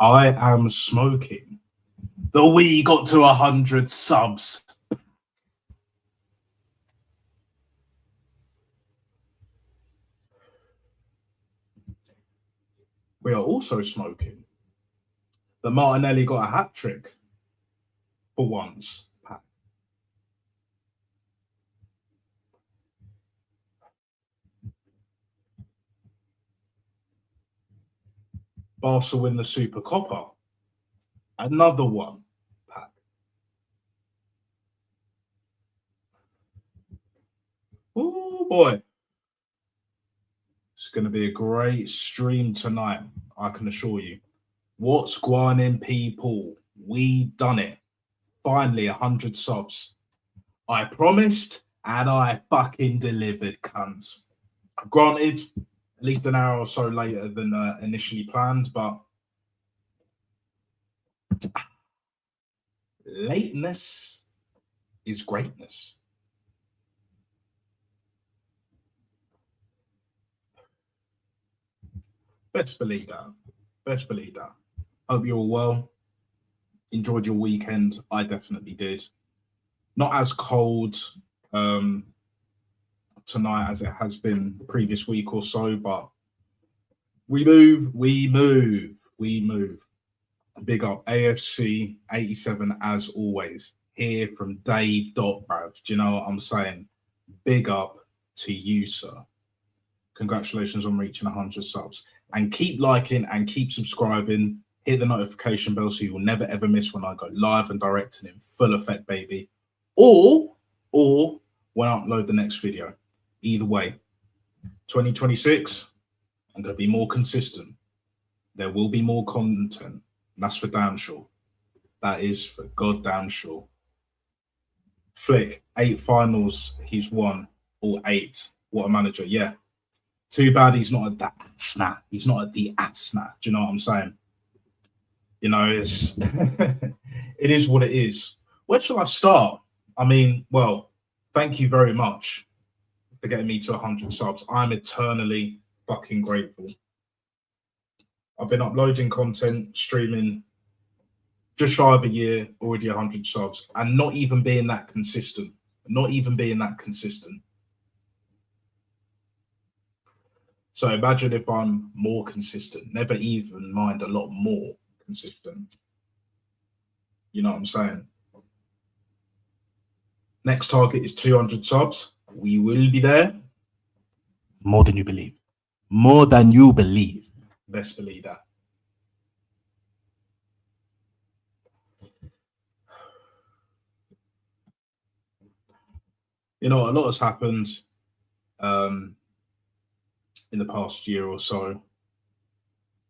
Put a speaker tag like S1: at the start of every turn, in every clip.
S1: I am smoking. The we got to 100 subs. We are also smoking. The Martinelli got a hat trick for once. Barca win the Super Copa. Another one. Pack. Oh boy. It's going to be a great stream tonight, I can assure you. What's going on, people? We done it. Finally, 100 subs. I promised and I fucking delivered, cunts. Granted, at least an hour or so later than initially planned, but lateness is greatness. Best believe that. Best believe that. Hope you're all well. Enjoyed your weekend. I definitely did. Not as cold tonight as it has been the previous week or so, but we move. Big up AFC 87 as always. Here from day dot, bruv. Do you know what I'm saying? Big up to you, sir. Congratulations on reaching 100 subs. And keep liking and keep subscribing. Hit the notification bell so you will never ever miss when I go live and direct and in full effect, baby. Or when I upload the next video. Either way, 2026, I'm going to be more consistent. There will be more content. That's for damn sure. That is for goddamn sure. Flick, 8 finals he's won, all 8. What a manager. Yeah. Too bad he's not at that snap. He's not at the snap. Do you know what I'm saying? You know, it's it is what it is. Where shall I start? I mean, well, thank you very much for getting me to 100 subs. I'm eternally fucking grateful. I've been uploading content, streaming just shy of a year, already 100 subs, and not even being that consistent. So imagine if I'm more consistent, never even mind a lot more consistent. You know what I'm saying? Next target is 200 subs. We will be there. More than you believe. More than you believe. Best believe that. You know, a lot has happened in the past year or so.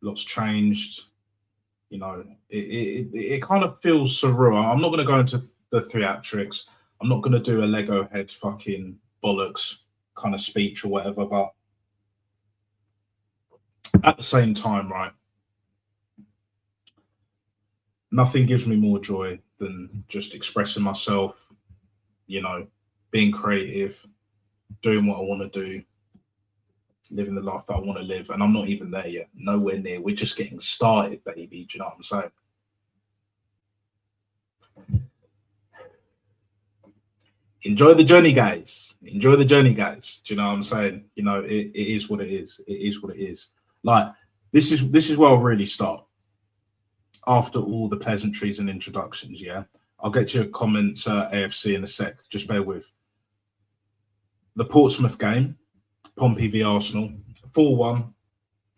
S1: Lots changed. You know, it kind of feels surreal. I'm not going to go into the theatrics. I'm not going to do a Lego head fucking bollocks kind of speech or whatever, but at the same time, right, nothing gives me more joy than just expressing myself, you know, being creative, doing what I want to do, living the life that I want to live. And I'm not even there yet, nowhere near. We're just getting started, baby. Do you know what I'm saying? Enjoy the journey, guys. Enjoy the journey, guys. Do you know what I'm saying? You know, it is what it is. It is what it is. Like, this is where I'll really start. After all the pleasantries and introductions, yeah? I'll get to your comments, AFC, in a sec. Just bear with. The Portsmouth game, Pompey v Arsenal, 4-1.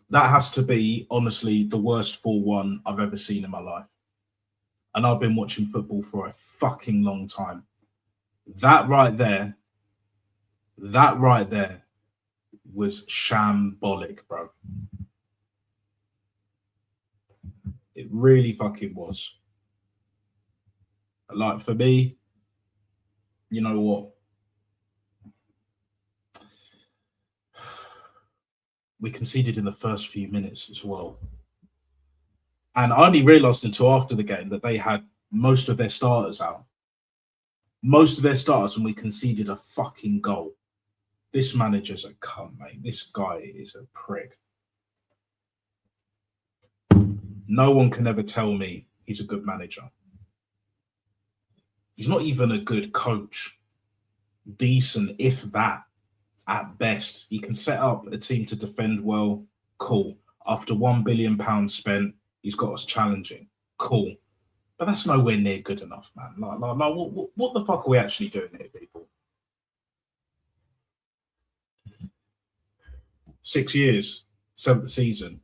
S1: That has to be, honestly, the worst 4-1 I've ever seen in my life. And I've been watching football for a fucking long time. That right there was shambolic, bro. It really fucking was. Like, for me, you know what? We conceded in the first few minutes as well. And I only realised until after the game that they had most of their starters out. Most of their starters, and we conceded a fucking goal. This manager's a cunt, mate. This guy is a prick. No one can ever tell me he's a good manager. He's not even a good coach. Decent, if that, at best. He can set up a team to defend well. Cool. After £1 billion spent, he's got us challenging. Cool. But that's nowhere near good enough, man. What the fuck are we actually doing here, people? 6 years, 7th season,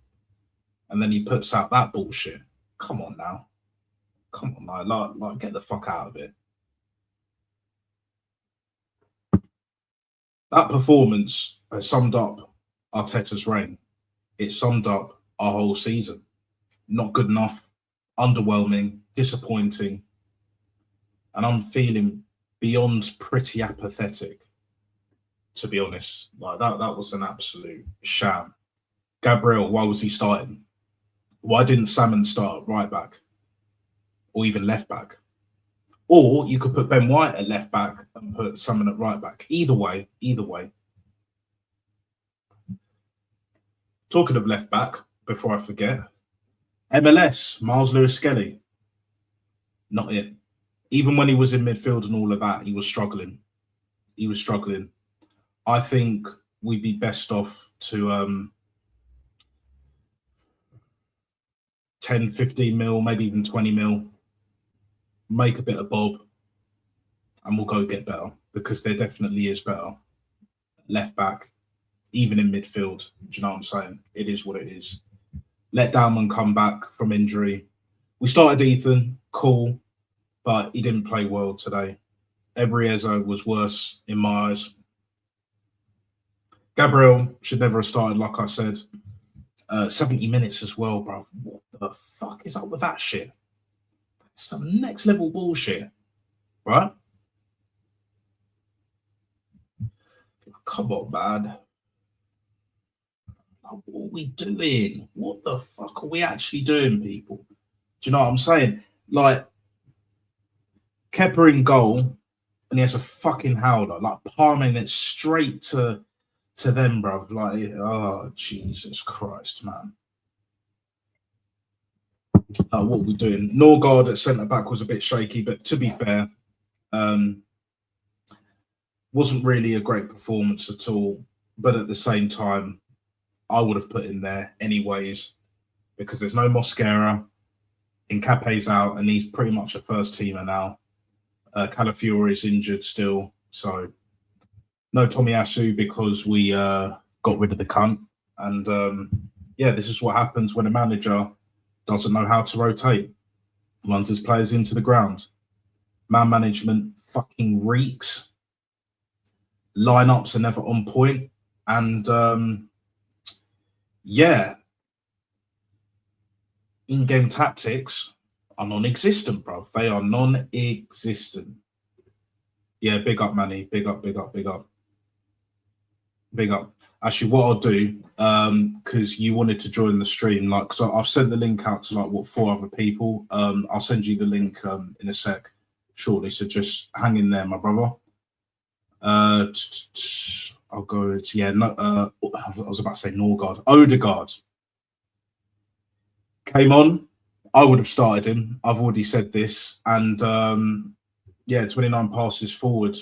S1: and then he puts out that bullshit. Come on now. Come on, like get the fuck out of it. That performance has summed up Arteta's reign. It summed up our whole season. Not good enough, underwhelming, disappointing, and I'm feeling beyond pretty apathetic, to be honest. Like that was an absolute sham. Gabriel, why was he starting? Why didn't Salmon start at right back or even left back? Or you could put Ben White at left back and put Salmon at right back. Either way. Talking of left back, before I forget, MLS, Miles Lewis-Skelly. Not it. Even when he was in midfield and all of that, he was struggling. I think we'd be best off to 10, 15 mil, maybe even 20 mil. Make a bit of bob and we'll go get better, because there definitely is better left back, even in midfield. Do you know what I'm saying? It is what it is. Let Dalman come back from injury. We started Ethan, cool, but he didn't play well today. Ebriezo was worse in my eyes. Gabriel should never have started, like I said. 70 minutes as well, bro. What the fuck is up with that shit? Some next level bullshit, right? Come on, man. What are we doing? What the fuck are we actually doing, people? Do you know what I'm saying? Like, Kepa in goal, and he has a fucking howler, like palming it straight to them, bro. Like, oh, Jesus Christ, man. What are we doing? Norgard at centre back was a bit shaky, but to be fair, wasn't really a great performance at all. But at the same time, I would have put him there anyways, because there's no Mosquera. Nkape's out, and he's pretty much a first teamer now. Calafiore is injured still, so no Tomiyasu because we got rid of the cunt. And yeah, this is what happens when a manager doesn't know how to rotate, runs his players into the ground. Man management fucking reeks. Lineups are never on point. And yeah, in-game tactics are non-existent, bruv. They are non-existent. Yeah, big up, Manny. Big up. Actually, what I'll do, because you wanted to join the stream, like, so I've sent the link out to like 4 other people. I'll send you the link in a sec shortly. So just hang in there, my brother. I'll go to, yeah, no, I was about to say Norgard. Odegaard came on. I would have started him. I've already said this. And yeah, 29 passes forward.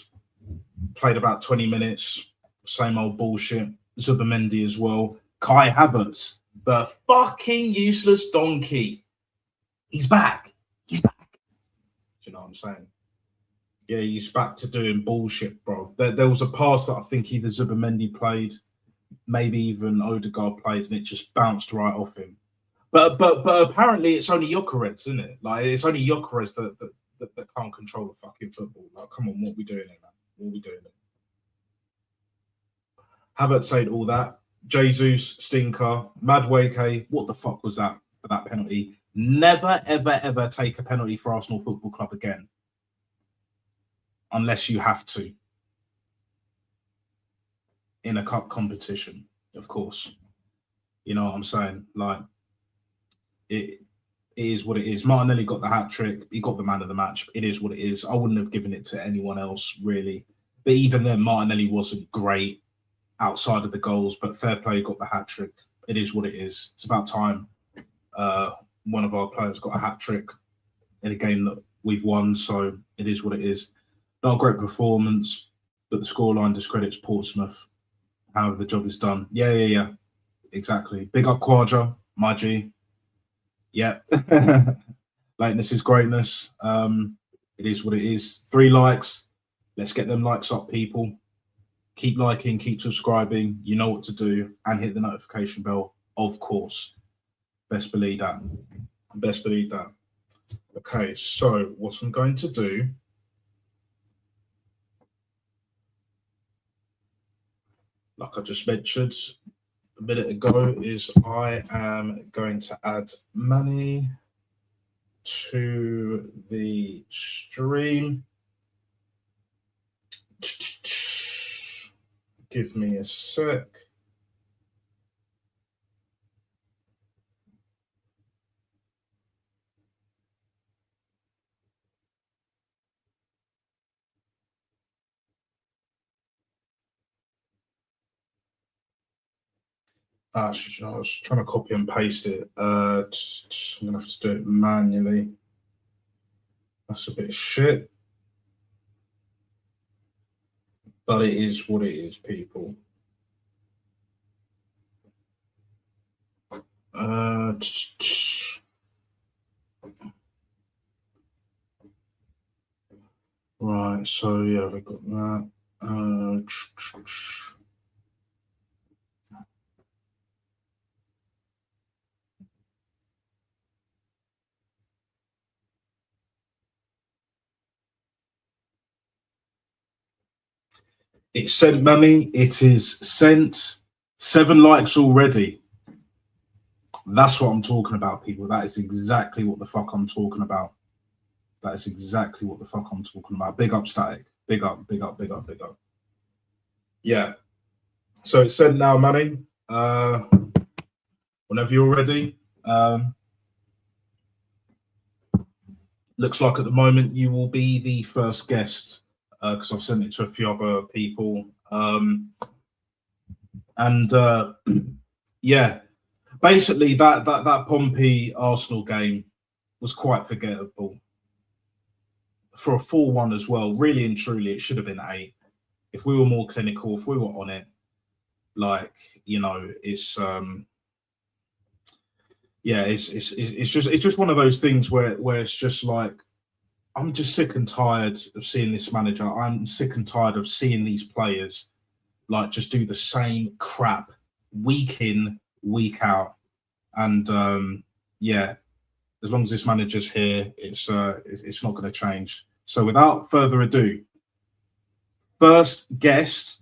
S1: Played about 20 minutes. Same old bullshit. Zubimendi as well. Kai Havertz, the fucking useless donkey. He's back. Do you know what I'm saying? Yeah, he's back to doing bullshit, bro. There was a pass that I think either Zubimendi played, maybe even Odegaard played, and it just bounced right off him. But apparently it's only Gyökeres, isn't it? Like, it's only Gyökeres that can't control the fucking football. Like, come on, what are we doing here, man? What are we doing here? Havertz said all that. Jesus, stinker, Madueke. What the fuck was that for that penalty? Never, ever take a penalty for Arsenal Football Club again. Unless you have to. In a cup competition, of course. You know what I'm saying? Like, it is what it is. Martinelli got the hat-trick. He got the man of the match. It is what it is. I wouldn't have given it to anyone else, really. But even then, Martinelli wasn't great outside of the goals, but fair play, got the hat-trick. It is what it is. It's about time one of our players got a hat trick in a game that we've won, so it is what it is. Not a great performance, but the scoreline discredits Portsmouth. However, the job is done. Yeah. Exactly. Big up Quadra, my G. Yeah. Lateness is greatness. It is what it is. 3 likes. Let's get them likes up, people. Keep liking, keep subscribing. You know what to do. And hit the notification bell, of course. Best believe that. Best believe that. Okay, so what I'm going to do, like I just mentioned a minute ago, is I am going to add money to the stream. Give me a sec. I was trying to copy and paste it. I'm going to have to do it manually. That's a bit shit. But it is what it is, people. Right, so yeah, we got that. It's sent money. It is sent. 7 likes already. That's what I'm talking about, people. That is exactly what the fuck I'm talking about. That is exactly what the fuck I'm talking about. Big up, Static. Big up, big up, big up, big up. Yeah. So it's sent now, Manny. Whenever you're ready. Looks like at the moment you will be the first guest because I've sent it to a few other people. Yeah, basically that Pompey Arsenal game was quite forgettable. For a 4-1 as well, really and truly, it should have been 8. If we were more clinical, if we were on it, like, you know, it's yeah, it's just one of those things where it's just like, I'm just sick and tired of seeing this manager. I'm sick and tired of seeing these players like just do the same crap week in, week out. And yeah, as long as this manager's here, it's not going to change. So without further ado, first guest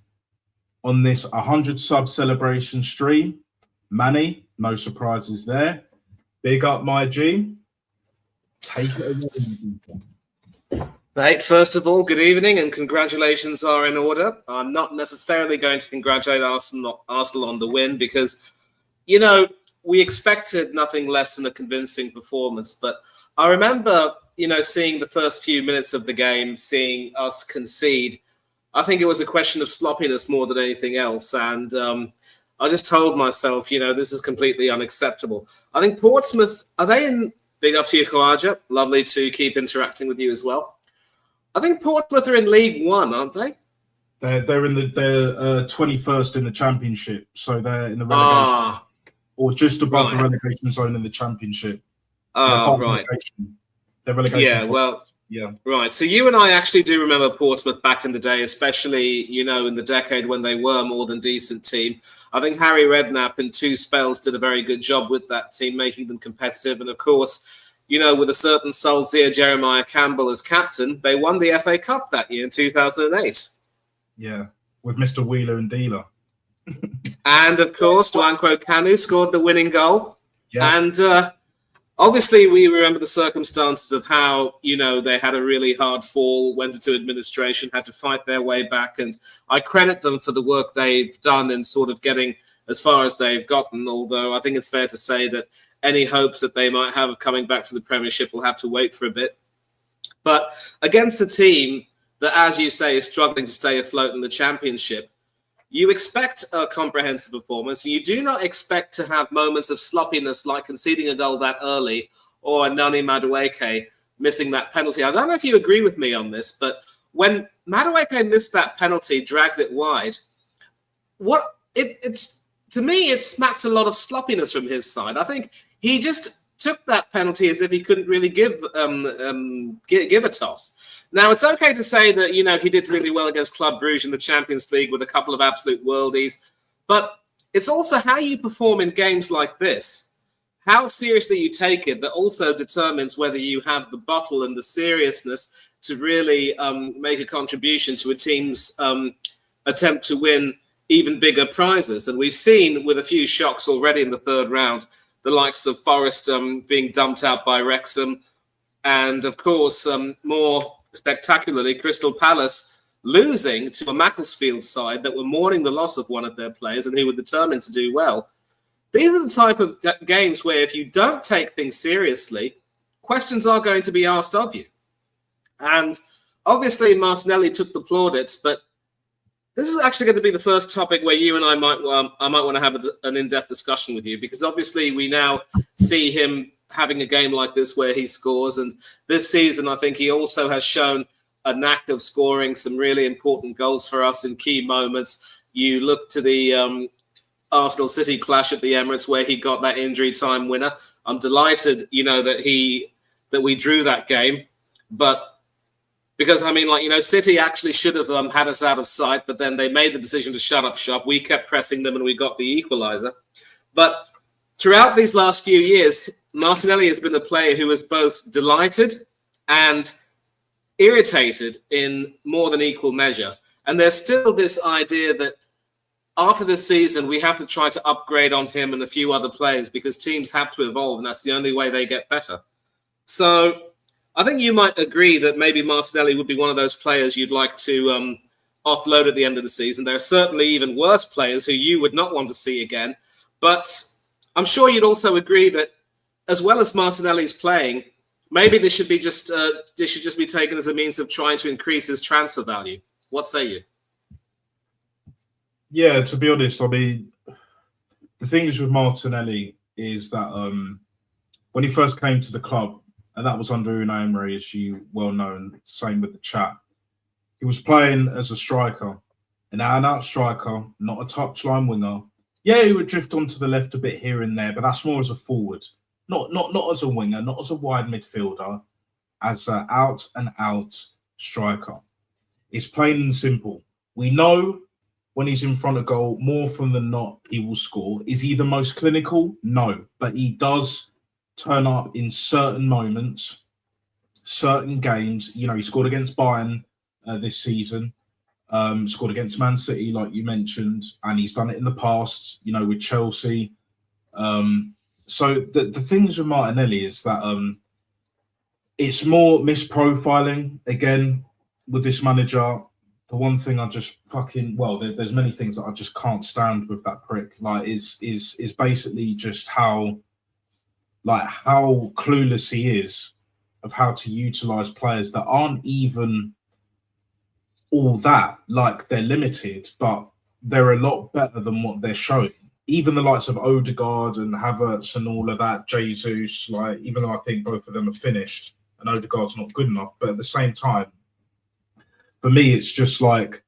S1: on this 100 sub celebration stream, Manny. No surprises there. Big up, my G. Take it away.
S2: Mate, first of all, good evening and congratulations are in order. I'm not necessarily going to congratulate Arsenal on the win because, you know, we expected nothing less than a convincing performance. But I remember, you know, seeing the first few minutes of the game, seeing us concede. I think it was a question of sloppiness more than anything else. And I just told myself, you know, this is completely unacceptable. I think Portsmouth, are they in? Big up to you, Khawaja. Lovely to keep interacting with you as well. I think Portsmouth are in League One, aren't they?
S1: They're in they're 21st in the Championship, so they're in the relegation or just above the relegation zone in the Championship. So
S2: right.
S1: They're relegation.
S2: Yeah, well, yeah. Right. So you and I actually do remember Portsmouth back in the day, especially, you know, in the decade when they were a more than decent team. I think Harry Redknapp in 2 spells did a very good job with that team, making them competitive. And of course, you know, with a certain Solskjaer Jeremiah Campbell as captain, they won the FA Cup that year in 2008.
S1: Yeah, with Mr. Wheeler and Dealer.
S2: And of course, Nwankwo Kanu scored the winning goal.
S1: Yeah.
S2: And obviously, we remember the circumstances of how, you know, they had a really hard fall, went into administration, had to fight their way back. And I credit them for the work they've done in sort of getting as far as they've gotten, although I think it's fair to say that any hopes that they might have of coming back to the Premiership will have to wait for a bit. But against a team that, as you say, is struggling to stay afloat in the Championship, you expect a comprehensive performance. You do not expect to have moments of sloppiness like conceding a goal that early or Nani Madueke missing that penalty. I don't know if you agree with me on this, but when Madueke missed that penalty, dragged it wide, it's to me, it smacked a lot of sloppiness from his side. I think he just took that penalty as if he couldn't really give a toss. Now, it's okay to say that, you know, he did really well against Club Brugge in the Champions League with a couple of absolute worldies, but it's also how you perform in games like this, how seriously you take it, that also determines whether you have the bottle and the seriousness to really make a contribution to a team's attempt to win even bigger prizes. And we've seen with a few shocks already in the third round, the likes of Forest being dumped out by Wrexham, and of course, more spectacularly, Crystal Palace losing to a Macclesfield side that were mourning the loss of one of their players and who were determined to do well. These are the type of games where if you don't take things seriously, questions are going to be asked of you. And obviously, Martinelli took the plaudits, but this is actually going to be the first topic where you and I might want to have an in-depth discussion with you, because obviously we now see him having a game like this where he scores. And this season, I think he also has shown a knack of scoring some really important goals for us in key moments. You look to the Arsenal City clash at the Emirates where he got that injury time winner. I'm delighted, you know, that we drew that game, but because, I mean, like, you know, City actually should have had us out of sight, but then they made the decision to shut up shop. We kept pressing them and we got the equaliser. But throughout these last few years, Martinelli has been a player who is both delighted and irritated in more than equal measure. And there's still this idea that after this season, we have to try to upgrade on him and a few other players because teams have to evolve, and that's the only way they get better. So I think you might agree that maybe Martinelli would be one of those players you'd like to offload at the end of the season. There are certainly even worse players who you would not want to see again. But I'm sure you'd also agree that as well as Martinelli's playing, maybe this should just be taken as a means of trying to increase his transfer value. What say you?
S1: Yeah, to be honest, I mean, the thing is with Martinelli is that when he first came to the club, and that was under Unai Emery, as you well know, same with the chat, he was playing as a striker, an out-and-out striker, not a touchline winger. Yeah, he would drift onto the left a bit here and there, but that's more as a forward, not as a winger, not as a wide midfielder, as an out-and-out striker. It's plain and simple. We know when he's in front of goal, more often than not, he will score. Is he the most clinical? No, but he does turn up in certain moments, certain games. You know, he scored against Bayern this season, scored against Man City, like you mentioned, and he's done it in the past, you know, with Chelsea. So the things with Martinelli is that it's more misprofiling. Again, with this manager, the one thing I just there's many things that I just can't stand with that prick. Like, is basically just how clueless he is of how to utilize players that aren't even all that. Like, they're limited, but they're a lot better than what they're showing. Even the likes of Odegaard and Havertz and all of that, Jesus, like, even though I think both of them are finished and Odegaard's not good enough, but at the same time, for me, it's just like,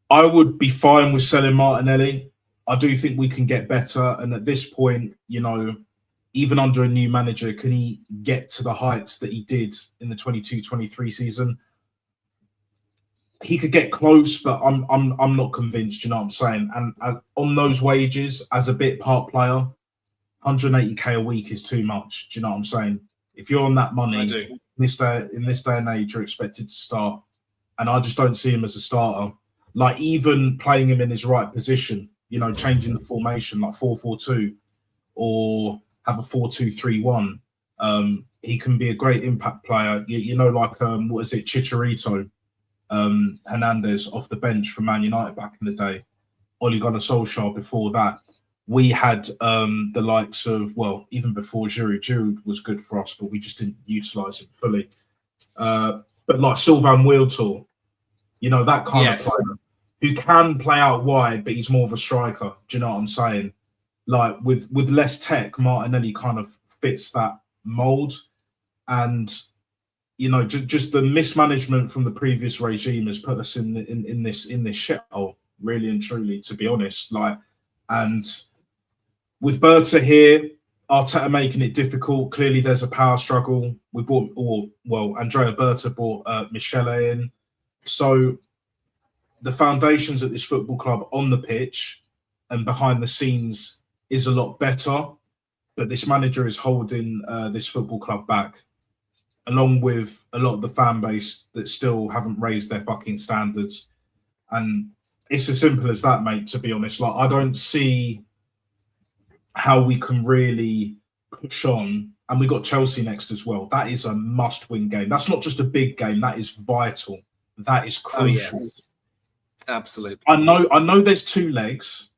S1: I would be fine with selling Martinelli. I do think we can get better. And at this point, you know, even under a new manager, can he get to the heights that he did in the 22-23 season? He could get close, but I'm not convinced, you know what I'm saying? And on those wages, as a bit part player, 180k a week is too much. Do you know what I'm saying? If you're on that money,
S2: I do.
S1: In this day and age, you're expected to start, and I just don't see him as a starter. Like, even playing him in his right position, you know, changing the formation like 4-4-2 or have a 4-2-3-1. He can be a great impact player. You know, like what is it, Chicharito, Hernandez off the bench from Man United back in the day, Ole Gunnar Solskjaer before that. We had the likes of, well, even before Giroud. Giroud was good for us, but we just didn't utilise him fully. But like Sylvain Wiltord, you know, that kind of player. who can play out wide, but he's more of a striker. Do you know what I'm saying? Like with less tech, Martinelli kind of fits that mold, and you know, just the mismanagement from the previous regime has put us in this shithole, really and truly, to be honest. Like, and with Berta here, Arteta making it difficult. Clearly, there's a power struggle. We bought, Andrea Berta brought Michele in, so the foundations at this football club on the pitch and behind the scenes is a lot better, but this manager is holding this football club back, along with a lot of the fan base that still haven't raised their fucking standards. And it's as simple as that, mate, to be honest. Like, I don't see how we can really push on. And we got Chelsea next as well. That is a must-win game. That's not just a big game. That is vital. That is crucial.
S2: Oh, yes. Absolutely.
S1: I know there's two legs,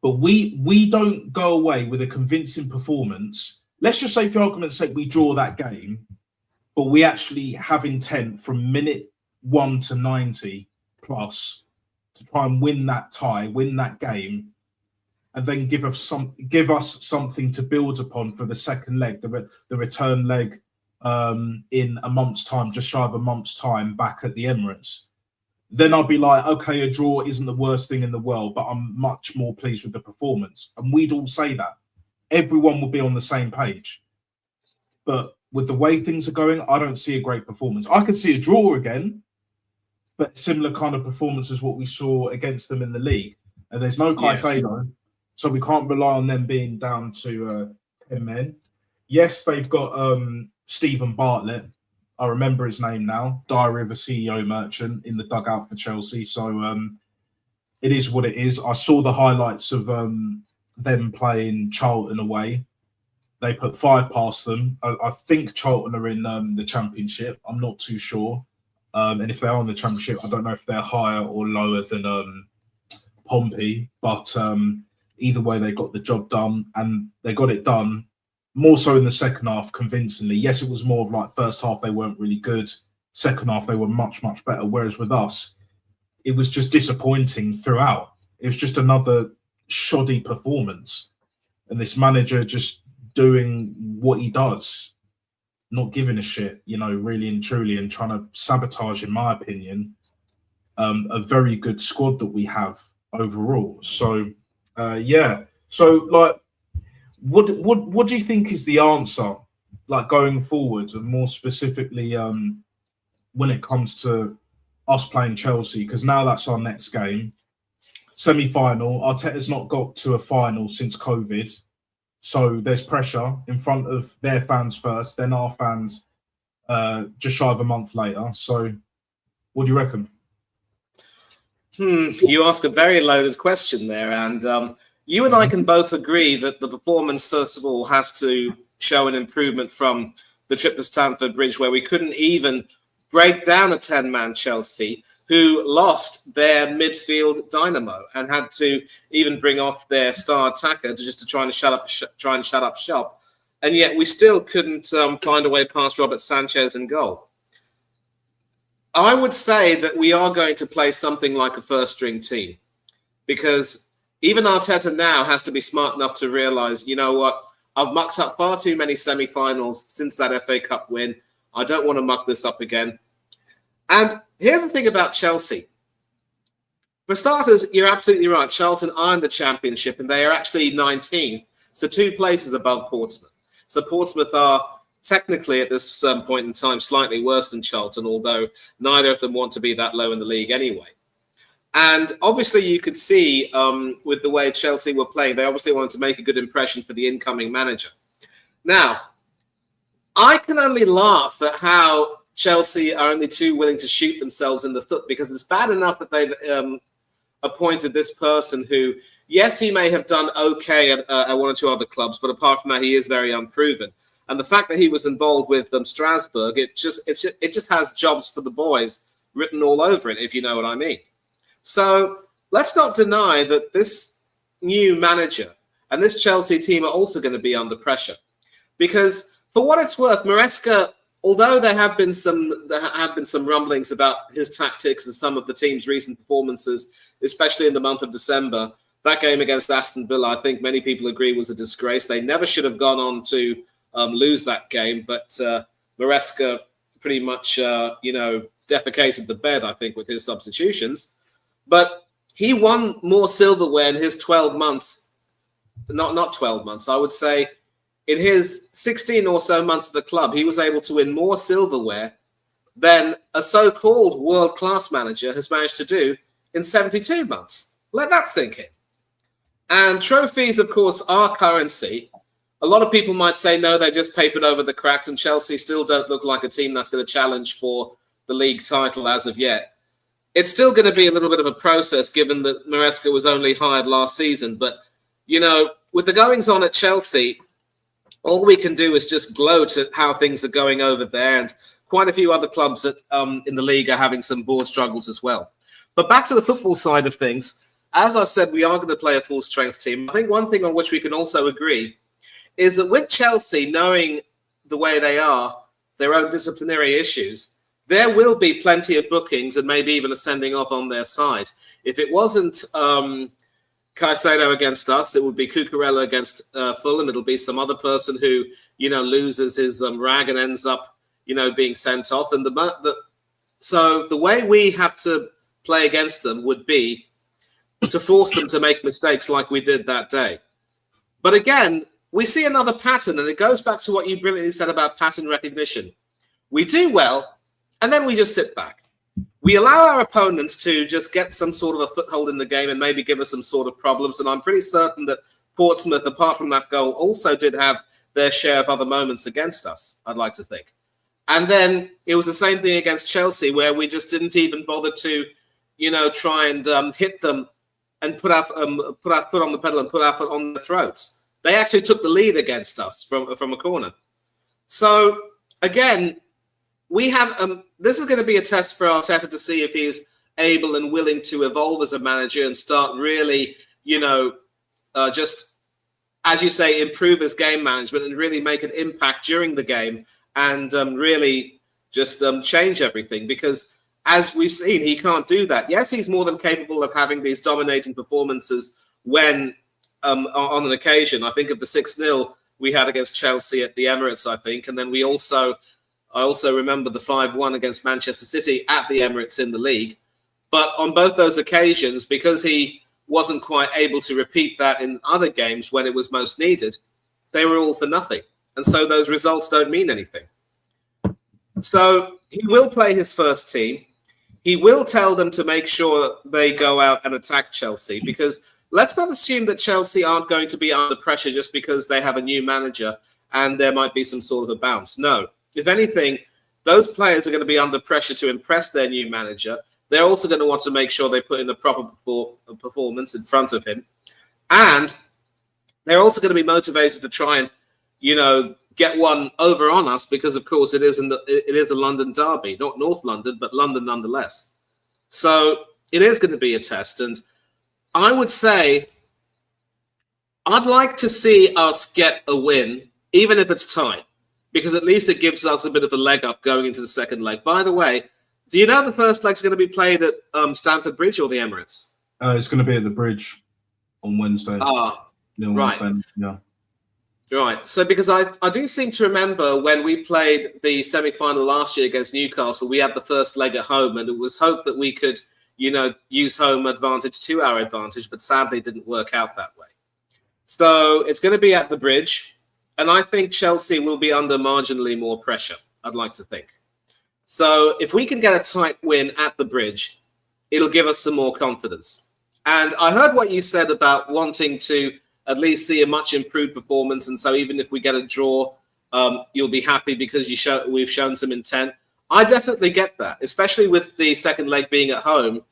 S1: but we don't go away with a convincing performance. Let's just say, for argument's sake, we draw that game, but we actually have intent from minute 1 to 90 plus to try and win that tie, win that game, and then give us something to build upon for the second leg, the return leg, in a month's time, just shy of a month's time, back at the Emirates. Then I'll be like, okay, a draw isn't the worst thing in the world, but I'm much more pleased with the performance. And we'd all say that. Everyone will be on the same page. But with the way things are going, I don't see a great performance. I could see a draw again, but similar kind of performance as what we saw against them in the league. And there's no Caicedo, so we can't rely on them being down to 10 men. Yes, they've got Stephen Bartlett. I remember his name now. Diary of a CEO merchant in the dugout for Chelsea. So it is what it is. I saw the highlights of them playing Charlton away. They put 5 past them. I think Charlton are in the Championship. I'm not too sure. And if they are in the Championship, I don't know if they're higher or lower than Pompey. But either way, they got the job done, and they got it done more so in the second half convincingly. Yes, it was more of like first half they weren't really good. Second half they were much, much better. Whereas with us, it was just disappointing throughout. It was just another shoddy performance. And this manager just doing what he does, not giving a shit, you know, really and truly, and trying to sabotage, in my opinion, a very good squad that we have overall. So, yeah. So, like, what do you think is the answer, like, going forward, and more specifically when it comes to us playing Chelsea? Because now that's our next game, semi-final. Arteta's not got to a final since COVID, so there's pressure in front of their fans first, then our fans just shy of a month later. So what do you reckon?
S2: You ask a very loaded question there, and you and I can both agree that the performance, first of all, has to show an improvement from the trip to Stamford Bridge, where we couldn't even break down a 10-man Chelsea, who lost their midfield dynamo and had to even bring off their star attacker to try and shut up shop. And yet we still couldn't find a way past Robert Sanchez in goal. I would say that we are going to play something like a first-string team, because even Arteta now has to be smart enough to realise, you know what, I've mucked up far too many semi-finals since that FA Cup win. I don't want to muck this up again. And here's the thing about Chelsea. For starters, you're absolutely right. Charlton are in the Championship, and they are actually 19th, so 2 places above Portsmouth. So Portsmouth are technically at this point in time slightly worse than Charlton, although neither of them want to be that low in the league anyway. And obviously you could see with the way Chelsea were playing, they obviously wanted to make a good impression for the incoming manager. Now, I can only laugh at how Chelsea are only too willing to shoot themselves in the foot, because it's bad enough that they've appointed this person who, yes, he may have done okay at 1 or 2 other clubs, but apart from that, he is very unproven. And the fact that he was involved with Strasbourg, it just has jobs for the boys written all over it, if you know what I mean. So let's not deny that this new manager and this Chelsea team are also going to be under pressure, because for what it's worth, Maresca, although there have been some rumblings about his tactics and some of the team's recent performances especially in the month of December. That game against Aston Villa, I think many people agree, was a disgrace. They never should have gone on to lose that game, but Maresca pretty much, defecated the bed, I think, with his substitutions. But he won more silverware in his 12 months, not 12 months, I would say. In his 16 or so months at the club, he was able to win more silverware than a so-called world-class manager has managed to do in 72 months. Let that sink in. And trophies, of course, are currency. A lot of people might say, no, they just papered over the cracks, and Chelsea still don't look like a team that's going to challenge for the league title as of yet. It's still going to be a little bit of a process, given that Maresca was only hired last season. But, with the goings-on at Chelsea, all we can do is just gloat at how things are going over there, and quite a few other clubs in the league are having some board struggles as well. But back to the football side of things, as I've said, we are going to play a full-strength team. I think one thing on which we can also agree is that with Chelsea, knowing the way they are, their own disciplinary issues, there will be plenty of bookings and maybe even a sending off on their side. If it wasn't Caicedo against us, it would be Cucurella against Fulham. It'll be some other person who, loses his rag and ends up, being sent off. And so the way we have to play against them would be to force them to make mistakes like we did that day. But again, we see another pattern, and it goes back to what you brilliantly said about pattern recognition. We do well, and then we just sit back. We allow our opponents to just get some sort of a foothold in the game and maybe give us some sort of problems. And I'm pretty certain that Portsmouth, apart from that goal, also did have their share of other moments against us, I'd like to think. And then it was the same thing against Chelsea, where we just didn't even bother to, try and hit them and put our foot on the pedal and put our foot on their throats. They actually took the lead against us from a corner. So, again, we have this is going to be a test for Arteta to see if he's able and willing to evolve as a manager and start really, just, as you say, improve his game management and really make an impact during the game and really just change everything. Because as we've seen, he can't do that. Yes, he's more than capable of having these dominating performances when on an occasion. I think of the 6-0 we had against Chelsea at the Emirates, I think. And then I also remember the 5-1 against Manchester City at the Emirates in the league. But on both those occasions, because he wasn't quite able to repeat that in other games when it was most needed, they were all for nothing. And so those results don't mean anything. So he will play his first team. He will tell them to make sure they go out and attack Chelsea, because let's not assume that Chelsea aren't going to be under pressure just because they have a new manager and there might be some sort of a bounce. No. If anything, those players are going to be under pressure to impress their new manager. They're also going to want to make sure they put in a proper performance in front of him. And they're also going to be motivated to try and, get one over on us because, of course, it is a London derby, not North London, but London nonetheless. So it is going to be a test. And I would say I'd like to see us get a win, even if it's tight, because at least it gives us a bit of a leg up going into the second leg. By the way, do you know the first leg's going to be played at Stamford Bridge or the Emirates?
S1: It's going to be at the Bridge on Wednesday.
S2: Right.
S1: Wednesday, yeah.
S2: Right. So because I do seem to remember when we played the semi-final last year against Newcastle, we had the first leg at home, and it was hoped that we could, use home advantage to our advantage, but sadly it didn't work out that way. So it's going to be at the Bridge, and I think Chelsea will be under marginally more pressure, I'd like to think. So if we can get a tight win at the Bridge, it'll give us some more confidence. And I heard what you said about wanting to at least see a much improved performance. And so even if we get a draw, you'll be happy because we've shown some intent. I definitely get that, especially with the second leg being at home.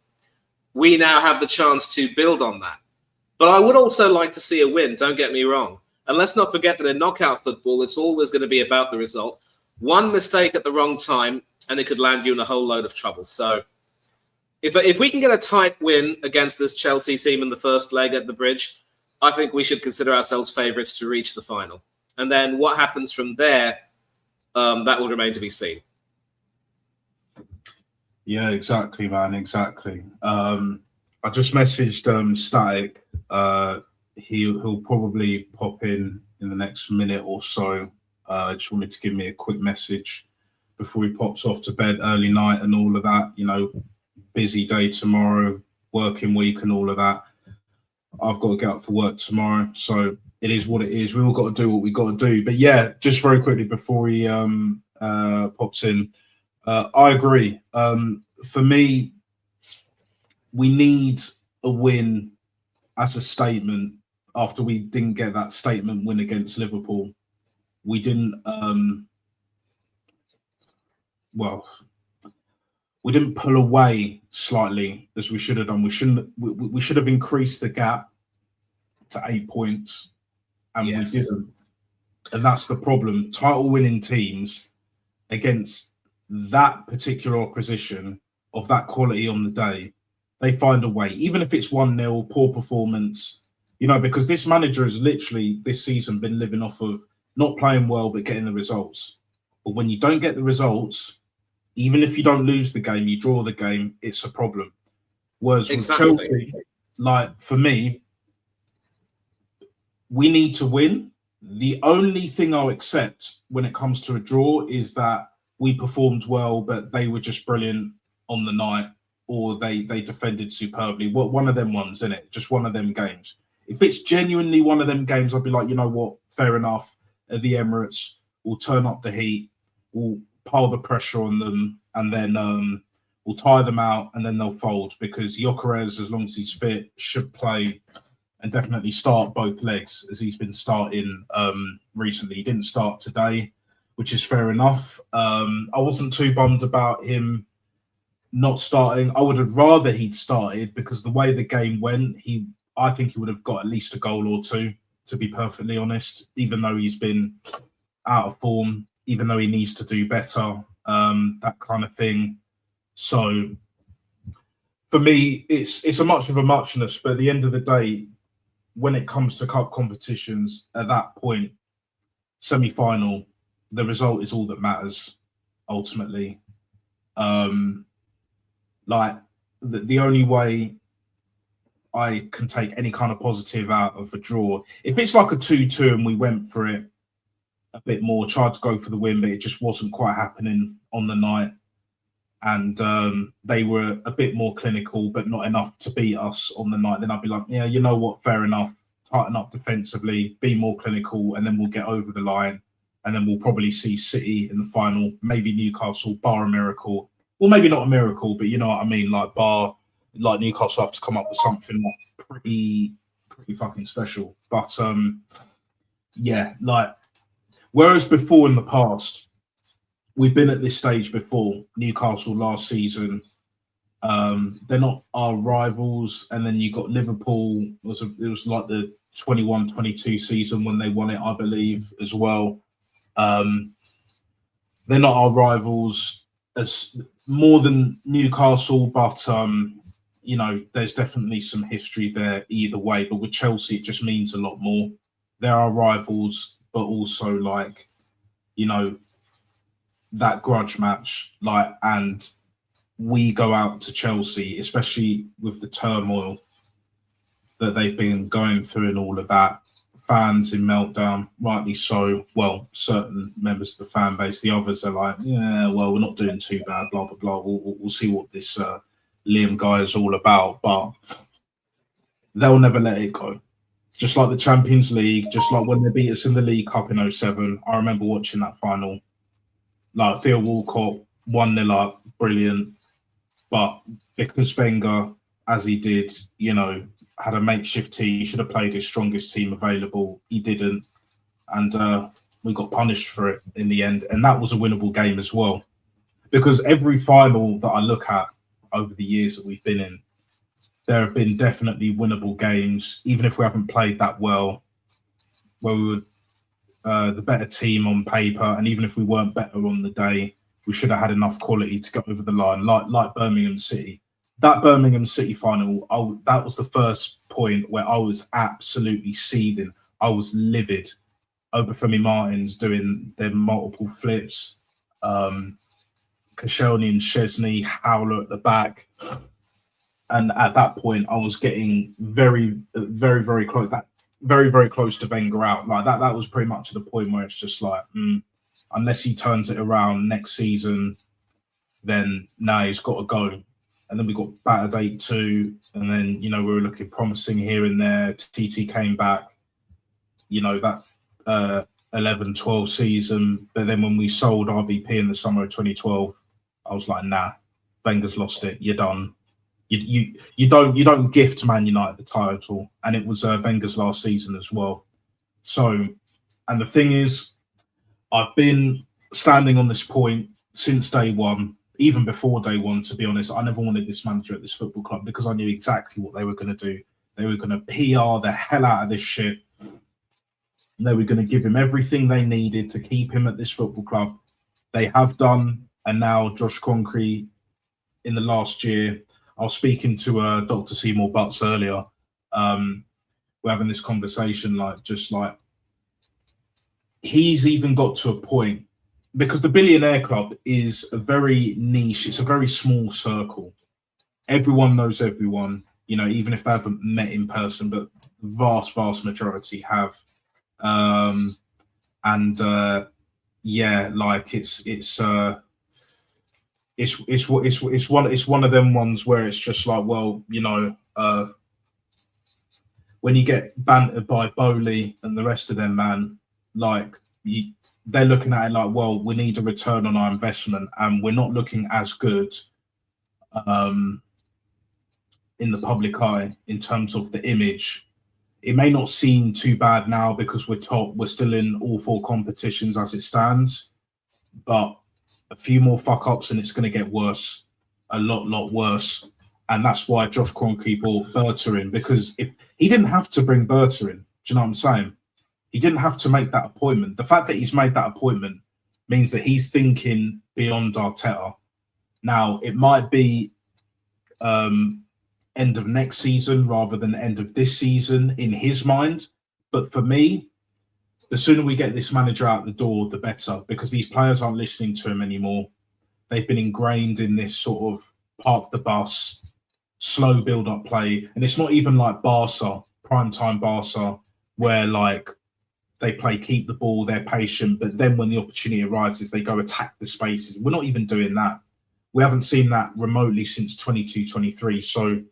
S2: We now have the chance to build on that. But I would also like to see a win, don't get me wrong. And let's not forget that in knockout football, it's always going to be about the result. One mistake at the wrong time, and it could land you in a whole load of trouble. So if we can get a tight win against this Chelsea team in the first leg at the Bridge, I think we should consider ourselves favourites to reach the final. And then what happens from there, that will remain to be seen.
S1: Yeah, exactly, man. Exactly. I I just messaged Static. He'll probably pop in the next minute or so. Just wanted to give me a quick message before he pops off to bed, early night and all of that. You know, busy day tomorrow, working week and all of that. I've got to get up for work tomorrow, so it is what it is. We all got to do what we got to do. But yeah, just very quickly before he pops in, I agree. For me, we need a win as a statement. After we didn't get that statement win against Liverpool, we didn't. We didn't pull away slightly as we should have done. We shouldn't. We should have increased the gap to 8 points, and
S2: Yes.
S1: we didn't. And that's the problem. Title-winning teams against that particular opposition of that quality on the day, they find a way, even if it's 1-0, poor performance. You know, because this manager has literally this season been living off of not playing well but getting the results. But when you don't get the results, even if you don't lose the game, you draw the game, it's a problem. Whereas
S2: Exactly.
S1: with Chelsea, like for me, we need to win. The only thing I'll accept when it comes to a draw is that we performed well, but they were just brilliant on the night, or they defended superbly. One of them ones, isn't it? Just one of them games. If it's genuinely one of them games, I'd be like, you know what, fair enough. At the Emirates, we'll turn up the heat, we'll pile the pressure on them, and then we'll tire them out, and then they'll fold, because Gyökeres, as long as he's fit, should play and definitely start both legs, as he's been starting recently. He didn't start today, which is fair enough. I wasn't too bummed about him not starting. I would have rather he'd started, because the way the game went, I think he would have got at least a goal or two, to be perfectly honest, even though he's been out of form, even though he needs to do better, that kind of thing. So for me, it's a much of a muchness, but at the end of the day, when it comes to cup competitions, at that point, semi-final, the result is all that matters, ultimately. Like, the only way I can take any kind of positive out of a draw, if it's like a 2-2 and we went for it a bit more, tried to go for the win, but it just wasn't quite happening on the night, and they were a bit more clinical but not enough to beat us on the night, then I'd be like, yeah, you know what, fair enough, tighten up defensively, be more clinical, and then we'll get over the line, and then we'll probably see City in the final, maybe Newcastle, bar a miracle, or maybe not a miracle, but you know what I mean, like Newcastle have to come up with something pretty fucking special. But yeah, like, whereas before in the past, we've been at this stage before. Newcastle last season, they're not our rivals, and then you got Liverpool. It was like the 21-22 season when they won it, I believe, as well. They're not our rivals as more than Newcastle, but you know, there's definitely some history there either way. But with Chelsea, it just means a lot more. They're our rivals, but also, like, you know, that grudge match, like, and we go out to Chelsea, especially with the turmoil that they've been going through and all of that. Fans in meltdown, rightly so. Well, certain members of the fan base, the others are like, yeah, well, we're not doing too bad, blah, blah, blah. We'll see what this Liam guy is all about, but they'll never let it go. Just like the Champions League, just like when they beat us in the League Cup in 2007. I remember watching that final. Like, Theo Walcott, 1-0 up, brilliant. But because Wenger, as he did, you know, had a makeshift team, he should have played his strongest team available. He didn't. And we got punished for it in the end. And that was a winnable game as well. Because every final that I look at over the years that we've been in, there have been definitely winnable games, even if we haven't played that well, where we were the better team on paper, and even if we weren't better on the day, we should have had enough quality to get over the line, like Birmingham City. That Birmingham City final, that was the first point where I was absolutely seething. I was livid. Obafemi Martins doing their multiple flips, Koscielny and Szczesny, Howler at the back. And at that point, I was getting very, very close. That very close to Wenger out. Like that was pretty much to the point where it's just like, unless he turns it around next season, then he's got to go. And then we got battered 8-2, and then we were looking promising here and there. TT came back, that 11-12 season. But then when we sold RVP in the summer of 2012, I was like, nah, Wenger's lost it. You're done. You don't gift Man United the title, and it was Wenger's last season as well. So, and the thing is, I've been standing on this point since day one. Even before day one, to be honest, I never wanted this manager at this football club because I knew exactly what they were going to do. They were going to PR the hell out of this shit. They were going to give him everything they needed to keep him at this football club. They have done, and now Josh Kroenke, in the last year, I was speaking to Dr. Seymour Butts earlier. We're having this conversation, he's even got to a point, because the Billionaire Club is a very niche, it's a very small circle. Everyone knows everyone, even if they haven't met in person, but the vast majority have. It's one of them ones where it's just like, well, when you get bantered by Bowley and the rest of them, man, they're looking at it like, well, we need a return on our investment, and we're not looking as good in the public eye in terms of the image. It may not seem too bad now because we're top, we're still in all 4 competitions as it stands, but a few more fuck ups and it's going to get worse, a lot worse. And that's why Josh Kroenke brought Berta in, because if he didn't have to bring Berta in, do you know what I'm saying? He didn't have to make that appointment. The fact that he's made that appointment means that he's thinking beyond Arteta. Now, it might be end of next season rather than end of this season in his mind. But for me, the sooner we get this manager out the door, the better, because these players aren't listening to him anymore. They've been ingrained in this sort of park the bus, slow build-up play. And it's not even like Barca, primetime Barca, where they play keep the ball, they're patient, but then when the opportunity arises, they go attack the spaces. We're not even doing that. We haven't seen that remotely since 22-23. So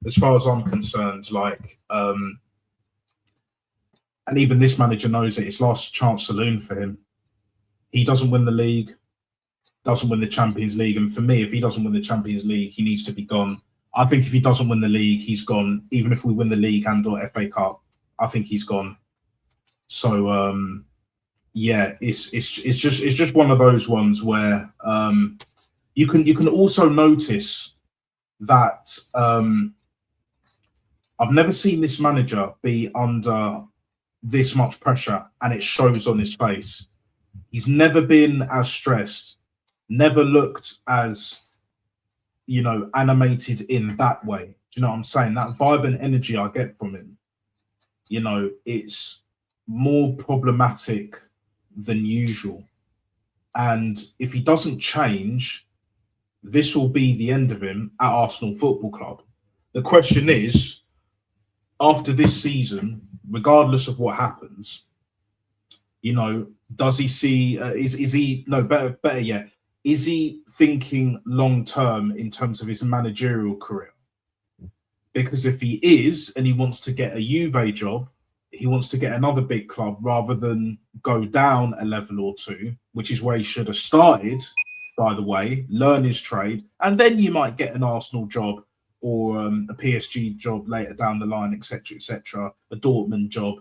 S1: as far as I'm concerned, and even this manager knows it, it's last chance saloon for him. He doesn't win the league, doesn't win the Champions League. And for me, if he doesn't win the Champions League, he needs to be gone. I think if he doesn't win the league, he's gone. Even if we win the league and or FA Cup, I think he's gone. So it's just one of those ones where you can also notice that I've never seen this manager be under this much pressure, and it shows on his face. He's never been as stressed, never looked as animated in that way. Do you know what I'm saying? That vibe and energy I get from him, it's more problematic than usual. And if he doesn't change, this will be the end of him at Arsenal Football Club. The question is, after this season, regardless of what happens, does he see, is he thinking long term in terms of his managerial career? Because if he is, and he wants to get a Juve job, he wants to get another big club rather than go down a level or two, which is where he should have started, by the way, learn his trade, and then you might get an Arsenal job or a PSG job later down the line, etc., a Dortmund job,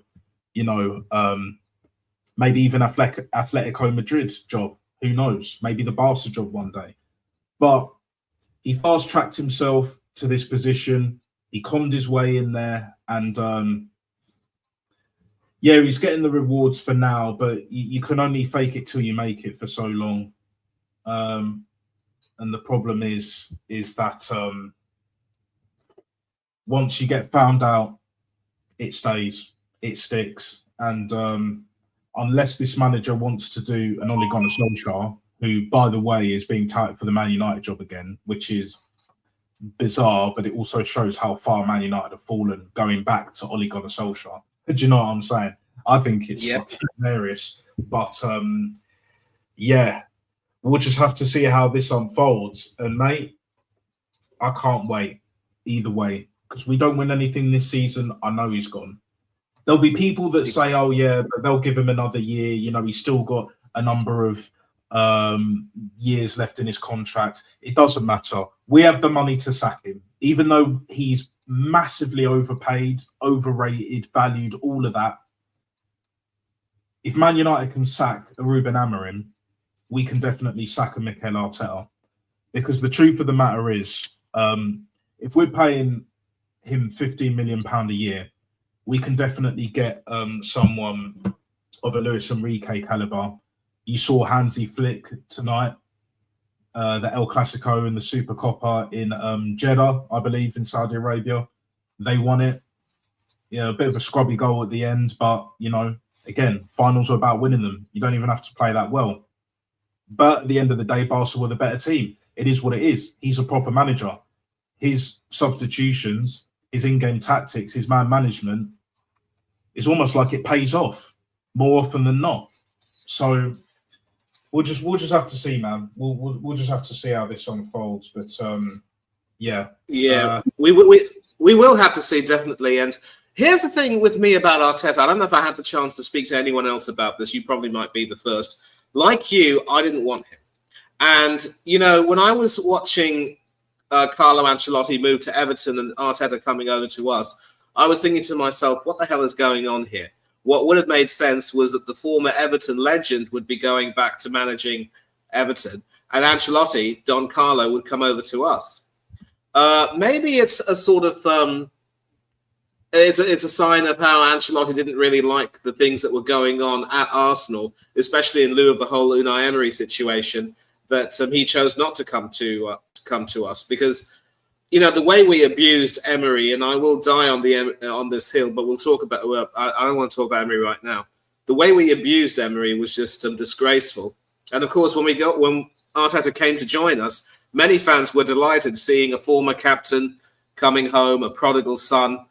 S1: maybe even Atletico Madrid job, who knows, maybe the Barca job one day. But he fast-tracked himself to this position, he conned his way in there, and he's getting the rewards for now, but you can only fake it till you make it for so long. And the problem is that once you get found out, it stays, it sticks. And unless this manager wants to do an Ole Gunnar Solskjaer, who, by the way, is being touted for the Man United job again, which is bizarre, but it also shows how far Man United have fallen going back to Ole Gunnar Solskjaer. Do you know what I'm saying? I think it's fucking hilarious. But yeah, we'll just have to see how this unfolds. And mate, I can't wait either way, because we don't win anything this season. I know he's gone. There'll be people that say, oh yeah, but they'll give him another year. You know, he's still got a number of years left in his contract. It doesn't matter. We have the money to sack him, even though he's massively overpaid, overrated, valued, all of that. If Man United can sack a Ruben Amorim, we can definitely sack a Mikel Arteta. Because the truth of the matter is, if we're paying him £15 million a year, we can definitely get someone of a Luis Enrique caliber. You saw Hansi Flick tonight, the El Clasico and the Super Copa in Jeddah, I believe, in Saudi Arabia. They won it. Yeah, a bit of a scrubby goal at the end, but, you know, again, finals are about winning them. You don't even have to play that well. But at the end of the day, Barca were the better team. It is what it is. He's a proper manager. His substitutions, his in-game tactics, his man management, it's almost like it pays off more often than not. So we'll just have to see, man. We'll just have to see how this unfolds. But yeah,
S2: we will have to see, definitely. And here's the thing with me about Arteta. I don't know if I had the chance to speak to anyone else about this. You probably might be the first. Like you, I didn't want him. And, you know, when I was watching Carlo Ancelotti move to Everton and Arteta coming over to us, I was thinking to myself, what the hell is going on here? What would have made sense was that the former Everton legend would be going back to managing Everton, and Ancelotti, Don Carlo, would come over to us. Maybe it's a sort of it's a sign of how Ancelotti didn't really like the things that were going on at Arsenal, especially in lieu of the whole Unai Emery situation, that he chose not to come to us, because, you know, the way we abused Emery, and I will die on this hill, but we'll talk about. Well, I don't want to talk about Emery right now. The way we abused Emery was just disgraceful. And of course, when Arteta came to join us, many fans were delighted seeing a former captain coming home, a prodigal son,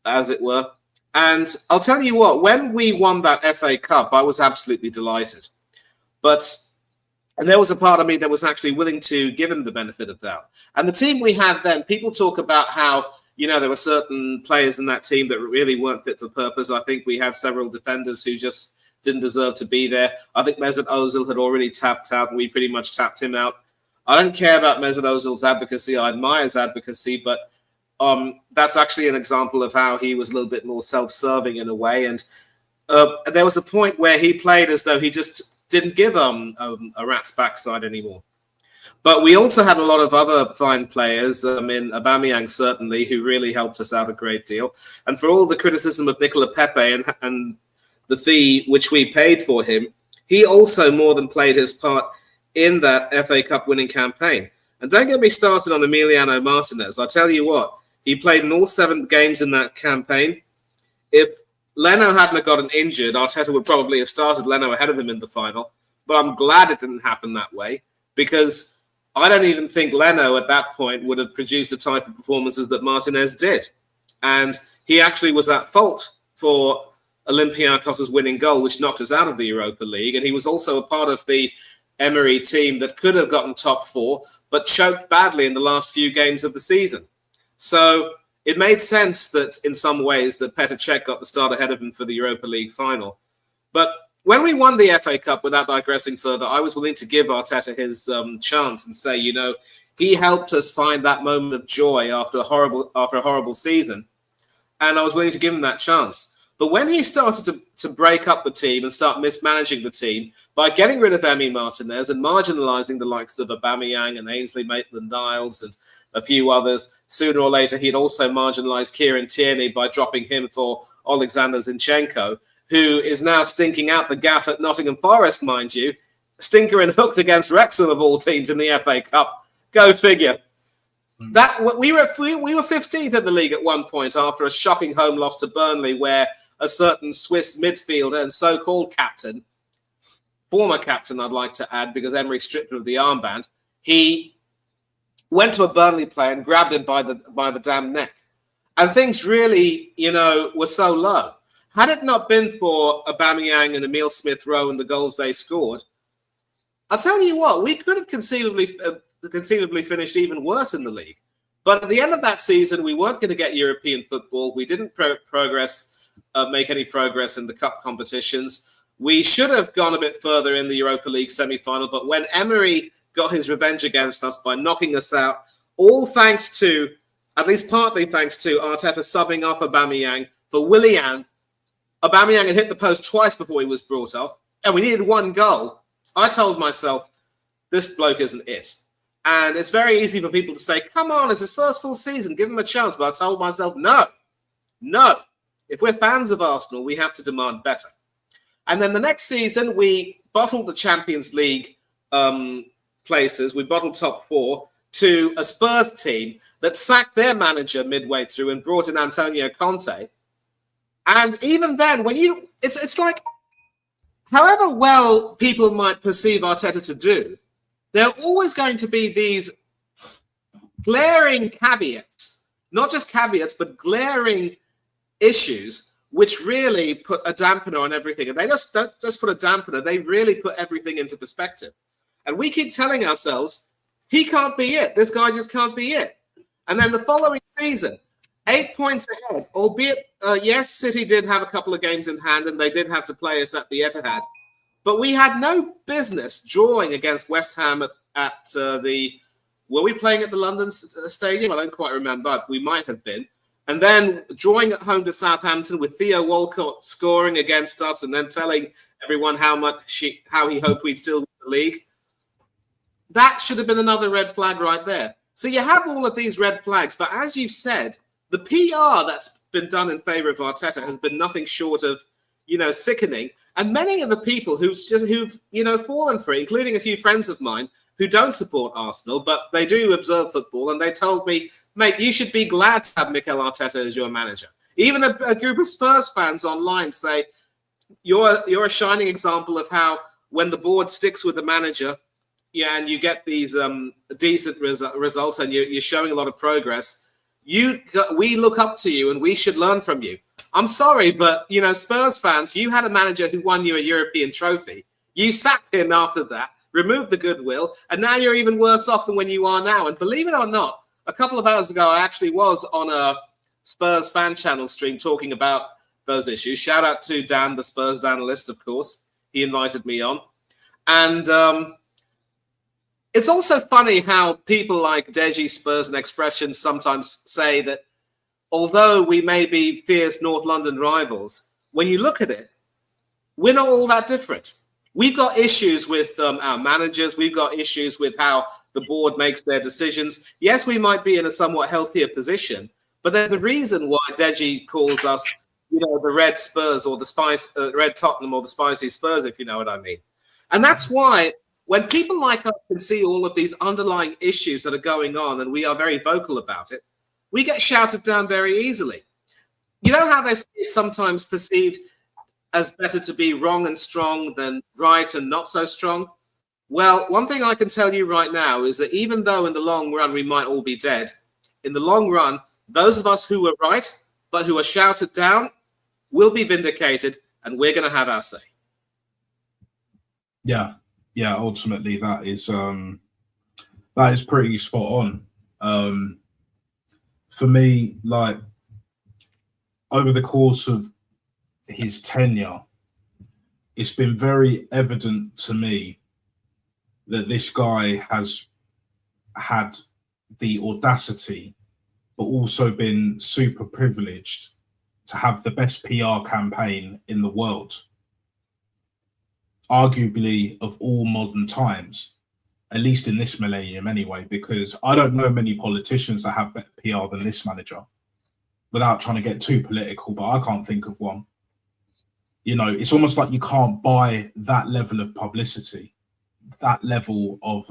S2: as it were. And I'll tell you what, when we won that FA Cup, I was absolutely delighted. And there was a part of me that was actually willing to give him the benefit of doubt. And the team we had then, people talk about how, you know, there were certain players in that team that really weren't fit for purpose. I think we had several defenders who just didn't deserve to be there. I think Mesut Ozil had already tapped out, and we pretty much tapped him out. I don't care about Mesut Ozil's advocacy. I admire his advocacy, but that's actually an example of how he was a little bit more self-serving in a way. And there was a point where he played as though he just didn't give a rat's backside anymore. But we also had a lot of other fine players, in Aubameyang certainly, who really helped us out a great deal. And for all the criticism of Nicola Pepe and the fee which we paid for him, he also more than played his part in that FA Cup winning campaign. And don't get me started on Emiliano Martinez. I tell you what, he played in all 7 games in that campaign. If Leno hadn't gotten injured, Arteta would probably have started Leno ahead of him in the final. But I'm glad it didn't happen that way, because I don't even think Leno at that point would have produced the type of performances that Martinez did. And he actually was at fault for Olympiacos' winning goal, which knocked us out of the Europa League. And he was also a part of the Emery team that could have gotten top 4, but choked badly in the last few games of the season. So it made sense that in some ways that Petr Cech got the start ahead of him for the Europa League final. But when we won the FA Cup, without digressing further, I was willing to give Arteta his chance and say, you know, he helped us find that moment of joy after a horrible season. And I was willing to give him that chance. But when he started to break up the team and start mismanaging the team by getting rid of Emi Martinez and marginalising the likes of Aubameyang and Ainsley Maitland-Niles and a few others, sooner or later he'd also marginalised Kieran Tierney by dropping him for Alexander Zinchenko, who is now stinking out the gaff at Nottingham Forest, mind you. Stinker and hooked against Wrexham of all teams in the FA Cup. Go figure. That we were 15th in the league at one point after a shocking home loss to Burnley, where a certain Swiss midfielder and so-called captain, former captain I'd like to add, because Emery stripped him of the armband, he went to a Burnley player and grabbed him by the damn neck. And things really, were so low. Had it not been for Aubameyang and Emile Smith-Rowe and the goals they scored, I'll tell you what, we could have conceivably finished even worse in the league. But at the end of that season, we weren't going to get European football. We didn't make any progress in the cup competitions. We should have gone a bit further in the Europa League semi-final. But when Emery got his revenge against us by knocking us out, all thanks to, at least partly thanks to, Arteta subbing off Aubameyang for Willian. Aubameyang had hit the post twice before he was brought off, and we needed one goal. I told myself, this bloke isn't it. And it's very easy for people to say, come on, it's his first full season, give him a chance. But I told myself, no. If we're fans of Arsenal, we have to demand better. And then the next season, we bottled the Champions League places. We bottled top 4 to a Spurs team that sacked their manager midway through and brought in Antonio Conte. And even then, it's like, however well people might perceive Arteta to do, there are always going to be these glaring caveats, not just caveats, but glaring issues, which really put a dampener on everything. And they just don't just put a dampener, they really put everything into perspective. And we keep telling ourselves, he can't be it. This guy just can't be it. And then the following season, 8 points ahead, albeit, yes, City did have a couple of games in hand and they did have to play us at the Etihad. But we had no business drawing against West Ham at were we playing at the London Stadium? I don't quite remember. We might have been. And then drawing at home to Southampton with Theo Walcott scoring against us and then telling everyone how he hoped we'd still win the league. That should have been another red flag right there. So you have all of these red flags. But as you've said, the PR that's been done in favour of Arteta has been nothing short of, sickening. And many of the people who've fallen for it, including a few friends of mine who don't support Arsenal, but they do observe football, and they told me, mate, you should be glad to have Mikel Arteta as your manager. Even a group of Spurs fans online say, you're a shining example of how when the board sticks with the manager, and you get these decent results and you're showing a lot of progress, we look up to you and we should learn from you. I'm sorry, but, Spurs fans, you had a manager who won you a European trophy. You sacked him after that, removed the goodwill, and now you're even worse off than when you are now. And believe it or not, a couple of hours ago, I actually was on a Spurs fan channel stream talking about those issues. Shout out to Dan, the Spurs analyst, of course. He invited me on. And it's also funny how people like Deji, Spurs, and Expression sometimes say that although we may be fierce North London rivals, when you look at it, we're not all that different. We've got issues with our managers. We've got issues with how the board makes their decisions. Yes, we might be in a somewhat healthier position, but there's a reason why Deji calls us, the Red Spurs or the Red Tottenham or the Spicy Spurs, if you know what I mean. And that's why when people like us can see all of these underlying issues that are going on and we are very vocal about it, we get shouted down very easily. You know how they say it's sometimes perceived as better to be wrong and strong than right and not so strong? Well, one thing I can tell you right now is that even though in the long run we might all be dead, in the long run, those of us who were right but who are shouted down will be vindicated and we're going to have our say.
S1: Yeah, ultimately that is pretty spot on. For me, like, over the course of his tenure, it's been very evident to me that this guy has had the audacity, but also been super privileged to have the best PR campaign in the world, arguably of all modern times, at least in this millennium anyway, because I don't know many politicians that have better PR than this manager, without trying to get too political, but I can't think of one. It's almost like you can't buy that level of publicity, that level of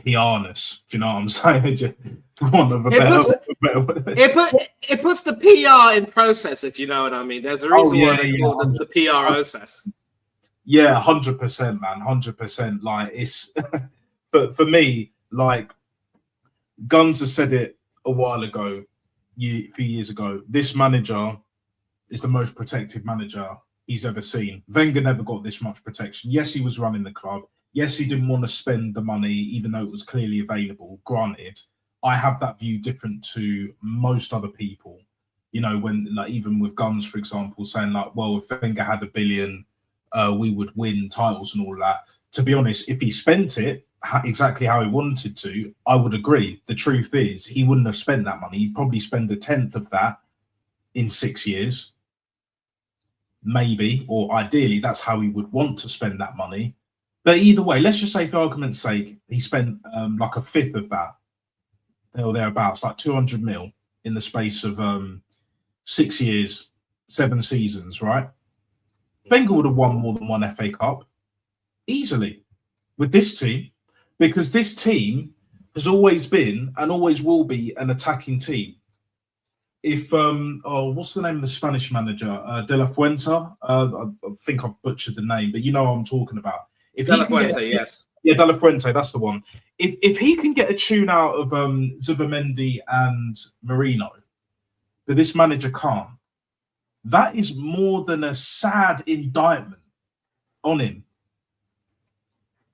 S1: PRness. Do you know what I'm saying?
S2: It puts the PR in process, if you know what I mean. There's a reason why they call it the PR process.
S1: Yeah, 100%, man, 100%. Like, it's, but for me, like, Guns has said it a while ago, a few years ago. This manager is the most protected manager he's ever seen. Wenger never got this much protection. Yes, he was running the club. Yes, he didn't want to spend the money, even though it was clearly available. Granted, I have that view different to most other people. You know, when like even with Guns, for example, saying like, well, if Wenger had $1 billion, we would win titles and all that. To be honest, if he spent it exactly how he wanted to, I would agree. The truth is, he wouldn't have spent that money. He'd probably spend 1/10 of that in 6 years, maybe, or ideally, that's how he would want to spend that money. But either way, let's just say, for argument's sake, he spent like 1/5 of that, or thereabouts, like 200 mil in the space of 6 years, 7 seasons, right? Wenger would have won more than one FA Cup easily with this team, because this team has always been and always will be an attacking team. If what's the name of the Spanish manager? De La Fuente. I think I've butchered the name, but you know what I'm talking about. If
S2: De La Fuente, yes.
S1: Yeah, De La Fuente, that's the one. If he can get a tune out of Zubimendi and Marino, but this manager can't, that is more than a sad indictment on him.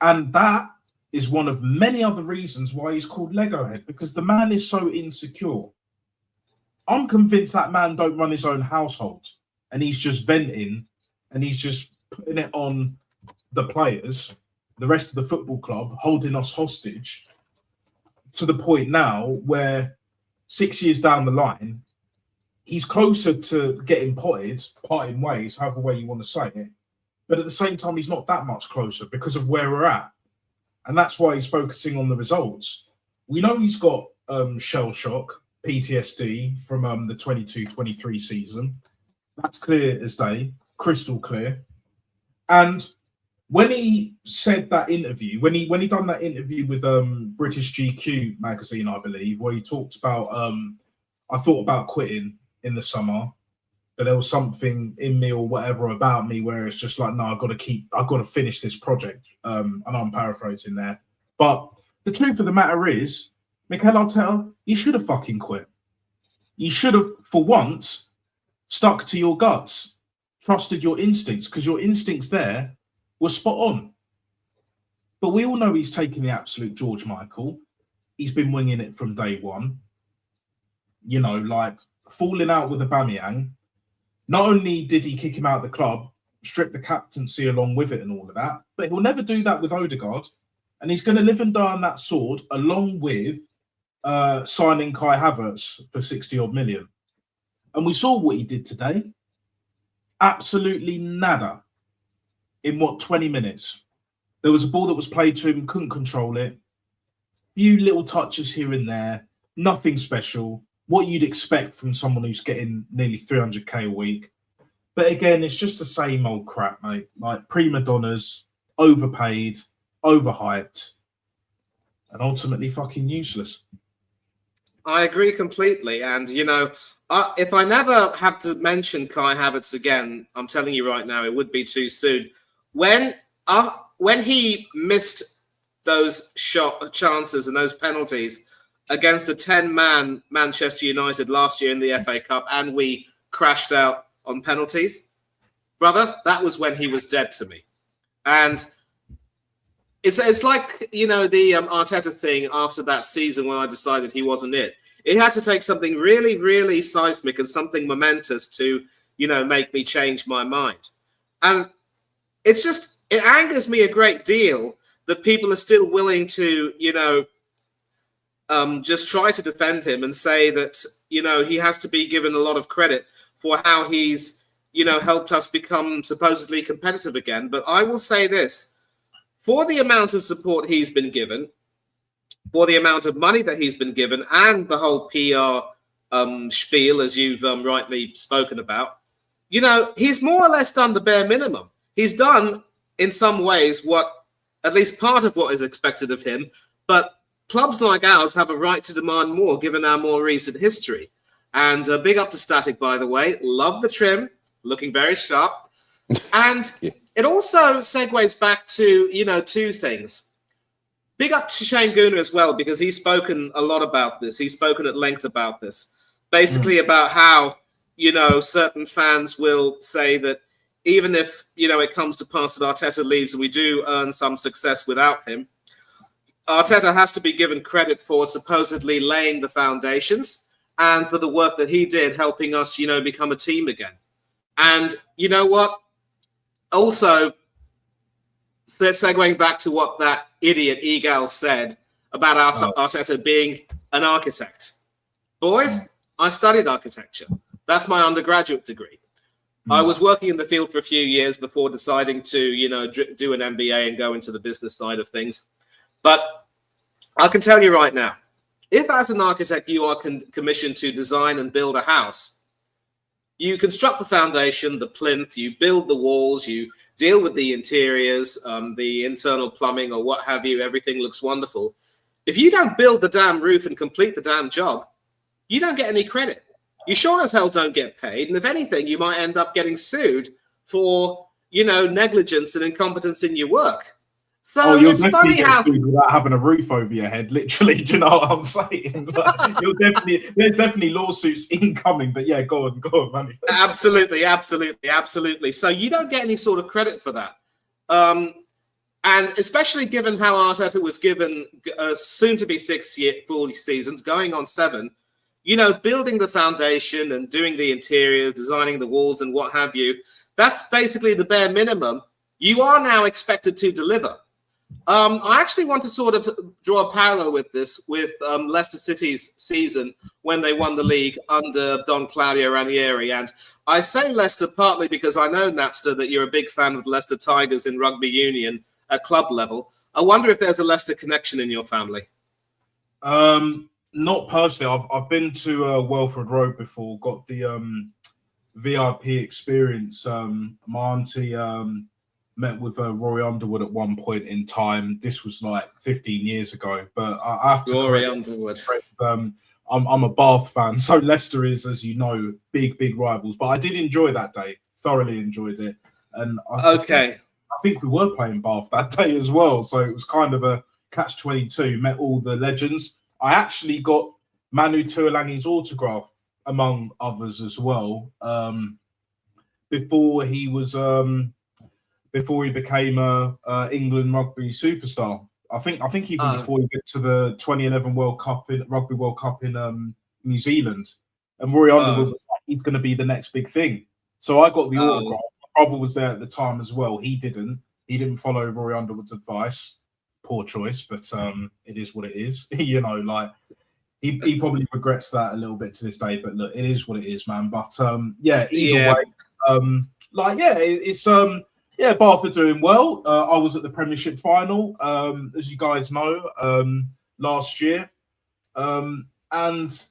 S1: And that is one of many other reasons why he's called Lego Head, because the man is so insecure. I'm convinced that man don't run his own household, and he's just venting and he's just putting it on the players, the rest of the football club, holding us hostage to the point now where 6 years down the line, he's closer to getting parting ways, however way you want to say it. But at the same time, he's not that much closer because of where we're at. And that's why he's focusing on the results. We know he's got shell shock, PTSD from the 22-23 season. That's clear as day, crystal clear. And when he said that interview, when he done that interview with British GQ magazine, I believe, where he talked about, I thought about quitting in the summer, but there was something in me or whatever about me where it's just like, no, I've got to finish this project. I know I'm paraphrasing there, but the truth of the matter is, Mikel Arteta, you should have fucking quit. You should have, for once, stuck to your guts, trusted your instincts, because your instincts there were spot on. But we all know he's taken the absolute George Michael. He's been winging it from day one. You know, like falling out with Aubameyang. Not only did he kick him out of the club, strip the captaincy along with it and all of that, but he'll never do that with Odegaard. And he's going to live and die on that sword, along with signing Kai Havertz for 60-odd million. And we saw what he did today. Absolutely nada. In 20 minutes? There was a ball that was played to him, couldn't control it. Few little touches here and there. Nothing special. What you'd expect from someone who's getting nearly 300k a week. But again, it's just the same old crap, mate. Like prima donnas, overpaid, overhyped, and ultimately fucking useless.
S2: I agree completely. And, you know, if I never have to mention Kai Havertz again, I'm telling you right now, it would be too soon. When he missed those chances and those penalties against a 10-man Manchester United last year in the FA Cup, and we crashed out on penalties, brother, that was when he was dead to me. And it's like, you know, the Arteta thing after that season when I decided he wasn't it. It had to take something really, really seismic and something momentous to, you know, make me change my mind. And it angers me a great deal that people are still willing to, you know, just try to defend him and say that, you know, he has to be given a lot of credit for how he's, you know, helped us become supposedly competitive again. But I will say this, for the amount of support he's been given, for the amount of money that he's been given, and the whole PR spiel, as you've rightly spoken about, you know, he's more or less done the bare minimum. He's done, in some ways, at least part of what is expected of him, but clubs like ours have a right to demand more, given our more recent history. And big up to Static, by the way. Love the trim, looking very sharp. And It also segues back to, you know, two things. big up to Shane Gooner as well, because he's spoken a lot about this. He's spoken at length about this, basically about how, certain fans will say that even if, it comes to pass that Arteta leaves and we do earn some success without him, Arteta has to be given credit for supposedly laying the foundations and for the work that he did helping us, become a team again. And you know what? Also, segueing back to what that idiot Egal said about Arteta being an architect. Boys, I studied architecture. That's my undergraduate degree. I was working in the field for a few years before deciding to, do an MBA and go into the business side of things. But I can tell you right now, if as an architect you are commissioned to design and build a house, you construct the foundation, the plinth, you build the walls, you deal with the interiors, the internal plumbing or what have you, everything looks wonderful. If you don't build the damn roof and complete the damn job, you don't get any credit. You sure as hell don't get paid. And if anything, you might end up getting sued for, negligence and incompetence in your work. So it's funny how
S1: without having a roof over your head, literally. Do you know what I'm saying? There's definitely lawsuits incoming. But yeah, go on, man. Absolutely. So you don't get any sort of credit for that, and especially given how Arteta was given soon to be 6 full seasons, going on 7. Building the foundation and doing the interiors, designing the walls, and what have you. That's basically the bare minimum. You are now expected to deliver. I actually want to sort of draw a parallel with this, with Leicester City's season when they won the league under Don Claudio Ranieri. And I say Leicester partly because I know, Natster, that you're a big fan of Leicester Tigers in rugby union at club level. I wonder if there's a Leicester connection in your family. Not personally. I've been to Welford Road before, got the VIP experience. My auntie met with Rory Underwood at one point in time. This was like 15 years ago, but I have to
S2: Rory Underwood.
S1: I'm a Bath fan, so Leicester is, as you know, big rivals. But I did enjoy that day, thoroughly enjoyed it. And I think we were playing Bath that day as well, so it was kind of a catch-22. Met all the legends. I actually got Manu Tuolangi's autograph, among others as well, before he became a England rugby superstar. I think even before he went to the 2011 Rugby World Cup in New Zealand, and Rory Underwood was like, he's going to be the next big thing. So I got the autograph. My brother was there at the time as well. He didn't follow Rory Underwood's advice. Poor choice, but it is what it is. He probably regrets that a little bit to this day. But look, it is what it is, man. But either way, it's Bath are doing well. I was at the Premiership final, as you guys know, last year. And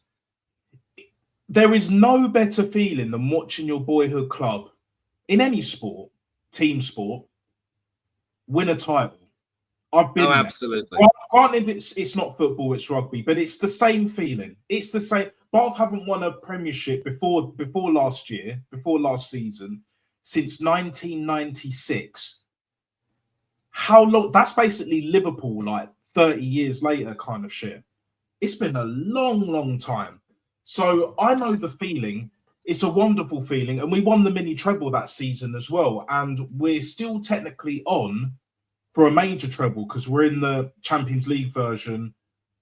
S1: there is no better feeling than watching your boyhood club in any sport, team sport, win a title. I've been
S2: absolutely.
S1: Granted, it's not football, it's rugby, but it's the same feeling. It's the same. Bath haven't won a Premiership before last season, since 1996. How long? That's basically Liverpool, like 30 years later, kind of shit. It's been a long time. So I know the feeling. It's a wonderful feeling, and we won the mini treble that season as well. And we're still technically on for a major treble because we're in the Champions League version.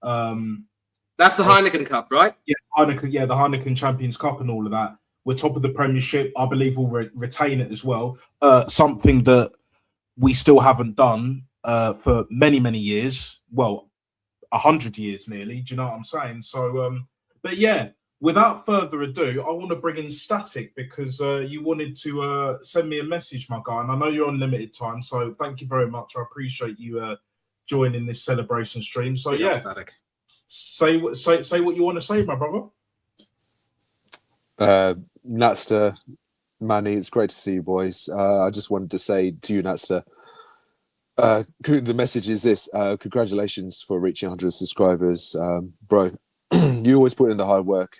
S2: That's the Heineken Cup, right?
S1: Yeah, Heineken. Yeah, the Heineken Champions Cup and all of that. We're top of the Premiership. I believe we'll retain it as well. Something that we still haven't done for many years. Well, 100 years nearly. Do you know what I'm saying? So, but yeah. Without further ado, I want to bring in Static because you wanted to send me a message, my guy, and I know you're on limited time, so thank you very much. I appreciate you joining this celebration stream. So yeah,
S2: Static.
S1: Say what you want to say, my brother.
S3: Natster, Manny, it's great to see you, boys. I just wanted to say to you, Natster, the message is this: congratulations for reaching 100 subscribers, bro. You always put in the hard work.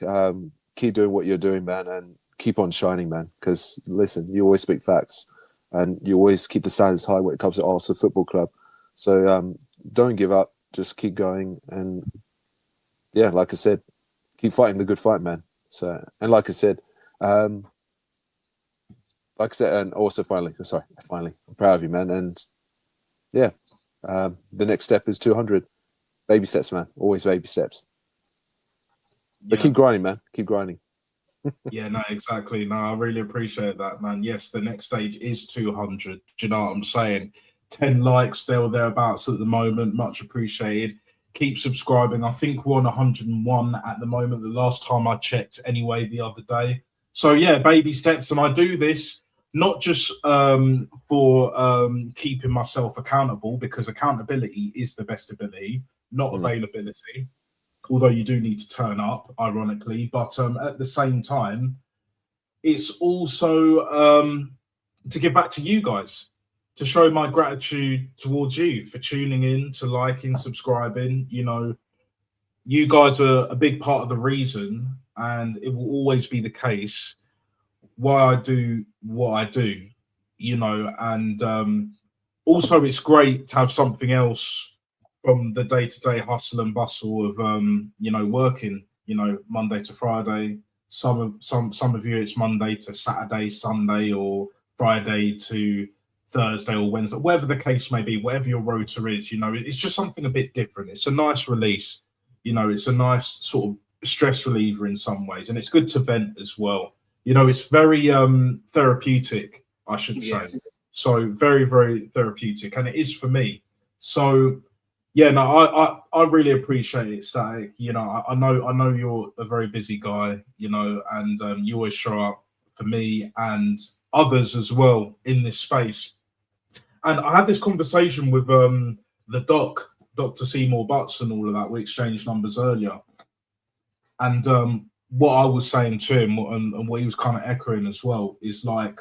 S3: Keep doing what you're doing, man, and keep on shining, man. Because listen, you always speak facts, and you always keep the standards high when it comes to Arsenal Football Club. So don't give up. just keep going, and yeah, like I said, keep fighting the good fight, man. So, and like I said, and also finally, I'm proud of you, man. And yeah, the next step is 200. Baby steps, man. Always baby steps. But keep grinding, man. Keep grinding.
S1: Yeah, no, exactly. No, I really appreciate that, man. Yes, the next stage is 200. Do you know what I'm saying? 10 likes there or thereabouts at the moment. Much appreciated. Keep subscribing. I think we're on 101 at the moment. The last time I checked, anyway, the other day. So yeah, baby steps, and I do this not just for keeping myself accountable, because accountability is the best ability, not availability. Although you do need to turn up, ironically, but at the same time, it's also to give back to you guys, to show my gratitude towards you for tuning in, to liking, subscribing. You know, you guys are a big part of the reason, and it will always be the case, why I do what I do, you know. And also it's great to have something else from the day-to-day hustle and bustle of you know, working, you know, Monday to Friday. Some of you, it's Monday to Saturday, Sunday, or Friday to Thursday or Wednesday, whatever the case may be, whatever your rota is. You know, it's just something a bit different. It's a nice release, you know. It's a nice sort of stress reliever in some ways, and it's good to vent as well. You know, it's very therapeutic, I should say.
S2: Yes.
S1: So very, very therapeutic, and it is for me. So yeah, no, I really appreciate it, Static. You know, I know you're a very busy guy, you know, and you always show up for me and others as well in this space. And I had this conversation with the Dr. Seymour Butts, and all of that. We exchanged numbers earlier, and what I was saying to him, and what he was kind of echoing as well, is like,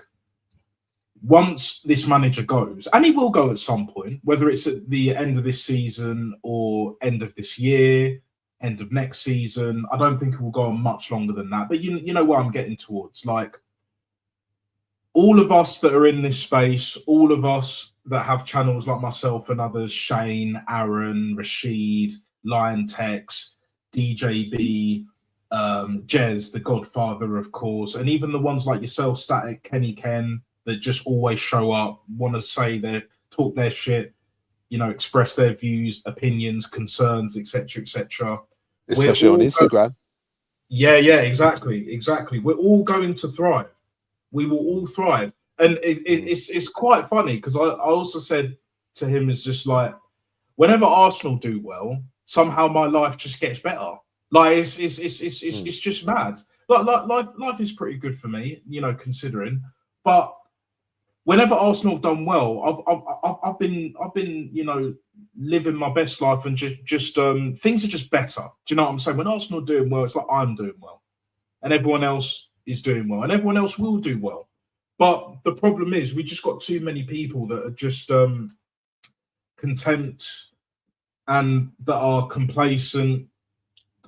S1: once this manager goes, and he will go at some point, whether it's at the end of this season or end of this year, end of next season, I don't think it will go on much longer than that. But you know where I'm getting towards. Like, all of us that are in this space, all of us that have channels like myself and others, Shane, Aaron, Rashid, Lion Tex, DJB, Jez, the Godfather, of course, and even the ones like yourself, Static, Kenny Ken, that just always show up, want to say talk their shit, you know, express their views, opinions, concerns, etc., etc.
S3: Especially on Instagram.
S1: Yeah, exactly. We're all going to thrive. We will all thrive, and it's quite funny, because I also said to him, is just like, whenever Arsenal do well, somehow my life just gets better. Like it's just mad. Like life is pretty good for me, you know, considering, but whenever Arsenal have done well, I've been you know, living my best life, and just things are just better. Do you know what I'm saying? When Arsenal are doing well, it's like I'm doing well, and everyone else is doing well, and everyone else will do well. But the problem is, we just got too many people that are just content, and that are complacent,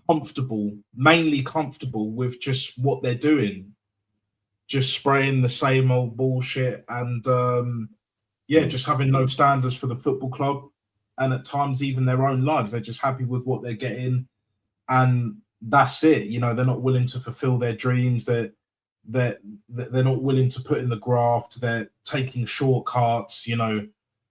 S1: comfortable, mainly comfortable with just what they're doing, just spraying the same old bullshit, and just having no standards for the football club, and at times even their own lives. They're just happy with what they're getting, and that's it. You know, they're not willing to fulfill their dreams. They're not willing to put in the graft. They're taking shortcuts. You know,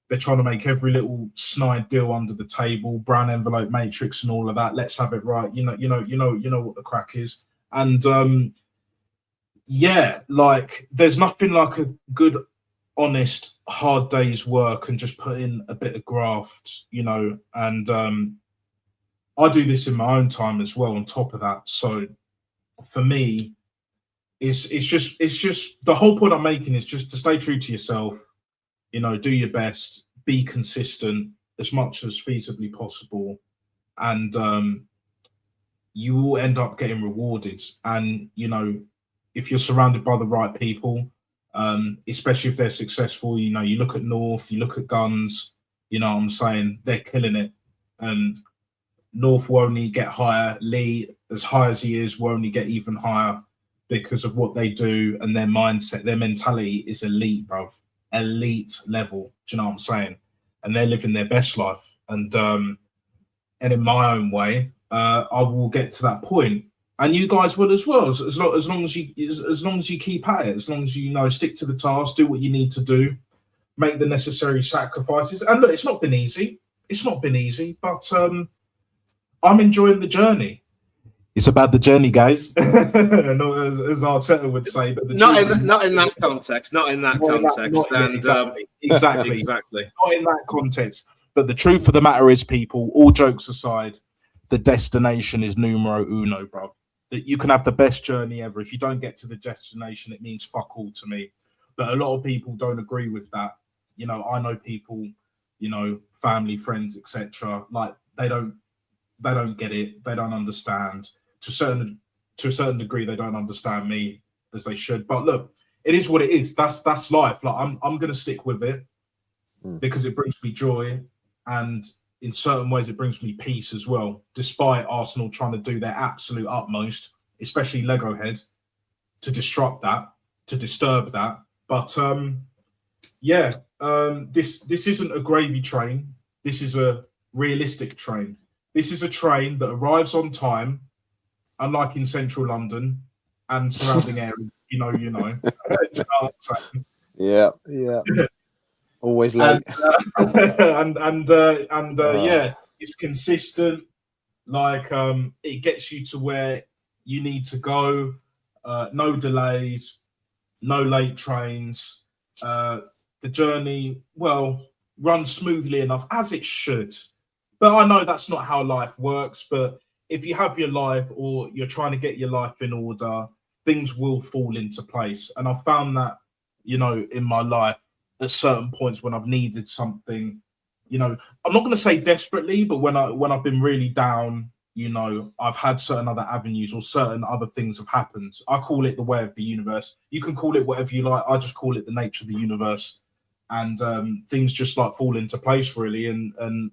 S1: they're trying to make every little snide deal under the table, brown envelope matrix, and all of that. Let's have it right. You know what the crack is, and yeah, like, there's nothing like a good, honest, hard day's work, and just put in a bit of graft, you know. And I do this in my own time as well on top of that. So for me, it's just the whole point I'm making is just to stay true to yourself, you know, do your best, be consistent as much as feasibly possible, and you will end up getting rewarded. And, you know, if you're surrounded by the right people, especially if they're successful, you know, you look at North, you look at Guns, you know what I'm saying, they're killing it. And North will only get higher. Lee, as high as he is, will only get even higher because of what they do and their mindset. Their mentality is elite, bruv. Elite level. Do you know what I'm saying? And they're living their best life. And and in my own way, I will get to that point, and you guys will as well. As long as you keep at it, as long as you stick to the task, do what you need to do, make the necessary sacrifices. And look, it's not been easy. It's not been easy, but I'm enjoying the journey. It's about the journey, guys. As Arteta would say, but
S2: not in that context. Not in that context.
S1: Exactly. Not in that context. But the truth of the matter is, people, all jokes aside, the destination is numero uno, bro. That you can have the best journey ever. If you don't get to the destination, it means fuck all to me. But a lot of people don't agree with that. I know people, family, friends, etc. Like they don't get it. They don't understand. To a certain degree, they don't understand me as they should. But look, it is what it is. That's life. Like I'm gonna stick with it because it brings me joy, and in certain ways, it brings me peace as well. Despite Arsenal trying to do their absolute utmost, especially Lego Head, to disrupt that, to disturb that. But this isn't a gravy train. This is a realistic train. This is a train that arrives on time. Unlike in central London and surrounding areas, you know. Do you know what I'm saying?
S3: Yeah. Always late.
S1: Yeah, it's consistent. Like it gets you to where you need to go. No delays, no late trains. The journey, runs smoothly enough, as it should. But I know that's not how life works. But if you have your life, or you're trying to get your life in order, things will fall into place. And I've found that, in my life at certain points when I've needed something, I'm not going to say desperately, but when I've been really down, I've had certain other avenues or certain other things have happened. I call it the way of the universe. You can call it whatever you like. I just call it the nature of the universe. And things just like fall into place, really. And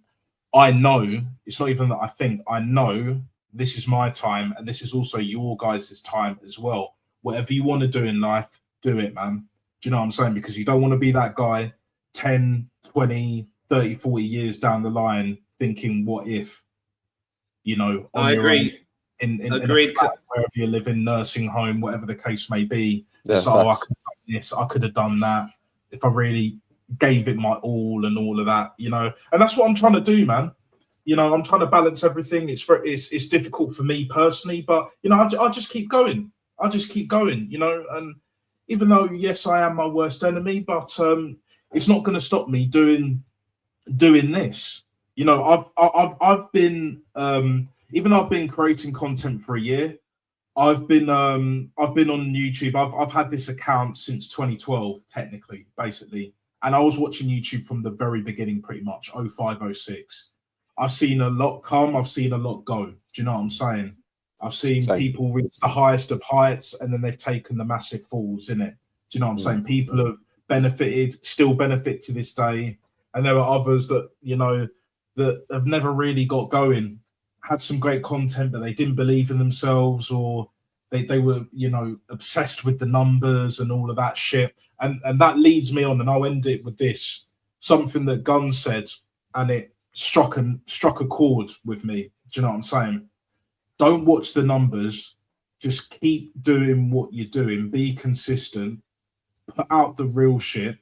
S1: I know, it's not even that I think, I know this is my time, and this is also your guys' time as well. Whatever you want to do in life, do it, man. Do you know what I'm saying? Because you don't want to be that guy 10, 20, 30, 40 years down the line thinking, what if,
S2: I agree.
S1: In a flat, wherever you live, in nursing home, whatever the case may be.
S3: Yeah,
S1: it's like, I could have done this, I could have done that if I really gave it my all and all of that, and that's what I'm trying to do, man. I'm trying to balance everything. It's difficult for me personally, but I just keep going. I just keep going, and even though, yes, I am my worst enemy, but it's not going to stop me doing this. I've been even though I've been creating content for a year, I've been on YouTube. I've had this account since 2012, technically, basically. And I was watching YouTube from the very beginning, pretty much, 05, 06. I've seen a lot come, I've seen a lot go. Do you know what I'm saying? I've seen people reach the highest of heights, and then they've taken the massive falls, in it. Do you know what I'm saying? People have benefited, still benefit to this day. And there are others that, that have never really got going, had some great content, but they didn't believe in themselves, or they were, obsessed with the numbers and all of that shit. And that leads me on, and I'll end it with this, something that Gunn said, and it struck a chord with me. Do you know what I'm saying? Don't watch the numbers. Just keep doing what you're doing. Be consistent. Put out the real shit.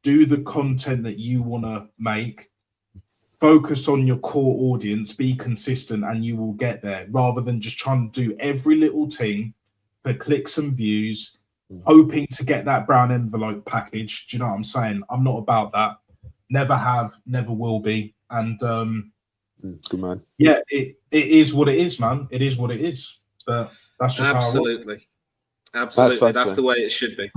S1: Do the content that you want to make. Focus on your core audience. Be consistent, and you will get there, rather than just trying to do every little thing for clicks and views, hoping to get that brown envelope package. Do you know what I'm saying? I'm not about that. Never have, never will be. And
S3: good man.
S1: Yeah, it is what it is, man. It is what it is. But that's just
S2: absolutely. That's the way it should be.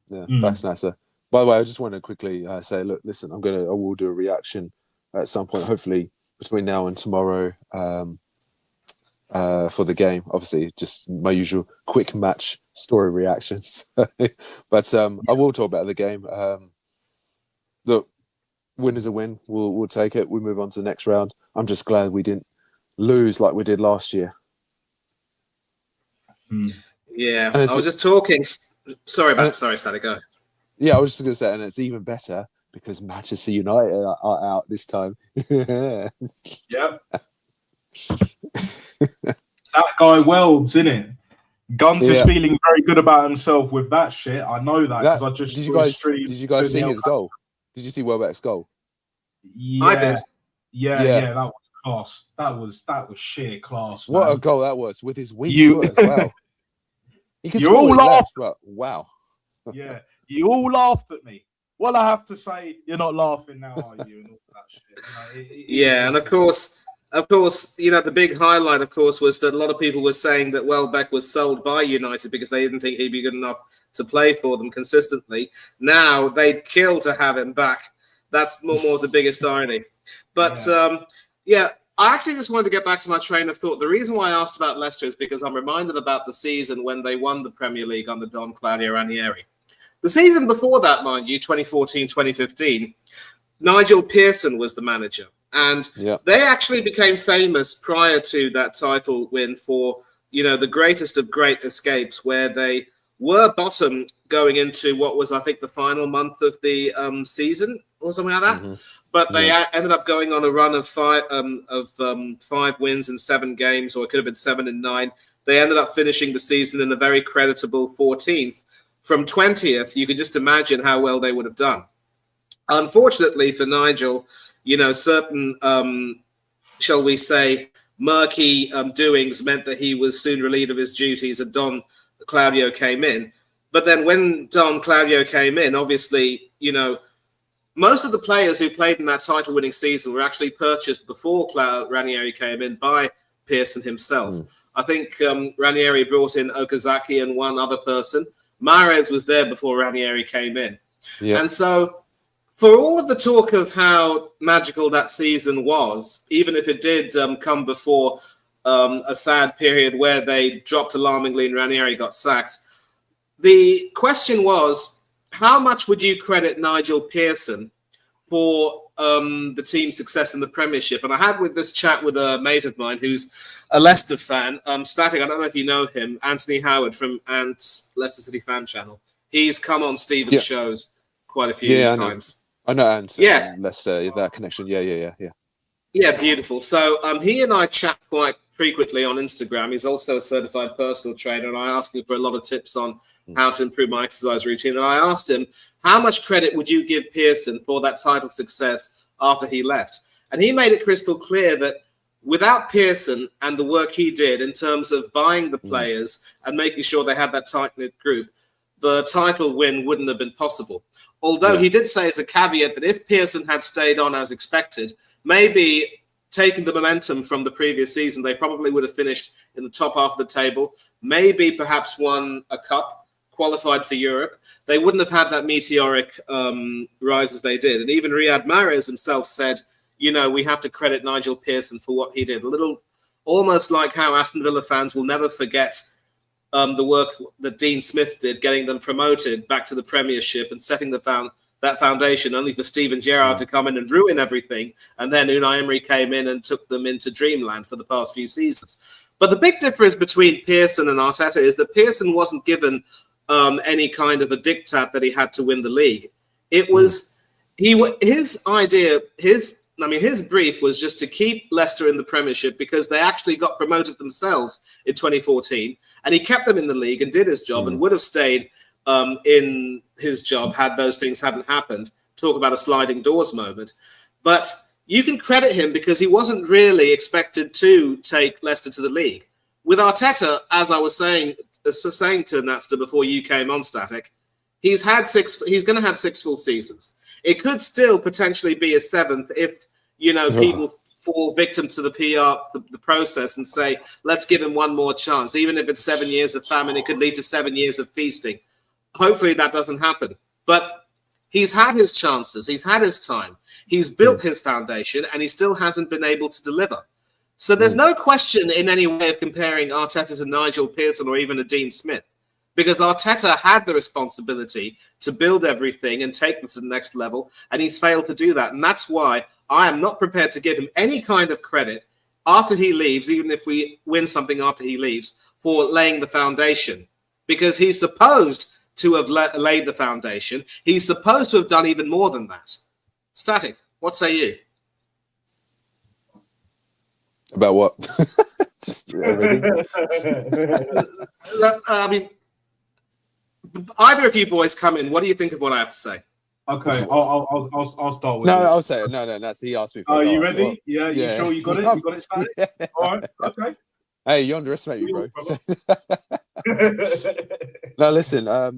S3: Yeah, that's nicer. By the way, I just want to quickly say, look, listen, I will do a reaction at some point, hopefully between now and tomorrow, for the game. Obviously, just my usual quick match story reactions. But I will talk about the game. Look, win is a win. We'll take it. We move on to the next round. I'm just glad we didn't lose like we did last year.
S2: Yeah, I was just talking. Sorry, Sally, go.
S3: Yeah, I was just going to say, and it's even better because Manchester United are out this time.
S1: Yep. That guy Welbs, innit? Guns is feeling very good about himself with that shit. I know that because I just
S3: did you guys see his goal? Did you see Welbeck's goal?
S1: Yeah,
S2: I did.
S1: Yeah, that was class. That was sheer class. Man.
S3: What a goal that was with his weak foot as well. He can
S1: You're
S3: score
S1: all
S3: with his left,
S1: laughing.
S3: but wow.
S1: Yeah, you all laughed at me. Well, I have to say, you're not laughing now, are you? And all that shit.
S2: Yeah, and of course, the big highlight, of course, was that a lot of people were saying that Welbeck was sold by United because they didn't think he'd be good enough to play for them consistently. Now they'd kill to have him back. That's more the biggest irony. But I actually just wanted to get back to my train of thought. The reason why I asked about Leicester is because I'm reminded about the season when they won the Premier League under Don Claudio Ranieri. The season before that, mind you, 2014-2015, Nigel Pearson was the manager. And they actually became famous prior to that title win for, the greatest of great escapes, where they were bottom going into what was, I think, the final month of the season or something like that. Mm-hmm. But they ended up going on a run of 5 wins in 7 games, or it could have been 7 and 9. They ended up finishing the season in a very creditable 14th. From 20th, you can just imagine how well they would have done. Unfortunately for Nigel, certain, shall we say, murky doings meant that he was soon relieved of his duties and Don Claudio came in. But then when Don Claudio came in, obviously, most of the players who played in that title-winning season were actually purchased before Ranieri came in by Pearson himself. I think Ranieri brought in Okazaki and one other person. Mahrez was there before Ranieri came in. Yeah. And so for all of the talk of how magical that season was, even if it did come before a sad period where they dropped alarmingly and Ranieri got sacked, the question was, how much would you credit Nigel Pearson for the team's success in the Premiership? And I had this chat with a mate of mine who's a Leicester fan, Static. I don't know if you know him, Anthony Howard from Ant's Leicester City fan channel. He's come on Stephen's shows quite a few times.
S3: I know Ant.
S2: Yeah,
S3: Leicester, that connection. Yeah.
S2: Yeah, beautiful. So he and I chat quite frequently on Instagram. He's also a certified personal trainer, and I ask him for a lot of tips on how to improve my exercise routine. And I asked him, how much credit would you give Pearson for that title success after he left? And he made it crystal clear that without Pearson and the work he did in terms of buying the players and making sure they had that tight-knit group, the title win wouldn't have been possible. Although he did say as a caveat that if Pearson had stayed on as expected, maybe taking the momentum from the previous season, they probably would have finished in the top half of the table, maybe perhaps won a cup, qualified for Europe. They wouldn't have had that meteoric rise as they did. And even Riyad Mahrez himself said, we have to credit Nigel Pearson for what he did. A little almost like how Aston Villa fans will never forget the work that Dean Smith did, getting them promoted back to the Premiership and setting that foundation, only for Steven Gerrard to come in and ruin everything. And then Unai Emery came in and took them into dreamland for the past few seasons. But the big difference between Pearson and Arteta is that Pearson wasn't given any kind of a diktat that he had to win the league. It was his idea, his brief was just to keep Leicester in the Premiership because they actually got promoted themselves in 2014, and he kept them in the league and did his job and would have stayed in his job had those things hadn't happened. Talk about a sliding doors moment. But you can credit him because he wasn't really expected to take Leicester to the league. With Arteta, as I was saying to Natster before you came on, Static, he's going to have 6 full seasons. It could still potentially be a 7th if, people fall victim to the PR, the process, and say, let's give him one more chance. Even if it's 7 years of famine, it could lead to 7 years of feasting. Hopefully that doesn't happen. But he's had his chances. He's had his time. He's built his foundation, and he still hasn't been able to deliver. So there's no question in any way of comparing Arteta to Nigel Pearson or even a Dean Smith, because Arteta had the responsibility to build everything and take them to the next level, and he's failed to do that. And that's why I am not prepared to give him any kind of credit after he leaves, even if we win something after he leaves, for laying the foundation, because he's supposed to have laid the foundation. He's supposed to have done even more than that. Static, what say you?
S3: About what? Just everything.
S2: I mean, either of you boys come in. What do you think of what I have to say?
S1: Okay, I'll start with
S3: No,
S1: this.
S3: I'll say it. No, that's he asked me.
S1: Are you
S3: last.
S1: ready?
S3: Well,
S1: Yeah, you
S3: yeah.
S1: sure you got it? You got it, Static?
S3: Yeah.
S1: All right, okay.
S3: Hey, you underestimate me, bro.
S1: Brother.
S3: No, listen. I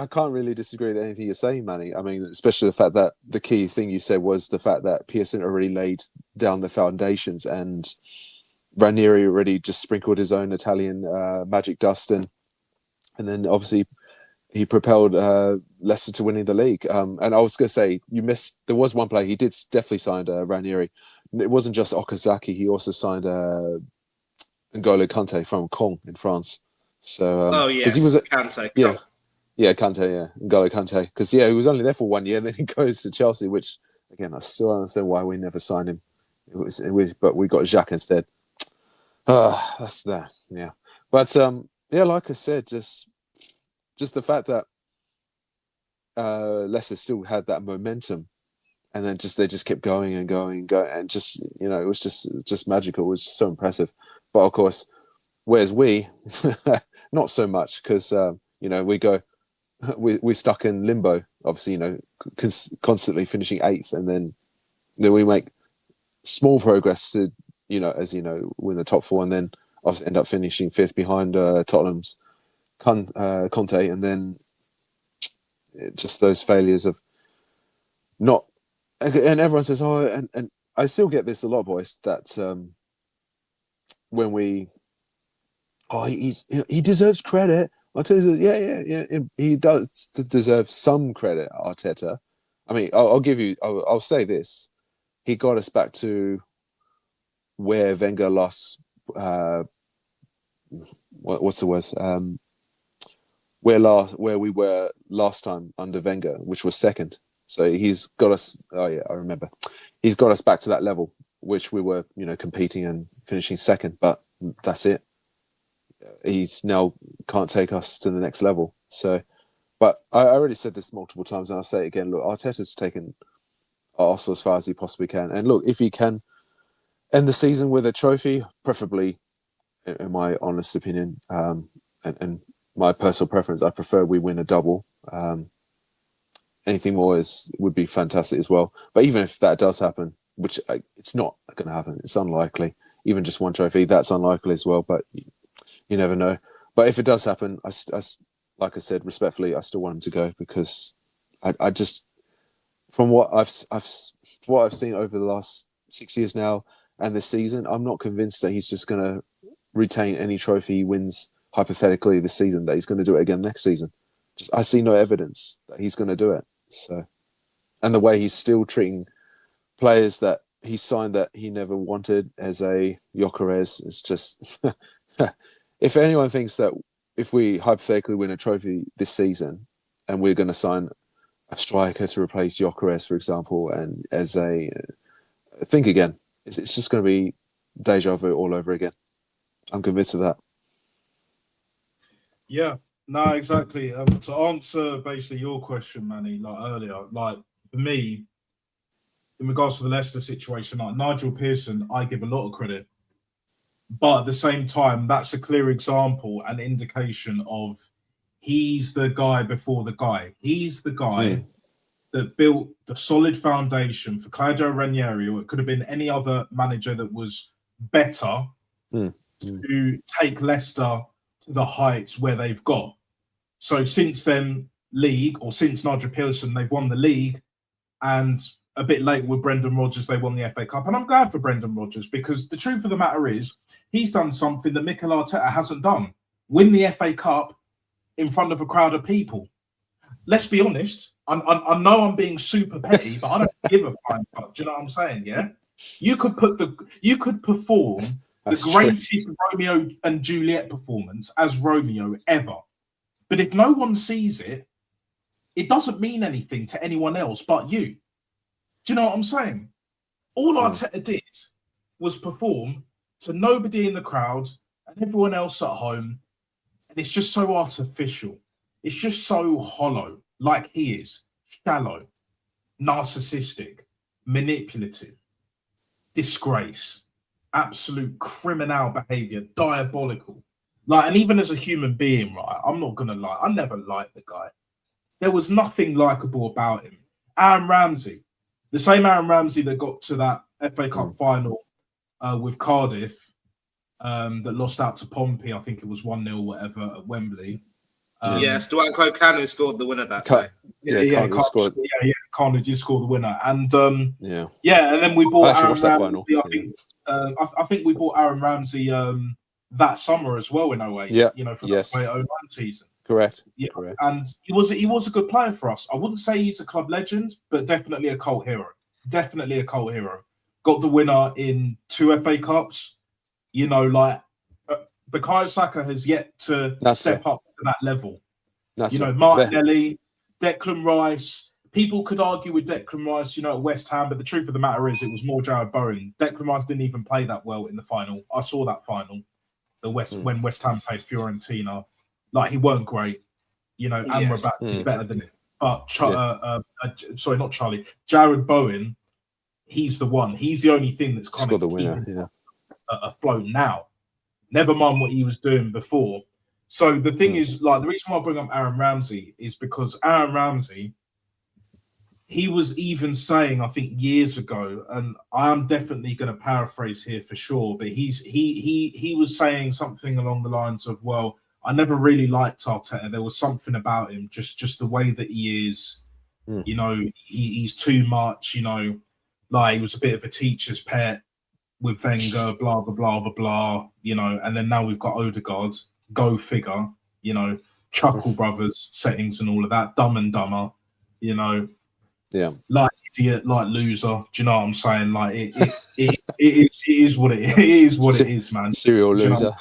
S3: can't really disagree with anything you're saying, Manny. I mean, especially the fact that the key thing you said was the fact that Pearson already laid down the foundations, and Ranieri already just sprinkled his own Italian magic dust, and then obviously he propelled Leicester to winning the league. And I was going to say, you missed. There was one player he did definitely signed Ranieri. It wasn't just Okazaki. He also signed N'Golo Kante from Caen in France. So,
S2: oh yes,
S3: he was
S2: Kante.
S3: Yeah, Kante, yeah, N'Golo Kante. Because he was only there for 1 year, and then he goes to Chelsea. Which again, I still don't understand why we never signed him. But we got Jacques instead. That's that. Yeah, but yeah, like I said, just the fact that Leicester still had that momentum, and then they just kept going and going and going, and just it was just magical. It was so impressive. But of course, whereas we, not so much, because we're stuck in limbo. Obviously, constantly finishing 8th, and then we make small progress to win the top 4, and then obviously end up finishing 5th behind Tottenham's Conte, and then just those failures of not. And everyone says, "Oh," and I still get this a lot, boys. That when we, he deserves credit. I'll tell you, yeah. He does deserve some credit, Arteta. I mean, I'll give you. I'll say this: he got us back to where Wenger lost. What's the word? Where we were last time under Wenger, which was 2nd. So he's got us. Oh yeah, I remember. He's got us back to that level, which we were, competing and finishing 2nd. But that's it. He's now can't take us to the next level. So, but I already said this multiple times, and I'll say it again. Look, Arteta's taken Arsenal as far as he possibly can, and look, if he can end the season with a trophy, preferably, in my honest opinion, and my personal preference, I prefer we win a double. Anything more would be fantastic as well. But even if that does happen, which it's not going to happen, it's unlikely. Even just one trophy, that's unlikely as well. But you never know. But if it does happen, I like I said, respectfully, I still want him to go, because I just, from what I've seen over the last 6 years now and this season, I'm not convinced that he's just going to retain any trophy he wins hypothetically this season, that he's going to do it again next season. I see no evidence that he's going to do it. So, and the way he's still treating players that he signed that he never wanted, as a Gyökeres, is just. If anyone thinks that if we hypothetically win a trophy this season and we're going to sign a striker to replace Gyökeres, for example, and think again, it's just going to be deja vu all over again. I'm convinced of that.
S1: Yeah, no, exactly. To answer basically your question, Manny, like earlier, like for me, in regards to the Leicester situation, like Nigel Pearson, I give a lot of credit. But at the same time, that's a clear example and indication of he's the guy before the guy. He's the guy that built the solid foundation for Claudio Ranieri, or it could have been any other manager that was better to take Leicester to the heights where they've got. So since then, since Nigel Pearson, they've won the league, and a bit late with Brendan Rodgers, they won the FA Cup. And I'm glad for Brendan Rodgers, because the truth of the matter is he's done something that Mikel Arteta hasn't done. Win the FA Cup in front of a crowd of people. Let's be honest. I know I'm being super petty, but I don't give a flying fuck. Do you know what I'm saying? Yeah. You could perform the greatest Romeo and Juliet performance as Romeo ever. But if no one sees it, it doesn't mean anything to anyone else but you. Do you know what I'm saying? All Arteta did was perform to nobody in the crowd and everyone else at home. And it's just so artificial. It's just so hollow, like he is, shallow, narcissistic, manipulative, disgrace, absolute criminal behavior, diabolical. Like, and even as a human being, right, I'm not gonna lie, I never liked the guy. There was nothing likable about him. Aaron Ramsey, the same Aaron Ramsey that got to that FA Cup final with Cardiff, that lost out to Pompey, I think it was 1-0, whatever, at Wembley.
S2: Yes, Duanko Kanu scored the winner that day.
S1: Kanu did score the winner, and and
S3: Yeah.
S1: then we bought Aaron
S3: watched that
S1: Ramsey.
S3: final.
S1: I think we bought Aaron Ramsey that summer as well in 08.
S3: Yeah.
S1: You know, for
S3: Yes.
S1: the 08-09 season.
S3: Correct.
S1: Yeah,
S3: Correct.
S1: and he was a good player for us. I wouldn't say he's a club legend, but definitely a cult hero. Definitely a cult hero. Got the winner in 2 FA Cups. You know, like Bukayo Saka has yet to step up to that level.
S3: That's
S1: you know, Martinelli, Declan Rice. People could argue with Declan Rice, you know, at West Ham, but the truth of the matter is it was more Jared Bowen. Declan Rice didn't even play that well in the final. I saw that final, when West Ham played Fiorentina. Like, he weren't great. You know, Amrabat better than it. But sorry, not Charlie. Jared Bowen, he's the one. He's the only thing that's kind of
S3: the winner,
S1: afloat now. Never mind what he was doing before. So the thing is, like, the reason why I bring up Aaron Ramsey is because Aaron Ramsey, he was even saying, I think years ago, and I am definitely going to paraphrase here for sure, but he was saying something along the lines of, well, I never really liked Arteta. There was something about him, just the way that he is. You know, he's too much. You know, like, he was a bit of a teacher's pet with Wenger, blah blah blah blah blah. You know, and then now we've got Odegaard. Go figure. You know, Chuckle Brothers settings and all of that. Dumb and Dumber. You know, like idiot, like loser. Do you know what I'm saying? Like it is what it is. What it is, man.
S3: Serial loser.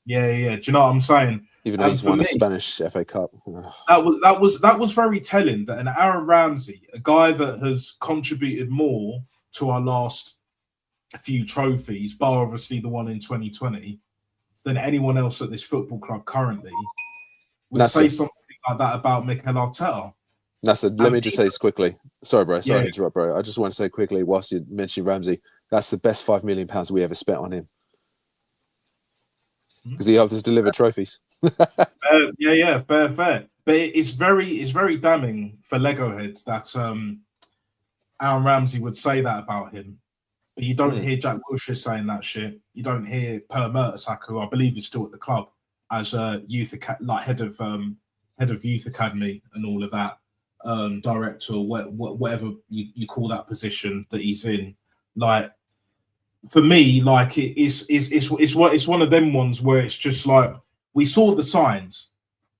S1: Yeah. Do you know what I'm saying?
S3: Even though he's won a Spanish FA Cup.
S1: That was very telling that an Aaron Ramsey, a guy that has contributed more to our last few trophies, bar obviously the one in 2020, than anyone else at this football club currently, would say something like that about Mikel Arteta.
S3: Let me just say this quickly. Sorry, bro. Sorry to interrupt, bro. I just want to say quickly, whilst you mentioned Ramsey, that's the best £5 million we ever spent on him. Because he helped us deliver trophies.
S1: Fair. But it's very damning for Lego heads that Aaron Ramsey would say that about him. But you don't hear Jack Wilshere saying that shit. You don't hear Per Mertesacker, who I believe is still at the club as a head of youth academy and all of that, director, or whatever you call that position that he's in. Like, for me, like, it's one of them ones where it's just like, we saw the signs,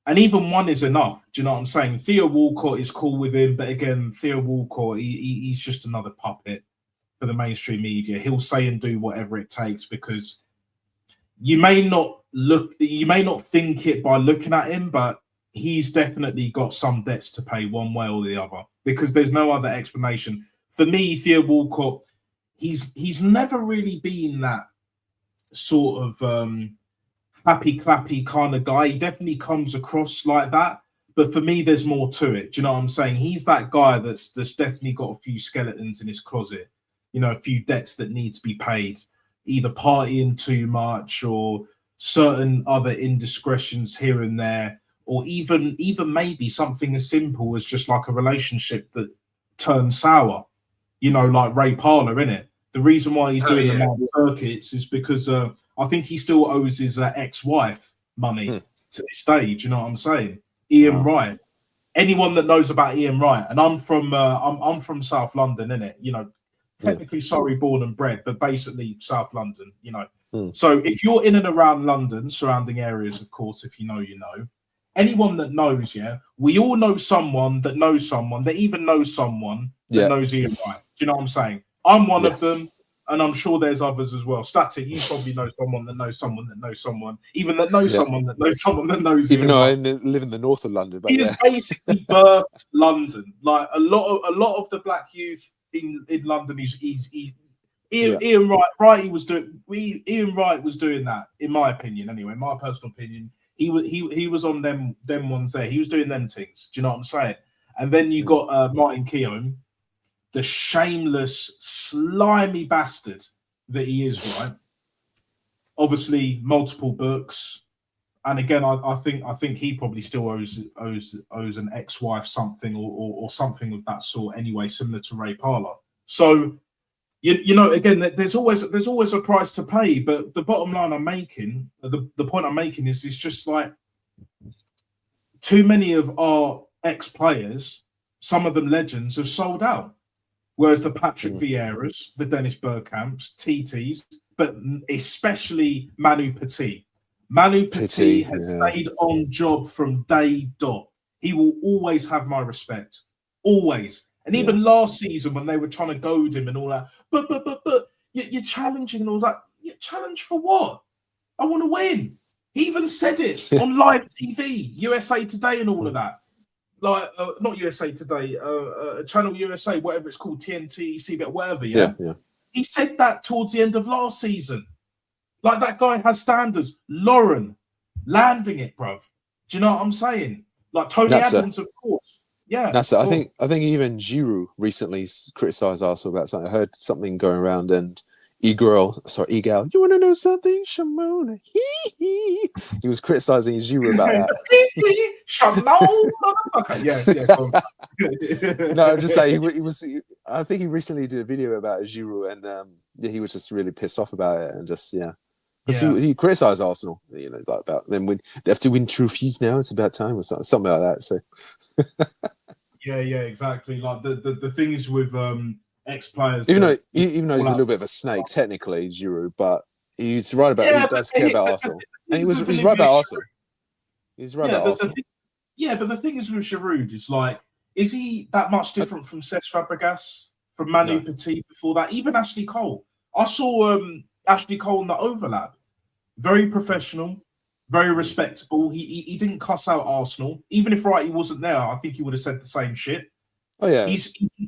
S1: and even one is enough. Do you know what I'm saying? Theo Walcott is cool with him, but again, Theo Walcott, he's just another puppet for the mainstream media. He'll say and do whatever it takes, because you may not think it by looking at him, but he's definitely got some debts to pay one way or the other, because there's no other explanation. For me, Theo Walcott, he's never really been that sort of happy clappy kind of guy. He definitely comes across like that, but for me, there's more to it. Do you know what I'm saying? He's that guy that's definitely got a few skeletons in his closet, you know, a few debts that need to be paid, either partying too much or certain other indiscretions here and there, or even maybe something as simple as just like a relationship that turned sour, you know, like Ray Parlour, innit? The reason why he's doing the Mount circuits is because I think he still owes his ex-wife money to this day. You know what I'm saying? Ian Wright. Anyone that knows about Ian Wright, and I'm from South London, innit? You know, technically Surrey born and bred, but basically South London, you know. So if you're in and around London, surrounding areas, of course, if you know, you know. Anyone that knows, we all know someone that knows someone that even knows someone that knows Ian Wright. Do you know what I'm saying? I'm one of them, and I'm sure there's others as well. Static, you probably know someone that knows someone that knows someone, even that knows someone that knows someone that knows.
S3: Even though I live in the north of London, but
S1: he has basically birthed London. Like a lot of the black youth in London, Ian Wright was doing. Ian Wright was doing that, in my opinion. Anyway, my personal opinion. he was on them ones there. He was doing them things. Do you know what I'm saying? And then you got Martin Keown, the shameless, slimy bastard that he is, right? Obviously, multiple books. And again, I think he probably still owes an ex-wife something or something of that sort anyway, similar to Ray Parlour. So you know, again, there's always a price to pay, but the bottom line I'm making, the point I'm making is just like too many of our ex-players, some of them legends, have sold out. Whereas the Patrick Vieiras, the Dennis Bergkamps, TTs, but especially Manu Petit. Manu Petit has stayed on job from day dot. He will always have my respect. Always. And even last season when they were trying to goad him and all that, but you're challenging and all that. You challenge for what? I want to win. He even said it on live TV, USA Today and all of that. Like, not USA Today, Channel USA, whatever it's called, TNT, CBS, whatever, yeah? He said that towards the end of last season. Like, that guy has standards. Lauren, landing it, bruv. Do you know what I'm saying? Like, Tony Adams, of course. Yeah.
S3: That's it. I think even Giroud recently criticised Arsenal about something. I heard something going around and Egal, you want to know something? Shimona. He was criticising Giroud about that.
S1: Yeah.
S3: No, I'm just saying he was. I think he recently did a video about Giroud, and he was just really pissed off about it, and just because he criticised Arsenal, you know, like about them when they have to win trophies now. It's about time or something like that. So.
S1: yeah, exactly. Like the thing is with ex-players,
S3: even though he's a little bit of a snake technically, Giroud, but he's right about he does care about Arsenal, and he's right about Arsenal. He's right about Arsenal.
S1: But the thing is with Giroud is like, is he that much different from Cesc Fabregas, from Manu Petit before that, even Ashley Cole? I saw Ashley Cole in the overlap, very professional, very respectable. He didn't cuss out Arsenal, even if he wasn't there. I think he would have said the same shit.
S3: Oh yeah,
S1: he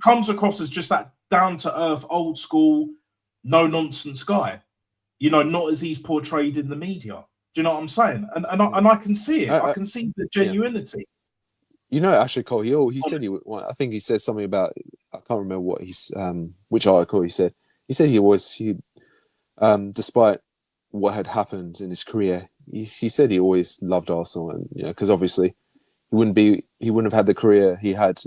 S1: comes across as just that down to earth, old school, no nonsense guy. You know, not as he's portrayed in the media. Do you know what I'm saying? And I can see it. I can see the genuinity.
S3: You know, Ashley Cole. He said I think he said something about. I can't remember what he's which article he said. He said he despite what had happened in his career, he said he always loved Arsenal, and because obviously he wouldn't have had the career he had.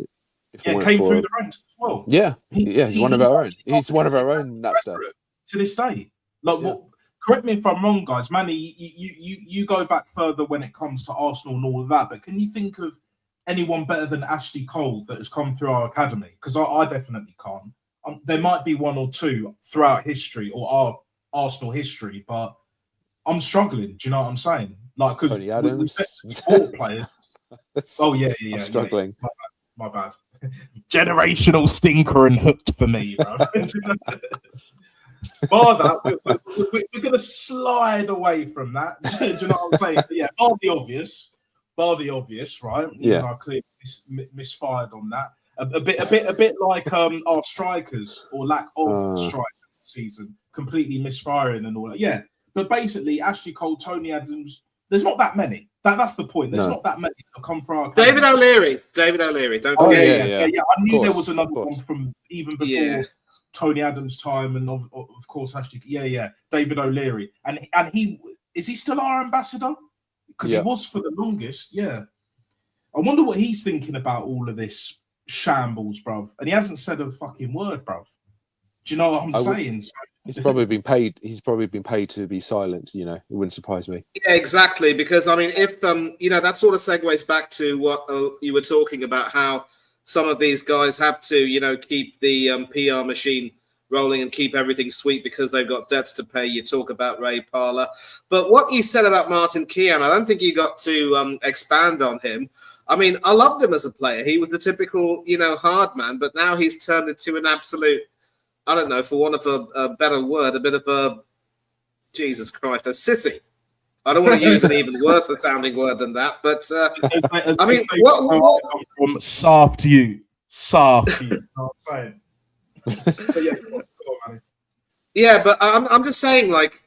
S1: Came through the ranks as well.
S3: Yeah, he's one of our own. He's one of our own. Napster
S1: to this day. Like, what? Correct me if I'm wrong, guys. Manny, you go back further when it comes to Arsenal and all of that, but can you think of anyone better than Ashley Cole that has come through our academy? Because I definitely can't. There might be one or two throughout history or our Arsenal history, but I'm struggling. Do you know what I'm saying? Like, because
S3: Tony Adams,
S1: sport players. Oh yeah.
S3: I'm struggling.
S1: Yeah. My bad. Generational stinker and hooked for me, bro. Bar that, we're going to slide away from that. Do you know what I'm saying? But yeah, bar the obvious, right?
S3: Yeah,
S1: I clearly misfired on that. A bit like our strikers or lack of strikers this season, completely misfiring and all that. Yeah, but basically, Ashley Cole, Tony Adams. There's not that many. That's the point. There's not that many that come from our
S2: David O'Leary. Don't forget.
S1: Yeah. I knew there was another one from even before Tony Adams' time, and of course Ashley. Yeah. David O'Leary, and he is he still our ambassador? Because he was for the longest. Yeah. I wonder what he's thinking about all of this shambles, bruv. And he hasn't said a fucking word, bruv. Do you know what I'm saying?
S3: He's probably been paid. He's probably been paid to be silent. It wouldn't surprise me.
S2: Yeah, exactly. Because I mean, if that sort of segues back to what you were talking about, how some of these guys have to, keep the PR machine rolling and keep everything sweet because they've got debts to pay. You talk about Ray Parlour, but what you said about Martin Keown, I don't think you got to expand on him. I mean, I loved him as a player. He was the typical, hard man, but now he's turned into an absolute, I don't know, for want of a better word, a bit of a, Jesus Christ, a sissy. I don't want to use an even worse sounding word than that, but I mean, what
S1: from soft you. You know what I'm saying? But yeah, go on, man.
S2: Yeah, but I'm just saying, like,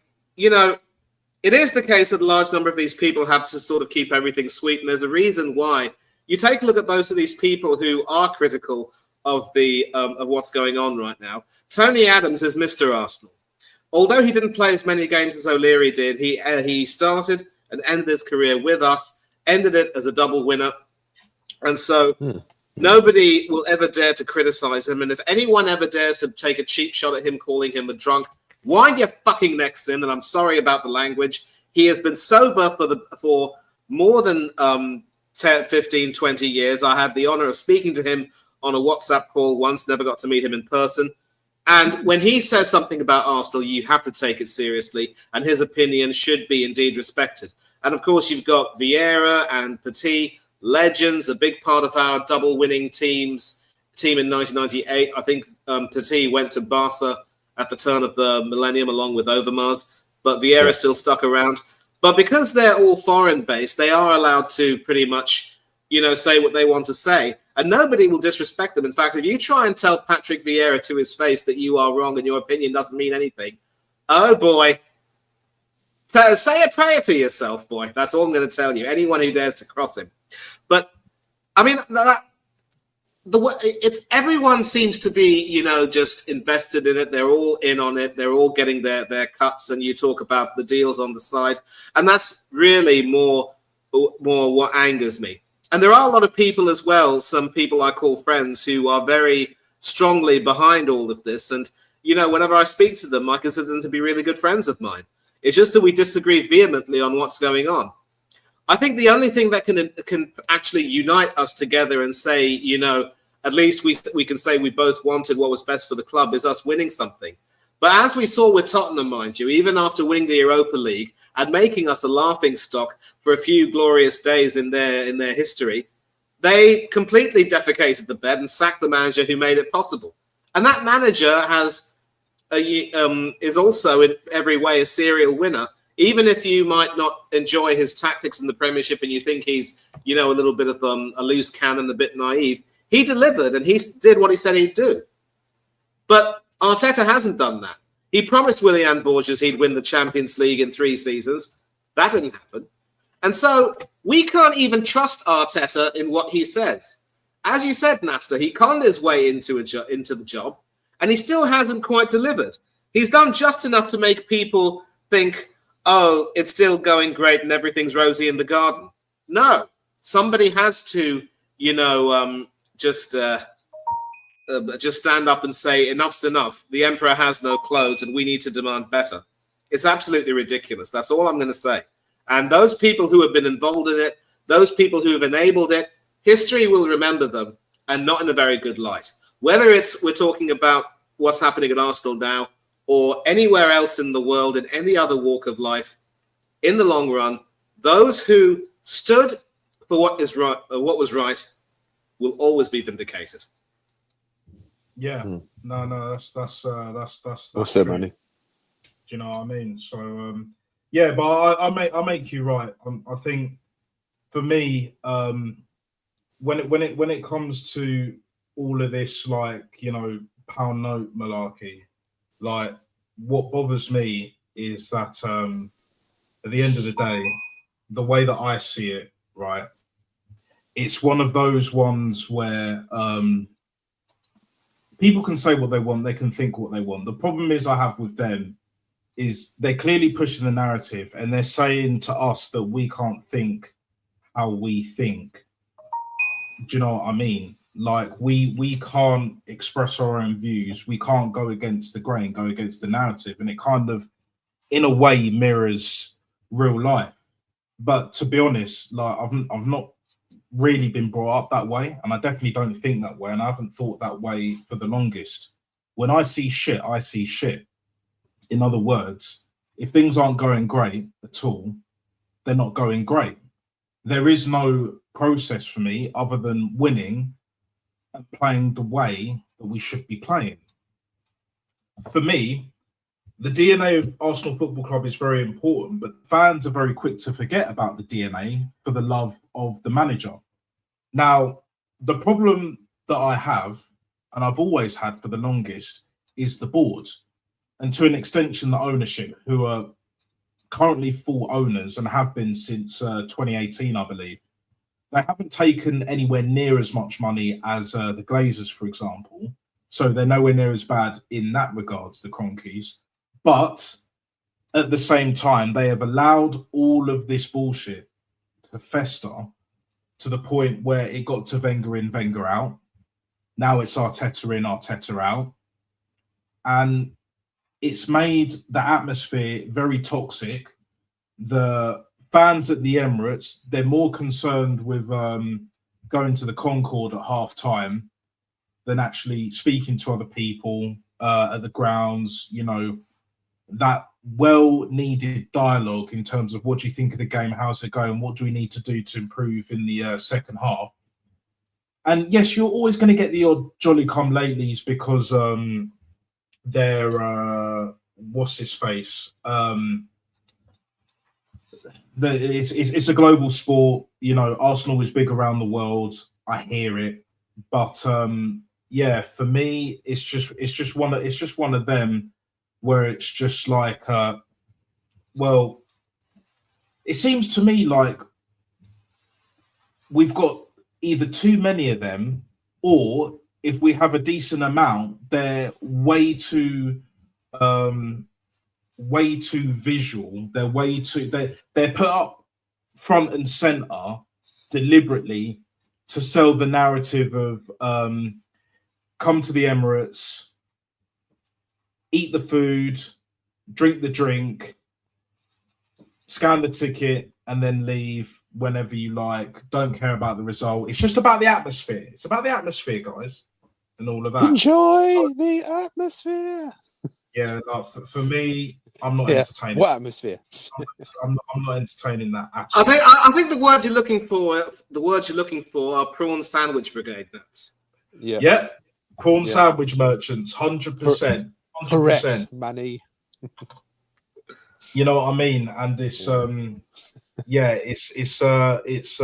S2: it is the case that a large number of these people have to sort of keep everything sweet, and there's a reason why. You take a look at most of these people who are critical of of what's going on right now. Tony Adams is Mr. Arsenal. Although he didn't play as many games as O'Leary did, he started and ended his career with us, ended it as a double winner, and so nobody will ever dare to criticize him. And if anyone ever dares to take a cheap shot at him, calling him a drunk, wind your fucking necks in. And I'm sorry about the language. He has been sober for more than 10, 15, 20 years. I had the honor of speaking to him on a WhatsApp call once, never got to meet him in person. And when he says something about Arsenal, you have to take it seriously, and his opinion should be indeed respected. And of course, you've got Vieira and Petit, legends, a big part of our double-winning team in 1998. I think Petit went to Barca at the turn of the millennium along with Overmars, but Vieira still stuck around. But because they're all foreign-based, they are allowed to pretty much, say what they want to say. And nobody will disrespect them. In fact, if you try and tell Patrick Vieira to his face that you are wrong and your opinion doesn't mean anything, oh boy, say a prayer for yourself, boy. That's all I'm going to tell you. Anyone who dares to cross him. But I mean, it's everyone seems to be, just invested in it. They're all in on it. They're all getting their cuts. And you talk about the deals on the side, and that's really more what angers me. And there are a lot of people as well, some people I call friends, who are very strongly behind all of this. And, whenever I speak to them, I consider them to be really good friends of mine. It's just that we disagree vehemently on what's going on. I think the only thing that can actually unite us together and say, at least we can say we both wanted what was best for the club is us winning something. But as we saw with Tottenham, mind you, even after winning the Europa League and making us a laughing stock for a few glorious days in their history, they completely defecated the bed and sacked the manager who made it possible. And that manager is also in every way a serial winner. Even if you might not enjoy his tactics in the Premiership and you think he's, a little bit of a loose cannon, a bit naive, he delivered and he did what he said he'd do. But Arteta hasn't done that. He promised Willian Borges he'd win the Champions League in 3 seasons. That didn't happen. And so we can't even trust Arteta in what he says. As you said, Nasta, he conned his way into the job, and he still hasn't quite delivered. He's done just enough to make people think, oh, it's still going great and everything's rosy in the garden. No, somebody has to, just stand up and say, enough's enough. The emperor has no clothes and we need to demand better. It's absolutely ridiculous. That's all I'm going to say. And those people who have been involved in it, those people who have enabled it, history will remember them, and not in a very good light. Whether we're talking about what's happening at Arsenal now or anywhere else in the world, in any other walk of life, in the long run, those who stood for what was right will always be vindicated.
S1: Yeah, no, that's
S3: Well said,
S1: true.
S3: Manny.
S1: Do you know what I mean? So yeah, but I make you right. I think for me, when it comes to all of this, pound note malarkey, what bothers me is that at the end of the day, the way that I see it, right, it's one of those ones where people can say what they want, they can think what they want. The problem is I have with them is they're clearly pushing the narrative and they're saying to us that we can't think how we think. Do you know what I mean? We can't express our own views. We can't go against the grain, go against the narrative. And it kind of, in a way, mirrors real life. But to be honest, I've not really been brought up that way. And I definitely don't think that way. And I haven't thought that way for the longest. When I see shit, I see shit. In other words, if things aren't going great at all, they're not going great. There is no process for me other than winning and playing the way that we should be playing. For me, the DNA of Arsenal Football Club is very important, but fans are very quick to forget about the DNA for the love of the manager. Now, the problem that I have, and I've always had for the longest, is the board. And to an extension, the ownership, who are currently full owners and have been since 2018, I believe. They haven't taken anywhere near as much money as the Glazers, for example. So they're nowhere near as bad in that regards, the Cronkies. But at the same time, they have allowed all of this bullshit to fester to the point where it got to Wenger in, Wenger out. Now it's Arteta in, Arteta out. And it's made the atmosphere very toxic. The fans at the Emirates, they're more concerned with going to the Concord at half time than actually speaking to other people at the grounds, you know, that well-needed dialogue in terms of what do you think of the game, how's it going, what do we need to do to improve in the second half. And yes, you're always going to get the odd jolly come latelys because they're what's his face? It's a global sport. You know, Arsenal is big around the world. I hear it, but yeah, for me, it's just one of them where it's just like, well, it seems to me like we've got either too many of them, or if we have a decent amount, they're way too visual. They're put up front and center deliberately to sell the narrative of come to the Emirates, eat the food, drink the drink, scan the ticket, and then leave whenever you like. Don't care about the result. It's just about the atmosphere. It's about the atmosphere, guys, and all of that.
S3: Enjoy the atmosphere.
S1: Yeah, like for me, I'm not entertaining.
S3: What atmosphere?
S1: I'm not entertaining that at all.
S2: I think the word you're looking for are prawn sandwich brigade nuts.
S3: Yeah.
S1: Yeah. Prawn sandwich merchants, 100%.
S3: Correct, Manny.
S1: You know what I mean? And it's it's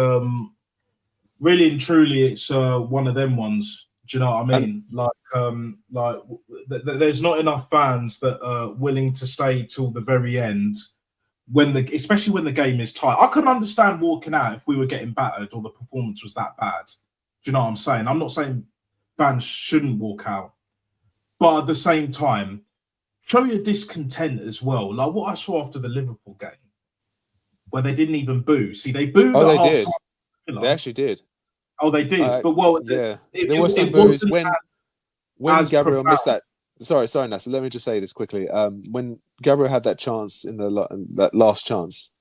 S1: really and truly it's one of them ones. Do you know what I mean? There's not enough fans that are willing to stay till the very end especially when the game is tight. I couldn't understand walking out if we were getting battered or the performance was that bad. Do you know what I'm saying? I'm not saying fans shouldn't walk out, but at the same time, show your discontent as well. Like what I saw after the Liverpool game, where they didn't even boo. See, they booed.
S3: Oh, they did. They actually did.
S1: Oh, they did. But
S3: there were some boos when Gabriel missed that. Sorry, Nasser. Let me just say this quickly. When Gabriel had that chance in that last chance,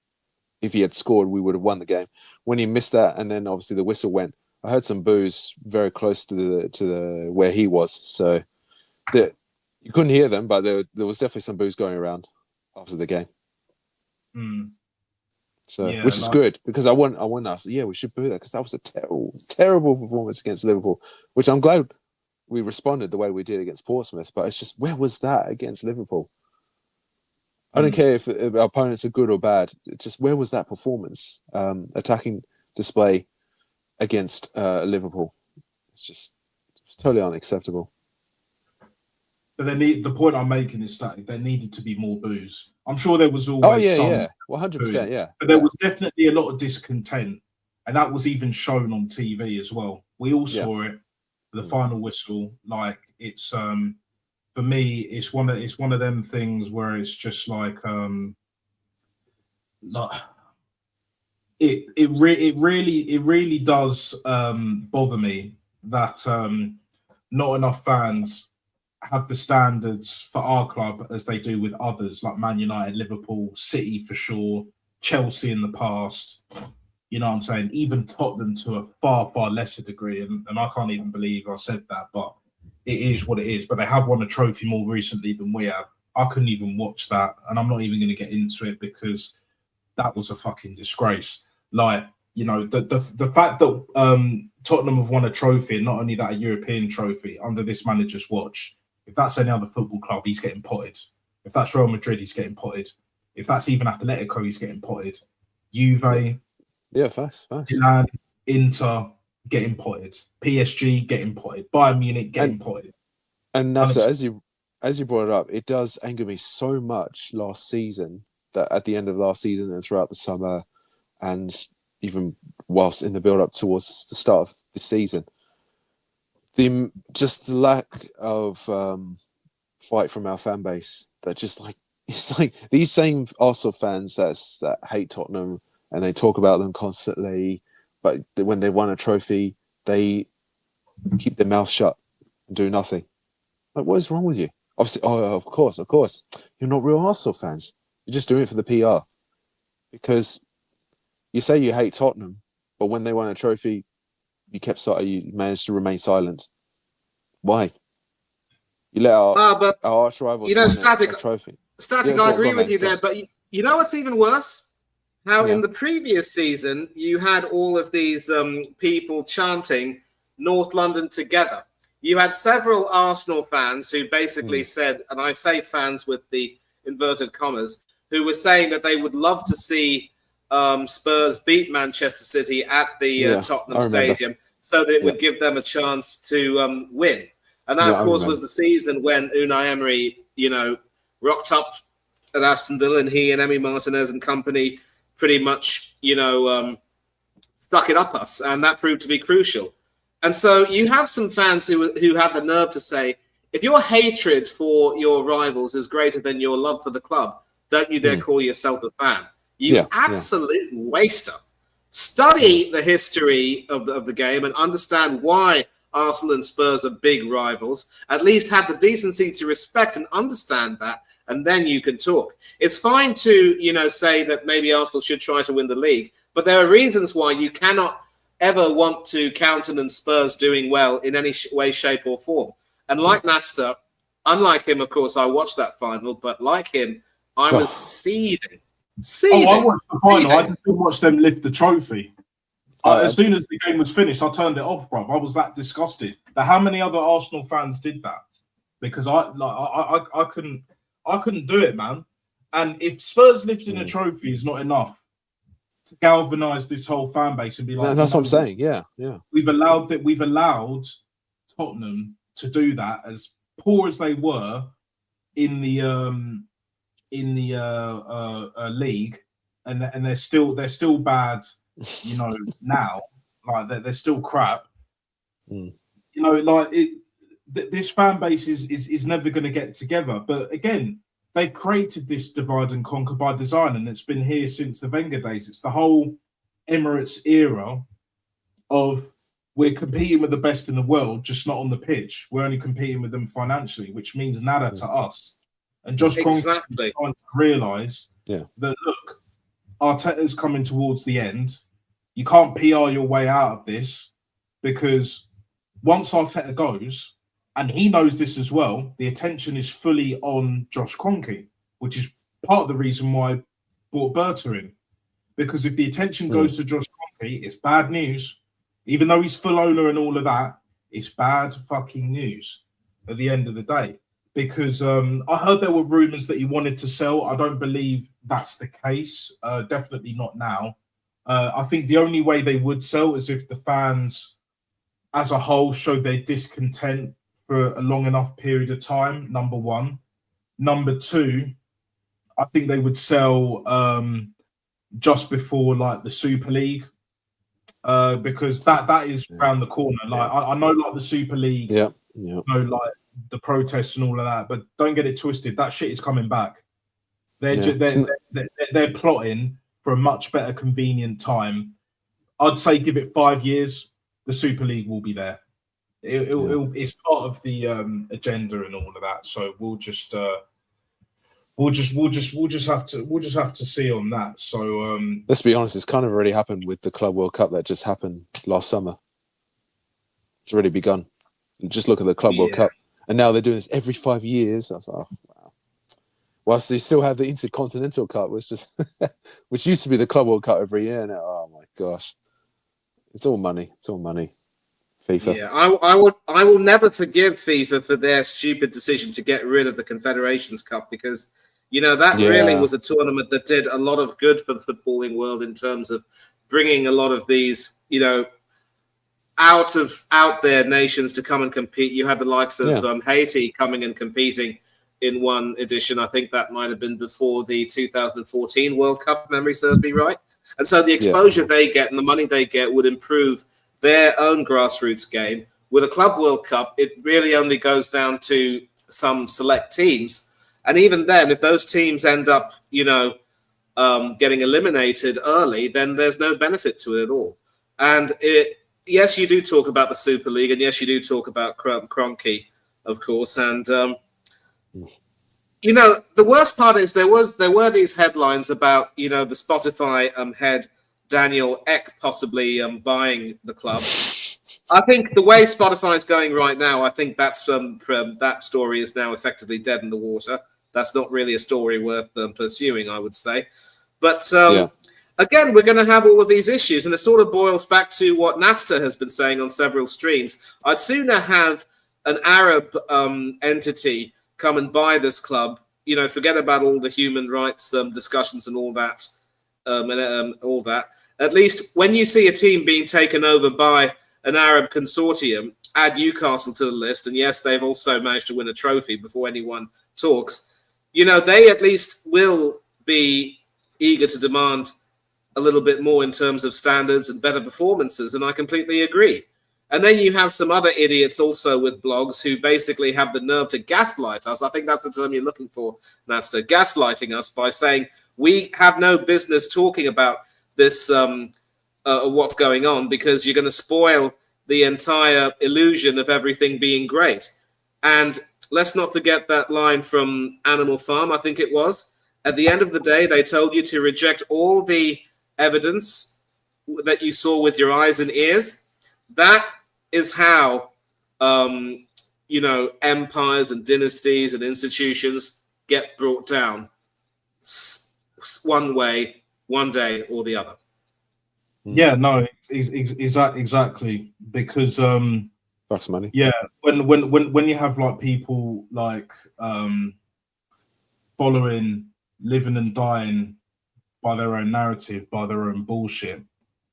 S3: if he had scored, we would have won the game. When he missed that, and then obviously the whistle went, I heard some boos very close to the where he was. So you couldn't hear them, but there was definitely some boos going around after the game.
S1: Mm.
S3: So, which is good because I want us. Yeah, we should boo that because that was a terrible performance against Liverpool. Which I'm glad we responded the way we did against Portsmouth. But it's just, where was that against Liverpool? I don't care if our opponents are good or bad. It's just, where was that performance? Attacking display against Liverpool. It's totally unacceptable.
S1: But the point I'm making is that there needed to be more boos. I'm sure there was always some
S3: 100%, yeah.
S1: But there was definitely a lot of discontent, and that was even shown on TV as well. We all saw it. The final whistle, like it's for me, it's one of them things where it's just like it really does bother me that not enough fans have the standards for our club as they do with others like Man United, Liverpool, City for sure, Chelsea in the past. You know what I'm saying? Even Tottenham to a far, far lesser degree. And I can't even believe I said that, but it is what it is. But they have won a trophy more recently than we have. I couldn't even watch that. And I'm not even going to get into it because that was a fucking disgrace. Like, you know, the fact that Tottenham have won a trophy, and not only that, a European trophy under this manager's watch. If that's any other football club, he's getting potted. If that's Real Madrid, he's getting potted. If that's even Atletico, he's getting potted. Juve,
S3: facts.
S1: Milan, Inter getting potted. PSG getting potted. Bayern Munich getting potted.
S3: And Nasser, as you brought it up, it does anger me so much last season that at the end of last season and throughout the summer, and even whilst in the build-up towards the start of the season, the lack of fight from our fan base, that just like, it's like these same Arsenal fans that hate Tottenham and they talk about them constantly, but when they won a trophy, they keep their mouth shut and do nothing. Like, what is wrong with you? Obviously, of course, you're not real Arsenal fans. You're just doing it for the PR. Because you say you hate Tottenham, but when they won a trophy, you managed to remain silent. Why? You let our arch rivals win a trophy.
S2: Static, I agree with you there, but you know what's even worse? How in the previous season, you had all of these people chanting North London together. You had several Arsenal fans who basically said, and I say fans with the inverted commas, who were saying that they would love to see Spurs beat Manchester City at the Tottenham Stadium, so that it would give them a chance to win. And that, of course, was the season when Unai Emery, rocked up at Aston Villa, and he and Emi Martinez and company pretty much, stuck it up us, and that proved to be crucial. And so you have some fans who have the nerve to say, if your hatred for your rivals is greater than your love for the club, don't you dare call yourself a fan. You absolute waster. Study the history of the game and understand why Arsenal and Spurs are big rivals. At least have the decency to respect and understand that, and then you can talk. It's fine to, say that maybe Arsenal should try to win the league, but there are reasons why you cannot ever want to countenance Spurs doing well in any way, shape, or form. And like Natster, unlike him, of course, I watched that final, but like him, I was seething.
S1: I watched the final. I just didn't watch them lift the trophy. As soon as the game was finished, I turned it off, bruv. I was that disgusted. But how many other Arsenal fans did that? Because I couldn't do it, man. And if Spurs lifting a trophy is not enough to galvanise this whole fan base and be like,
S3: that's what I'm saying. Yeah.
S1: We've allowed Tottenham to do that, as poor as they were in the league, and they're still bad. Now, like they're still crap. This fan base is never going to get together. But again, they've created this divide and conquer by design, and it's been here since the Wenger days. It's the whole Emirates era of we're competing with the best in the world, just not on the pitch. We're only competing with them financially, which means nada to us. And Josh Kroenke is trying to realise that, look, Arteta's coming towards the end. You can't PR your way out of this, because once Arteta goes, and he knows this as well, the attention is fully on Josh Kroenke, which is part of the reason why I brought Berta in. Because if the attention goes to Josh Kroenke, it's bad news. Even though he's full owner and all of that, it's bad fucking news at the end of the day. Because I heard there were rumours that he wanted to sell. I don't believe that's the case. Definitely not now. I think the only way they would sell is if the fans as a whole showed their discontent for a long enough period of time, number one. Number two, I think they would sell just before like the Super League, because that is around the corner. Like I know like the Super League, like the protests and all of that, but don't get it twisted. That shit is coming back. They're plotting for a much better convenient time. I'd say give it 5 years, the Super League will be there. It's part of the agenda and all of that. So we'll just have to see on that. So
S3: let's be honest, it's kind of already happened with the Club World Cup that just happened last summer. It's already begun. Just look at the Club World Cup, and now they're doing this every 5 years. I was like, oh, wow. Whilst they still have the Intercontinental Cup, which used to be the Club World Cup every year. Now, oh my gosh, it's all money. It's all money. FIFA.
S2: Yeah, I will never forgive FIFA for their stupid decision to get rid of the Confederations Cup, because that really was a tournament that did a lot of good for the footballing world in terms of bringing a lot of these out there nations to come and compete. You had the likes of Haiti coming and competing in one edition. I think that might have been before the 2014 World Cup, if memory serves me right. And so the exposure they get and the money they get would improve their own grassroots game. With a Club World Cup, it really only goes down to some select teams. And even then, if those teams end up, getting eliminated early, then there's no benefit to it at all. And yes, you do talk about the Super League, and yes, you do talk about Kroenke, of course. And the worst part is there were these headlines about the Spotify head Daniel Ek possibly buying the club. I think the way Spotify is going right now, I think that's that story is now effectively dead in the water. That's not really a story worth pursuing, I would say. But again, we're going to have all of these issues, and it sort of boils back to what Nasta has been saying on several streams. I'd sooner have an Arab entity come and buy this club. Forget about all the human rights discussions and all that, all that. At least when you see a team being taken over by an Arab consortium, add Newcastle to the list, and yes, they've also managed to win a trophy before anyone talks. They at least will be eager to demand a little bit more in terms of standards and better performances, and I completely agree. And then you have some other idiots also with blogs who basically have the nerve to gaslight us. I think that's the term you're looking for, Nasta, gaslighting us by saying we have no business talking about this, what's going on, because you're going to spoil the entire illusion of everything being great. And let's not forget that line from Animal Farm, I think it was. At the end of the day, they told you to reject all the evidence that you saw with your eyes and ears. That is how, empires and dynasties and institutions get brought down one way, one day or the other.
S1: Yeah, no, exactly, because
S3: that's money.
S1: Yeah, when you have like people like following, living and dying by their own narrative, by their own bullshit,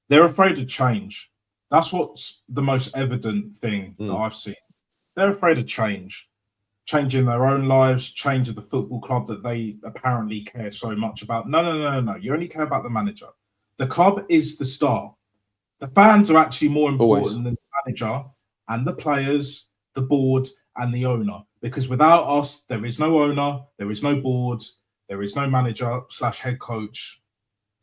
S1: they're afraid of change. That's what's the most evident thing that I've seen. They're afraid of change, changing their own lives, changing the football club that they apparently care so much about. No. You only care about the manager. The club is the star. The fans are actually more important than the manager and the players, the board, and the owner. Because without us, there is no owner, there is no board, there is no manager / head coach,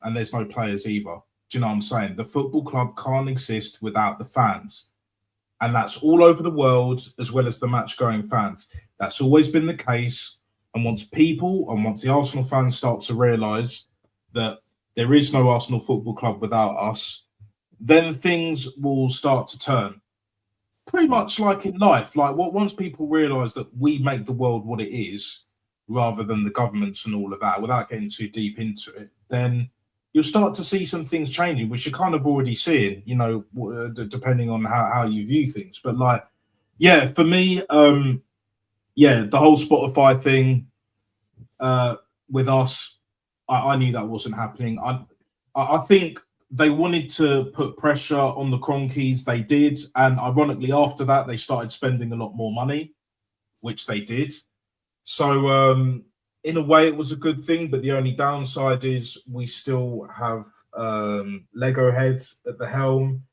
S1: and there's no players either. Do you know what I'm saying? The football club can't exist without the fans. And that's all over the world, as well as the match-going fans. That's always been the case. And once the Arsenal fans start to realise that there is no Arsenal Football Club without us, then things will start to turn. Pretty much like in life. Once people realise that we make the world what it is, rather than the governments and all of that, without getting too deep into it, then you'll start to see some things changing, which you're kind of already seeing, depending on how you view things. But for me, the whole Spotify thing with us, I knew that wasn't happening. I think they wanted to put pressure on the Kroenkes. They did. And ironically, after that, they started spending a lot more money, which they did. So in a way, it was a good thing. But the only downside is we still have Lego heads at the helm.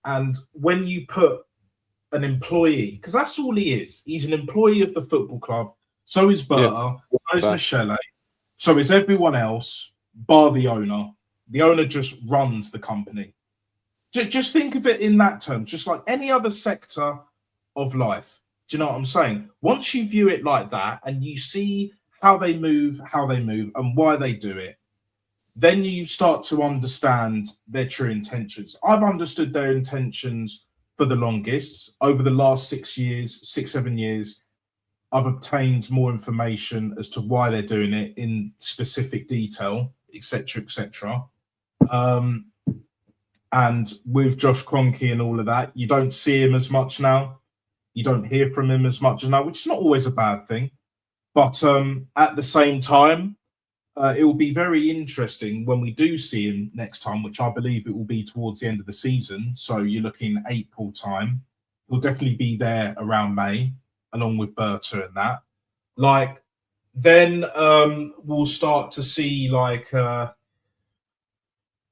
S1: And when you put an employee, because that's all he is. He's an employee of the football club. So is Berta. So is Michele. So is everyone else, bar the owner. The owner just runs the company. Just think of it in that term, just like any other sector of life. Do you know what I'm saying? Once you view it like that and you see how they move, and why they do it, then you start to understand their true intentions. I've understood their intentions for the longest. Over the last 7 years, I've obtained more information as to why they're doing it in specific detail, etc., etc. And with Josh Kroenke and all of that, you don't see him as much now. You don't hear from him as much now, which is not always a bad thing. But at the same time, it will be very interesting when we do see him next time, which I believe it will be towards the end of the season. So you're looking April time. He'll definitely be there around May, along with Berta and that. then we'll start to see like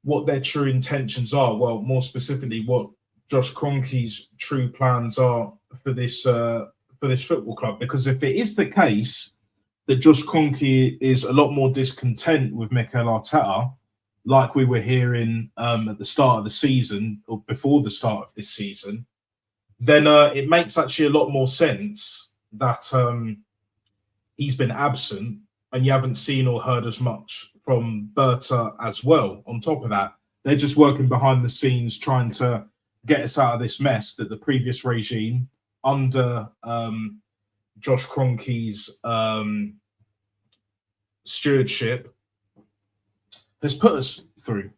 S1: what their true intentions are. Well, more specifically, what Josh Kroenke's true plans are for this football club. Because if it is the case that Josh Kroenke is a lot more discontent with Mikel Arteta, like we were hearing at the start of the season or before the start of this season, then it makes actually a lot more sense that he's been absent and you haven't seen or heard as much from Berta as well. On top of that, they're just working behind the scenes trying to get us out of this mess that the previous regime under Josh Kroenke's stewardship has put us through,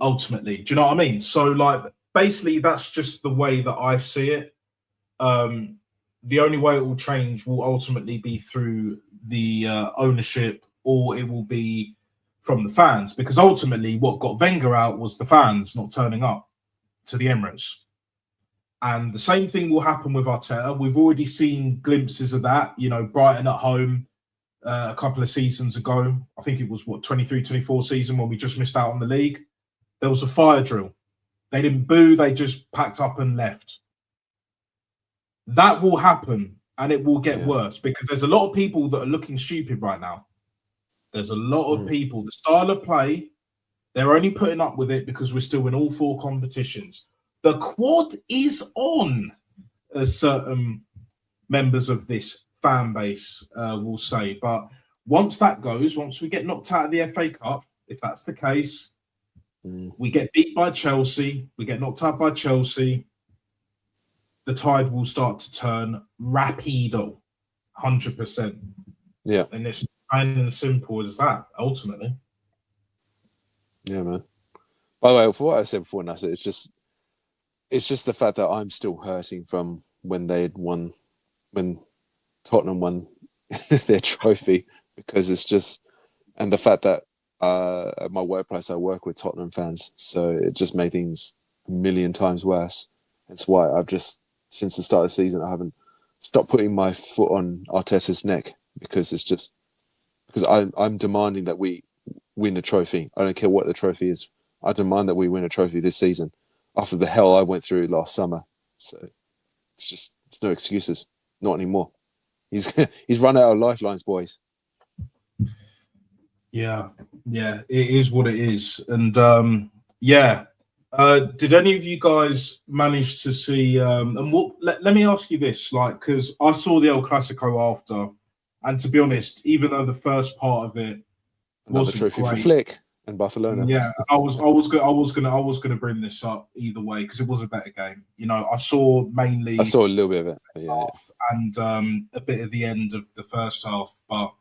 S1: ultimately. Do you know what I mean? So, like, basically, that's just the way that I see it. The only way it will change will ultimately be through the ownership, or it will be from the fans, because ultimately what got Wenger out was the fans not turning up to the Emirates. And the same thing will happen with Arteta. We've already seen glimpses of that, you know, Brighton at home a couple of seasons ago. I think it was, 23-24 season when we just missed out on the league. There was a fire drill. They didn't boo, they just packed up and left. That will happen, and it will get worse, because there's a lot of people that are looking stupid right now. There's a lot of people, the style of play, they're only putting up with it because we're still in all 4 competitions. The quad is on, as certain members of this fan base will say. But once that goes, once we get knocked out of the FA Cup, if that's the case, we get beat by Chelsea, we get knocked out by Chelsea, the tide will start to turn rapido, 100%.
S3: Yeah.
S1: And it's plain and simple as that, ultimately.
S3: Yeah, man. By the way, for what I said before, Nasser, it's just the fact that I'm still hurting from when Tottenham won their trophy, because it's just, and the fact that at my workplace I work with Tottenham fans, so it just made things a million times worse. That's why I've just, since the start of the season, I haven't stopped putting my foot on Arteta's neck, because it's just, because I'm demanding that we win a trophy. I don't care what the trophy is. I demand that we win a trophy this season after the hell I went through last summer. So it's no excuses, not anymore. He's run out of lifelines, boys.
S1: Yeah, it is what it is. And did any of you guys manage to see? And let me ask you this, like, because I saw the El Clasico after, and to be honest, even though the first part of it
S3: Another trophy for Flick and Barcelona.
S1: Yeah, I was gonna bring this up either way, because it was a better game. You know, I saw a
S3: little bit of it,
S1: and a bit of the end of the first half, but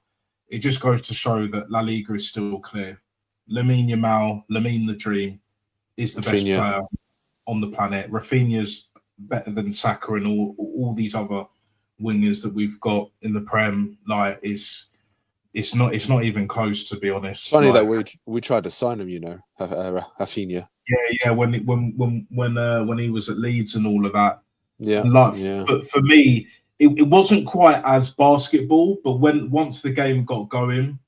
S1: it just goes to show that La Liga is still clear. Lamine Yamal, Lamine the Dream, is the best player on the planet. Rafinha's better than Saka and all these other wingers that we've got in the Prem. Like, it's not even close, to be honest.
S3: It's funny that we tried to sign him, you know, Rafinha.
S1: Yeah, when he was at Leeds and all of that.
S3: Yeah,
S1: But for me, it wasn't quite as basketball, but once the game got going,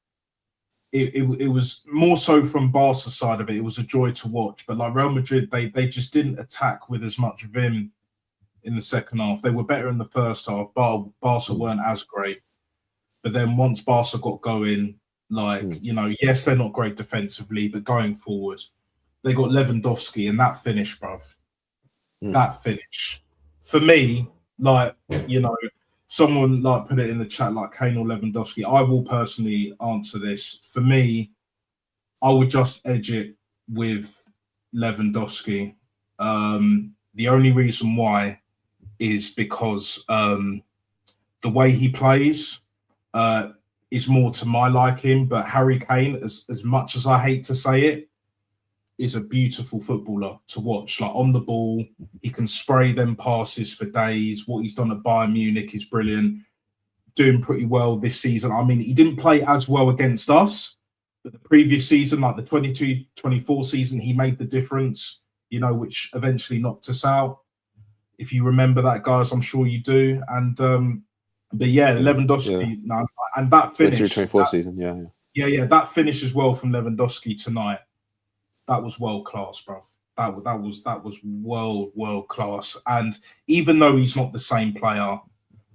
S1: it was more so from Barca's side of it. It was a joy to watch. But like Real Madrid, they just didn't attack with as much vim in the second half. They were better in the first half. Barca weren't as great. But then once Barca got going, you know, yes, they're not great defensively, but going forward, they got Lewandowski, and that finish, bruv. That finish. For me, like, you know, someone like put it in the chat, like Kane or Lewandowski. I will personally answer this. For me, I would just edge it with Lewandowski. The only reason why is because the way he plays is more to my liking. But Harry Kane, as much as I hate to say it, is a beautiful footballer to watch. Like, on the ball, he can spray them passes for days. What he's done at Bayern Munich is brilliant. Doing pretty well this season. I mean, he didn't play as well against us, but the previous season, like the 22-24 season, he made the difference, you know, which eventually knocked us out. If you remember that, guys, I'm sure you do. And But yeah,
S3: Yeah,
S1: Lewandowski, no, and that finish,
S3: 23-24 season. Yeah.
S1: that finish as well from Lewandowski tonight, that was world class, bro. That was world class. And even though he's not the same player,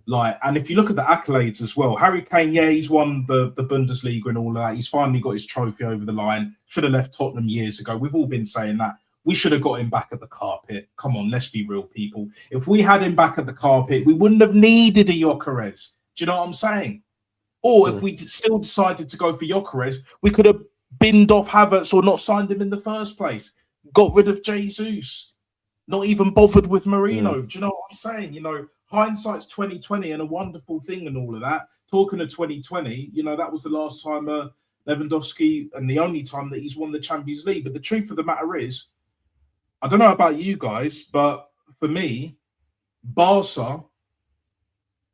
S1: like, and if you look at the accolades as well, Harry Kane, yeah, he's won the Bundesliga and all of that. He's finally got his trophy over the line. Should have left Tottenham years ago. We've all been saying that. We should have got him back at the carpet. Come on, let's be real, people. If we had him back at the carpet, we wouldn't have needed a Gyökeres. Do you know what I'm saying? Or if we still decided to go for Gyökeres, we could have binned off Havertz or not signed him in the first place. Got rid of Jesus. Not even bothered with Marino. Do you know what I'm saying? You know, hindsight's 2020 and a wonderful thing and all of that. Talking of 2020, you know, that was the last time Lewandowski and the only time that he's won the Champions League. But the truth of the matter is, I don't know about you guys, but for me, Barca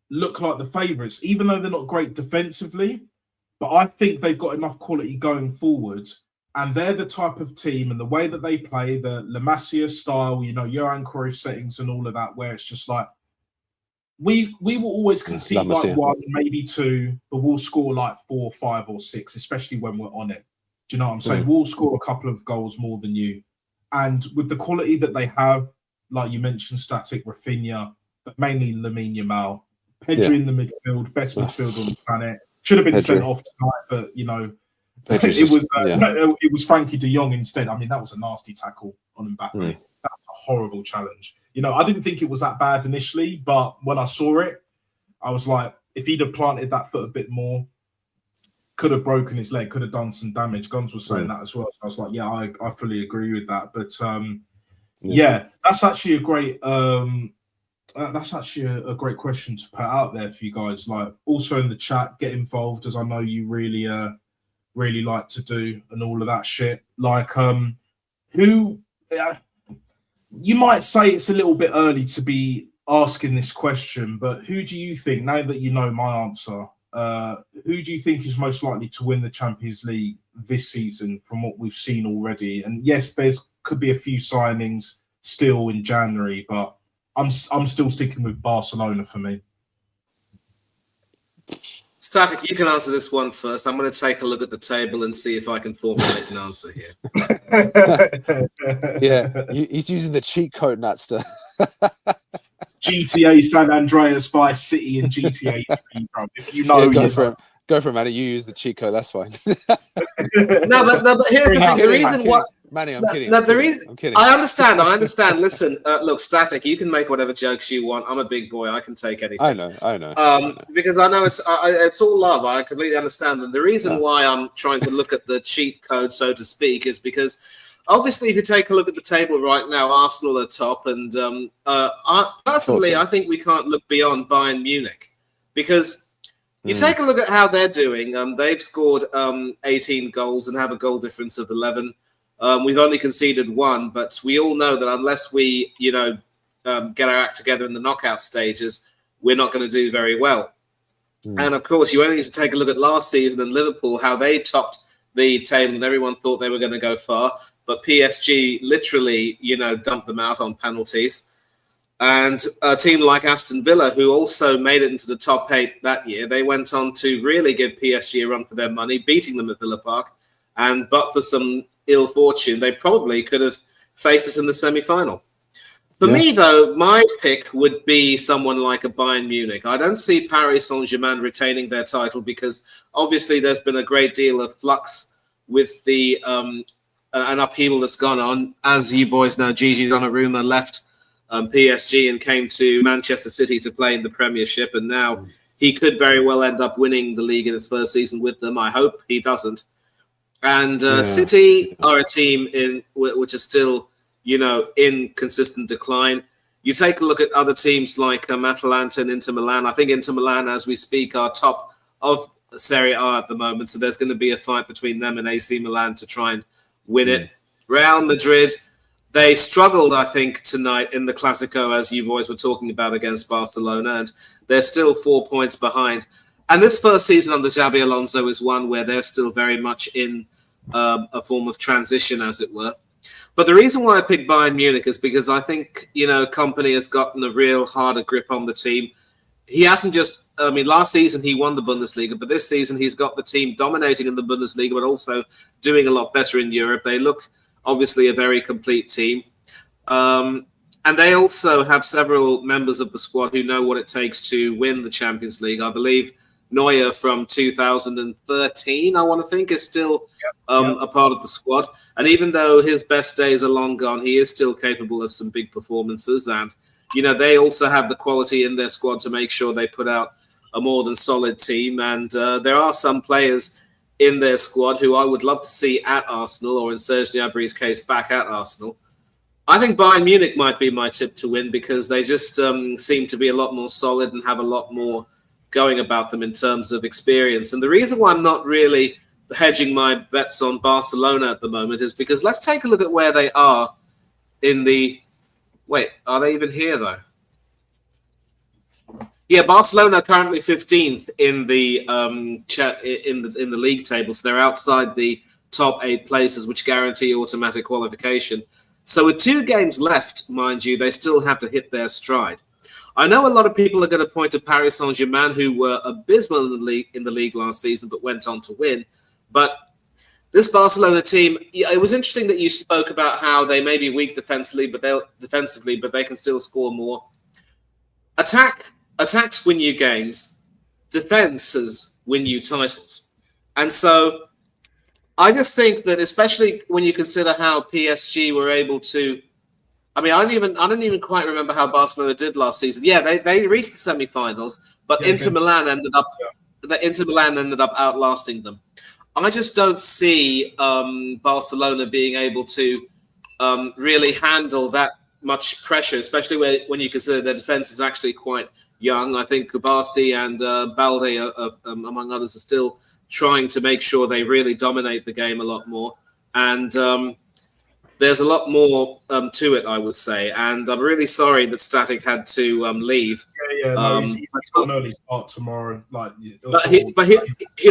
S1: look like the favourites, even though they're not great defensively. But I think they've got enough quality going forward. And they're the type of team, and the way that they play, the La Masia style, you know, Johan Cruyff settings and all of that, where it's just like, we will always concede like 1, maybe 2, but we'll score like 4, 5 or 6, especially when we're on it. Do you know what I'm saying? We'll score a couple of goals more than you. And with the quality that they have, like you mentioned, Static, Rafinha, but mainly Lamine Yamal, Pedri in the midfield, best midfield on the planet. Should have been sent off tonight, but, you know, it was Frankie de Jong instead. I mean, that was a nasty tackle on Mbappe. That was a horrible challenge. You know, I didn't think it was that bad initially, but when I saw it, I was like, if he'd have planted that foot a bit more, could have broken his leg, could have done some damage. Guns was saying that as well. So I was like, yeah, I fully agree with that. But yeah, that's actually a great great question to put out there for you guys. Like, also in the chat, get involved, as I know you really really like to do, and all of that shit. Like, who you might say it's a little bit early to be asking this question, but who do you think, now that you know my answer, who do you think is most likely to win the Champions League this season from what we've seen already? And yes, could be a few signings still in January, but I'm still sticking with Barcelona for me.
S2: Static, you can answer this one first. I'm going to take a look at the table and see if I can formulate an answer here.
S3: Yeah, he's using the cheat code, Natster.
S1: GTA San Andreas, Vice City, and GTA 3, bro. If you know,
S3: go for it, Manny. You use the cheat code. That's fine.
S2: no, but here's the thing. The reason why,
S3: Manny, I'm kidding.
S2: I'm kidding. I understand. Listen, look, Static. You can make whatever jokes you want. I'm a big boy. I can take anything.
S3: I know.
S2: Because I know it's all love. I completely understand. And the reason why I'm trying to look at the cheat code, so to speak, is because obviously, if you take a look at the table right now, Arsenal are top, and I think we can't look beyond Bayern Munich, because you take a look at how they're doing. They've scored 18 goals and have a goal difference of 11. We've only conceded 1, but we all know that unless we, get our act together in the knockout stages, we're not going to do very well. And of course, you only need to take a look at last season and Liverpool, how they topped the table, and everyone thought they were going to go far. But PSG literally, dumped them out on penalties. And a team like Aston Villa, who also made it into the top 8 that year, they went on to really give PSG a run for their money, beating them at Villa Park. And but for some ill fortune, they probably could have faced us in the semi-final. For me, though, my pick would be someone like a Bayern Munich. I don't see Paris Saint-Germain retaining their title because obviously there's been a great deal of flux with the an upheaval that's gone on. As you boys know, Gigi Donnarumma left PSG and came to Manchester City to play in the Premiership, and now he could very well end up winning the league in his first season with them. I hope he doesn't. And City are a team which is still, in consistent decline. You take a look at other teams like Atalanta and Inter Milan. I think Inter Milan, as we speak, are top of Serie A at the moment, so there's going to be a fight between them and AC Milan to try and win it. Real Madrid, they struggled, I think, tonight in the Clásico, as you boys were talking about, against Barcelona, and they're still 4 points behind. And this first season under Xabi Alonso is one where they're still very much in a form of transition, as it were. But the reason why I picked Bayern Munich is because I think, Kompany has gotten a real harder grip on the team. He hasn't just I mean, last season he won the Bundesliga, but this season he's got the team dominating in the Bundesliga, but also doing a lot better in Europe. They look obviously a very complete team. And they also have several members of the squad who know what it takes to win the Champions League. I believe Neuer from 2013, I want to think, is still a part of the squad. And even though his best days are long gone, he is still capable of some big performances. And, you know, they also have the quality in their squad to make sure they put out a more than solid team. And there are some players in their squad who I would love to see at Arsenal, or in Serge Gnabry's case, back at Arsenal. I think Bayern Munich might be my tip to win because they just seem to be a lot more solid and have a lot more going about them in terms of experience. And the reason why I'm not really hedging my bets on Barcelona at the moment is because let's take a look at where they are in the... Wait, are they even here, though? Yeah, Barcelona are currently 15th in the in the league table, so they're outside the top 8 places, which guarantee automatic qualification. So with 2 games left, mind you, they still have to hit their stride. I know a lot of people are going to point to Paris Saint-Germain, who were abysmal in the league last season, but went on to win. But this Barcelona team, it was interesting that you spoke about how they may be weak defensively, but they can still score more. Attacks win you games. Defenses win you titles. And so I just think that, especially when you consider how PSG were able to, I mean, I don't even quite remember how Barcelona did last season. Yeah, they reached the semi-finals, but Inter Milan ended up outlasting them. I just don't see Barcelona being able to really handle that much pressure, especially when you consider their defense is actually quite young. I think Kubasi and Balde, among others, are still trying to make sure they really dominate the game a lot more. And there's a lot more to it, I would say. And I'm really sorry that Static had to leave.
S1: No, he's got an early start tomorrow. Like,
S2: but he'll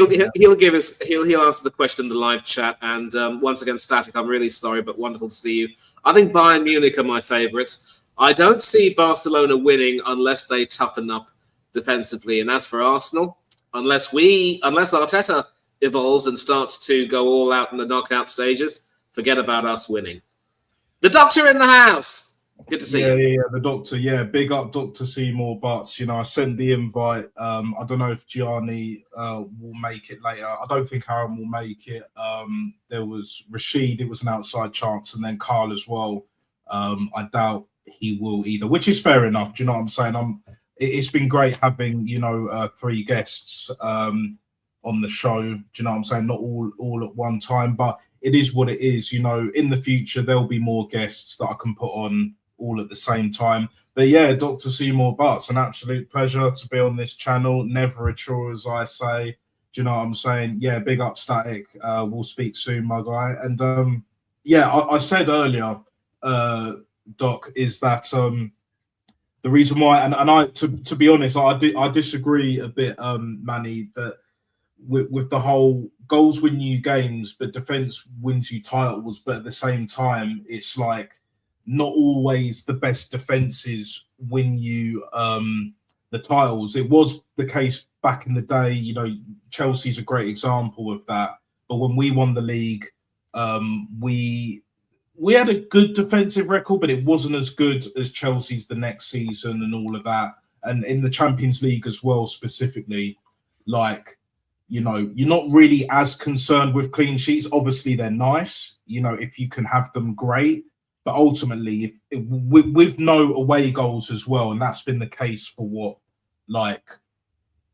S2: answer the question in the live chat. And once again, Static, I'm really sorry, but wonderful to see you. I think Bayern Munich are my favourites. I don't see Barcelona winning unless they toughen up defensively. And as for Arsenal, unless Arteta evolves and starts to go all out in the knockout stages, forget about us winning. The doctor in the house. Good to see you.
S1: Yeah, the doctor. Yeah, big up Dr. Seymour Butts. You know, I sent the invite. I don't know if Gianni will make it later. I don't think Aaron will make it. There was Rashid. It was an outside chance. And then Carl as well. I doubt he will either, which is fair enough. Do you know what I'm saying? It's been great having, 3 guests on the show. Do you know what I'm saying? Not all at one time, but it is what it is. You know, in the future, there'll be more guests that I can put on all at the same time. But yeah, Dr. Seymour Butts, an absolute pleasure to be on this channel. Never a chore, as I say. Do you know what I'm saying? Yeah, big up Static. We'll speak soon, my guy. And I said earlier, Doc, is that the reason why, and I to be honest, I disagree a bit, Manny, that with the whole goals win you games, but defense wins you titles. But at the same time, it's like not always the best defenses win you the titles. It was the case back in the day. You know, Chelsea's a great example of that. But when we won the league, we had a good defensive record, but it wasn't as good as Chelsea's the next season and all of that. And in the Champions League as well, specifically, like, you know, you're not really as concerned with clean sheets. Obviously, they're nice, you know, if you can have them, great. But ultimately, with no away goals as well, and that's been the case for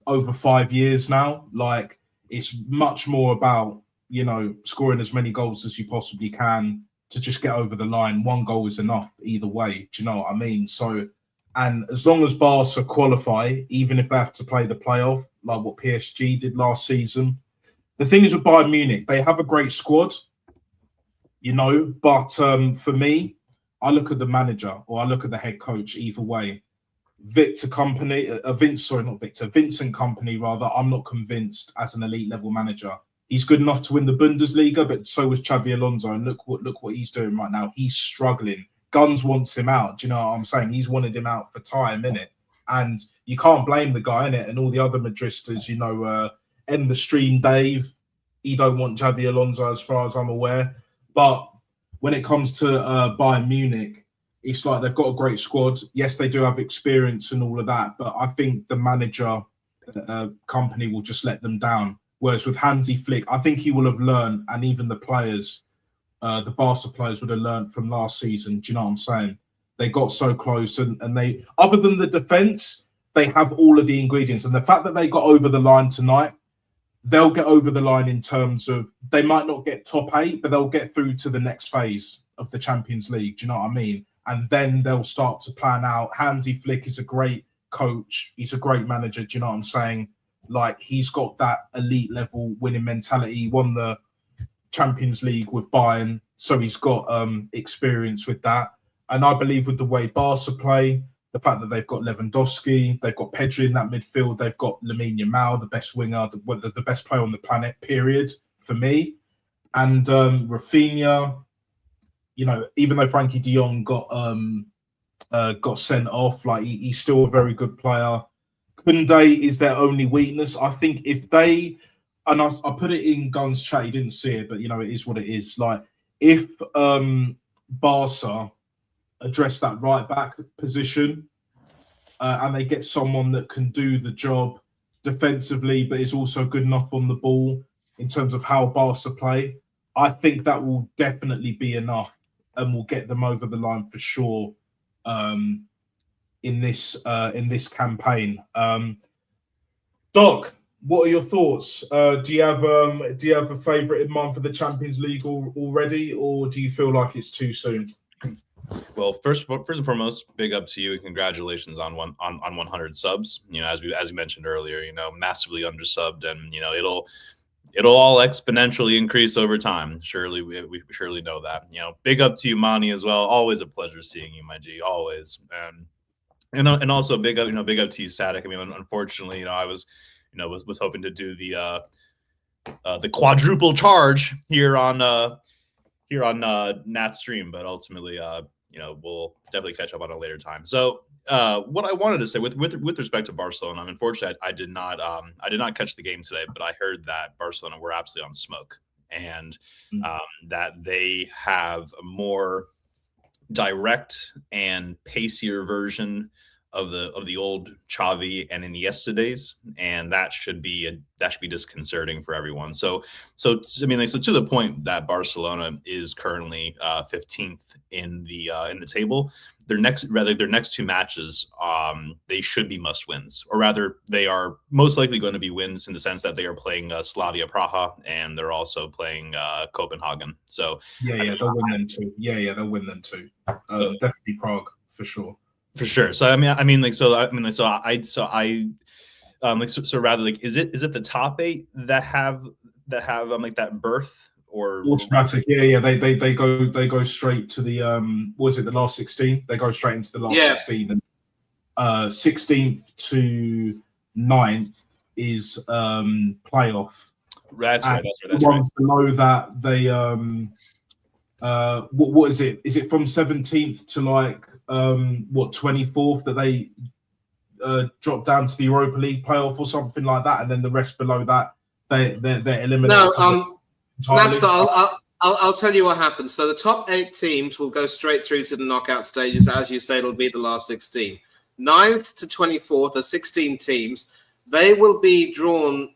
S1: over 5 years now. Like, it's much more about, you know, scoring as many goals as you possibly can to just get over the line. 1 goal is enough either way. Do you know what I mean? So, and as long as Barca qualify, even if they have to play the playoff, like what PSG did last season. The thing is with Bayern Munich, they have a great squad, you know, but for me, I look at the manager or I look at the head coach either way. Vincent Kompany, rather, I'm not convinced as an elite level manager. He's good enough to win the Bundesliga, but so was Xavi Alonso. And look what he's doing right now. He's struggling. Guns wants him out. Do you know what I'm saying? He's wanted him out for time, innit? And you can't blame the guy, innit? And all the other Madristas, end the stream, Dave. He don't want Xabi Alonso as far as I'm aware. But when it comes to Bayern Munich, it's like they've got a great squad. Yes, they do have experience and all of that, but I think the manager company will just let them down. Whereas with Hansi Flick, I think he will have learned, and even the players, the Barca players would have learned from last season. Do you know what I'm saying? They got so close, and they, other than the defense, they have all of the ingredients. And the fact that they got over the line tonight, they'll get over the line in terms of they might not get top 8, but they'll get through to the next phase of the Champions League. Do you know what I mean? And then they'll start to plan out. Hansi Flick is a great coach. He's a great manager. Do you know what I'm saying? Like, he's got that elite level winning mentality. He won the Champions League with Bayern, so he's got experience with that. And I believe with the way Barca play, the fact that they've got Lewandowski, they've got Pedri in that midfield, they've got Lamine Yamal, the best winger, the best player on the planet, period, for me. And Rafinha, even though Frankie de Jong got sent off, like he's still a very good player. Koundé is their only weakness. I think if they, and I put it in Guns chat, he didn't see it, but it is what it is. Like, if Barca address that right back position and they get someone that can do the job defensively, but is also good enough on the ball in terms of how Barca play, I think that will definitely be enough and will get them over the line for sure in this campaign. Doc, what are your thoughts? Do you have a favourite in mind for the Champions League already, or do you feel like it's too soon?
S4: Well, first and foremost, big up to you and congratulations on 100 subs. As we mentioned earlier, massively undersubbed, and it'll all exponentially increase over time. Surely we surely know that. Big up to you, Mani, as well. Always a pleasure seeing you, my G. Always. And also big up to you, Static. I mean, unfortunately, I was hoping to do the quadruple charge here on Nat's stream, but ultimately, we'll definitely catch up on a later time. So, what I wanted to say with respect to Barcelona, unfortunately, I did not catch the game today, but I heard that Barcelona were absolutely on smoke, and that they have a more direct and pacier version of the old Xavi and Iniesta days, and that should be disconcerting for everyone. So to the point that Barcelona is currently 15th in the table. Their next two matches, they should be must wins, or rather, they are most likely going to be wins in the sense that they are playing Slavia Praha and they're also playing Copenhagen. So
S1: they'll win them too. They'll win them too. Definitely Prague for sure.
S4: For sure. So rather, is it the top 8 that have that berth or
S1: automatic? They go straight to the the last 16? They go straight into the last 16. And 16th to 9th is playoff.
S4: That's right.
S1: The ones below that, they what is it? Is it from 17th to 24th that they drop down to the Europa League playoff or something like that, and then the rest below that they're eliminated?
S2: No, Master, I'll tell you what happens. So the top 8 teams will go straight through to the knockout stages. As you say, it'll be the last 16. 9th to 24th are 16 teams. They will be drawn,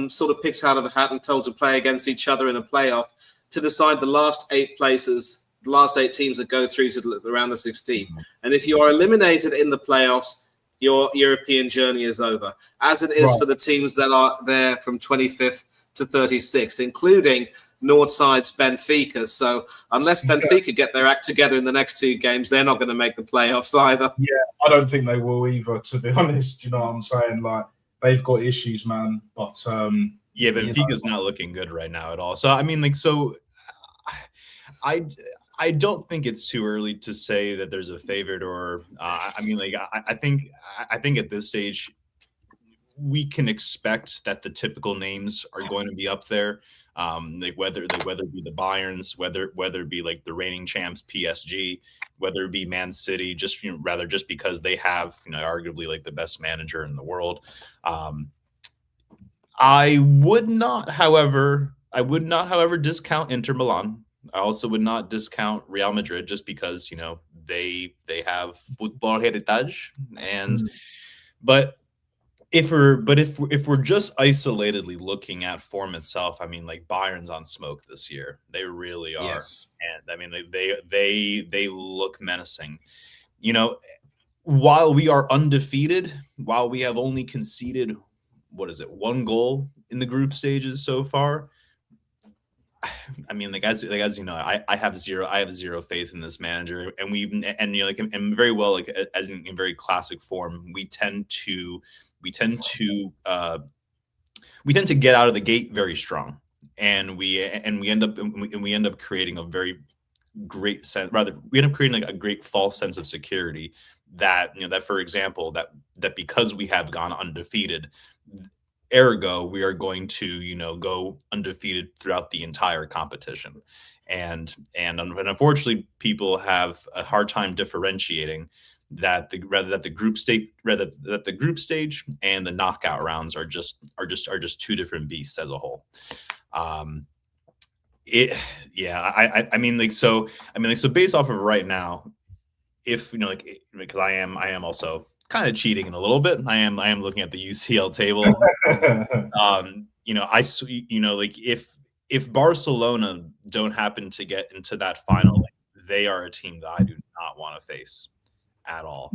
S2: sort of picked out of the hat and told to play against each other in a playoff to decide the last 8 places, the last 8 teams that go through to the round of 16. And if you are eliminated in the playoffs, your European journey is over, as it is for the teams that are there from 25th to 36th, including Northside's Benfica. So unless Benfica get their act together in the next 2 games, they're not going to make the playoffs either.
S1: Yeah, I don't think they will either, to be honest. You know what I'm saying? Like, they've got issues, man. But
S4: Benfica's not looking good right now at all. So I don't think it's too early to say that there's a favorite, or I think at this stage we can expect that the typical names are going to be up there. Like whether it be the Bayerns, whether it be like the reigning champs PSG, whether it be Man City, just rather just because they have arguably like the best manager in the world. I would not, however, discount Inter Milan. I also would not discount Real Madrid just because they have football heritage, and but if we're just isolatedly looking at form itself, I mean, like Bayern's on smoke this year. They really are,
S2: Yes.
S4: and I mean they look menacing. While we are undefeated, while we have only conceded one goal in the group stages so far. I mean, as I have zero faith in this manager, and very well, like as in very classic form, we tend to get out of the gate very strong, and we end up creating a very great sense. Rather, we end up creating like a great false sense of security that for example, that because we have gone undefeated, ergo we are going to go undefeated throughout the entire competition, and unfortunately people have a hard time differentiating that the group stage and the knockout rounds are just two different beasts as a whole. So based off of right now, if because I am also kind of cheating in a little bit. I am looking at the UCL table. If Barcelona don't happen to get into that final, they are a team that I do not want to face at all.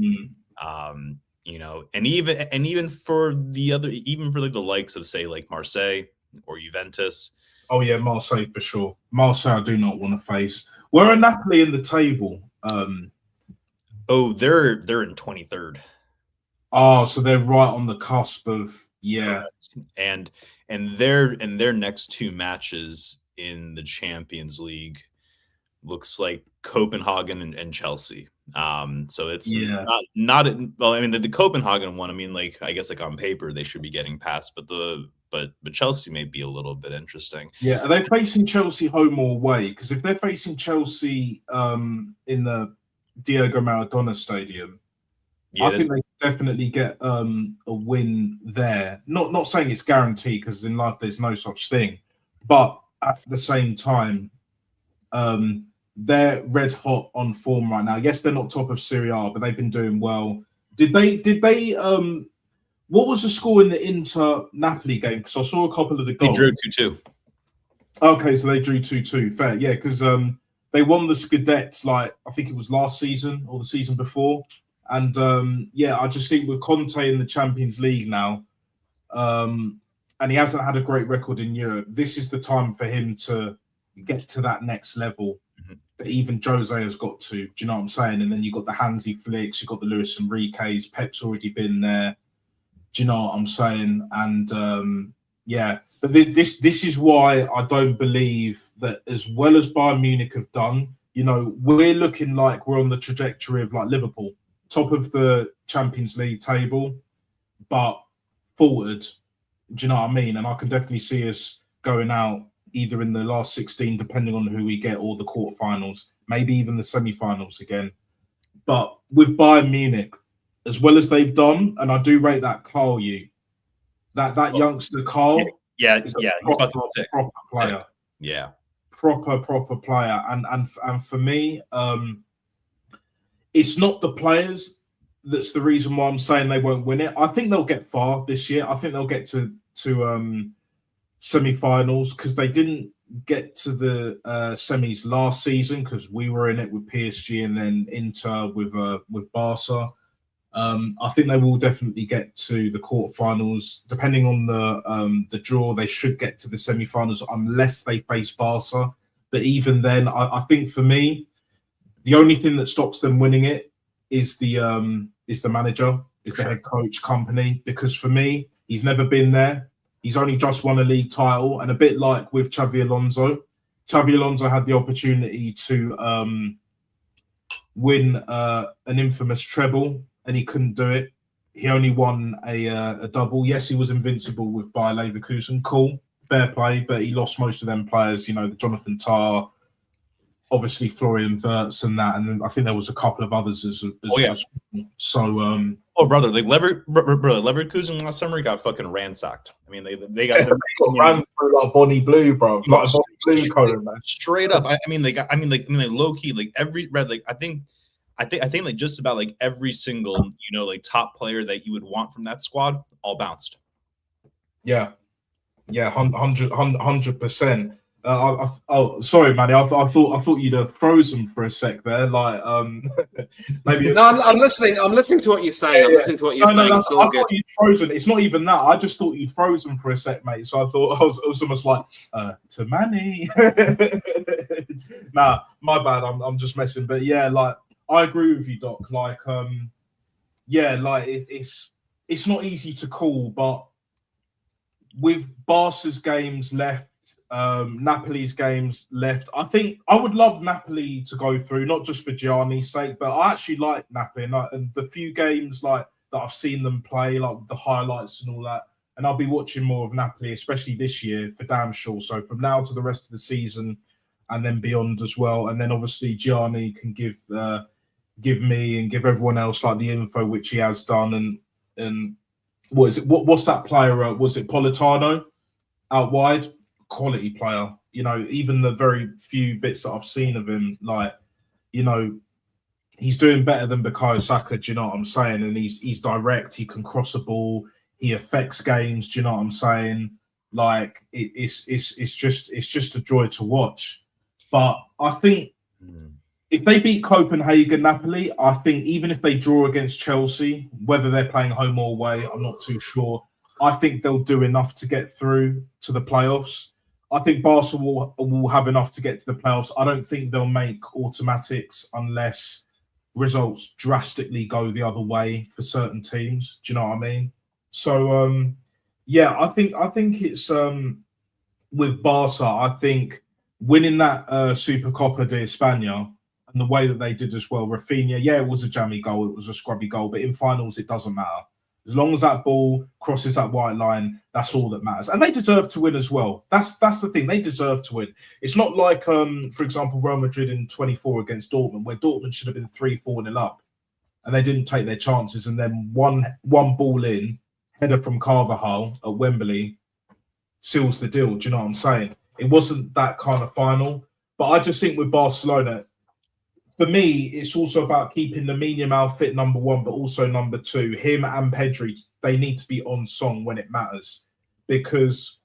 S4: And even for the likes of say like Marseille or Juventus.
S1: Oh yeah, Marseille for sure. Marseille I do not want to face. Where are Napoli in the table?
S4: They're in 23rd.
S1: Oh, so they're right on the cusp of
S4: and their next two matches in the Champions League looks like Copenhagen and Chelsea. So it's not well. I mean, the Copenhagen one. I mean, like I guess like on paper they should be getting past, but Chelsea may be a little bit interesting.
S1: Yeah, are they facing Chelsea home or away? Because if they're facing Chelsea in the Diego Maradona Stadium, I think they definitely get a win there. Not saying it's guaranteed because in life there's no such thing, but at the same time, they're red hot on form right now. Yes, they're not top of Serie A, but they've been doing well. Did they? What was the score in the Inter Napoli game? Because I saw a couple of the goals.
S4: They drew 2-2.
S1: Okay, so they drew 2-2. Fair, yeah, because they won the Scudettes like I think it was last season or the season before. And I just think with Conte in the Champions League now, and he hasn't had a great record in Europe, this is the time for him to get to that next level that even Jose has got to. Do you know what I'm saying? And then you've got the Hansi Flicks, you've got the Luis Enrique's, Pep's already been there. Do you know what I'm saying? And but this is why I don't believe that as well as Bayern Munich have done, we're looking like we're on the trajectory of like Liverpool. Top of the Champions League table, but faltered. Do you know what I mean? And I can definitely see us going out either in the last 16, depending on who we get, or the quarterfinals, maybe even the semi-finals again. But with Bayern Munich, as well as they've done, and I do rate that Carl, that youngster Carl,
S4: he's
S1: proper player.
S4: Sick. Yeah,
S1: proper player, and for me, it's not the players that's the reason why I'm saying they won't win it. I think they'll get far this year. I think they'll get to semi-finals because they didn't get to the semis last season because we were in it with PSG and then Inter with Barca. I think they will definitely get to the quarterfinals. Depending on the draw, they should get to the semi-finals unless they face Barca. But even then, I think for me, the only thing that stops them winning it is the manager, is the head coach company. Because for me, he's never been there. He's only just won a league title, and a bit like with Xabi Alonso. Xabi Alonso had the opportunity to win an infamous treble, and he couldn't do it. He only won a double. Yes, he was invincible with Bayer Leverkusen. Cool, fair play, but he lost most of them players. You know, the Jonathan Tah, obviously Florian Wirtz, and that, and then I think there was a couple of others as well. So,
S4: oh brother, like Leverkusen last summer got fucking ransacked. I mean, they got
S1: ran through like Bonnie Blue, bro, like Bonnie Blue code, man.
S4: Straight up. I mean, like low key, like every red, like I think like just about like every single like top player that you would want from that squad all bounced.
S1: Yeah, 100%. Oh, sorry, Manny. I thought you'd have frozen for a sec there. Like, maybe.
S2: No, I'm listening. I'm listening to what you're saying. I'm listening to what you're saying. It's all
S1: I
S2: good.
S1: thought you'd frozen. It's not even that. I just thought you'd frozen for a sec, mate. So I thought I was almost like to Manny. Nah, my bad. I'm just messing. But yeah, like I agree with you, Doc. Like, yeah, like it's not easy to call, but with Barca's games left, Napoli's games left, I think I would love Napoli to go through, not just for Gianni's sake, but I actually like Napoli and the few games like that I've seen them play, like the highlights and all that. And I'll be watching more of Napoli, especially this year, for damn sure. So from now to the rest of the season, and then beyond as well. And then obviously Gianni can give me and give everyone else like the info which he has done. And what is it? What's that player? Was it Politano out wide? Quality player. You know, even the very few bits that I've seen of him, like, you know, he's doing better than Bukayo Saka. Do you know what I'm saying? And he's direct. He can cross a ball. He affects games. Do you know what I'm saying? Like it's just a joy to watch. But I think if they beat Copenhagen, Napoli, I think even if they draw against Chelsea, whether they're playing home or away, I'm not too sure. I think they'll do enough to get through to the playoffs. I think Barca will have enough to get to the playoffs. I don't think they'll make automatics unless results drastically go the other way for certain teams. Do you know what I mean? So, yeah, I think it's with Barca. I think winning that Supercopa de España and the way that they did as well, Rafinha, yeah, it was a jammy goal, it was a scrubby goal, but in finals it doesn't matter. As long as that ball crosses that white line, that's all that matters. And they deserve to win as well. That's the thing. They deserve to win. It's not like, for example, Real Madrid in 24 against Dortmund, where Dortmund should have been 3-4-0 up, and they didn't take their chances. And then one ball in, header from Carvajal at Wembley, seals the deal. Do you know what I'm saying? It wasn't that kind of final. But I just think with Barcelona, for me, it's also about keeping Lamine Yamal fit, number one, but also number two. Him and Pedri, they need to be on song when it matters. Because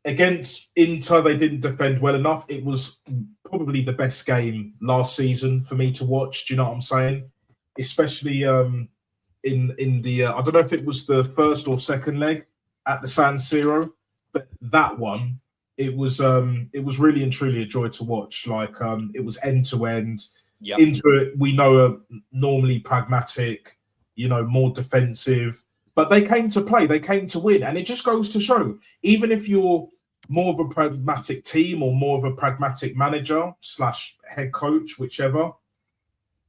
S1: against Inter, they didn't defend well enough. It was probably the best game last season for me to watch. Do you know what I'm saying? Especially in the I don't know if it was the first or second leg at the San Siro, but that one, it was really and truly a joy to watch. Like it was end to end. Yep. Into it, we know are normally pragmatic, you know, more defensive, but they came to play, they came to win, and it just goes to show, even if you're more of a pragmatic team or more of a pragmatic manager / head coach, whichever,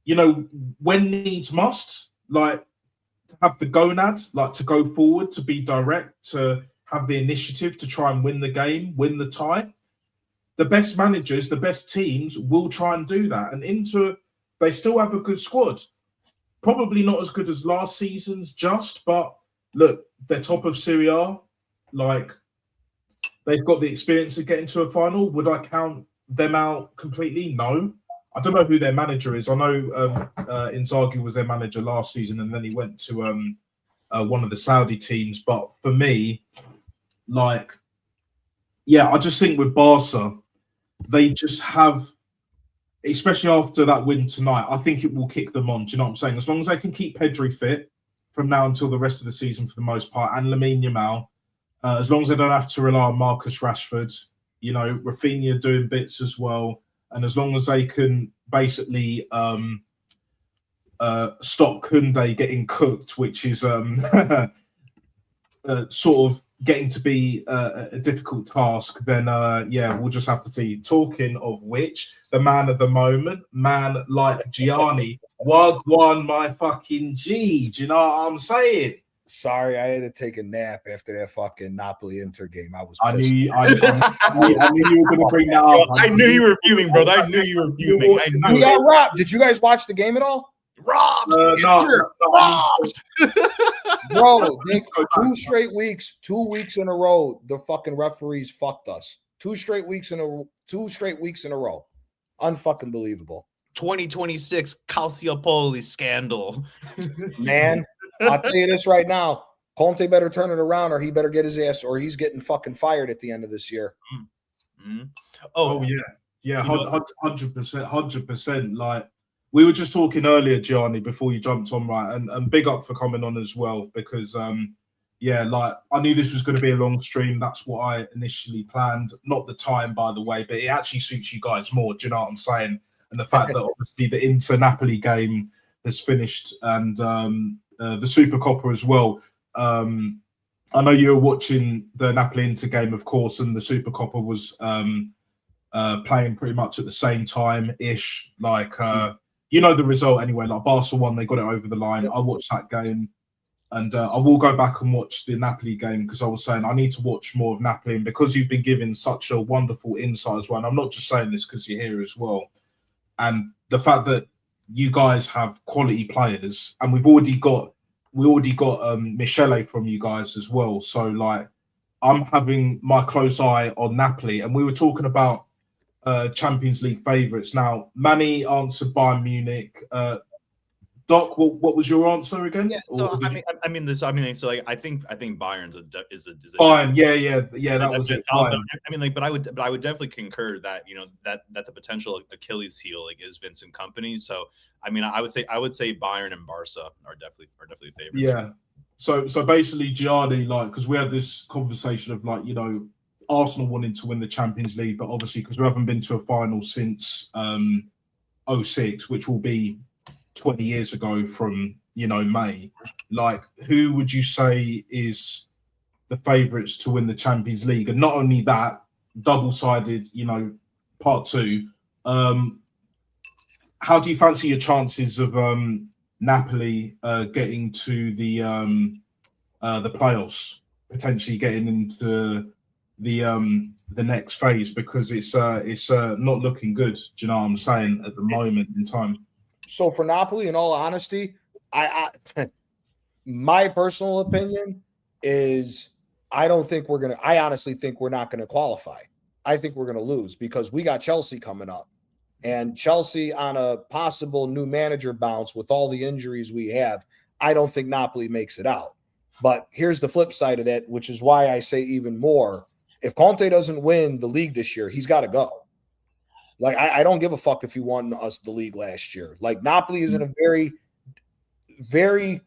S1: you know, when needs must, like to have the gonad, like to go forward, to be direct, to have the initiative to try and win the game, win the tie. The best managers, the best teams will try and do that. And Inter, they still have a good squad. Probably not as good as last season's but look, they're top of Serie A. Like, they've got the experience of getting to a final. Would I count them out completely? No. I don't know who their manager is. I know Inzaghi was their manager last season, and then he went to one of the Saudi teams. But for me, like, yeah, I just think with Barca, they just have, especially after that win tonight, I think it will kick them on. Do you know what I'm saying? As long as they can keep Pedri fit from now until the rest of the season for the most part, and Lamine Yamal, as long as they don't have to rely on Marcus Rashford, you know, Rafinha doing bits as well, and as long as they can basically stop Koundé getting cooked, which is sort of getting to be a difficult task, then yeah, we'll just have to see. Talking of which, the man of the moment, man like Gianni, Wagwan, my fucking G. Do you know what I'm saying?
S5: Sorry, I had to take a nap after that fucking Napoli Inter game. I was
S1: I
S5: pissed.
S1: knew you were going to bring that up.
S4: I knew you were fuming, brother. I knew you were fuming. I
S5: We
S4: knew
S5: got
S4: it.
S5: robbed. Did you guys watch the game at all?
S4: Robbed.
S1: No,
S4: Robbed.
S5: Bro, they, 2 weeks in a row, the fucking referees fucked us. 2 straight weeks in a row. Unfucking believable.
S4: 2026 Calciopoli scandal.
S5: Man, I'll tell you this right now. Conte better turn it around or he better get his ass or he's getting fucking fired at the end of this year.
S4: Mhm.
S1: Oh yeah, 100%. Like we were just talking earlier, Gianni, before you jumped on, right? And big up for coming on as well because like I knew this was going to be a long stream. That's what I initially planned. Not the time, by the way, but it actually suits you guys more. Do you know what I'm saying? And the fact that obviously the Inter Napoli game has finished and the Super Coppa as well. I know you were watching the Napoli Inter game, of course, and the Super Coppa was playing pretty much at the same time ish. Like you know the result anyway. Like Barca won, they got it over the line. I watched that game, and I will go back and watch the Napoli game because I was saying I need to watch more of Napoli, and because you've been given such a wonderful insight as well. And I'm not just saying this because you're here as well, and the fact that you guys have quality players, and we already got Michele from you guys as well. So like I'm having my close eye on Napoli, and we were talking about Champions League favourites. Now Manny answered Bayern Munich. Doc, what was your answer again?
S4: Yeah, so so like I think Bayern's is a
S1: Bayern, yeah, that was it.
S4: But I would definitely concur that that the potential Achilles heel is Vincent Kompany. So I would say Bayern and Barca are definitely favorites.
S1: Yeah. So basically, Gianni, like, because we had this conversation of like Arsenal wanting to win the Champions League, but obviously because we haven't been to a final since 06, which will be 20 years ago from May. Like, who would you say is the favourites to win the Champions League? And not only that, double-sided, part two. How do you fancy your chances of Napoli getting to the playoffs, potentially getting into the next phase? Because it's not looking good. Do you know what I'm saying at the moment in time?
S5: So for Napoli, in all honesty, I my personal opinion is I honestly think we're not gonna qualify. I think we're gonna lose because we got Chelsea coming up. And Chelsea on a possible new manager bounce with all the injuries we have, I don't think Napoli makes it out. But here's the flip side of that, which is why I say even more. If Conte doesn't win the league this year, he's got to go. Like, I don't give a fuck if he won us the league last year. Like, Napoli is in a very, very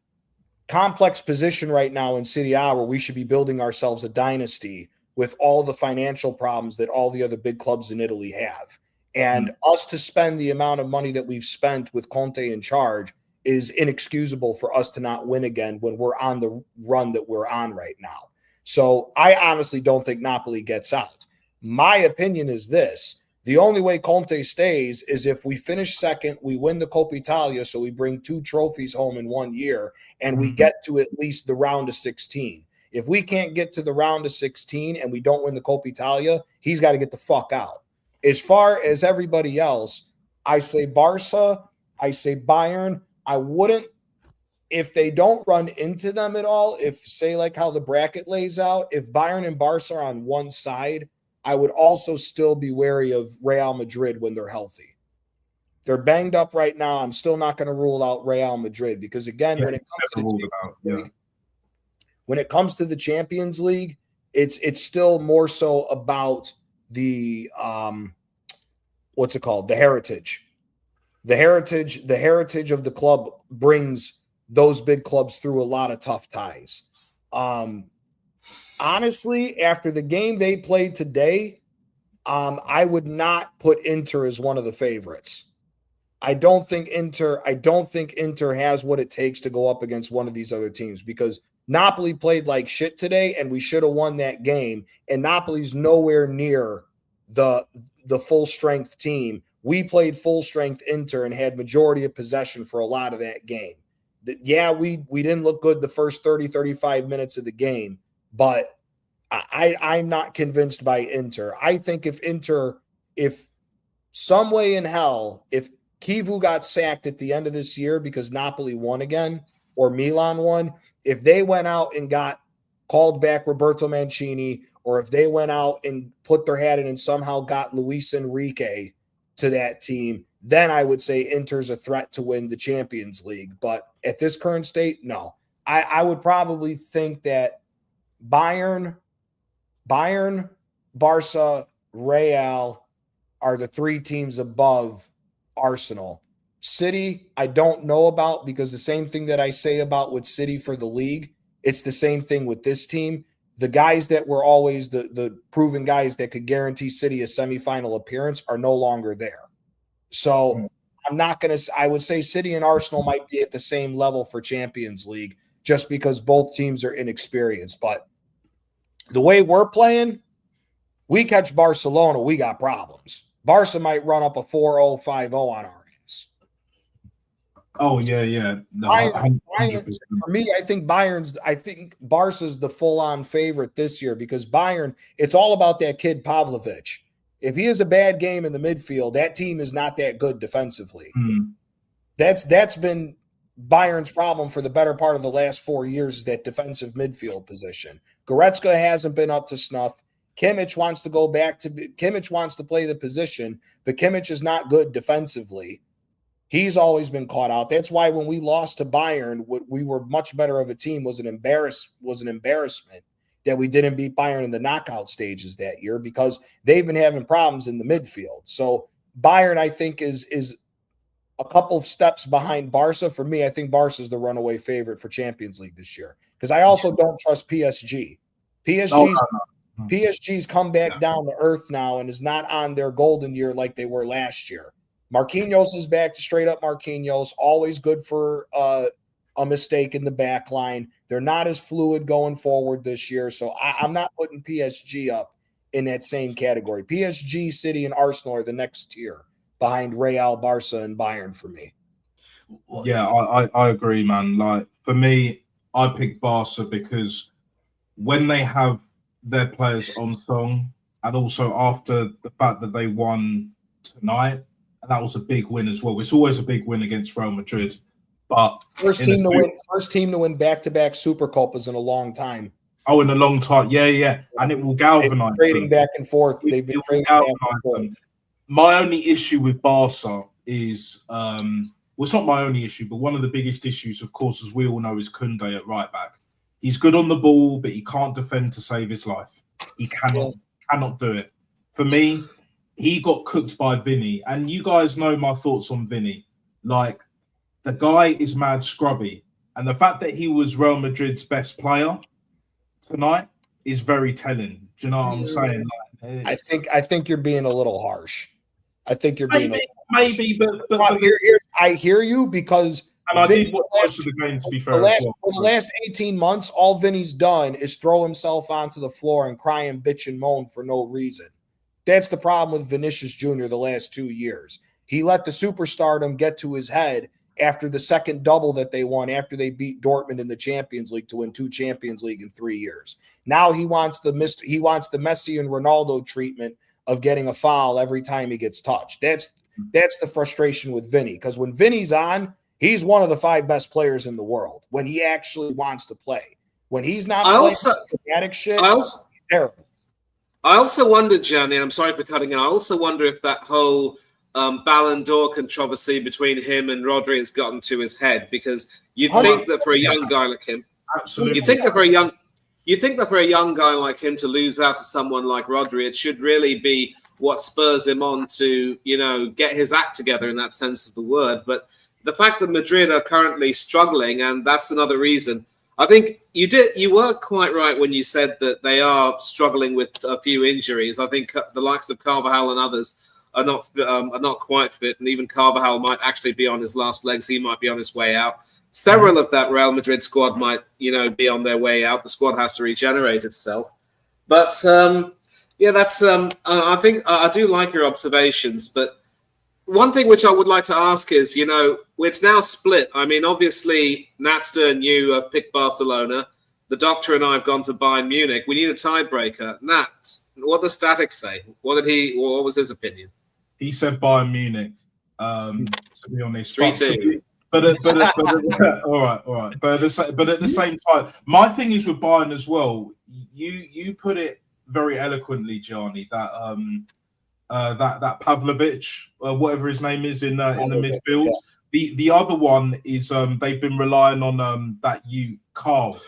S5: complex position right now in Serie A where we should be building ourselves a dynasty with all the financial problems that all the other big clubs in Italy have. And us to spend the amount of money that we've spent with Conte in charge is inexcusable for us to not win again when we're on the run that we're on right now. So I honestly don't think Napoli gets out. My opinion is this. The only way Conte stays is if we finish second, we win the Coppa Italia, so we bring 2 trophies home in 1 year, and we get to at least the round of 16. If we can't get to the round of 16 and we don't win the Coppa Italia, he's got to get the fuck out. As far as everybody else, I say Barca, I say Bayern. I wouldn't, if they don't run into them at all, if say like how the bracket lays out, if Bayern and Barca are on one side, I would also still be wary of Real Madrid when they're healthy. They're banged up right now. I'm still not going to rule out Real Madrid because again, when it comes to the Champions League, it's still more so about the what's it called? The heritage. The heritage of the club brings those big clubs through a lot of tough ties. Honestly, after the game they played today, I would not put Inter as one of the favorites. I don't think Inter has what it takes to go up against one of these other teams because Napoli played like shit today and we should have won that game. And Napoli's nowhere near the full strength team. We played full strength Inter and had majority of possession for a lot of that game. Yeah, we didn't look good the first 30, 35 minutes of the game, but I'm not convinced by Inter. I think if some way in hell, if Kivu got sacked at the end of this year because Napoli won again or Milan won, if they went out and got called back Roberto Mancini, or if they went out and put their hat in and somehow got Luis Enrique to that team, then I would say Inter's a threat to win the Champions League. But at this current state, no. I would probably think that Bayern, Barca, Real are the three teams above Arsenal. City, I don't know about, because the same thing that I say about with City for the league, it's the same thing with this team. The guys that were always the proven guys that could guarantee City a semifinal appearance are no longer there. So I'm not going to – I would say City and Arsenal might be at the same level for Champions League just because both teams are inexperienced. But the way we're playing, we catch Barcelona, we got problems. Barca might run up a 4-0, 5-0 on our ass.
S1: Oh, yeah. No,
S5: Bayern,
S1: 100%.
S5: for me, I think Barca's the full-on favorite this year because Bayern, it's all about that kid Pavlovic. If he has a bad game in the midfield, that team is not that good defensively. That's been Bayern's problem for the better part of the last 4 years, is that defensive midfield position. Goretzka hasn't been up to snuff. Kimmich wants to Kimmich wants to play the position, but Kimmich is not good defensively. He's always been caught out. That's why when we lost to Bayern, we were much better of a team was an embarrassment that we didn't beat Bayern in the knockout stages that year, because they've been having problems in the midfield. So Bayern, I think, is a couple of steps behind Barca. For me, I think Barca is the runaway favorite for Champions League this year, because I also don't trust PSG. PSG's come back down to earth now and is not on their golden year like they were last year. Marquinhos is back to straight up Marquinhos, always good for a mistake in the back line. They're not as fluid going forward this year, so I'm not putting PSG up in that same category. PSG, City, and Arsenal are the next tier behind Real, Barca, and Bayern for me.
S1: Yeah, I agree, man. Like, for me, I pick Barca because when they have their players on song, and also after the fact that they won tonight, and that was a big win as well. It's always a big win against Real Madrid. But
S5: first team to win back-to-back Super Copas in a long time.
S1: Oh, in a long time. Yeah. And it will galvanize.
S5: Trading back and forth. They've been trading back and forth.
S1: My only issue with Barca is it's not my only issue, but one of the biggest issues, of course, as we all know, is Koundé at right back. He's good on the ball, but he can't defend to save his life. He cannot do it. For me, he got cooked by Vinny. And you guys know my thoughts on Vinny. Like, the guy is mad scrubby. And the fact that he was Real Madrid's best player tonight is very telling. Do you know what I'm saying? Like,
S5: I think you're being a little harsh. I think you're being
S1: maybe, but
S5: I hear you, because
S1: and I did watch most of the game, to be fair.
S5: For the last 18 months, all Vinny's done is throw himself onto the floor and cry and bitch and moan for no reason. That's the problem with Vinicius Jr. the last 2 years. He let the superstardom get to his head after the second double that they won, after they beat Dortmund in the Champions League to win 2 Champions League in 3 years. Now he wants the Messi and Ronaldo treatment of getting a foul every time he gets touched. That's the frustration with Vinny, because when Vinny's on, he's one of the 5 best players in the world when he actually wants to play. When he's not playing dramatic shit, it's terrible.
S2: I also wonder, Gianni, and I'm sorry for cutting in, I also wonder if that whole Ballon d'Or controversy between him and Rodri has gotten to his head, because you'd think that for a young guy like him,
S1: absolutely,
S2: you think that for a young guy like him to lose out to someone like Rodri, it should really be what spurs him on to, get his act together in that sense of the word. But the fact that Madrid are currently struggling, and that's another reason. I think you were quite right when you said that they are struggling with a few injuries. I think the likes of Carvajal and others are not quite fit, and even Carvajal might actually be on his last legs. He might be on his way out. Several of that Real Madrid squad might, be on their way out. The squad has to regenerate itself. But that's. I think I do like your observations, but one thing which I would like to ask is, it's now split. I mean, obviously, Natster and you have picked Barcelona. The doctor and I have gone for Bayern Munich. We need a tiebreaker. Nats, what did the statics say? What was his opinion?
S1: He said Bayern Munich. To be honest,
S2: 3-2.
S1: But all right. But at the same time, my thing is with Bayern as well. You put it very eloquently, Gianni. That Pavlovic, whatever his name is in the midfield. Yeah. The other one is they've been relying on that Carl,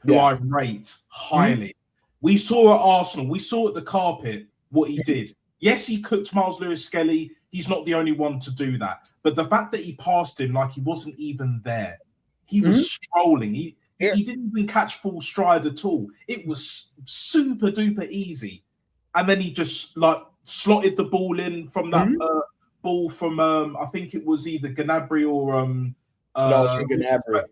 S1: who I rate highly. Mm-hmm. We saw at Arsenal, we saw at the carpet what he did. Yes, he cooked Miles Lewis-Skelly. He's not the only one to do that. But the fact that he passed him like he wasn't even there, he was strolling. He didn't even catch full stride at all. It was super duper easy. And then he just slotted the ball in from that ball from I think it was either Gnabry or
S5: no, it was from Gnabry.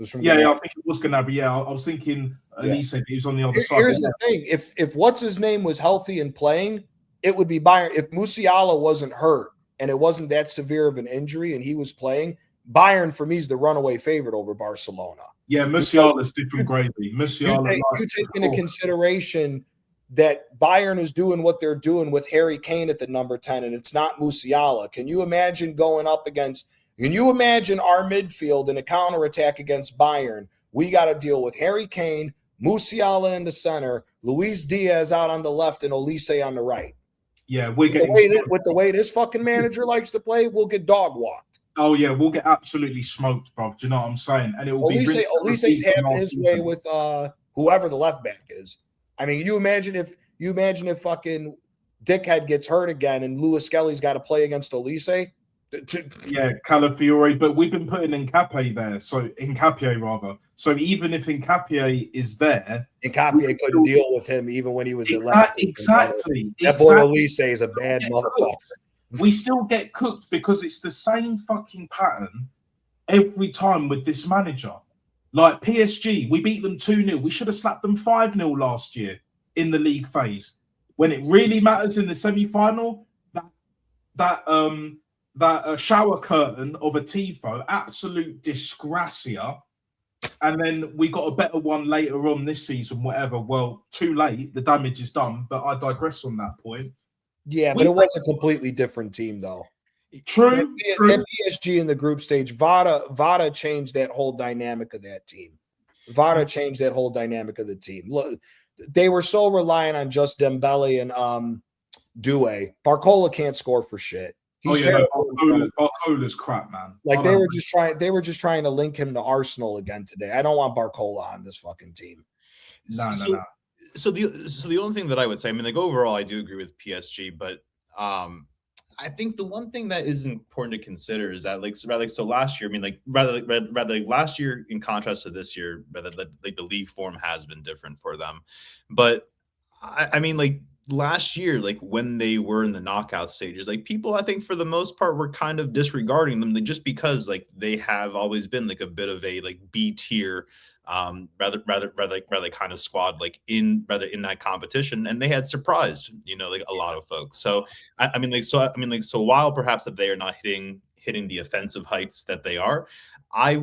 S1: I think it was Gnabry. Yeah, I was thinking Elise, he was on the other side.
S5: Here's the thing: if what's his name was healthy and playing, it would be Bayern. If Musiala wasn't hurt and it wasn't that severe of an injury and he was playing, Bayern for me is the runaway favorite over Barcelona.
S1: Yeah, Musiala's different gravy. Musiala,
S5: you take into consideration that Bayern is doing what they're doing with Harry Kane at the number 10, and it's not Musiala. Can you imagine going up against? Can you imagine our midfield in a counterattack against Bayern? We got to deal with Harry Kane, Musiala in the center, Luis Diaz out on the left, and Olise on the right.
S1: Yeah, we're
S5: getting with the way this fucking manager likes to play, we'll get dog walked.
S1: Oh yeah, we'll get absolutely smoked, bro. Do you know what I'm saying? And it will be
S5: Olise's having his way with whoever the left back is. I mean, you imagine if fucking dickhead gets hurt again and Lewis-Skelly's got to play against Olise.
S1: Yeah, Calafiore, but we've been putting Nkapie there, so Nkapie rather. So even if Nkapie is there,
S5: Nkapie couldn't deal with him even when he was
S1: exactly.
S5: That boy Olise is a bad motherfucker.
S1: We still get cooked because it's the same fucking pattern every time with this manager. Like PSG, we beat them 2-0. We should have slapped them 5-0 last year in the league phase. When it really matters in the semi-final, that shower curtain of a tifo, absolute disgracia. And then we got a better one later on this season, whatever. Well, too late. The damage is done. But I digress on that point.
S5: Yeah, but it was a completely different team, though.
S1: True.
S5: That PSG in the group stage, Vada changed that whole dynamic of that team. Vada changed that whole dynamic of the team. Look, they were so reliant on just Dembele and Doué. Barcola can't score for shit. He's
S1: Barcola's crap, man.
S5: Like they were just trying to link him to Arsenal again today. I don't want Barcola on this fucking team.
S1: No.
S4: So the only thing that I would say, I mean, like overall, I do agree with PSG, but I think the one thing that is important to consider is that so last year, I mean, like rather like last year in contrast to this year, rather like the league form has been different for them, but I mean, like last year, like when they were in the knockout stages, like people, I think for the most part were kind of disregarding them just because like they have always been like a bit of a like B tier, rather kind of squad, like in that competition, and they had surprised, like a lot of folks. So I mean, so while perhaps that they are not hitting the offensive heights that they are, I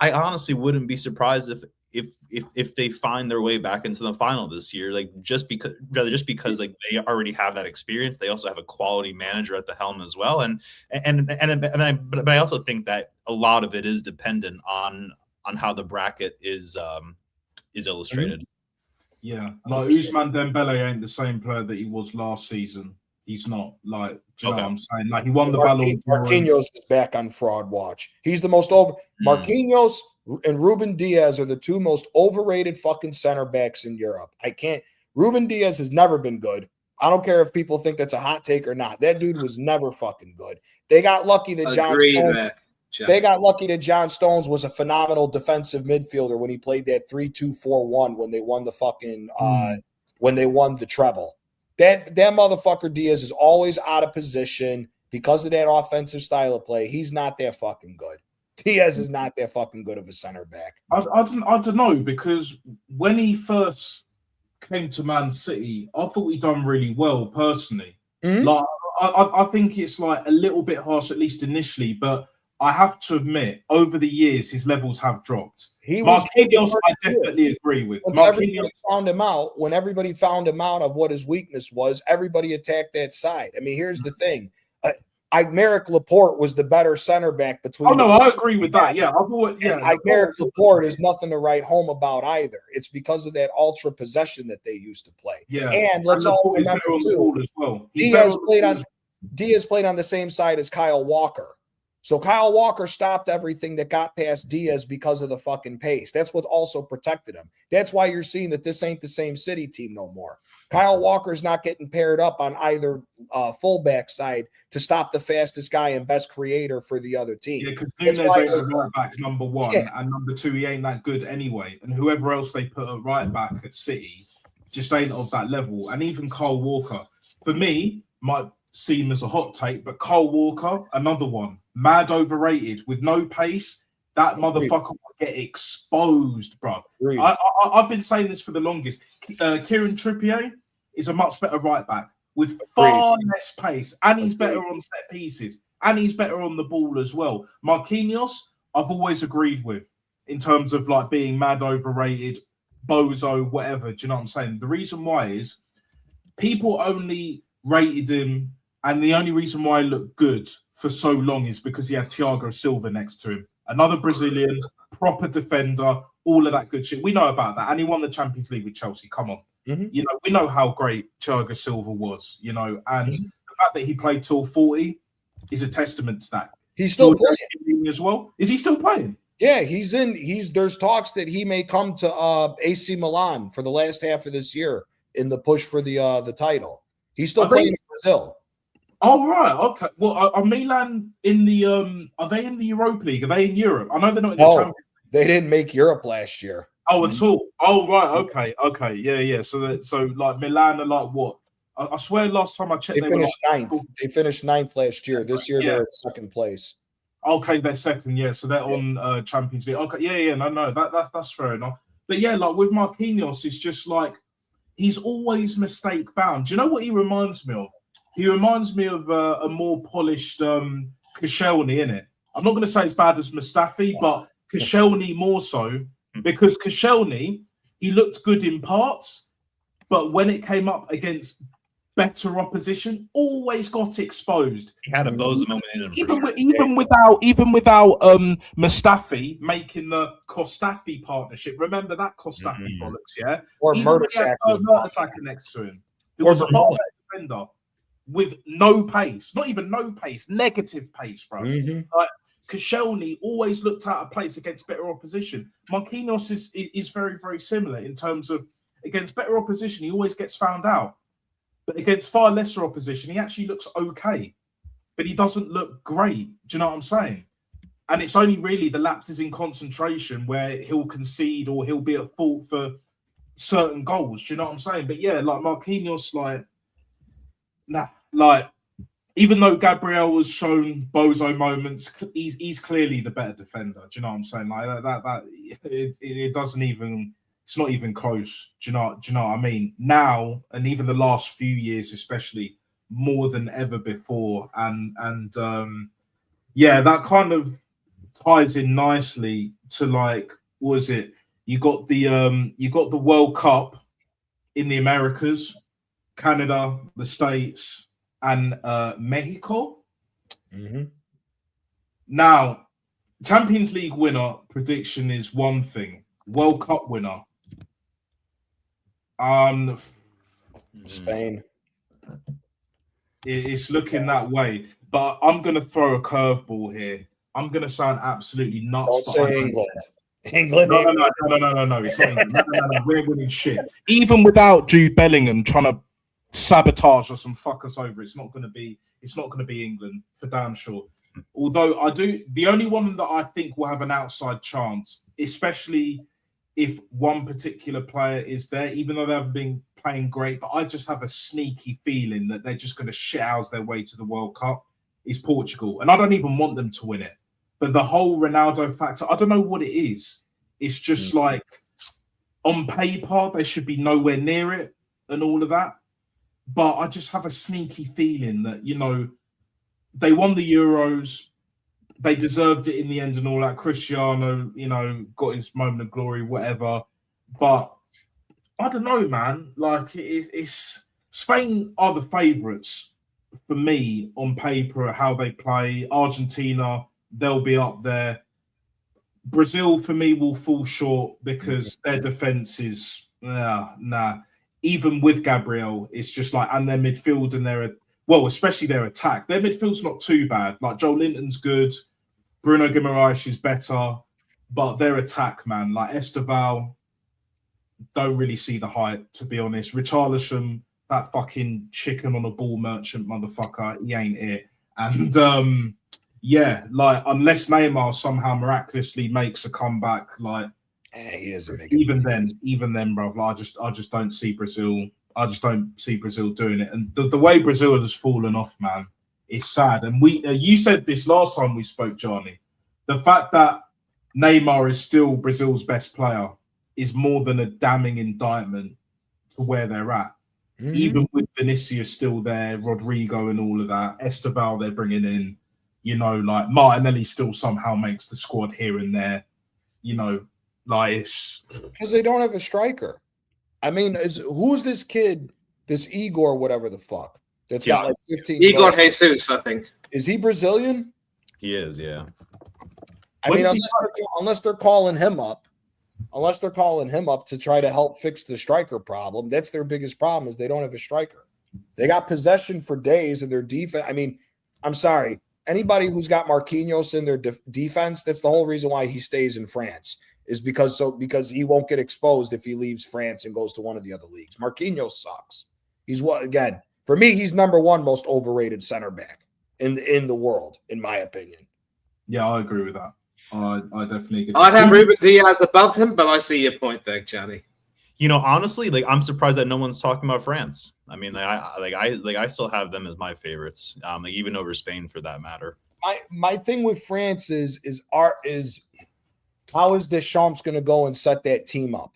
S4: honestly wouldn't be surprised if they find their way back into the final this year, like just because like they already have that experience. They also have a quality manager at the helm as well, but I also think that a lot of it is dependent on how the bracket is illustrated.
S1: Yeah, like Ousmane Dembele ain't the same player that he was last season. He's not. Like, do you know what I'm saying? Like, he won the Ballon d'Or.
S5: Marquinhos is back on fraud watch. He's the most over. Marquinhos and Ruben Diaz are the two most overrated fucking center backs in Europe. Ruben Diaz has never been good. I don't care if people think that's a hot take or not. That dude was never fucking good. They got lucky that John Stones was a phenomenal defensive midfielder when he played that 3-2-4-1 when they won the fucking when they won the treble. That motherfucker Diaz is always out of position because of that offensive style of play. He's not that fucking good. Diaz is not that fucking good of a center back.
S1: I don't know, because when he first came to Man City, I thought he done really well personally.
S5: Mm-hmm.
S1: Like, I think it's like a little bit harsh, at least initially, but I have to admit, over the years, his levels have dropped.
S5: He was
S1: Marquinhos, I definitely agree with.
S5: Once
S1: Marquinhos,
S5: everybody found him out, when everybody found him out of what his weakness was, everybody attacked that side. I mean, here's the thing. Merrick Laporte was the better center back between.
S1: oh no, I agree with that. Yeah, I've always,
S5: Merrick Laporte is nothing to write home about either. It's because of that ultra possession that they used to play.
S1: Yeah,
S5: and let's all
S1: Laporte is
S5: remember
S1: better on the
S5: too,
S1: ball as well.
S5: Diaz played on the same side as Kyle Walker. So Kyle Walker stopped everything that got past Diaz because of the fucking pace. That's what also protected him. That's why you're seeing that this ain't the same City team no more. Kyle Walker's not getting paired up on either fullback side to stop the fastest guy and best creator for the other team.
S1: Yeah, because Nunes ain't a right back, number one, and number two, he ain't that good anyway. And whoever else they put at right back at City just ain't of that level. And even Kyle Walker, for me, might seem as a hot take, but Kyle Walker, another one, mad overrated with no pace. That motherfucker will get exposed, bro. I've been saying this for the longest. Kieran Trippier is a much better right back with far less pace, and he's better on set pieces, and he's better on the ball as well. Marquinhos, I've always agreed with in terms of like being mad overrated, bozo, whatever. Do you know what I'm saying? The reason why is people only rated him, and the only reason why he looked good for so long is because he had Thiago Silva next to him. Another Brazilian, proper defender, all of that good shit. We know about that. And he won the Champions League with Chelsea. Come on.
S5: Mm-hmm.
S1: You know, we know how great Thiago Silva was, you know, and the fact that he played till 40 is a testament to that.
S5: He's still playing
S1: as well. Is he still playing?
S5: Yeah, there's talks that he may come to AC Milan for the last half of this year in the push for the title. He's still playing in Brazil.
S1: Oh right, okay. Well, are Milan in the are they in the Europa League? Are they in Europe? I know they're not in the Champions League.
S5: They didn't make Europe last year.
S1: Oh, at all? Oh right, okay, yeah. So like Milan are like what? I swear, last time I checked,
S5: they finished ninth. They finished ninth last year. This year they're in second place.
S1: Okay, they're second. Yeah, so they're on Champions League. Okay, yeah. No, that's fair enough. But yeah, like with Marquinhos, it's just like he's always mistake bound. Do you know what he reminds me of? He reminds me of a more polished Koscielny, innit? I'm not going to say as bad as Mustafi, but Koscielny more so, because Koscielny, he looked good in parts, but when it came up against better opposition, always got exposed.
S4: He had a bozo moment in him.
S1: Even without Mustafi making the Kostafi partnership. Remember that Kostafi bollocks, yeah?
S5: Or Mertesacker
S1: next to him. Who was a far better defender. With no pace, not even no pace, negative pace, bro. Like Koscielny always looked out of place against better opposition. Marquinhos is very, very similar in terms of against better opposition, he always gets found out. But against far lesser opposition, he actually looks okay. But he doesn't look great. Do you know what I'm saying? And it's only really the lapses in concentration where he'll concede or he'll be at fault for certain goals. Do you know what I'm saying? But yeah, like Marquinhos, like even though Gabriel was shown bozo moments, he's clearly the better defender. Do you know what I'm saying? Like it doesn't even, it's not even close. Do you know what I mean? Now, and even the last few years, especially more than ever before, and yeah, that kind of ties in nicely to like, what was it? You got the World Cup in the Americas, Canada, the States, and Mexico. Now, Champions League winner prediction is one thing. World Cup winner,
S5: Spain.
S1: It's looking that way, but I'm gonna throw a curveball here. I'm gonna sound absolutely nuts.
S5: Don't say England. England.
S1: No. It's not England. No. We're winning shit. Even without Jude Bellingham trying to sabotage us and fuck us over, it's not going to be England for damn sure. Although the only one that I think will have an outside chance, especially if one particular player is there, even though they haven't been playing great, but I just have a sneaky feeling that they're just going to shit house their way to the World Cup, is Portugal. And I don't even want them to win it. But the whole Ronaldo factor, I don't know what it is. It's just like on paper, they should be nowhere near it and all of that. but I just have a sneaky feeling that, you know, they won the Euros, they deserved it in the end and all that. Cristiano, you know, got his moment of glory, whatever. But I don't know, man. Like, it's Spain are the favourites for me on paper, how they play. Argentina, they'll be up there. Brazil, for me, will fall short because their defence is, nah. Even with Gabriel, it's just like, and their midfield and especially their attack. Their midfield's not too bad. Like, Joe Linton's good. Bruno Guimaraes is better. But their attack, man, like Esteval, don't really see the height, to be honest. Richarlison, that fucking chicken on a ball merchant motherfucker, he ain't it. And yeah, like unless Neymar somehow miraculously makes a comeback, like
S5: He isn't making
S1: even then, bro, like, I just don't see Brazil. I just don't see Brazil doing it. And the way Brazil has fallen off, man, it's sad. And you said this last time we spoke, Johnny. The fact that Neymar is still Brazil's best player is more than a damning indictment for where they're at.
S5: Mhm.
S1: Even with Vinicius still there, Rodrigo and all of that, Esteval they're bringing in, you know, like Martinelli still somehow makes the squad here and there, you know, like it's
S5: Because they don't have a striker. I mean, who's this kid, this Igor, whatever the fuck, that's got like 15
S2: Igor
S5: goals?
S2: Jesus, I think.
S5: Is he Brazilian?
S4: He is, yeah.
S5: I
S1: When
S5: mean,
S1: is he
S5: unless they're calling him up to try to help fix the striker problem. That's their biggest problem, is they don't have a striker. They got possession for days and their defense. I mean, I'm sorry. Anybody who's got Marquinhos in their defense, that's the whole reason why he stays in France, is because he won't get exposed if he leaves France and goes to one of the other leagues. Marquinhos sucks. Again, for me, he's number one most overrated center back in the world, in my opinion.
S1: yeah, I agree with that. I definitely agree.
S2: I'd have Ruben Diaz above him, but I see your point there, Johnny.
S4: You know, honestly, like I'm surprised that no one's talking about France. I mean, I still have them as my favorites, like even over Spain for that matter.
S5: My thing with France is how is Deschamps going to go and set that team up?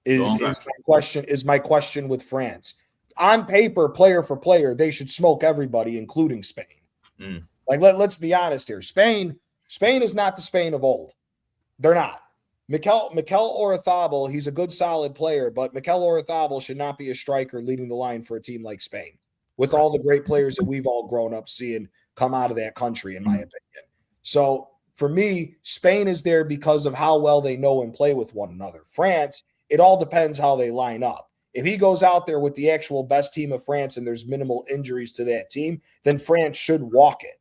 S5: Is my question with France. On paper, player for player, they should smoke everybody, including Spain.
S4: Mm.
S5: Like let's be honest here. Spain is not the Spain of old. They're not. Mikel Oyarzabal, he's a good, solid player, but Mikel Oyarzabal should not be a striker leading the line for a team like Spain, with all the great players that we've all grown up seeing come out of that country, in my opinion. So for me, Spain is there because of how well they know and play with one another. France, it all depends how they line up. If he goes out there with the actual best team of France and there's minimal injuries to that team, then France should walk it.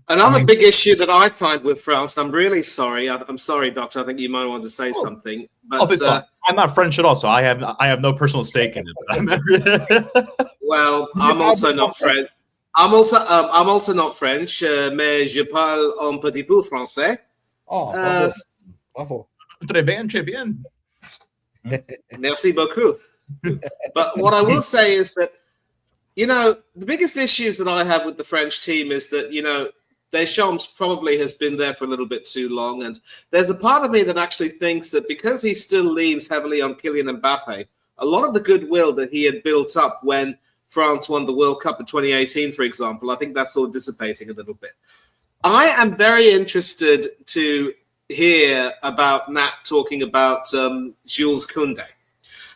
S2: Another big issue that I find with France, I'm really sorry. I'm sorry, Doctor. I think you might want to say something. But
S4: I'm not French at all, so I have no personal stake in it.
S2: Well, I'm also not French. I'm also not French, mais je parle un petit peu français.
S5: Oh, bravo.
S4: Très bien, très bien.
S2: Merci beaucoup. But what I will say is that, you know, the biggest issues that I have with the French team is that, you know, Deschamps probably has been there for a little bit too long. And there's a part of me that actually thinks that because he still leans heavily on Kylian Mbappe, a lot of the goodwill that he had built up when France won the World Cup in 2018, for example, I think that's all dissipating a little bit. I am very interested to hear about Nat talking about Jules Koundé.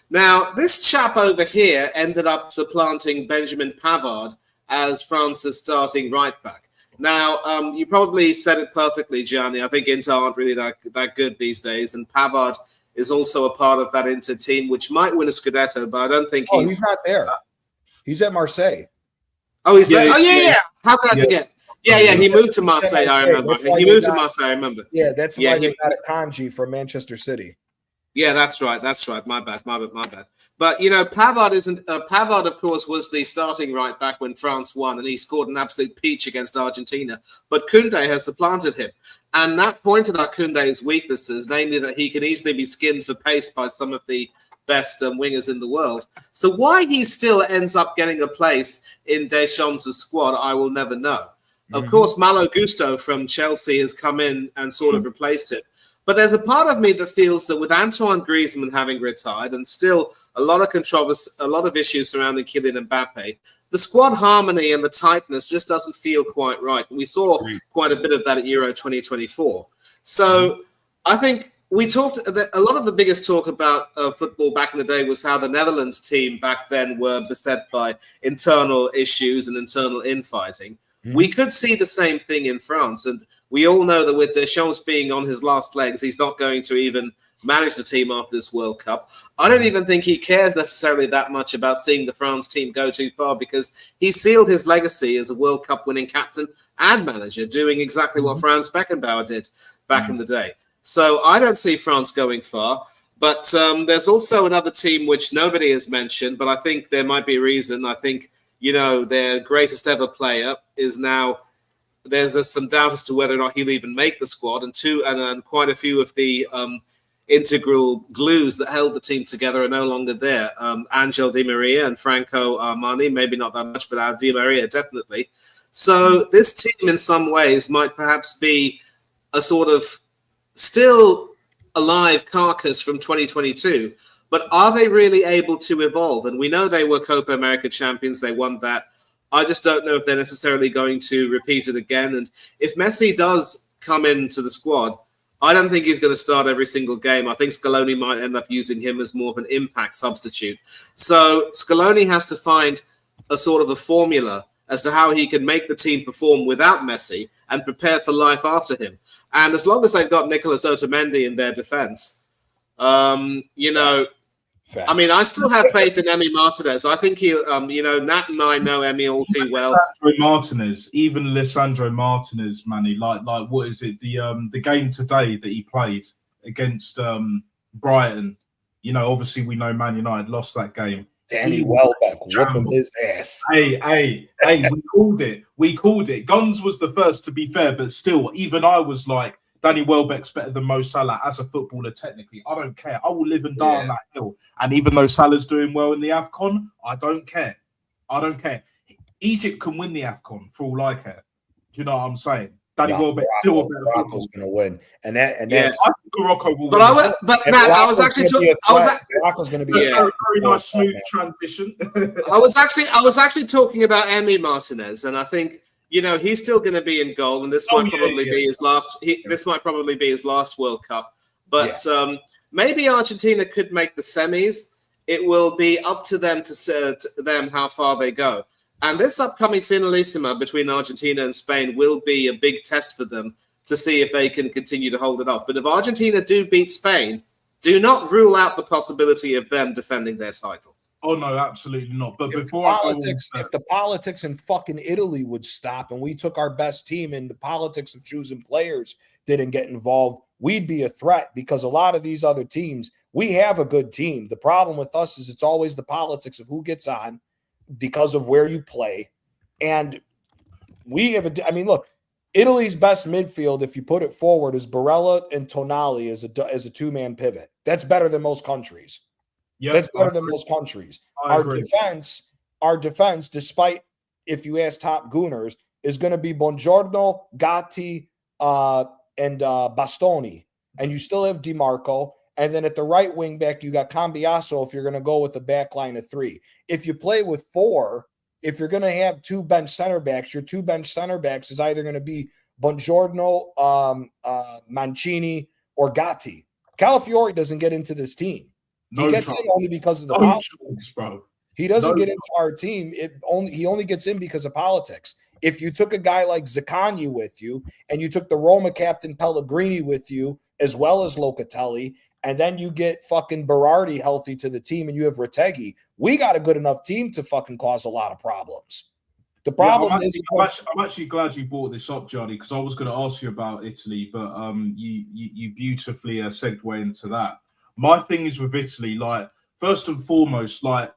S2: Now, this chap over here ended up supplanting Benjamin Pavard as France's starting right back. Now, you probably said it perfectly, Gianni. I think Inter aren't really that good these days, and Pavard is also a part of that Inter team, which might win a Scudetto, but I don't think
S5: he's not there. He's at Marseille.
S2: Oh, he's there. Oh, yeah. How could I forget? Yeah, he moved to Marseille, I remember. He moved to Marseille, I remember.
S5: Yeah, that's why they got a Kanji from Manchester City.
S2: Yeah, that's right. My bad. But, you know, Pavard, of course, was the starting right back when France won, and he scored an absolute peach against Argentina. But Koundé has supplanted him. And that pointed out Koundé's weaknesses, namely that he can easily be skinned for pace by some of the best wingers in the world. So why he still ends up getting a place in Deschamps' squad, I will never know. Of course, Malo Gusto from Chelsea has come in and sort of replaced it. But there's a part of me that feels that with Antoine Griezmann having retired and still a lot of controversy, a lot of issues surrounding Kylian Mbappe, the squad harmony and the tightness just doesn't feel quite right. We saw quite a bit of that at Euro 2024. So I think we talked, a lot of the biggest talk about football back in the day was how the Netherlands team back then were beset by internal issues and internal infighting. We could see the same thing in France. And we all know that with Deschamps being on his last legs, he's not going to even manage the team after this World Cup. I don't even think he cares necessarily that much about seeing the France team go too far, because he sealed his legacy as a World Cup winning captain and manager, doing exactly what Franz Beckenbauer did back in the day. So I don't see France going far. But there's also another team which nobody has mentioned, but I think there might be a reason. I think, you know, their greatest ever player is now, there's some doubt as to whether or not he'll even make the squad. And quite a few of the integral glues that held the team together are no longer there. Angel Di Maria and Franco Armani, maybe not that much, but Di Maria definitely. So this team in some ways might perhaps be a sort of still alive carcass from 2022, but are they really able to evolve? And we know they were Copa America champions. They won that. I just don't know if they're necessarily going to repeat it again. And if Messi does come into the squad, I don't think he's going to start every single game. I think Scaloni might end up using him as more of an impact substitute. So Scaloni has to find a sort of a formula as to how he can make the team perform without Messi and prepare for life after him. And as long as they've got Nicolas Otamendi in their defense, you know, I mean, I still have faith in Emi Martinez. I think he'll, you know, Nat and I know Emi all too well.
S1: Lisandro Martinez, even Lisandro Martinez, Manny, like what is it? The game today that he played against Brighton. You know, obviously we know Man United lost that game.
S5: Danny Welbeck whooping his ass.
S1: Hey, we called it. Guns was the first, to be fair, but still, even I was like, Danny Welbeck's better than Mo Salah as a footballer, technically. I don't care. I will live and die on that hill. And even though Salah's doing well in the AFCON, I don't care. Egypt can win the AFCON for all I care. Do you know what I'm saying? Danny Welbeck still a better footballer.
S5: Morocco's going to win. And
S1: I think Morocco will win.
S2: I was actually
S5: Morocco's going to be
S1: a very nice, smooth transition.
S2: I was actually talking about Emi Martinez, and I think, you know, he's still going to be in goal, and this might probably be his last. This might probably be his last World Cup. But maybe Argentina could make the semis. It will be up to them to them how far they go. And this upcoming finalissima between Argentina and Spain will be a big test for them to see if they can continue to hold it off. But if Argentina do beat Spain, do not rule out the possibility of them defending their title.
S1: Oh no, absolutely not. But
S5: if the politics in fucking Italy would stop and we took our best team and the politics of choosing players didn't get involved, we'd be a threat, because a lot of these other teams, we have a good team. The problem with us is it's always the politics of who gets on because of where you play. And we have look, Italy's best midfield, if you put it forward, is Barella and Tonali as a two-man pivot. That's better than most countries. Yep, that's better than most countries. Our defense, despite if you ask top gooners, is going to be Buongiorno, Gatti, and Bastoni. And you still have DiMarco. And then at the right wing back, you got Cambiaso if you're going to go with the back line of three. If you play with four, if you're going to have two bench center backs, your two bench center backs is either going to be Buongiorno, Mancini, or Gatti. Calafiori doesn't get into this team. He gets in only because of the politics,
S1: bro.
S5: He doesn't get into our team. He only gets in because of politics. If you took a guy like Zaccagni with you, and you took the Roma captain Pellegrini with you, as well as Locatelli, and then you get fucking Berardi healthy to the team, and you have Retegui, we got a good enough team to fucking cause a lot of problems. The problem is,
S1: I'm actually glad you brought this up, Johnny, because I was going to ask you about Italy, but you beautifully segued into that. My thing is with Italy, like, first and foremost, like,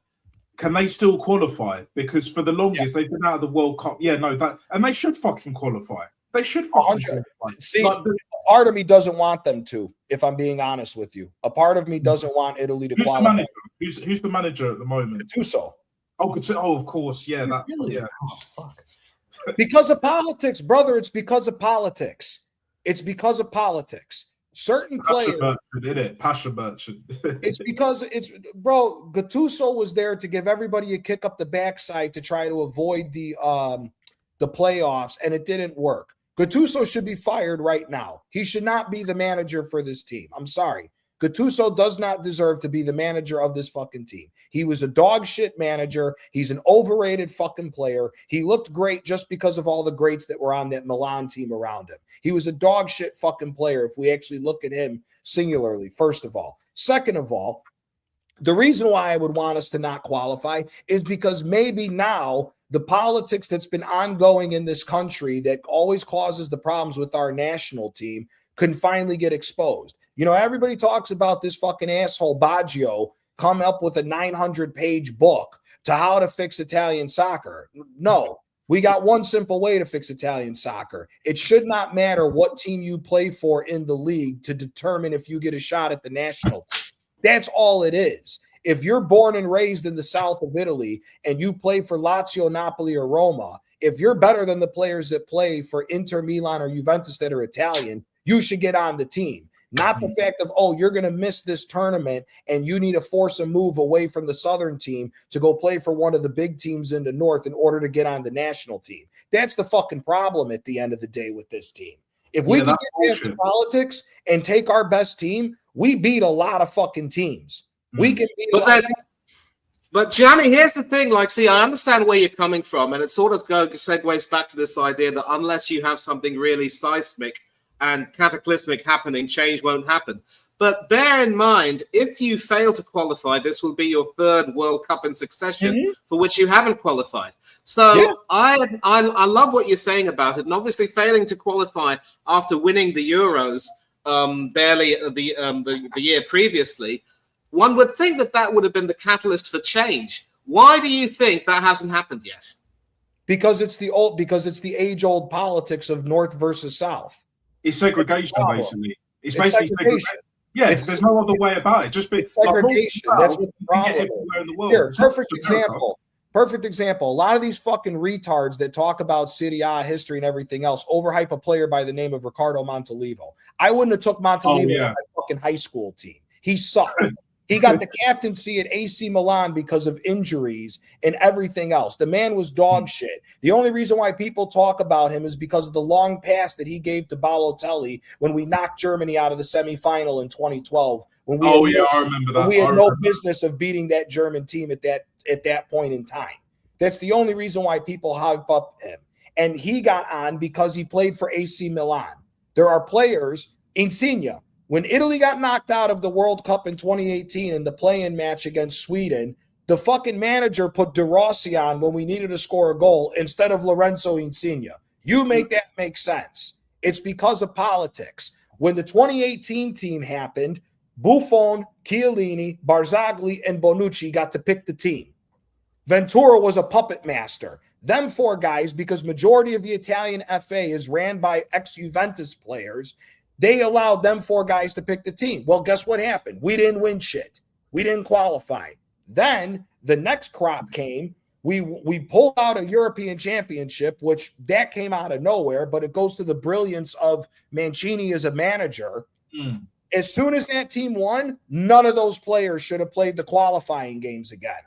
S1: can they still qualify? Because for the longest, they've been out of the World Cup. And they should fucking qualify. They should fucking qualify.
S5: See, a part of me doesn't want them to, if I'm being honest with you. A part of me doesn't want Italy to qualify.
S1: Who's the manager at the moment?
S5: Gattuso.
S1: Oh, of course. Yeah.
S5: Because of politics, brother. It's because of politics. It's because of politics. certain
S1: Pasha
S5: players.
S1: Bertrand did it. Pasha Bertrand.
S5: It's because bro. Gattuso was there to give everybody a kick up the backside to try to avoid the playoffs, and it didn't work. Gattuso should be fired right now. He should not be the manager for this team. I'm sorry. Gattuso does not deserve to be the manager of this fucking team. He was a dog shit manager. He's an overrated fucking player. He looked great just because of all the greats that were on that Milan team around him. He was a dog shit fucking player if we actually look at him singularly, first of all. Second of all, the reason why I would want us to not qualify is because maybe now the politics that's been ongoing in this country that always causes the problems with our national team can finally get exposed. You know, everybody talks about this fucking asshole Baggio come up with a 900-page book to how to fix Italian soccer. No, we got one simple way to fix Italian soccer. It should not matter what team you play for in the league to determine if you get a shot at the national team. That's all it is. If you're born and raised in the south of Italy and you play for Lazio, Napoli, or Roma, if you're better than the players that play for Inter, Milan, or Juventus that are Italian, you should get on the team. Not the fact of, oh, you're going to miss this tournament and you need to force a move away from the Southern team to go play for one of the big teams in the North in order to get on the national team. That's the fucking problem at the end of the day with this team. If we can get past the politics and take our best team, we beat a lot of fucking teams. We can beat a lot of
S2: But Gianni, here's the thing. Like, see, I understand where you're coming from, and it sort of segues back to this idea that unless you have something really seismic and cataclysmic happening, change won't happen. But bear in mind, if you fail to qualify, this will be your third World Cup in succession for which you haven't qualified. So I love what you're saying about it, and obviously failing to qualify after winning the Euros barely the year previously, one would think that that would have been the catalyst for change. Why do you think that hasn't happened yet?
S5: Because it's the age-old politics of North versus South.
S1: It's segregation, basically. It's
S5: basically
S1: segregation. Yeah, there's no other way about it. Just
S5: segregation. That's what the problem is.
S1: In the world.
S5: Here, perfect example. Perfect example. A lot of these fucking retards that talk about Serie A history and everything else overhype a player by the name of Ricardo Montolivo. I wouldn't have took Montolivo on my fucking high school team. He sucked. He got the captaincy at AC Milan because of injuries and everything else. The man was dog shit. The only reason why people talk about him is because of the long pass that he gave to Balotelli when we knocked Germany out of the semifinal in 2012. When we
S1: I remember that.
S5: We had no business of beating that German team at that point in time. That's the only reason why people hype up him. And he got on because he played for AC Milan. There are players, Insigne, when Italy got knocked out of the World Cup in 2018 in the play-in match against Sweden, the fucking manager put De Rossi on when we needed to score a goal instead of Lorenzo Insigne. You make that make sense. It's because of politics. When the 2018 team happened, Buffon, Chiellini, Barzagli, and Bonucci got to pick the team. Ventura was a puppet master. Them four guys, because majority of the Italian FA is ran by ex-Juventus players, they allowed them four guys to pick the team. Well, guess what happened? We didn't win shit. We didn't qualify. Then the next crop came. We pulled out a European championship, which that came out of nowhere, but it goes to the brilliance of Mancini as a manager. As soon as that team won, none of those players should have played the qualifying games again.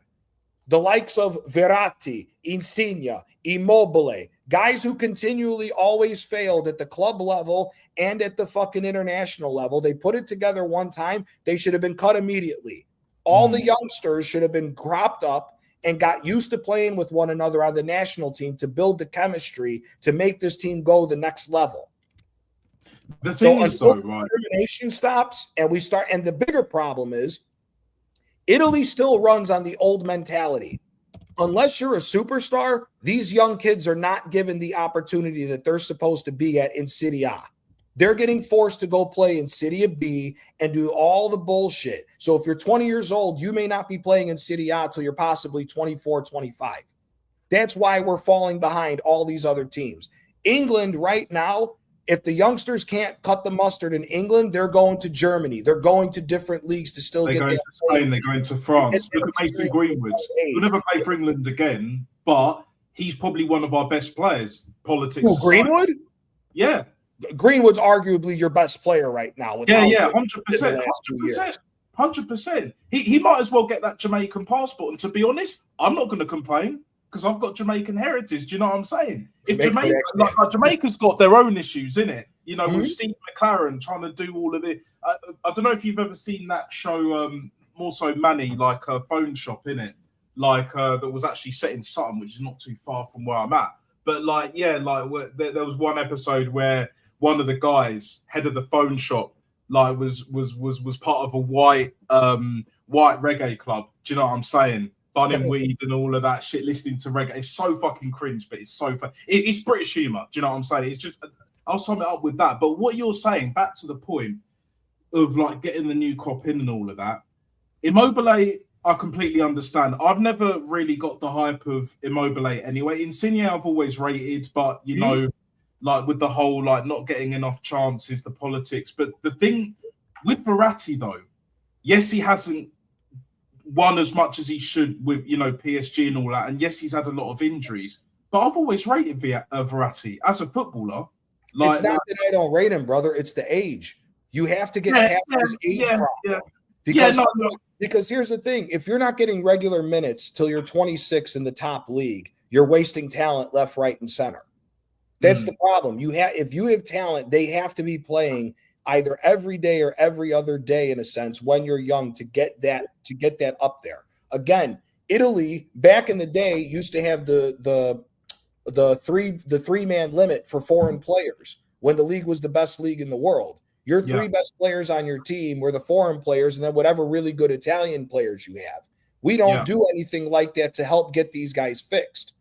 S5: The likes of Verratti, Insigne, Immobile, guys who continually always failed at the club level and at the fucking international level. They put it together one time. They should have been cut immediately. All the youngsters should have been cropped up and got used to playing with one another on the national team to build the chemistry to make this team go the next level.
S1: The thing is, though, right?
S5: Discrimination stops and we start. And the bigger problem is Italy still runs on the old mentality. Unless you're a superstar, these young kids are not given the opportunity that they're supposed to be at in Serie A. They're getting forced to go play in Serie B and do all the bullshit. So if you're 20 years old, you may not be playing in Serie A until you're possibly 24, 25. That's why we're falling behind all these other teams. England right now, if the youngsters can't cut the mustard in England, they're going to Germany. They're going to different leagues to still
S1: they're
S5: get
S1: going to Spain. They're going to France. Look at Mason Greenwood. He'll never play for England again, but he's probably one of our best players. Politics.
S5: Greenwood?
S1: Yeah.
S5: Greenwood's arguably your best player right now. With
S1: Yeah,
S5: how
S1: yeah,
S5: good he's been
S1: 100%,
S5: the last 2 years.
S1: 100%. He might as well get that Jamaican passport. And to be honest, I'm not going to complain because I've got Jamaican heritage. Do you know what I'm saying? If Jamaica's got their own issues in it, you know, with Steve McLaren trying to do all of it. I don't know if you've ever seen that show, More So Money, like a phone shop in it, like that was actually set in Sutton, which is not too far from where I'm at. But like, yeah, like there was one episode where one of the guys, head of the phone shop, like was part of a white reggae club. Do you know what I'm saying? Bunning weed and all of that shit, listening to reggae. It's so fucking cringe, but it's so fun. It's British humor. Do you know what I'm saying? It's just, I'll sum it up with that. But what you're saying, back to the point of like getting the new crop in and all of that, Immobile, I completely understand. I've never really got the hype of Immobile anyway. Insigne, I've always rated, but you know, like with the whole like not getting enough chances, the politics. But the thing with Verratti though, yes, he hasn't won as much as he should with, you know, PSG and all that, and yes, he's had a lot of injuries. But I've always rated Verratti as a footballer. Like,
S5: it's not that I don't rate him, brother. It's the age. You have to get past this age problem. Because here's the thing: if you're not getting regular minutes till you're 26 in the top league, you're wasting talent left, right, and center. That's the problem. If you have talent, they have to be playing either every day or every other day, in a sense, when you're young to get that up there. Again, Italy back in the day used to have the 3-man limit for foreign players when the league was the best league in the world. Your three best players on your team were the foreign players, and then whatever really good Italian players you have. We don't do anything like that to help get these guys fixed.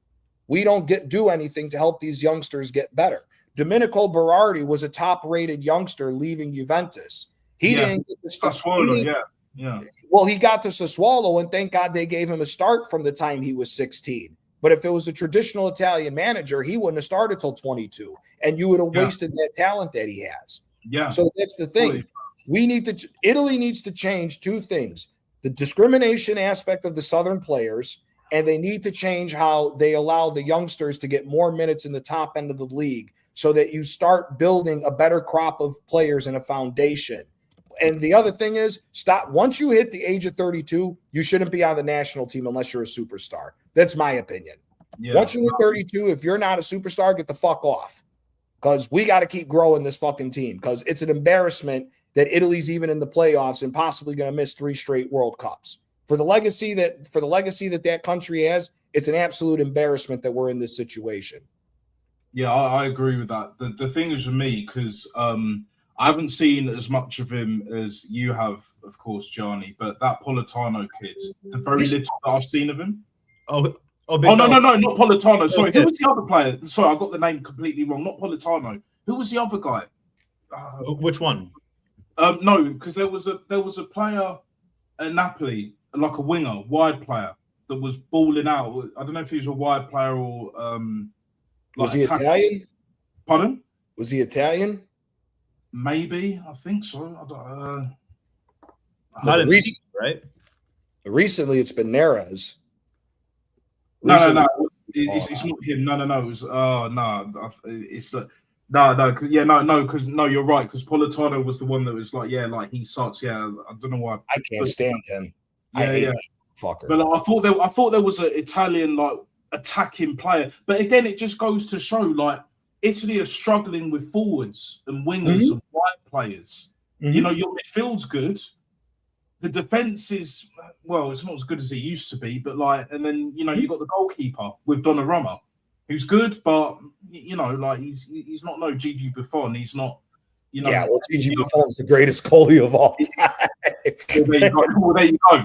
S5: We don't do anything to help these youngsters get better. Domenico Berardi was a top-rated youngster leaving Juventus. He didn't get the stuff. Well, he got to Sassuolo, and thank God they gave him a start from the time he was 16. But if it was a traditional Italian manager, he wouldn't have started till 22, and you would have wasted that talent that he has.
S1: Yeah.
S5: So that's the thing. Italy needs to change two things: the discrimination aspect of the Southern players, and they need to change how they allow the youngsters to get more minutes in the top end of the league so that you start building a better crop of players and a foundation. And the other thing is, once you hit the age of 32, you shouldn't be on the national team unless you're a superstar. That's my opinion. Yeah. Once you hit 32, if you're not a superstar, get the fuck off. Because we got to keep growing this fucking team. Because it's an embarrassment that Italy's even in the playoffs and possibly going to miss 3 straight World Cups. For the legacy that country has, it's an absolute embarrassment that we're in this situation.
S1: Yeah, I agree with that. The thing is with me, because I haven't seen as much of him as you have, of course, Gianni, but that Politano kid, the very little that I've seen of him. No, not Politano. Sorry, who was the other player? Sorry, I got the name completely wrong. Not Politano. Who was the other guy?
S4: Which one?
S1: No, because there was a player at Napoli, like a winger, wide player that was balling out. I don't know if he was a wide player or
S5: was he Italian?
S1: Pardon?
S5: Was he Italian?
S1: Maybe, I think so.
S4: Not recently, right?
S5: Recently, it's been Neres.
S1: No, it's not him. No. It was it's because you're right, because Politano was the one that was like, he sucks. Yeah, I don't know why.
S5: I can't stand him. Fucker.
S1: But I thought there was an Italian like attacking player, but again, it just goes to show like Italy are struggling with forwards and wingers and wide players. You know, your midfield's good. The defense is, well, it's not as good as it used to be, but like, and then, you know, you got the goalkeeper with Donnarumma, who's good, but, you know, like, he's not no Gigi Buffon. He's not, you know.
S5: Yeah, well, Gigi Buffon's the greatest goalie of all time.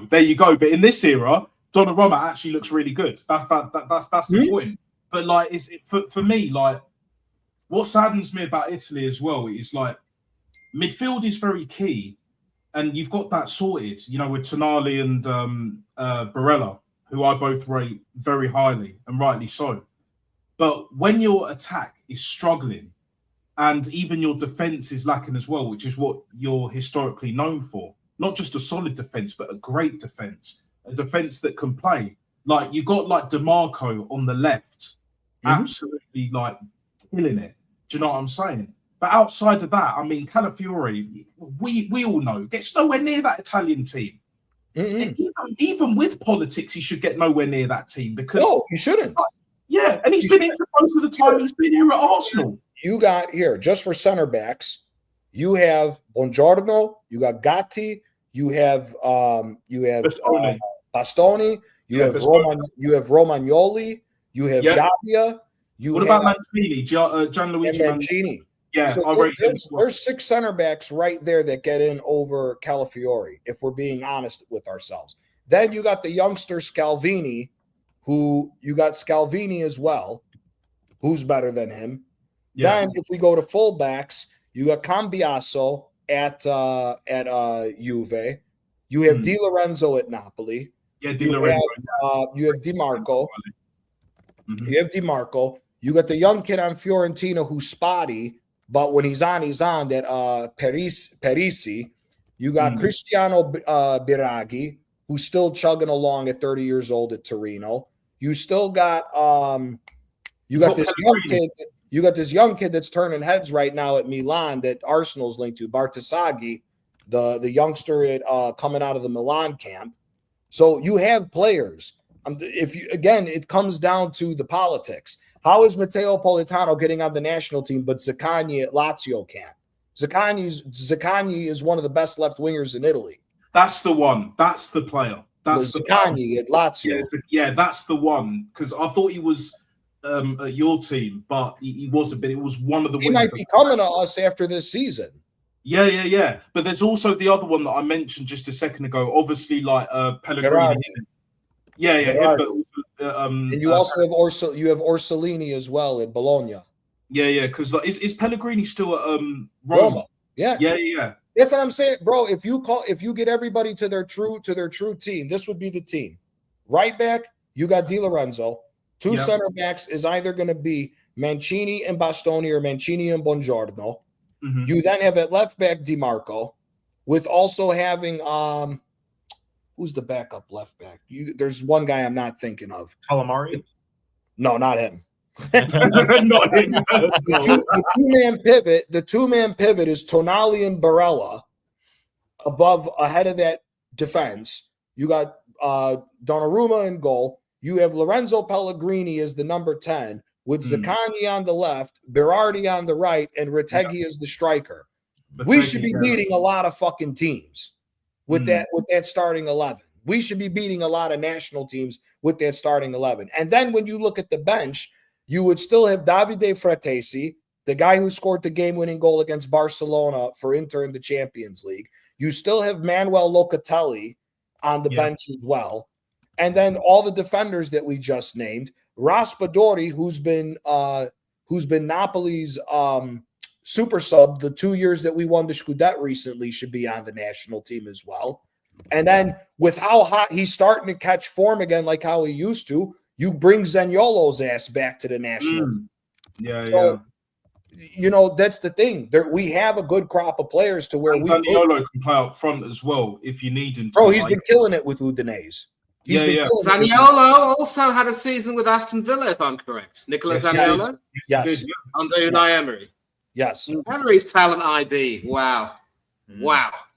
S1: There you go. But in this era, Donnarumma actually looks really good. That's the point. But, like, for me, like, what saddens me about Italy as well is, like, midfield is very key. And you've got that sorted, you know, with Tonali and Barella, who I both rate very highly, and rightly so. But when your attack is struggling and even your defense is lacking as well, which is what you're historically known for, not just a solid defense, but a great defense, a defense that can play. Like, you got like DeMarco on the left, absolutely like killing it. Do you know what I'm saying? But outside of that, I mean, Calafiori, we all know, gets nowhere near that Italian team. Even with politics, he should get nowhere near that team because
S5: no, he shouldn't.
S1: Yeah, and he's been injured most of the time he's been here at Arsenal.
S5: You got here just for center backs. You have Buongiorno, you got Gatti, you have
S1: Bastoni.
S5: Bastoni, you have Romagnoli, you have Gabbia.
S1: What about Mancini? Gianluigi
S5: Mancini?
S1: Yeah,
S5: so there's 6 center backs right there that get in over Calafiori, if we're being honest with ourselves. Then you got the youngster Scalvini, who you got Scalvini as well, who's better than him. Yeah. Then if we go to fullbacks, you got Cambiaso at Juve. You have Di Lorenzo at Napoli.
S1: Yeah, Di Lorenzo.
S5: You have Di Marco. You have Di Marco. You got the young kid on Fiorentina who's spotty, but when he's on that Perisi. You got Cristiano Biraghi, who's still chugging along at 30 years old at Torino. You still got this young kid. You got this young kid that's turning heads right now at Milan that Arsenal's linked to, Bartasaghi, the youngster coming out of the Milan camp. So you have players. It comes down to the politics. How is Matteo Politano getting on the national team, but Zaccagni at Lazio can't? Zaccagni is one of the best left wingers in Italy.
S1: That's the one. That's the player. That's
S5: Zaccagni at Lazio.
S1: Yeah, that's the one. Because I thought he was at your team, but he wasn't. But it was one of the.
S5: He might be coming to us after this season.
S1: Yeah. But there's also the other one that I mentioned just a second ago. Obviously, like Pellegrini. Yeah. But
S5: and you also have Orsolini as well at Bologna.
S1: Yeah. Because like, is Pellegrini still at
S5: Roma? Yeah.
S1: That's
S5: what I'm saying, bro. If you get everybody to their true team, this would be the team. Right back, you got Di Lorenzo. 2 center backs is either going to be Mancini and Bastoni or Mancini and Buongiorno. You then have at left back Di Marco, with also having who's the backup left back? There's one guy I'm not thinking of.
S4: Calamari?
S5: No, not him.
S1: Not him.
S5: The two-man pivot is Tonali and Barella ahead of that defense. You got Donnarumma in goal. You have Lorenzo Pellegrini as the number 10 with Zaccagni on the left, Berardi on the right, and Retegui as the striker. We should be beating a lot of fucking teams with that starting 11. We should be beating a lot of national teams with that starting 11. And then when you look at the bench, you would still have Davide Fratesi, the guy who scored the game-winning goal against Barcelona for Inter in the Champions League. You still have Manuel Locatelli on the bench as well. And then all the defenders that we just named, Raspadori, who's been Napoli's super sub the 2 years that we won the Scudetto recently, should be on the national team as well. And then with how hot he's starting to catch form again, like how he used to, you bring Zaniolo's ass back to the national team. You know, that's the thing. We have a good crop of players to where
S1: Zaniolo can play up front as well if you need him to.
S5: Bro, he's been killing it with Udinese.
S2: Zaniolo also had a season with Aston Villa, if I'm correct. Nicola Zaniolo?
S5: Yes.
S2: Under Unai Emery?
S5: Yes.
S2: Emery's talent ID. Wow.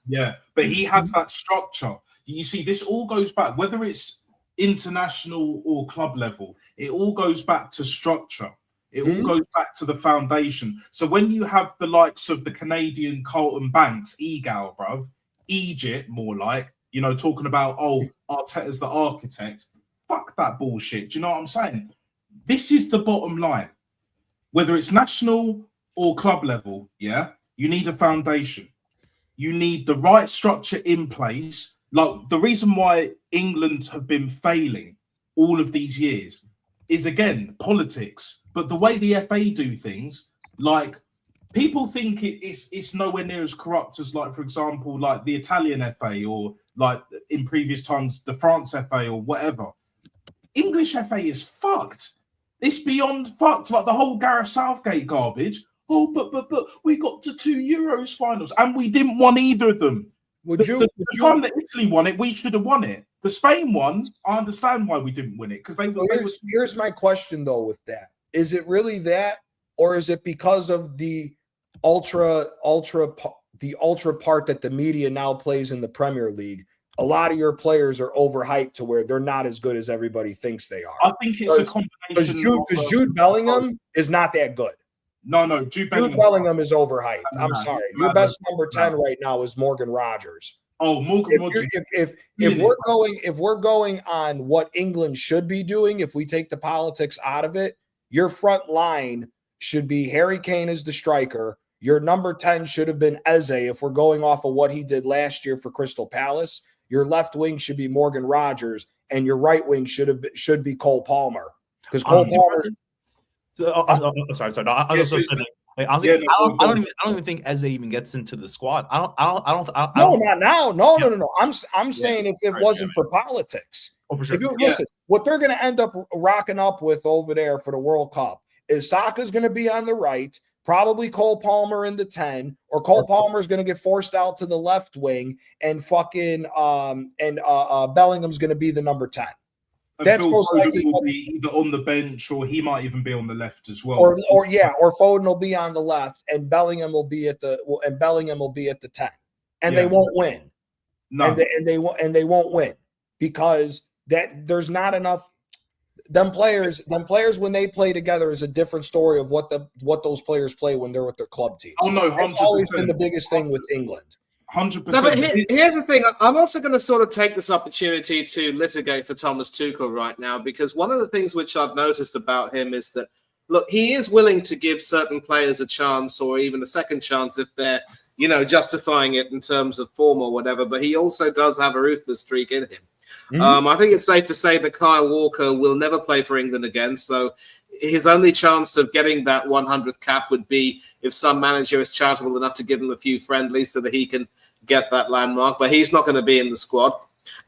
S1: Yeah, but he has that structure. You see, this all goes back, whether it's international or club level, it all goes back to structure. It all goes back to the foundation. So when you have the likes of the Canadian Carlton Banks, Egal, bruv, Egypt, more like, you know, talking about, Arteta's the architect. Fuck that bullshit. Do you know what I'm saying? This is the bottom line. Whether it's national or club level, you need a foundation. You need the right structure in place. Like, the reason why England have been failing all of these years is, again, politics. But the way the FA do things, like, people think it's nowhere near as corrupt as, like, for example, like the Italian FA or, like, in previous times, the France FA or whatever. English FA is fucked. It's beyond fucked. Like the whole Gareth Southgate garbage. Oh, but we got to 2 Euros finals and we didn't win either of them. The time that Italy won it, we should have won it. The Spain one, I understand why we didn't win it because
S5: here's my question though with that. Is it really that, or is it because of the the ultra part that the media now plays in the Premier League, a lot of your players are overhyped to where they're not as good as everybody thinks they are.
S1: I think it's a
S5: Because
S1: combination.
S5: Jude Bellingham is not that good.
S1: No, Jude
S5: Bellingham is overhyped. I'm
S1: No,
S5: sorry.
S1: no,
S5: Your best number
S1: no.
S5: 10 right now is Morgan Rogers.
S1: Oh, Morgan Rogers.
S5: If we're going on what England should be doing, if we take the politics out of it, your front line should be Harry Kane as the striker. Your number 10 should have been Eze if we're going off of what he did last year for Crystal Palace. Your left wing should be Morgan Rogers, and your right wing should be Cole Palmer. Because Cole Palmer's
S4: Sorry. No, I was also saying, like, honestly, I don't even think Eze even gets into the squad. I don't.
S5: not now. No. I'm saying if it wasn't for politics.
S4: Oh, for sure.
S5: Listen, what they're going to end up rocking up with over there for the World Cup is Saka's going to be on the right, probably Cole Palmer in the 10, or Cole Palmer's going to get forced out to the left wing, and Bellingham's going to be the number 10. That's most likely
S1: will be either on the bench, or he might even be on the left as well.
S5: Or Foden will be on the left, and Bellingham will be at the 10, and they won't win.
S1: No,
S5: and they won't win because there's not enough. Them players when they play together is a different story of what those players play when they're with their club teams.
S1: Oh no, 100%.
S5: That's always been the biggest thing with England.
S1: 100%.
S2: No, but here's the thing. I'm also going to sort of take this opportunity to litigate for Thomas Tuchel right now, because one of the things which I've noticed about him is that, look, he is willing to give certain players a chance or even a second chance if they're, justifying it in terms of form or whatever, but he also does have a ruthless streak in him. I think it's safe to say that Kyle Walker will never play for England again, so his only chance of getting that 100th cap would be if some manager is charitable enough to give him a few friendlies so that he can get that landmark, but he's not going to be in the squad.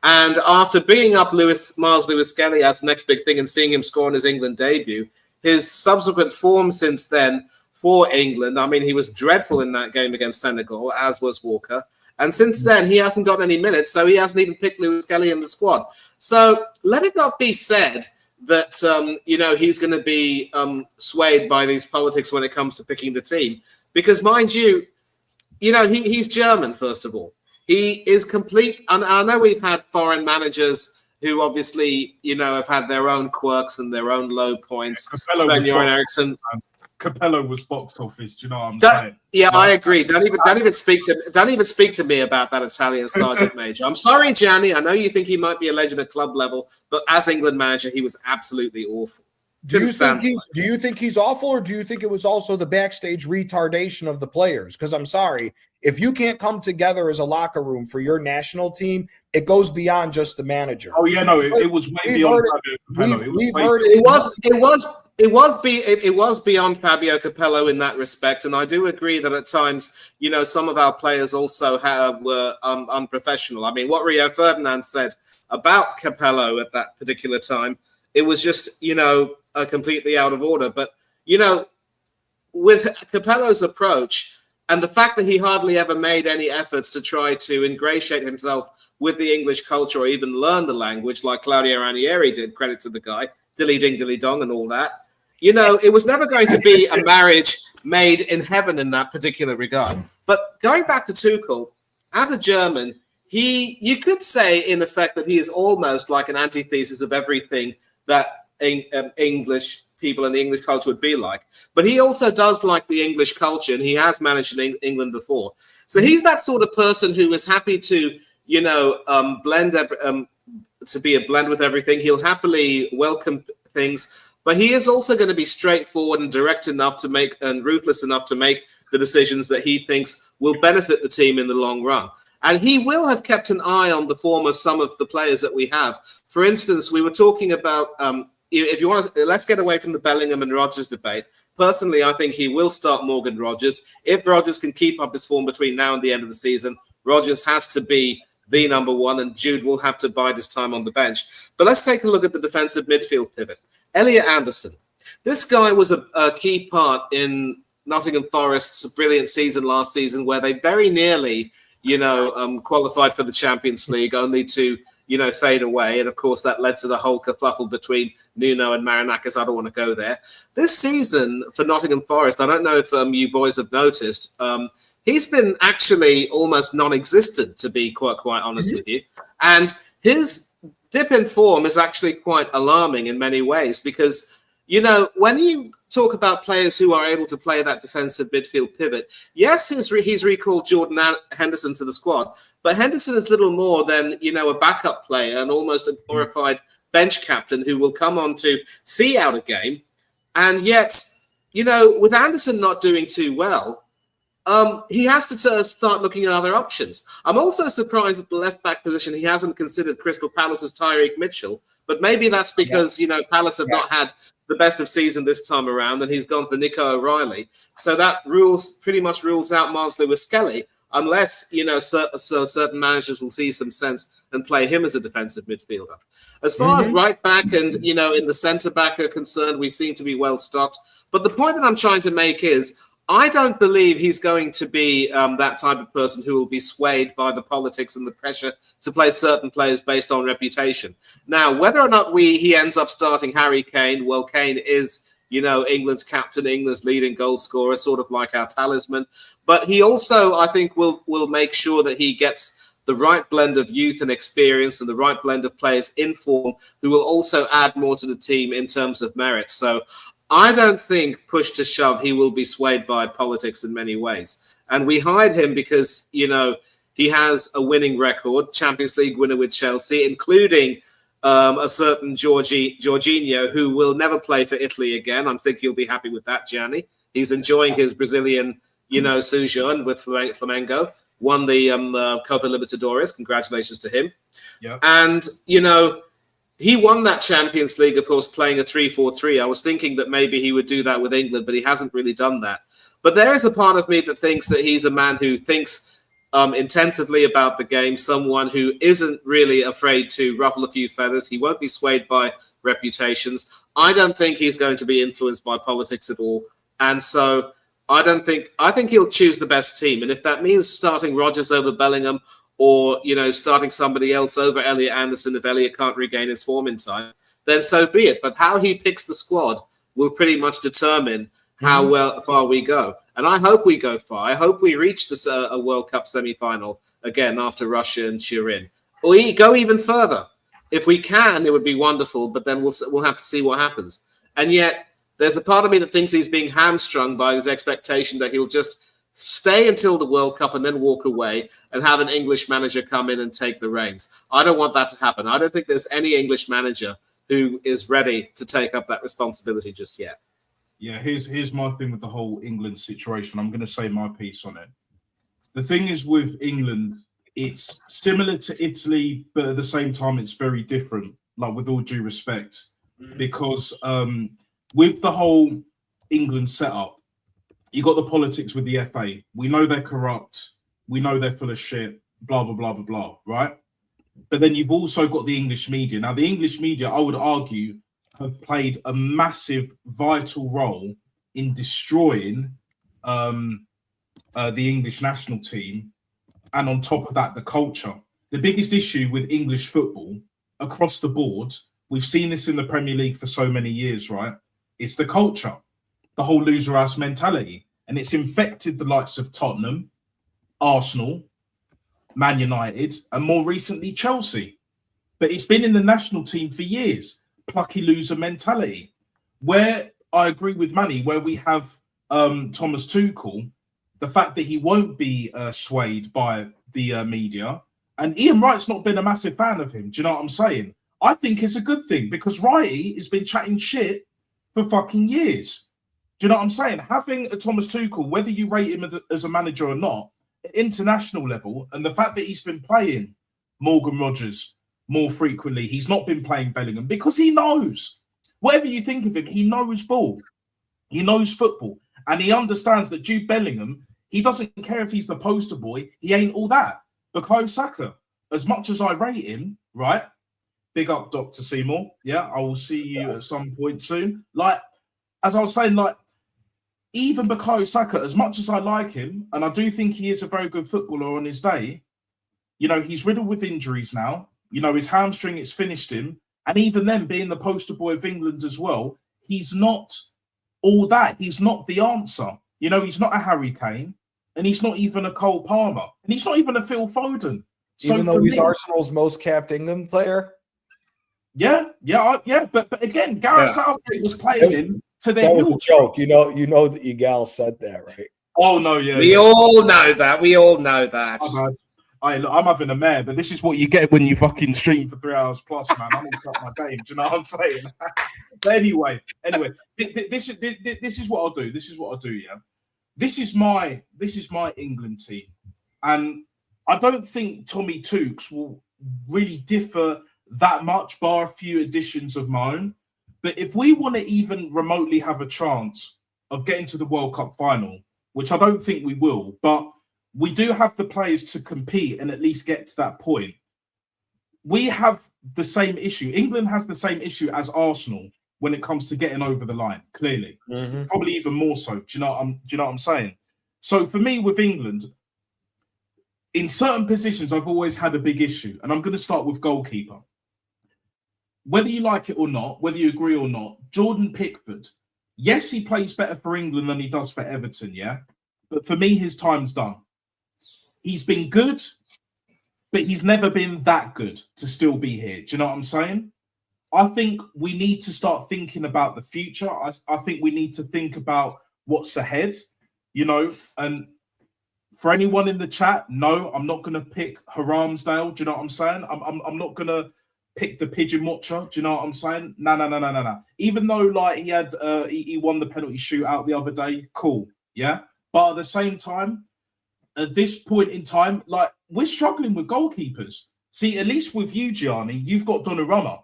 S2: And after bringing up Miles Lewis-Skelly as the next big thing and seeing him score in his England debut, his subsequent form since then for England, I mean, he was dreadful in that game against Senegal, as was Walker. And since then, he hasn't gotten any minutes, so he hasn't even picked Lewis-Skelly in the squad. So let it not be said that, he's going to be swayed by these politics when it comes to picking the team. Because, mind you, he's German, first of all. He is complete. And I know we've had foreign managers who obviously, have had their own quirks and their own low points. Sven-Göran Eriksson.
S1: Capello was box office. Do you know what I'm saying?
S2: Yeah, I agree. Don't even speak to me about that Italian sergeant major. I'm sorry, Gianni. I know you think he might be a legend at club level, but as England manager, he was absolutely awful.
S5: Do you think he's awful, or do you think it was also the backstage retardation of the players? Because I'm sorry, if you can't come together as a locker room for your national team, it goes beyond just the manager.
S1: Oh yeah, no, it was way beyond Fabio Capello.
S2: It was beyond Fabio Capello in that respect, and I do agree that at times, some of our players also were unprofessional. I mean, what Rio Ferdinand said about Capello at that particular time, it was just, completely out of order. But, with Capello's approach and the fact that he hardly ever made any efforts to try to ingratiate himself with the English culture or even learn the language like Claudio Ranieri did, credit to the guy, dilly-ding, dilly-dong and all that, it was never going to be a marriage made in heaven in that particular regard. But going back to Tuchel, as a German, you could say in effect that he is almost like an antithesis of everything that English people and the English culture would be like. But he also does like the English culture, and he has managed in England before. So he's that sort of person who is happy to, blend, to be a blend with everything. He'll happily welcome things, but he is also going to be straightforward and direct enough to make, and ruthless enough to make the decisions that he thinks will benefit the team in the long run. And he will have kept an eye on the form of some of the players that we have. For instance, we were talking about, if you want to, let's get away from the Bellingham and Rodgers debate. Personally, I think he will start Morgan Rodgers. If Rodgers can keep up his form between now and the end of the season, Rodgers has to be the number one, and Jude will have to bide his time on the bench. But let's take a look at the defensive midfield pivot. Elliot Anderson. This guy was a key part in Nottingham Forest's brilliant season last season, where they very nearly, qualified for the Champions League, only to, fade away. And of course, that led to the whole kerfluffle between Nuno and Marinakis. I don't want to go there. This season for Nottingham Forest, I don't know if you boys have noticed, he's been actually almost non-existent, to be quite honest with you. And his dip in form is actually quite alarming in many ways because, when you talk about players who are able to play that defensive midfield pivot, yes, he's recalled Jordan Henderson to the squad, but Henderson is little more than, a backup player and almost a glorified bench captain who will come on to see out a game. And yet, with Anderson not doing too well, he has to start looking at other options. I'm also surprised at the left-back position he hasn't considered Crystal Palace's Tyreek Mitchell, but maybe that's because, Palace have not had the best of season this time around, and he's gone for Nico O'Reilly. So that pretty much rules out Miles Lewis-Skelly, unless, certain managers will see some sense and play him as a defensive midfielder. As far as right back and, in the centre back are concerned, we seem to be well stocked. But the point that I'm trying to make is, I don't believe he's going to be that type of person who will be swayed by the politics and the pressure to play certain players based on reputation. Now, whether or not he ends up starting Harry Kane, well, Kane is, England's captain, England's leading goal scorer, sort of like our talisman. But he also, I think, will make sure that he gets the right blend of youth and experience and the right blend of players in form who will also add more to the team in terms of merit. So I don't think, push to shove, he will be swayed by politics in many ways. And we hired him because, he has a winning record, Champions League winner with Chelsea, including a certain Jorginho, who will never play for Italy again. I think you'll be happy with that, Gianni. He's enjoying his Brazilian, sojourn with Flamengo. Won the Copa Libertadores. Congratulations to him.
S1: Yep.
S2: And, he won that Champions League, of course, playing a 3-4-3. I was thinking that maybe he would do that with England, but he hasn't really done that. But there is a part of me that thinks that he's a man who thinks intensively about the game, someone who isn't really afraid to ruffle a few feathers. He won't be swayed by reputations. I don't think he's going to be influenced by politics at all. And so I think he'll choose the best team. And if that means starting Rodgers over Bellingham, or, starting somebody else over Elliot Anderson if Elliot can't regain his form in time, then so be it. But how he picks the squad will pretty much determine how far we go. And I hope we go far. I hope we reach this a World Cup semi-final again after Russia and Turin. Or we go even further. If we can, it would be wonderful, but then we'll have to see what happens. And yet, there's a part of me that thinks he's being hamstrung by his expectation that he'll just stay until the World Cup and then walk away and have an English manager come in and take the reins. I don't want that to happen. I don't think there's any English manager who is ready to take up that responsibility just yet.
S1: Yeah, here's my thing with the whole England situation. I'm going to say my piece on it. The thing is with England, it's similar to Italy, but at the same time, it's very different, like with all due respect, because with the whole England setup, you got the politics with the FA. We know they're corrupt. We know they're full of shit, blah, blah, blah, blah, blah, right? But then you've also got the English media. Now, the English media, I would argue, have played a massive, vital role in destroying the English national team. And on top of that, the culture. The biggest issue with English football across the board, we've seen this in the Premier League for so many years, right? It's the culture. The whole loser ass mentality, and it's infected the likes of Tottenham, Arsenal, Man United, and more recently Chelsea. But it's been in the national team for years. Plucky loser mentality. Where I agree with Manny, where we have Thomas Tuchel, the fact that he won't be swayed by the media, and Ian Wright's not been a massive fan of him. Do you know what I'm saying? I think it's a good thing because Wrighty has been chatting shit for fucking years. Do you know what I'm saying? Having a Thomas Tuchel, whether you rate him as a manager or not, at international level, and the fact that he's been playing Morgan Rogers more frequently, he's not been playing Bellingham because he knows. Whatever you think of him, he knows ball. He knows football. And he understands that Jude Bellingham, he doesn't care if he's the poster boy. He ain't all that. Bukayo Saka, as much as I rate him, right? Big up, Dr. Seymour. Yeah, I will see you at some point soon. Like, as I was saying, like, even Bukayo Saka, as much as I like him, and I do think he is a very good footballer on his day, he's riddled with injuries now. You know, his hamstring, it's finished him. And even then, being the poster boy of England as well, he's not all that. He's not the answer. You know, he's not a Harry Kane, and he's not even a Cole Palmer, and he's not even a Phil Foden. So
S5: Even though
S1: for
S5: he's
S1: me,
S5: Arsenal's most capped England player.
S1: yeah. But again, Gareth Southgate was playing him to their
S5: That was a
S1: hilt.
S5: joke. You know that Egal said that, right?
S1: Oh no, yeah.
S2: We all know that. We all know that.
S1: I'm having a mare, but this is what you get when you fucking stream for 3 hours plus, man. I'm gonna cut my game. Do you know what I'm saying? But anyway, this is what I'll do. This is what I'll do. Yeah, this is my England team, and I don't think Tommy Tukes will really differ that much, bar a few additions of my own. But if we want to even remotely have a chance of getting to the World Cup final, which I don't think we will, but we do have the players to compete and at least get to that point. We have the same issue. England has the same issue as Arsenal when it comes to getting over the line, clearly. Probably even more so. Do you know what I'm saying? So for me with England, in certain positions, I've always had a big issue. And I'm going to start with goalkeeper. Whether you like it or not, whether you agree or not, Jordan Pickford, yes, he plays better for England than he does for Everton, yeah? But for me, his time's done. He's been good, but he's never been that good to still be here. Do you know what I'm saying? I think we need to start thinking about the future. I think we need to think about what's ahead, you know. And for anyone in the chat, no, I'm not going to pick Haramsdale. Do you know what I'm saying? I'm not going to pick the pigeon watcher. Do you know what I'm saying? No. Even though like he had he won the penalty shootout the other day, cool, yeah. But at the same time, at this point in time, like we're struggling with goalkeepers. See, at least with you, Gianni, you've got Donnarumma,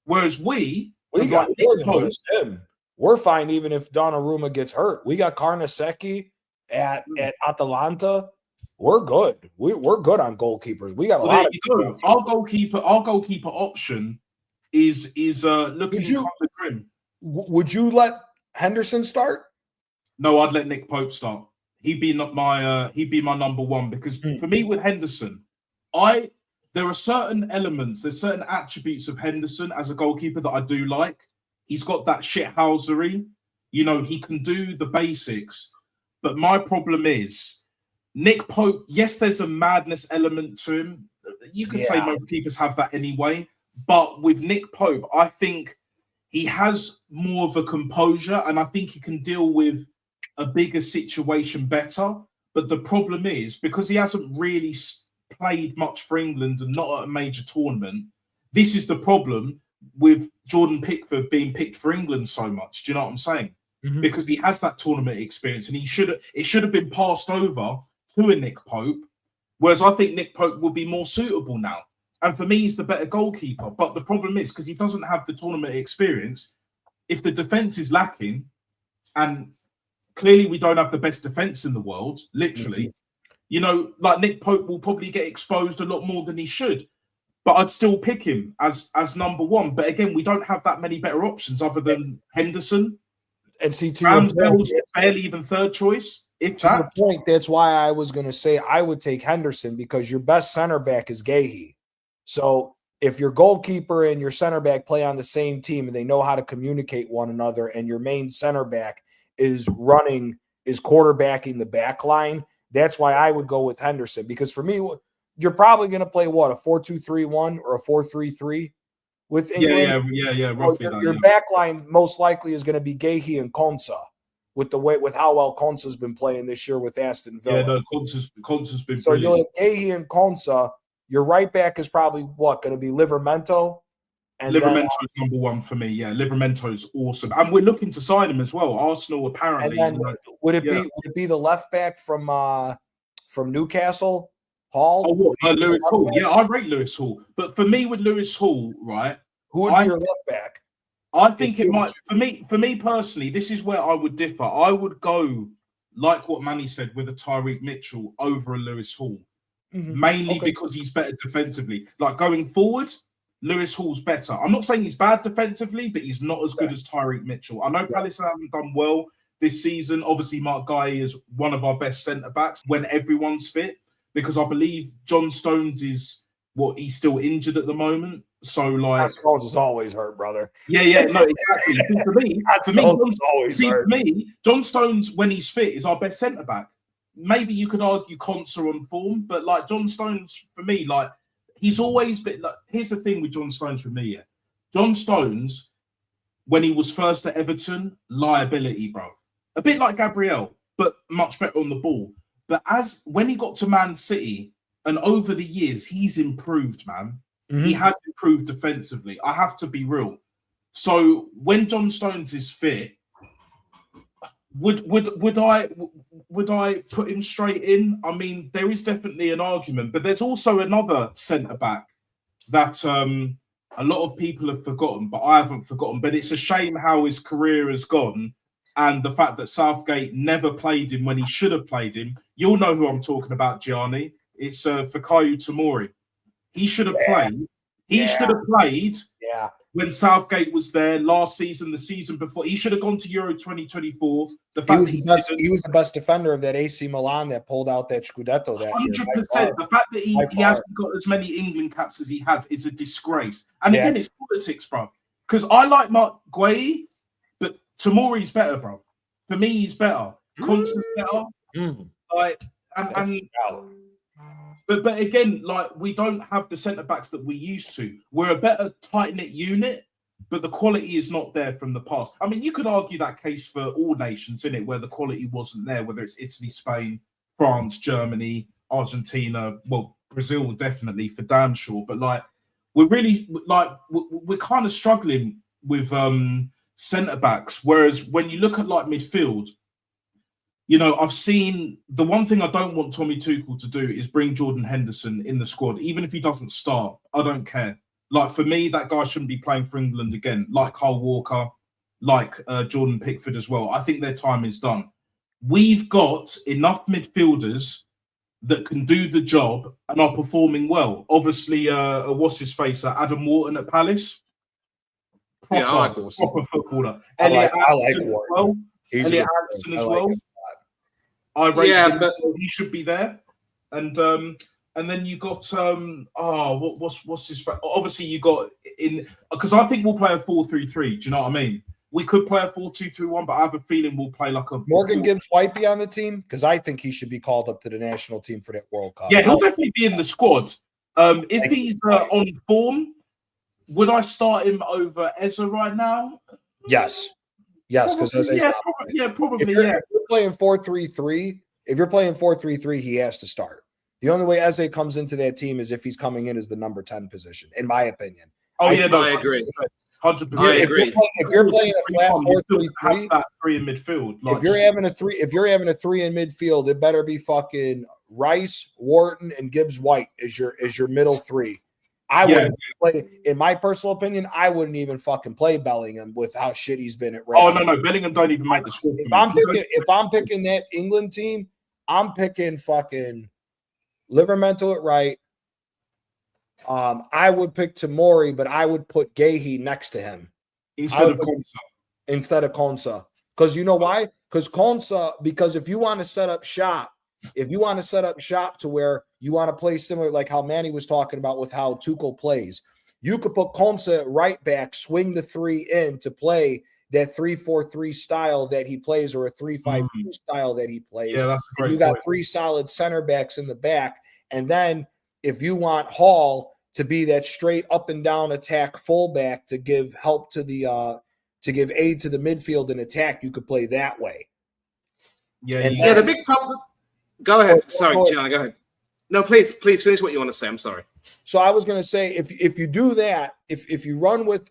S1: whereas we
S5: got
S1: like
S5: more
S1: Nick
S5: than
S1: Pope.
S5: just him. We're fine even if Donnarumma gets hurt. We got Carnesecchi at Atalanta. We're good. We're good on goalkeepers. We got a lot
S1: Well, there
S5: of
S1: you go. Our goalkeeper option is looking
S5: Would you-
S1: kind of grim.
S5: Would you let Henderson start?
S1: No, I'd let Nick Pope start. He'd be my number one because for me with Henderson, there are certain elements, there's certain attributes of Henderson as a goalkeeper that I do like. He's got that shithousery, you know, he can do the basics. But my problem is Nick Pope, yes, there's a madness element to him. You could say most keepers have that anyway. But with Nick Pope, I think he has more of a composure and I think he can deal with a bigger situation better. But the problem is because he hasn't really played much for England and not at a major tournament, this is the problem with Jordan Pickford being picked for England so much. Do you know what I'm saying? Because he has that tournament experience and it should have been passed over to a Nick Pope, whereas I think Nick Pope will be more suitable now. And for me, he's the better goalkeeper. But the problem is because he doesn't have the tournament experience, if the defense is lacking, and clearly we don't have the best defense in the world, literally, you know, like Nick Pope will probably get exposed a lot more than he should. But I'd still pick him as number one. But again, we don't have that many better options other than Henderson.
S5: And see, to your
S1: Ramsdale's barely even third choice. If
S5: to
S1: that,
S5: your point, that's why I was going to say I would take Henderson because your best center back is Gahey. So if your goalkeeper and your center back play on the same team and they know how to communicate one another, and your main center back is quarterbacking the back line, that's why I would go with Henderson. Because for me, you're probably going to play what, a 4-2-3-1 or a 4-3-3 with England.
S1: Yeah. Roughly
S5: Your back line most likely is going to be Gahey and Konsa with how well Konsa's been playing this year with Aston Villa.
S1: Yeah, no, Konsa's been
S5: So you'll
S1: brilliant.
S5: have Gahey and Konsa. Your right back is probably going to be Livramento. And
S1: Livermento's number one for me. Yeah, Livermento's awesome, and we're looking to sign him as well. Arsenal apparently.
S5: And then would it be the left back from Newcastle, Hall?
S1: Oh, what? Lewis Hall. Yeah, I rate Lewis Hall, but for me with Lewis Hall, right?
S5: Who would be your left back?
S1: I think it might for me personally. This is where I would differ. I would go like what Manny said with a Tyreek Mitchell over a Lewis Hall, mainly because he's better defensively. Like going forward, Lewis Hall's better. I'm not saying he's bad defensively, but he's not as good as Tyreek Mitchell. I know Palace haven't done well this season. Obviously, Mark Guy is one of our best centre backs when everyone's fit, because I believe John Stones is what he's still injured at the moment. So like,
S5: Stones is always hurt, brother.
S1: yeah, no, exactly. For me, John Stones when he's fit is our best centre back. Maybe you could argue Konsa on form, but like John Stones for me, like he's always been. Like, here's the thing with John Stones for me, yeah. John Stones, when he was first at Everton, liability, bro. A bit like Gabriel, but much better on the ball. But when he got to Man City, and over the years, he's improved, man. Mm-hmm. He has improved defensively. I have to be real. So when John Stones is fit, would I put him straight in? I mean, there is definitely an argument, but there's also another centre back that a lot of people have forgotten, but I haven't forgotten. But it's a shame how his career has gone, and the fact that Southgate never played him when he should have played him. You'll know who I'm talking about, Gianni. It's Fikayo Tomori. He should have played. He should have played.
S5: Yeah.
S1: When Southgate was there last season, the season before, he should have gone to Euro 2024.
S5: He was the best defender of that AC Milan that pulled out that Scudetto.
S1: 100%. The fact that he hasn't got as many England caps as he has is a disgrace. And again, it's politics, bro. Because I like Mark Guehi, but Tomori's better, bro. For me, he's better. Konsa's better. Like, But again, like we don't have the centre backs that we used to. We're a better tight knit unit, but the quality is not there from the past. I mean, you could argue that case for all nations, innit, where the quality wasn't there, whether it's Italy, Spain, France, Germany, Argentina, well, Brazil definitely for damn sure. But like, we're really we're kind of struggling with centre backs. Whereas when you look at like midfield. You know, I've seen the one thing I don't want Tommy Tuchel to do is bring Jordan Henderson in the squad, even if he doesn't start. I don't care. Like for me, that guy shouldn't be playing for England again. Like Kyle Walker, like Jordan Pickford as well. I think their time is done. We've got enough midfielders that can do the job and are performing well. Obviously, what's his face? Adam Wharton at Palace. Proper footballer. Elliot Anderson as well. Elliot Anderson as well. I rate but he should be there, and then you got what's his? Obviously, you got in because I think we'll play a 4-3-3. Do you know what I mean? We could play a 4-2-3-1, but I have a feeling we'll play like a
S5: Morgan Gibbs White be on the team because I think he should be called up to the national team for that World Cup.
S1: Yeah, he'll definitely be in the squad. If he's on form, would I start him over Eza right now?
S5: Yes. Yes, because probably. If you're playing 4-3-3, if you're playing 4-3-3, he has to start. The only way Eze comes into that team is if he's coming in as the number 10 position, in my opinion.
S2: I agree.
S1: 100%.
S2: I agree.
S5: If you're playing a flat 4-3-3,
S1: that three in midfield. Like,
S5: if you're having a three in midfield, it better be fucking Rice, Wharton, and Gibbs White is your middle three. I wouldn't play, in my personal opinion, I wouldn't even fucking play Bellingham with how shit he's been at.
S1: Oh no, Bellingham don't even make the squad.
S5: If I'm picking that England team, I'm picking fucking Livramento at right. I would pick Tomori, but I would put Guehi next to him
S1: instead of
S5: Konsa. Because you know why? Because if you want to set up shop, to where you want to play similar, like how Manny was talking about with how Tuchel plays, you could put Konsa at right back, swing the three in to play that 3-4-3 style that he plays, or a 3-5-2 style that he plays.
S1: Yeah, that's great.
S5: You got three solid center backs in the back, and then if you want Hall to be that straight up and down attack fullback to give help to the to give aid to the midfield and attack, you could play that way.
S2: Yeah, the big problem. Go ahead. Sorry, Gianna, go ahead. No, please finish what you want to say. I'm sorry.
S5: So I was going to say, if you do that, if you run with,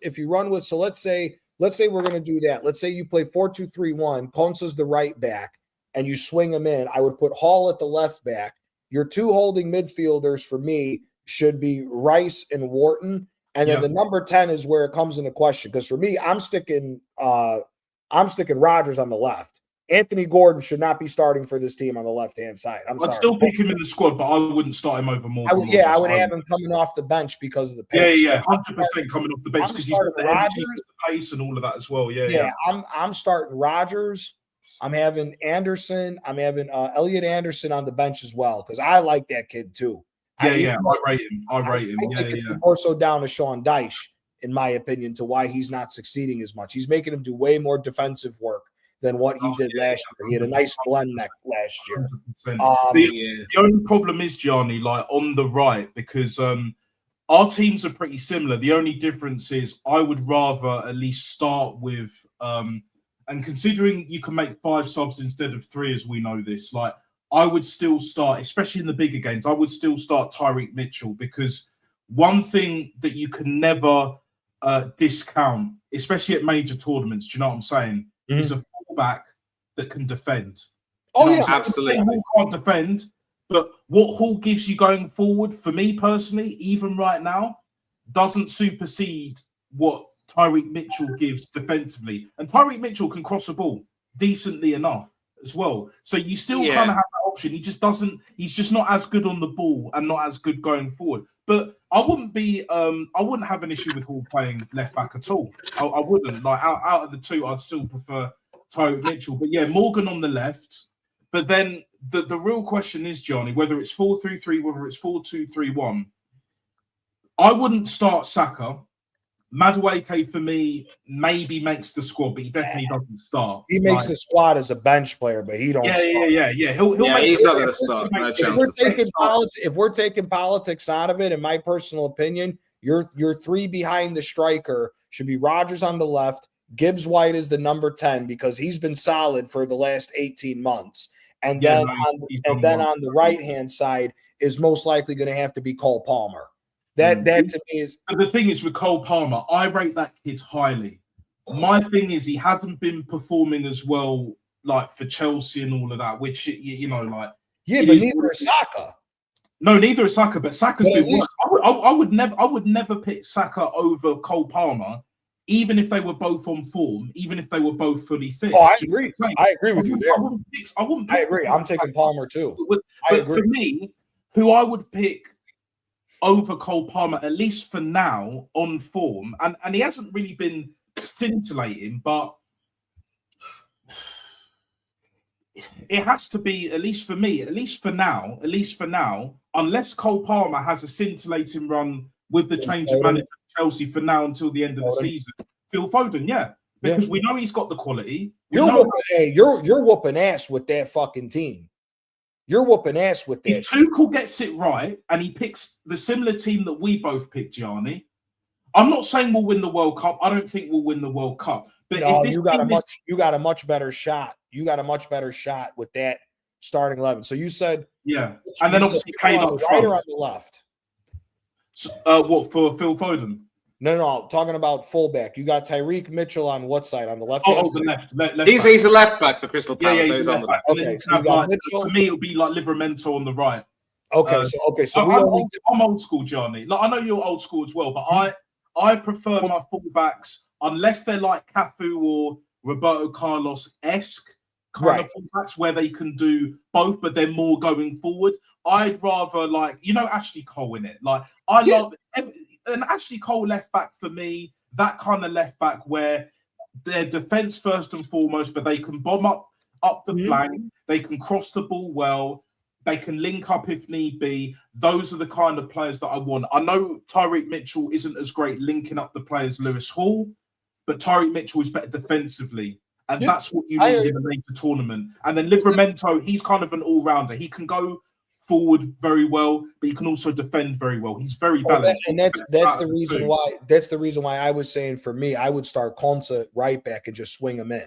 S5: so let's say we're going to do that. Let's say you play 4-2-3-1. Konsa's the right back, and you swing him in. I would put Hall at the left back. Your two holding midfielders for me should be Rice and Wharton, and then the number 10 is where it comes into question. Because for me, I'm sticking Rodgers on the left. Anthony Gordon should not be starting for this team on the left-hand side. I'd
S1: still pick him in the squad, but I wouldn't start him over more.
S5: I would have him coming off the bench because of the pace.
S1: Yeah, 100% coming off the bench because he's got the energy, the pace, and all of that as well. Yeah.
S5: I'm starting Rodgers. I'm having Anderson. I'm having Elliot Anderson on the bench as well because I like that kid too.
S1: Yeah, I rate him. I rate him.
S5: I think it's more so down to Sean Dyche, in my opinion, to why he's not succeeding as much. He's making him do way more defensive work than what he did last year. He had a nice blend last year.
S1: 100%. The only problem is, Gianni, like on the right, because our teams are pretty similar. The only difference is I would rather at least start with, and considering you can make 5 subs instead of 3, as we know this, like I would still start, especially in the bigger games, I would still start Tyreek Mitchell, because one thing that you can never discount, especially at major tournaments, do you know what I'm saying, is a fullback that can defend.
S2: Oh, yeah, absolutely.
S1: Hall can't defend, but what Hall gives you going forward, for me personally, even right now, doesn't supersede what Tyreek Mitchell gives defensively. And Tyreek Mitchell can cross the ball decently enough as well. So you still kind of have that option. He just doesn't, he's just not as good on the ball and not as good going forward. But I wouldn't have an issue with Hall playing left back at all. I wouldn't. Like out of the two, I'd still prefer Tyreek Mitchell. But yeah, Morgan on the left. But then the real question is, Johnny, whether it's 4-3-3, whether it's 4-2-3-1, I wouldn't start Saka. Madueke for me maybe makes the squad, but he definitely doesn't start.
S5: He makes the squad as a bench player, but he don't.
S1: Yeah. He'll make,
S2: he's not going to start. No chance.
S5: If we're taking politics out of it, in my personal opinion, your 3 behind the striker should be Rodgers on the left. Gibbs White is the number 10 because he's been solid for the last 18 months. And then on the right-hand side is most likely going to have to be Cole Palmer. That to me is.
S1: But the thing is with Cole Palmer, I rate that kid highly. My thing is he hasn't been performing as well, like for Chelsea and all of that, which like
S5: but neither is Saka.
S1: No, neither is Saka, but Saka's been worse. I would never pick Saka over Cole Palmer, even if they were both on form, even if they were both fully fit.
S5: Oh, I agree. I agree with you there.
S1: I
S5: agree. I'm taking Palmer too.
S1: But for me, who I would pick over Cole Palmer, at least for now, on form, and he hasn't really been scintillating, but it has to be, at least for me, at least for now, unless Cole Palmer has a scintillating run with the change of manager at Chelsea for now until the end of the season. Phil Foden, because we know he's got the quality.
S5: You're whooping ass with that fucking team. You're whooping ass with that.
S1: If Tuchel gets it right and he picks the similar team that we both picked, Gianni, I'm not saying we'll win the World Cup. I don't think we'll win the World Cup. But if this
S5: you got a much better shot. You got a much better shot with that starting 11. So you said,
S1: and then obviously Kane
S5: on the right or on the left.
S1: So, what for Phil Foden?
S5: No, talking about fullback. You got Tyreek Mitchell on what side? On the left?
S1: The left.
S2: He's a left back for Crystal Palace.
S1: Yeah,
S2: he's on the left.
S1: Okay, for me, it'll be like Livramento on the right.
S5: So
S1: I'm old school, Johnny. Like I know you're old school as well, but I prefer my fullbacks unless they're like Cafu or Roberto Carlos-esque kind of fullbacks where they can do both, but they're more going forward. I'd rather Ashley Cole in it. Like I love an Ashley Cole left back for me. That kind of left back where their defense first and foremost, but they can bomb up the flank. They can cross the ball well. They can link up if need be. Those are the kind of players that I want. I know Tyreek Mitchell isn't as great linking up the players Lewis Hall, but Tyreek Mitchell is better defensively. And that's what you need in a major tournament. And then Livramento, he's kind of an all-rounder. He can go forward very well, but he can also defend very well. He's very balanced.
S5: And that's the reason why. That's the reason why I was saying for me, I would start Konsa right back and just swing him in.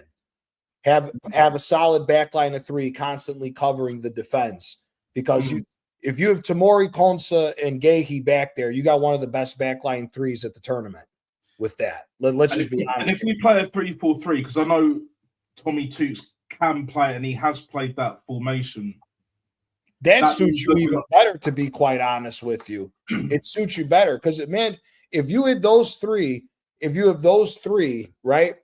S5: Have a solid back line of 3 constantly covering the defense. Because if you have Tamori, Konsa, and Gahey back there, you got one of the best backline 3s at the tournament with that. Let's just be honest.
S1: And if we play a 3-4-3, because I know Tommy Toots can play and he has played that formation.
S5: That suits you even better, to be quite honest with you. It suits you better because, man, if you have those three, right,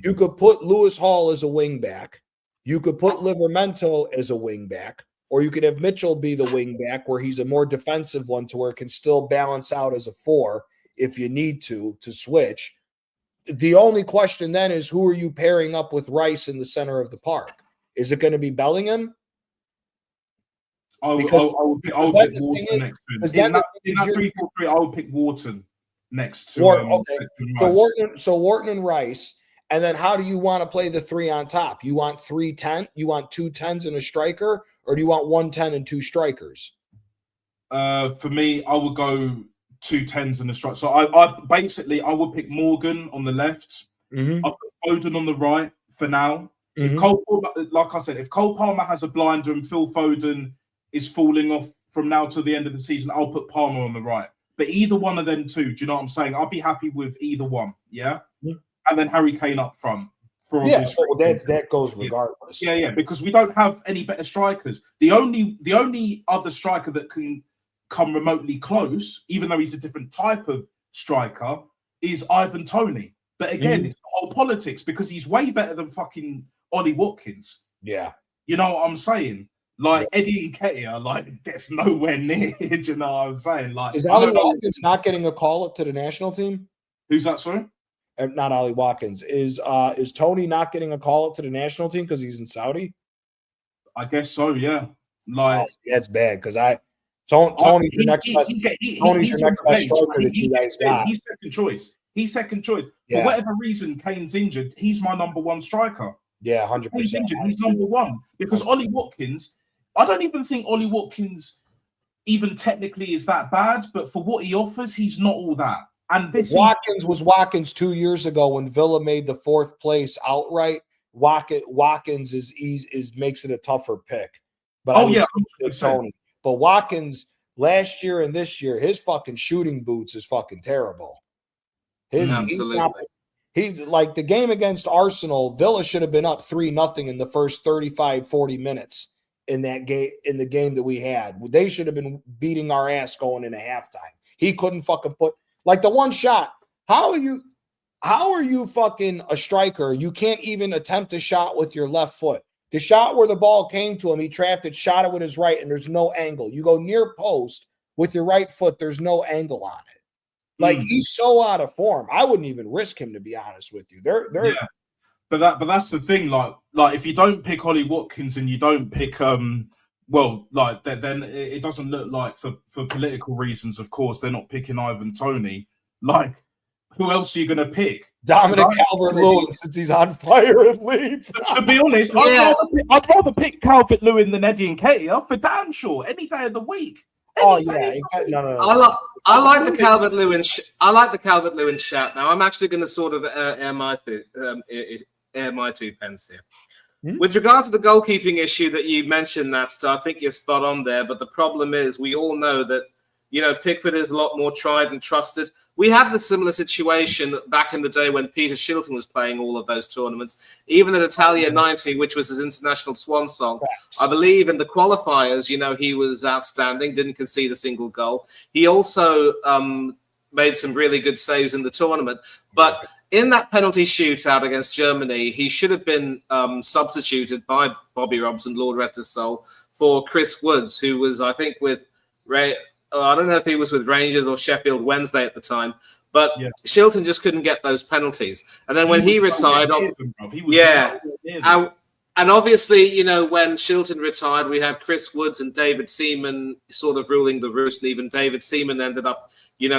S5: you could put Lewis Hall as a wing back. You could put Livramento as a wing back. Or you could have Mitchell be the wing back where he's a more defensive one to where it can still balance out as a 4 if you need to switch. The only question then is who are you pairing up with Rice in the center of the park? Is it going to be Bellingham?
S1: I would
S5: because
S1: pick
S5: then the
S1: Wharton
S5: thing is-
S1: next to him.
S5: because then
S1: In
S5: the
S1: that,
S5: thing
S1: in
S5: is
S1: that
S5: you're-
S1: 3-4-3, I would pick Wharton next to
S5: Okay.
S1: Declan
S5: So
S1: Rice.
S5: Wharton and Rice. And then how do you want to play the three on top? You want 3-10? You want 2 10s and a striker, or do you want 1 10 and 2 strikers?
S1: For me, I would go 2 10s and a strike. So I would pick Morgan on the left.
S5: Mm-hmm.
S1: I'll put Foden on the right for now.
S5: Mhm.
S1: If Cole Palmer, like I said, if Cole Palmer has a blinder and Phil Foden is falling off from now to the end of the season, I'll put Palmer on the right. But either one of them two, do you know what I'm saying? I'll be happy with either one. Yeah.
S5: Mhm.
S1: And then Harry Kane up front. For
S5: Yeah,
S1: obvious
S5: so
S1: reasons.
S5: that goes regardless.
S1: Yeah, because we don't have any better strikers. The only other striker that can come remotely close, even though he's a different type of striker, is Ivan Toney. But again, it's the whole politics because he's way better than fucking Ollie Watkins.
S5: Yeah.
S1: You know what I'm saying? Like Eddie Nketiah, like gets nowhere near. Do you know what I'm saying? Like,
S5: Is
S1: I
S5: Ollie
S1: don't know-
S5: Watkins not getting a call up to the national team?
S1: Who's that? Sorry.
S5: Not Ollie Watkins. Is Tony not getting a call up to the national team because he's in Saudi?
S1: I guess so. Yeah.
S5: Oh,
S1: Like
S5: that's bad because Tony's your next best. Tony's your next best striker that you guys got.
S1: He's second choice. He's second choice.
S5: Yeah.
S1: For whatever reason, Kane's injured. He's my number one striker.
S5: Yeah,
S1: He's
S5: 100%.
S1: injured. He's number one because Ollie Watkins. I don't even think Ollie Watkins even technically is that bad, but for what he offers, he's not all that. And this
S5: Watkins was Watkins 2 years ago when Villa made the 4th place outright. Watkins is makes it a tougher pick. But I would say it's
S1: 100%.
S5: Tony. But Watkins last year and this year, his fucking shooting boots is fucking terrible.
S2: Absolutely.
S5: He's like the game against Arsenal. Villa should have been up 3-0 in the first 35-40 minutes in that game. In the game that we had, they should have been beating our ass going into halftime. He couldn't fucking put like the one shot. How are you fucking a striker? You can't even attempt a shot with your left foot. The shot where the ball came to him, he trapped it, shot it with his right, and there's no angle. You go near post with your right foot, there's no angle on it. Like he's so out of form. I wouldn't even risk him, to be honest with you.
S1: Yeah. But that's the thing. Like if you don't pick Ollie Watkins and you don't pick then it doesn't look like for political reasons. Of course, they're not picking Ivan Toney. Like who else are you going to pick?
S5: Dominic Calvert-Lewin, since he's on fire at Leeds.
S1: To be honest, I'd rather pick Calvert-Lewin than Eddie Nketiah for damn sure any day of the week.
S5: Oh yeah, no.
S2: I like the Calvert-Lewin. I like the Calvert-Lewin shout. Now I'm actually going to sort of air my 2 pence here. With regard to the goalkeeping issue that you mentioned, Natster, I think you're spot on there. But the problem is, we all know that Pickford is a lot more tried and trusted. We had the similar situation back in the day when Peter Shilton was playing all of those tournaments. Even at Italia 90, which was his international swan song, I believe in the qualifiers, he was outstanding, didn't concede a single goal. He also made some really good saves in the tournament. But in that penalty shootout against Germany, he should have been substituted by Bobby Robson, Lord rest his soul, for Chris Woods, who was, I think, with Ray. I don't know if he was with Rangers or Sheffield Wednesday at the time, but Shilton just couldn't get those penalties. And then when he retired, and obviously, when Shilton retired, we had Chris Woods and David Seaman sort of ruling the roost, and even David Seaman ended up,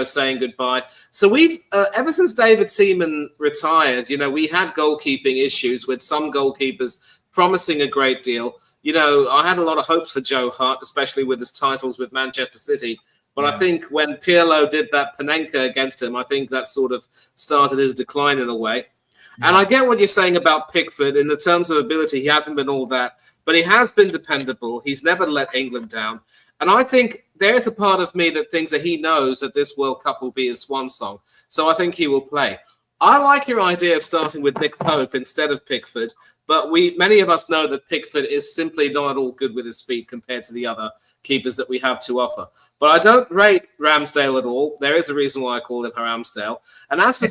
S2: saying goodbye. So we've, ever since David Seaman retired, we had goalkeeping issues with some goalkeepers promising a great deal. I had a lot of hopes for Joe Hart, especially with his titles with Manchester City. But I think when Pirlo did that Panenka against him, I think that sort of started his decline in a way. And I get what you're saying about Pickford. In the terms of ability, he hasn't been all that. But he has been dependable. He's never let England down. And I think there is a part of me that thinks that he knows that this World Cup will be his swan song. So I think he will play. I like your idea of starting with Nick Pope instead of Pickford, but many of us know that Pickford is simply not at all good with his feet compared to the other keepers that we have to offer. But I don't rate Ramsdale at all. There is a reason why I call him Ramsdale. And as for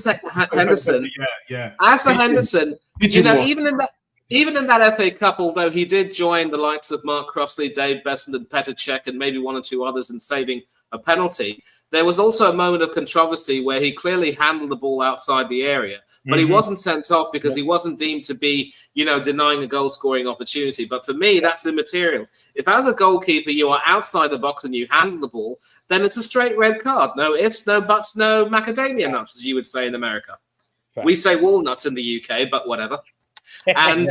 S2: Henderson, even even in that FA Cup, although he did join the likes of Mark Crossley, Dave Besson, and Petr Cech, and maybe one or two others in saving a penalty, there was also a moment of controversy where he clearly handled the ball outside the area, but he wasn't sent off because he wasn't deemed to be, denying a goal-scoring opportunity. But for me, that's immaterial. If as a goalkeeper you are outside the box and you handle the ball, then it's a straight red card. No ifs, no buts, no macadamia nuts, as you would say in America.
S5: Fact.
S2: We say walnuts in the UK, but whatever. And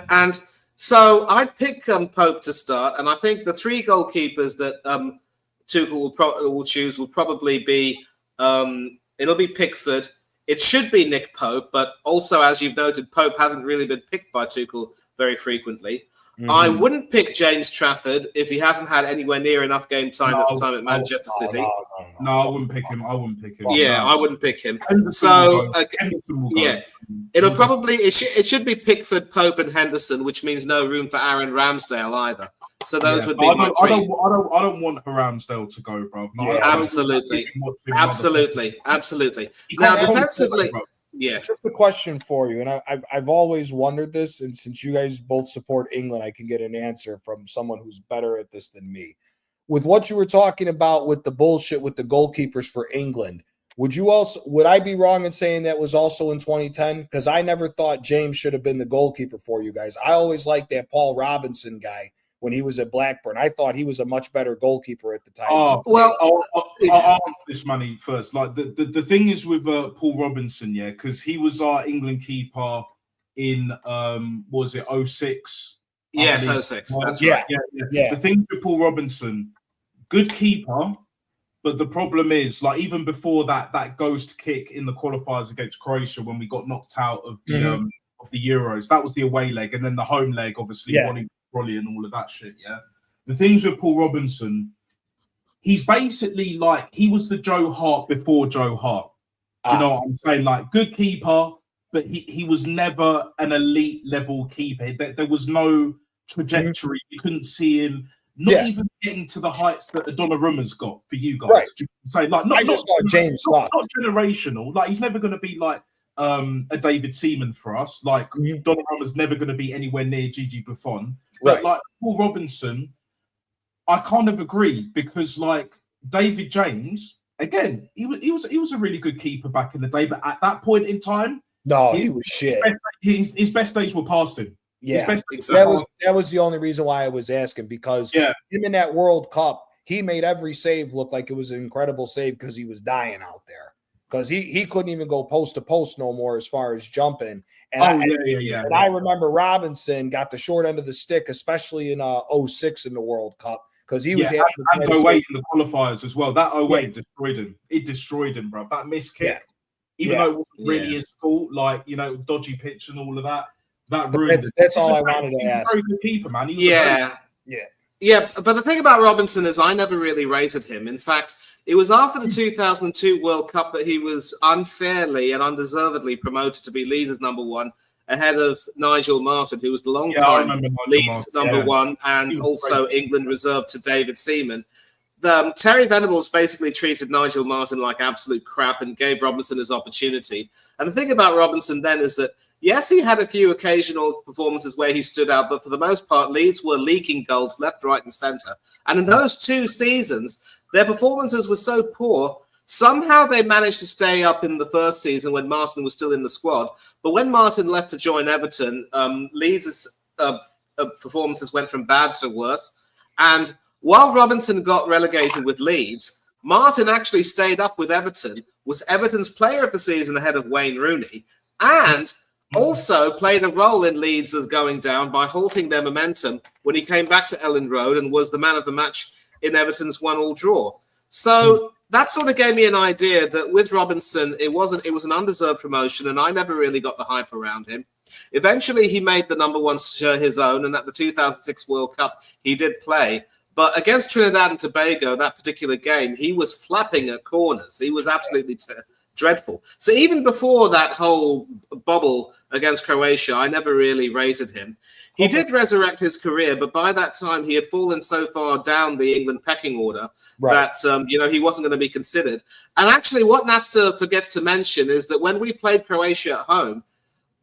S2: and so I'd pick Pope to start, and I think the three goalkeepers that Tuchel will choose will probably be it'll be Pickford. It should be Nick Pope, but also, as you've noted, Pope hasn't really been picked by Tuchel very frequently. I wouldn't pick James Trafford if he hasn't had anywhere near enough game time at Manchester City.
S1: No, I wouldn't pick him.
S2: Yeah,
S1: No.
S2: I wouldn't pick him.
S1: Henderson
S2: So
S1: will go. Henderson will go.
S2: yeah, it'll probably it should be Pickford, Pope, and Henderson, which means no room for Aaron Ramsdale either. So those would be my
S1: I
S2: three.
S1: don't want Ramsdale to go, bro. No,
S5: Yeah,
S1: I don't
S2: absolutely.
S1: want him
S2: Absolutely.
S1: He
S2: Now,
S1: can't hold
S2: defensively,
S1: it, bro.
S2: yeah.
S5: Just a question for you, and I've always wondered this, and since you guys both support England, I can get an answer from someone who's better at this than me. With what you were talking about with the bullshit with the goalkeepers for England, would I be wrong in saying that was also in 2010? Because I never thought James should have been the goalkeeper for you guys. I always liked that Paul Robinson guy when he was at Blackburn. I thought he was a much better goalkeeper at the time.
S2: Well,
S1: I'll answer this money first. Like the thing is with Paul Robinson, yeah, because he was our England keeper in was it 06?
S2: yes,
S1: I believe.
S2: 06. That's
S5: Yeah.
S2: right.
S5: Yeah.
S1: The thing with Paul Robinson, good keeper, but the problem is, like, even before that ghost kick in the qualifiers against Croatia when we got knocked out of the Euros, that was the away leg, and then the home leg, obviously, Ronnie Brolly and all of that shit. Yeah, the things with Paul Robinson, he's basically like he was the Joe Hart before Joe Hart. Do you know what I'm saying? Like, good keeper, but he was never an elite level keeper. There was no trajectory. You couldn't see him. Not even getting to the heights that Donnarumma's got for you guys.
S5: Right.
S1: Do you say like not
S5: I just thought James
S1: not generational. Like, he's never going to be like a David Seaman for us. Like, Donnarumma's never going to be anywhere near Gigi Buffon. But like Paul Robinson, I kind of agree, because like David James, again, he was a really good keeper back in the day, but at that point in time,
S5: he was shit.
S1: His best days were past him.
S5: Yeah,
S2: exactly.
S5: that was the only reason why I was asking, because him in that World Cup, he made every save look like it was an incredible save because he was dying out there. Because he couldn't even go post to post no more as far as jumping. And I remember Robinson got the short end of the stick, especially in 06 in the World Cup, because he was
S1: and 08 in the qualifiers as well. That 08 destroyed him. It destroyed him, bro. That missed kick, even though it wasn't really his fault, like, dodgy pitch and all of that. That ruined it.
S5: That's all I wanted to ask.
S1: Very good keeper, man.
S2: Yeah, but the thing about Robinson is I never really rated him. In fact, it was after the 2002 World Cup that he was unfairly and undeservedly promoted to be Leeds' number one, ahead of Nigel Martin, who was the long-time Leeds number one, and also England reserve to David Seaman. Terry Venables basically treated Nigel Martin like absolute crap and gave Robinson his opportunity. And the thing about Robinson then is that, yes, he had a few occasional performances where he stood out, but for the most part, Leeds were leaking goals left, right, and centre. And in those 2 seasons, their performances were so poor, somehow they managed to stay up in the first season when Martin was still in the squad. But when Martin left to join Everton, Leeds' performances went from bad to worse. And while Robinson got relegated with Leeds, Martin actually stayed up with Everton, was Everton's player of the season ahead of Wayne Rooney, and also played a role in Leeds as going down by halting their momentum when he came back to Ellen Road and was the man of the match in Everton's 1-1 draw. So that sort of gave me an idea that with Robinson, it was an undeserved promotion, and I never really got the hype around him. Eventually, he made the number one shirt his own, and at the 2006 World Cup, he did play. But against Trinidad and Tobago, that particular game, he was flapping at corners. He was absolutely dreadful. So even before that whole bubble against Croatia, I never really rated him. He did resurrect his career, but by that time he had fallen so far down the England pecking order that he wasn't going to be considered. And actually, what Nasta forgets to mention is that when we played Croatia at home,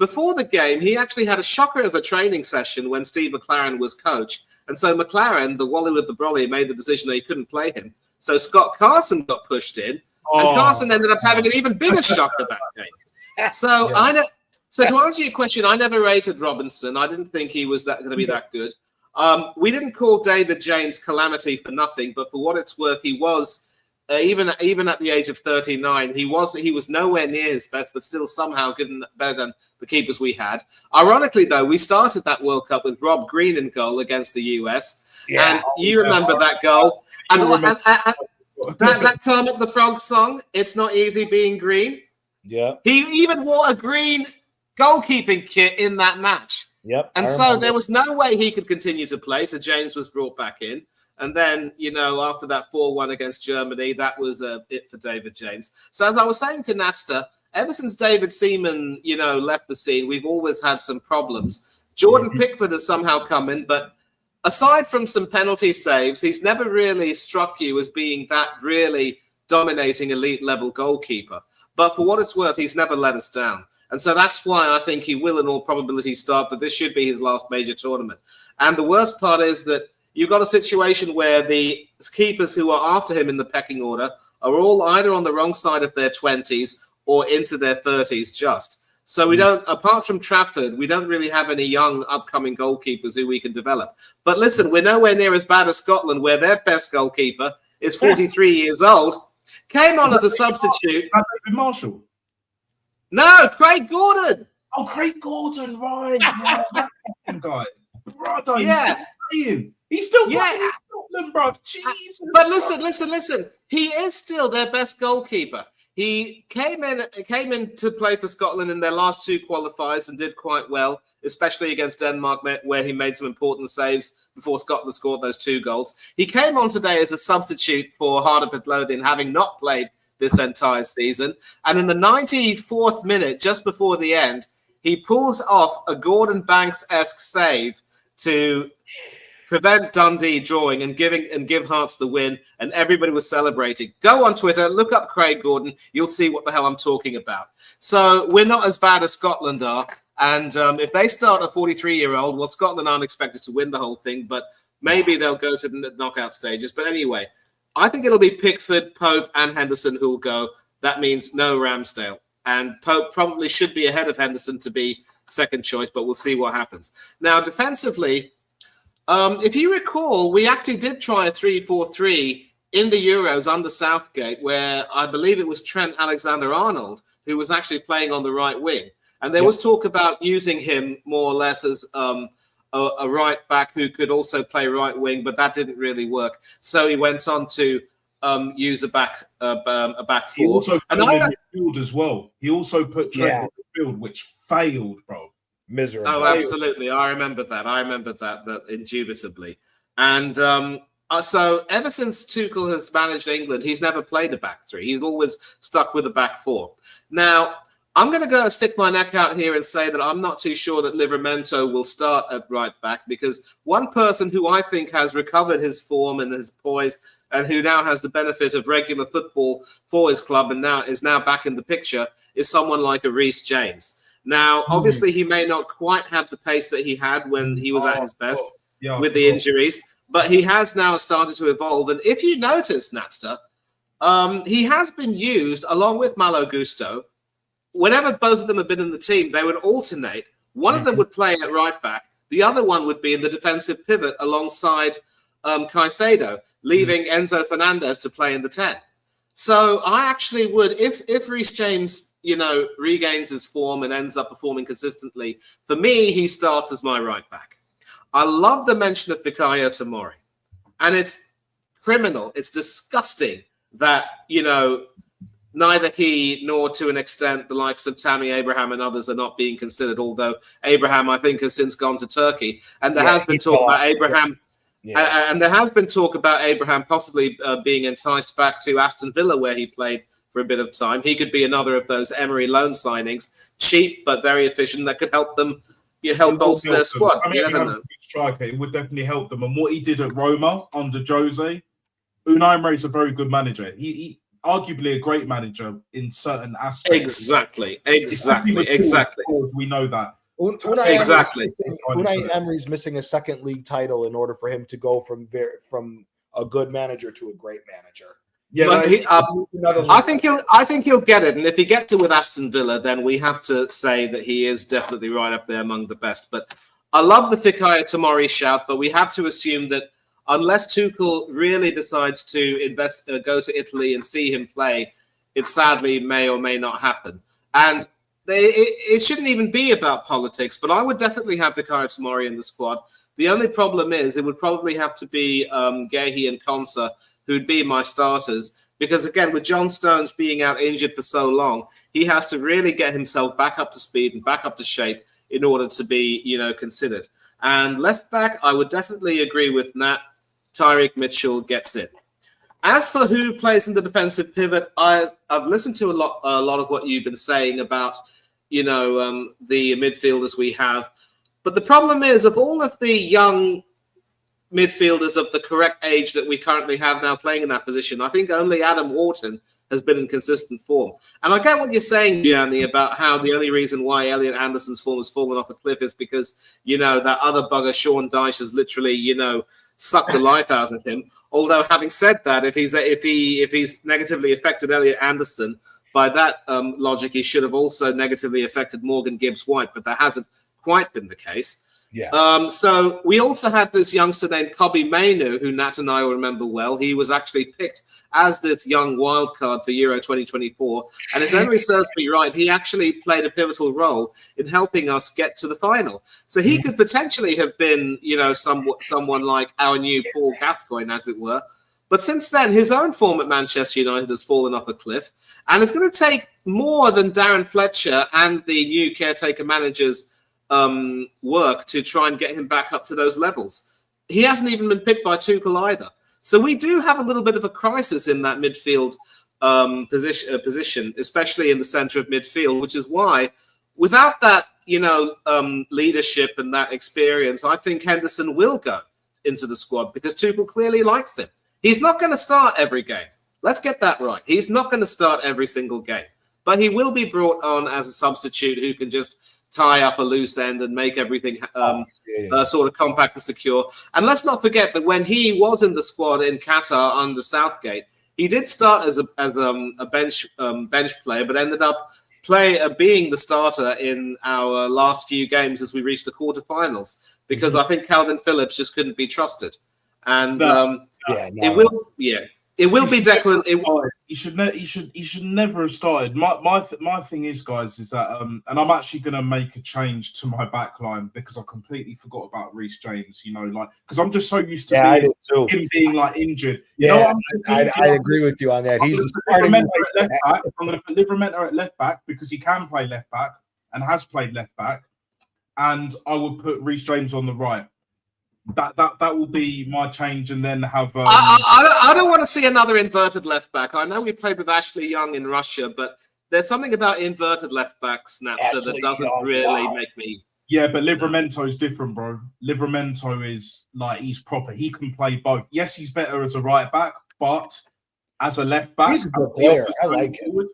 S2: before the game, he actually had a shocker of a training session when Steve McLaren was coach. And so McLaren, the Wally with the Brolly, made the decision that he couldn't play him. So Scott Carson got pushed in, and Carson ended up having an even bigger shocker that game. So So to answer your question, I never rated Robinson. I didn't think he was going to be that good. We didn't call David James calamity for nothing, but for what it's worth, he was even at the age of 39, he was nowhere near his best, but still somehow better than the keepers we had. Ironically, though, we started that World Cup with Rob Green in goal against the US, and you remember that goal and that Kermit the Frog song. It's not easy being green.
S5: Yeah,
S2: he even wore a green goalkeeping kit in that match.
S5: Yep.
S2: And so there was no way he could continue to play. So James was brought back in. And then, after that 4-1 against Germany, that was it for David James. So as I was saying to Natster, ever since David Seaman, left the scene, we've always had some problems. Jordan Pickford has somehow come in, but aside from some penalty saves, he's never really struck you as being that really dominating elite level goalkeeper. But for what it's worth, he's never let us down. And so that's why I think he will in all probability start, but this should be his last major tournament. And the worst part is that you've got a situation where the keepers who are after him in the pecking order are all either on the wrong side of their 20s or into their 30s just. So we don't, apart from Trafford, we don't really have any young upcoming goalkeepers who we can develop. But listen, we're nowhere near as bad as Scotland, where their best goalkeeper is 43 years old, came on as a substitute.
S1: David Marshall.
S2: No, Craig Gordon.
S1: Oh, Craig Gordon, right. Yeah, that fucking guy. Brother, he's still playing in Scotland, bro. Jesus.
S2: But listen. He is still their best goalkeeper. He came in to play for Scotland in their last two qualifiers and did quite well, especially against Denmark, where he made some important saves before Scotland scored those 2 goals. He came on today as a substitute for Harder Midlothian, having not played this entire season. And in the 94th minute, just before the end, he pulls off a Gordon Banks-esque save to prevent Dundee drawing and give Hearts the win, and everybody was celebrating. Go on Twitter, look up Craig Gordon, you'll see what the hell I'm talking about. So we're not as bad as Scotland are, and if they start a 43-year-old, well, Scotland aren't expected to win the whole thing, but maybe they'll go to the knockout stages. But anyway, I think it'll be Pickford, Pope, and Henderson who'll go. That means no Ramsdale. And Pope probably should be ahead of Henderson to be second choice, but we'll see what happens. Now, defensively, if you recall, we actually did try a 3-4-3 in the Euros under Southgate, where I believe it was Trent Alexander-Arnold who was actually playing on the right wing. And there was talk about using him more or less as a right back who could also play right wing, but that didn't really work. So he went on to use a back four.
S1: He also put him in midfield as well. He also put Trent in midfield, which failed, bro.
S5: Miserable.
S2: Oh, absolutely. I remember that indubitably. And so ever since Tuchel has managed England, he's never played a back three. He's always stuck with a back four. Now, I'm going to go stick my neck out here and say that I'm not too sure that Livramento will start at right back, because one person who I think has recovered his form and his poise and who now has the benefit of regular football for his club and now is back in the picture is someone like a Reece James. Now, obviously, he may not quite have the pace that he had when he was at his best with the injuries, but he has now started to evolve. And if you notice, Natster, he has been used along with Malo Gusto. Whenever both of them have been in the team, they would alternate. One of them would play at right back. The other one would be in the defensive pivot alongside Caicedo, leaving Enzo Fernandez to play in the 10. So I actually would, if Reece James, regains his form and ends up performing consistently, for me, he starts as my right back. I love the mention of Fikayo Tomori. And it's criminal. It's disgusting that, neither he nor, to an extent, the likes of Tammy Abraham and others are not being considered, although Abraham, I think, has since gone to Turkey. And there has been talk about Abraham. And there has been talk about Abraham possibly being enticed back to Aston Villa, where he played for a bit of time. He could be another of those Emery loan signings, cheap but very efficient, that could help them, help bolster their squad.
S1: I mean, you never know. Striker, it would definitely help them. And what he did at Roma under Jose, Unai Emery's a very good manager. arguably a great manager in certain aspects.
S2: Exactly.
S1: We know that.
S5: Unai Emery's missing a second league title in order for him to go from a good manager to a great manager.
S1: Yeah,
S2: but I think he'll get it, and if he gets it with Aston Villa, then we have to say that he is definitely right up there among the best. But I love the Fikayo Tomori shout, but we have to assume that unless Tuchel really decides to go to Italy and see him play, it sadly may or may not happen. And it shouldn't even be about politics, but I would definitely have Fikayo Tomori in the squad. The only problem is it would probably have to be Gehi and Konsa, who'd be my starters, because again, with John Stones being out injured for so long, he has to really get himself back up to speed and back up to shape in order to be, considered. And left back, I would definitely agree with Nat. Tyreek Mitchell gets in. As for who plays in the defensive pivot, I've listened to a lot of what you've been saying about, the midfielders we have. But the problem is, of all of the young midfielders of the correct age that we currently have now playing in that position, I think only Adam Wharton has been in consistent form. And I get what you're saying, Gianni, about how the only reason why Elliot Anderson's form has fallen off a cliff is because, that other bugger, Sean Dyche, has literally, sucked the life out of him. Although, having said that, if he's negatively affected Elliot Anderson, by that logic, he should have also negatively affected Morgan Gibbs-White, but that hasn't quite been the case.
S5: Yeah.
S2: So we also had this youngster named Kobbie Mainoo, who Nat and I will remember well. He was actually picked as this young wild card for Euro 2024. And if memory serves me right, he actually played a pivotal role in helping us get to the final. So he could potentially have been, someone like our new Paul Gascoigne, as it were. But since then, his own form at Manchester United has fallen off a cliff. And it's going to take more than Darren Fletcher and the new caretaker manager's work to try and get him back up to those levels. He hasn't even been picked by Tuchel either. So we do have a little bit of a crisis in that midfield position, especially in the center of midfield, which is why without that, leadership and that experience, I think Henderson will go into the squad because Tuchel clearly likes him. He's not going to start every game. Let's get that right. He's not going to start every single game, but he will be brought on as a substitute who can just tie up a loose end and make everything sort of compact and secure. And let's not forget that when he was in the squad in Qatar under Southgate, he did start as a bench player, but ended up being the starter in our last few games as we reached the quarterfinals because I think Calvin Phillips just couldn't be trusted. And it will be Declan.
S1: He should never have started. My thing is, guys, is that and I'm actually going to make a change to my back line because I completely forgot about Reece James. Because I'm just so used to him being injured.
S5: I agree with you on that. He's
S1: starting at left back. I'm going to put Livramento at left back because he can play left back and has played left back, and I would put Reece James on the right. That will be my change, and then have.
S2: I don't want to see another inverted left back. I know we played with Ashley Young in Russia, but there's something about inverted left backs, Napster, that doesn't really make me.
S1: Yeah, but Livramento is different, bro. Livramento is he's proper. He can play both. Yes, he's better as a right back, but as a left back,
S5: he's a good player. I like him.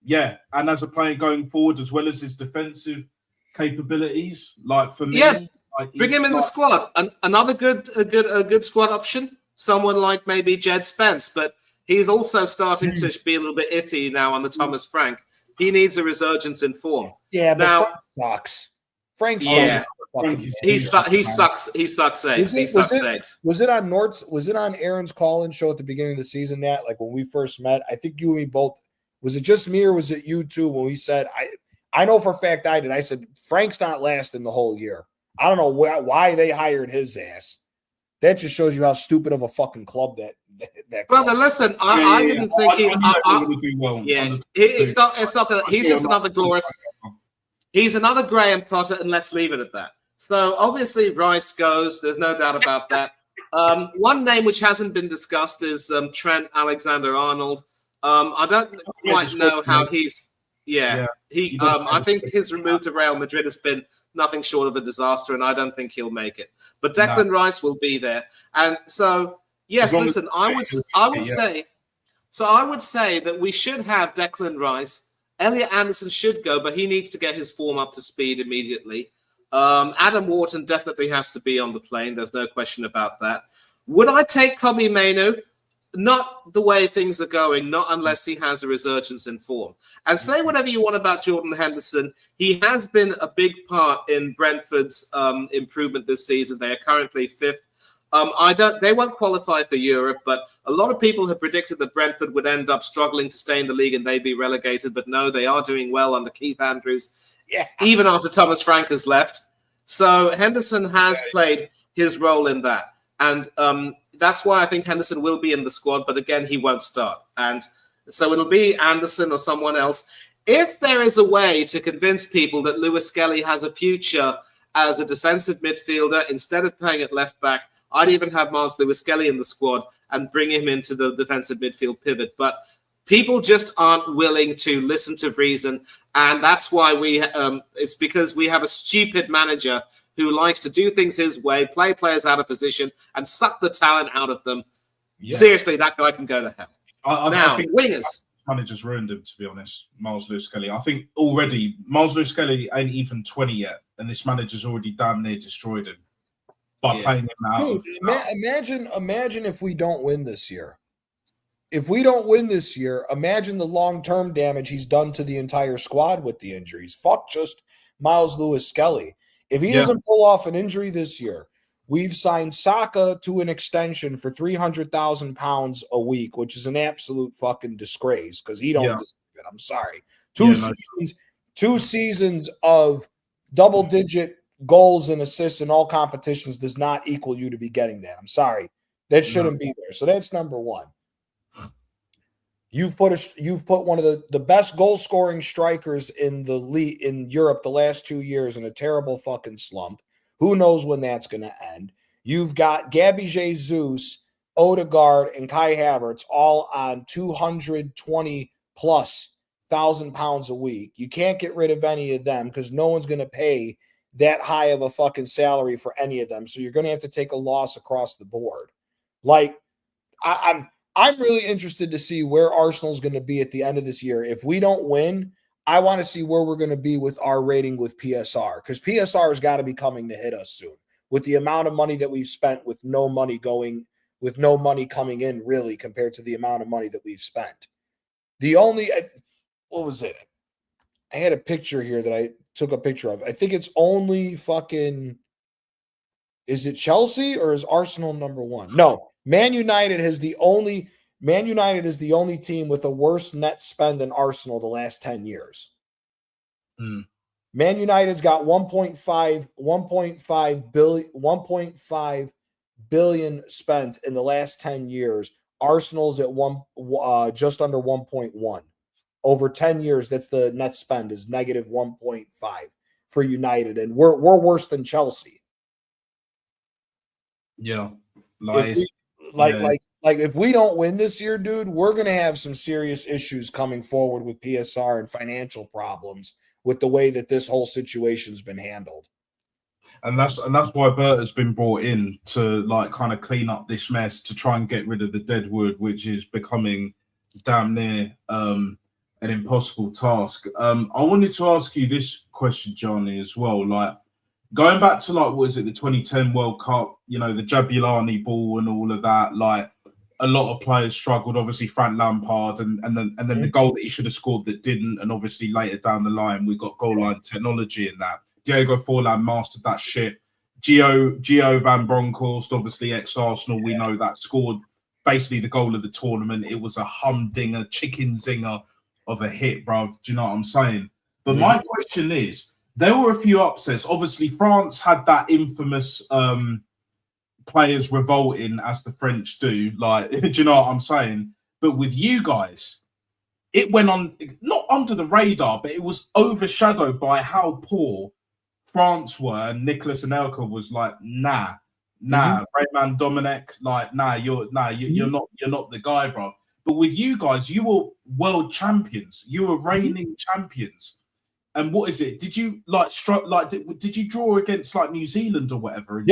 S1: Yeah, and as a player going forward, as well as his defensive capabilities, for me.
S2: Yeah. Bring him in the squad. Another good squad option. Someone like maybe Jed Spence, but he's also starting to be a little bit iffy now on the Thomas Frank. He needs a resurgence in form.
S5: Yeah, but now, Frank sucks. Frank sucks.
S2: He sucks. He sucks eggs. He sucks eggs.
S5: Was it on Aaron's call-in show at the beginning of the season, Nat? When we first met, I think you and me both. Was it just me or was it you too when we said I know for a fact I did. I said Frank's not lasting the whole year. I don't know why they hired his ass. That just shows you how stupid of a fucking club that
S2: brother. Listen, I didn't think he. It's not that he's just another He's another Graham Potter, and let's leave it at that. So obviously Rice goes. There's no doubt about that. One name which hasn't been discussed is Trent Alexander-Arnold. I don't quite know how he's. I think his remove to Real Madrid has been nothing short of a disaster, and I don't think he'll make it. But Declan Rice will be there, and so yes. Listen, I would say So I would say that we should have Declan Rice. Elliot Anderson should go, but he needs to get his form up to speed immediately. Adam Wharton definitely has to be on the plane. There's no question about that. Would I take Kobbie Mainoo? Not the way things are going, not unless he has a resurgence in form. And say whatever you want about Jordan Henderson. He has been a big part in Brentford's improvement this season. They are currently 5th. They won't qualify for Europe, but a lot of people have predicted that Brentford would end up struggling to stay in the league and they'd be relegated. But no, they are doing well under Keith Andrews, even after Thomas Frank has left. So Henderson has played his role in that. And that's why I think Henderson will be in the squad, but again, he won't start. And so it'll be Anderson or someone else. If there is a way to convince people that Lewis Skelly has a future as a defensive midfielder, instead of playing at left back, I'd even have Miles Lewis Skelly in the squad and bring him into the defensive midfield pivot. But people just aren't willing to listen to reason. And that's why it's because we have a stupid manager who likes to do things his way, play players out of position, and suck the talent out of them. Yeah. Seriously, that guy can go to hell. I think wingers.
S1: Manager's ruined him, to be honest, Miles Lewis Skelly. I think already Miles Lewis Skelly ain't even 20 yet, and this manager's already damn near destroyed him by playing him out.
S5: Dude, imagine if we don't win this year. If we don't win this year, imagine the long-term damage he's done to the entire squad with the injuries. Fuck just Miles Lewis Skelly. If he doesn't pull off an injury this year, we've signed Saka to an extension for £300,000 a week, which is an absolute fucking disgrace because he don't deserve it. I'm sorry. Two seasons of double-digit goals and assists in all competitions does not equal you to be getting that. I'm sorry. That shouldn't be there. So that's number one. You've put one of the best goal scoring strikers in the league in Europe the last 2 years in a terrible fucking slump. Who knows when that's going to end? You've got Gabby Jesus, Odegaard, and Kai Havertz all on 220 plus £1,000 a week. You can't get rid of any of them because no one's going to pay that high of a fucking salary for any of them. So you're going to have to take a loss across the board. Like I'm really interested to see where Arsenal's going to be at the end of this year. If we don't win, I want to see where we're going to be with our rating with PSR, because PSR has got to be coming to hit us soon with the amount of money that we've spent with no money coming in really compared to the amount of money that we've spent. What was it? I had a picture here that I took a picture of. I think it's only fucking, is it Chelsea or is Arsenal number one? No. Man United is the only team with a worse net spend than Arsenal the last 10 years. Man United's got 1.5 billion spent in the last 10 years. Arsenal's at just under 1.1. Over 10 years, that's the net spend is negative 1.5 for United, and we're worse than Chelsea.
S1: Yeah.
S5: If we don't win this year, dude, we're going to have some serious issues coming forward with PSR and financial problems with the way that this whole situation's been handled.
S1: And that's why Bert has been brought in to kind of clean up this mess, to try and get rid of the dead wood, which is becoming damn near an impossible task. I wanted to ask you this question, Johnny, as well. Going back to what was it, the 2010 World Cup, the Jabulani ball and all of that, a lot of players struggled, obviously Frank Lampard and then the goal that he should have scored that didn't, and obviously later down the line we got goal line technology in that. Diego Forlan mastered that shit. Gio Van Bronckhorst, obviously ex-Arsenal, we know that, scored basically the goal of the tournament. It was a humdinger, chicken zinger of a hit, bruv. Do you know what I'm saying? But my question is, there were a few upsets. Obviously, France had that infamous players revolting, as the French do. Do you know what I'm saying? But with you guys, it went on, not under the radar, but it was overshadowed by how poor France were. And Nicolas Anelka was nah. Raymond Domenech, you're not the guy, bro. But with you guys, you were world champions. You were reigning champions. And what is it? Did you did you draw against New Zealand or whatever?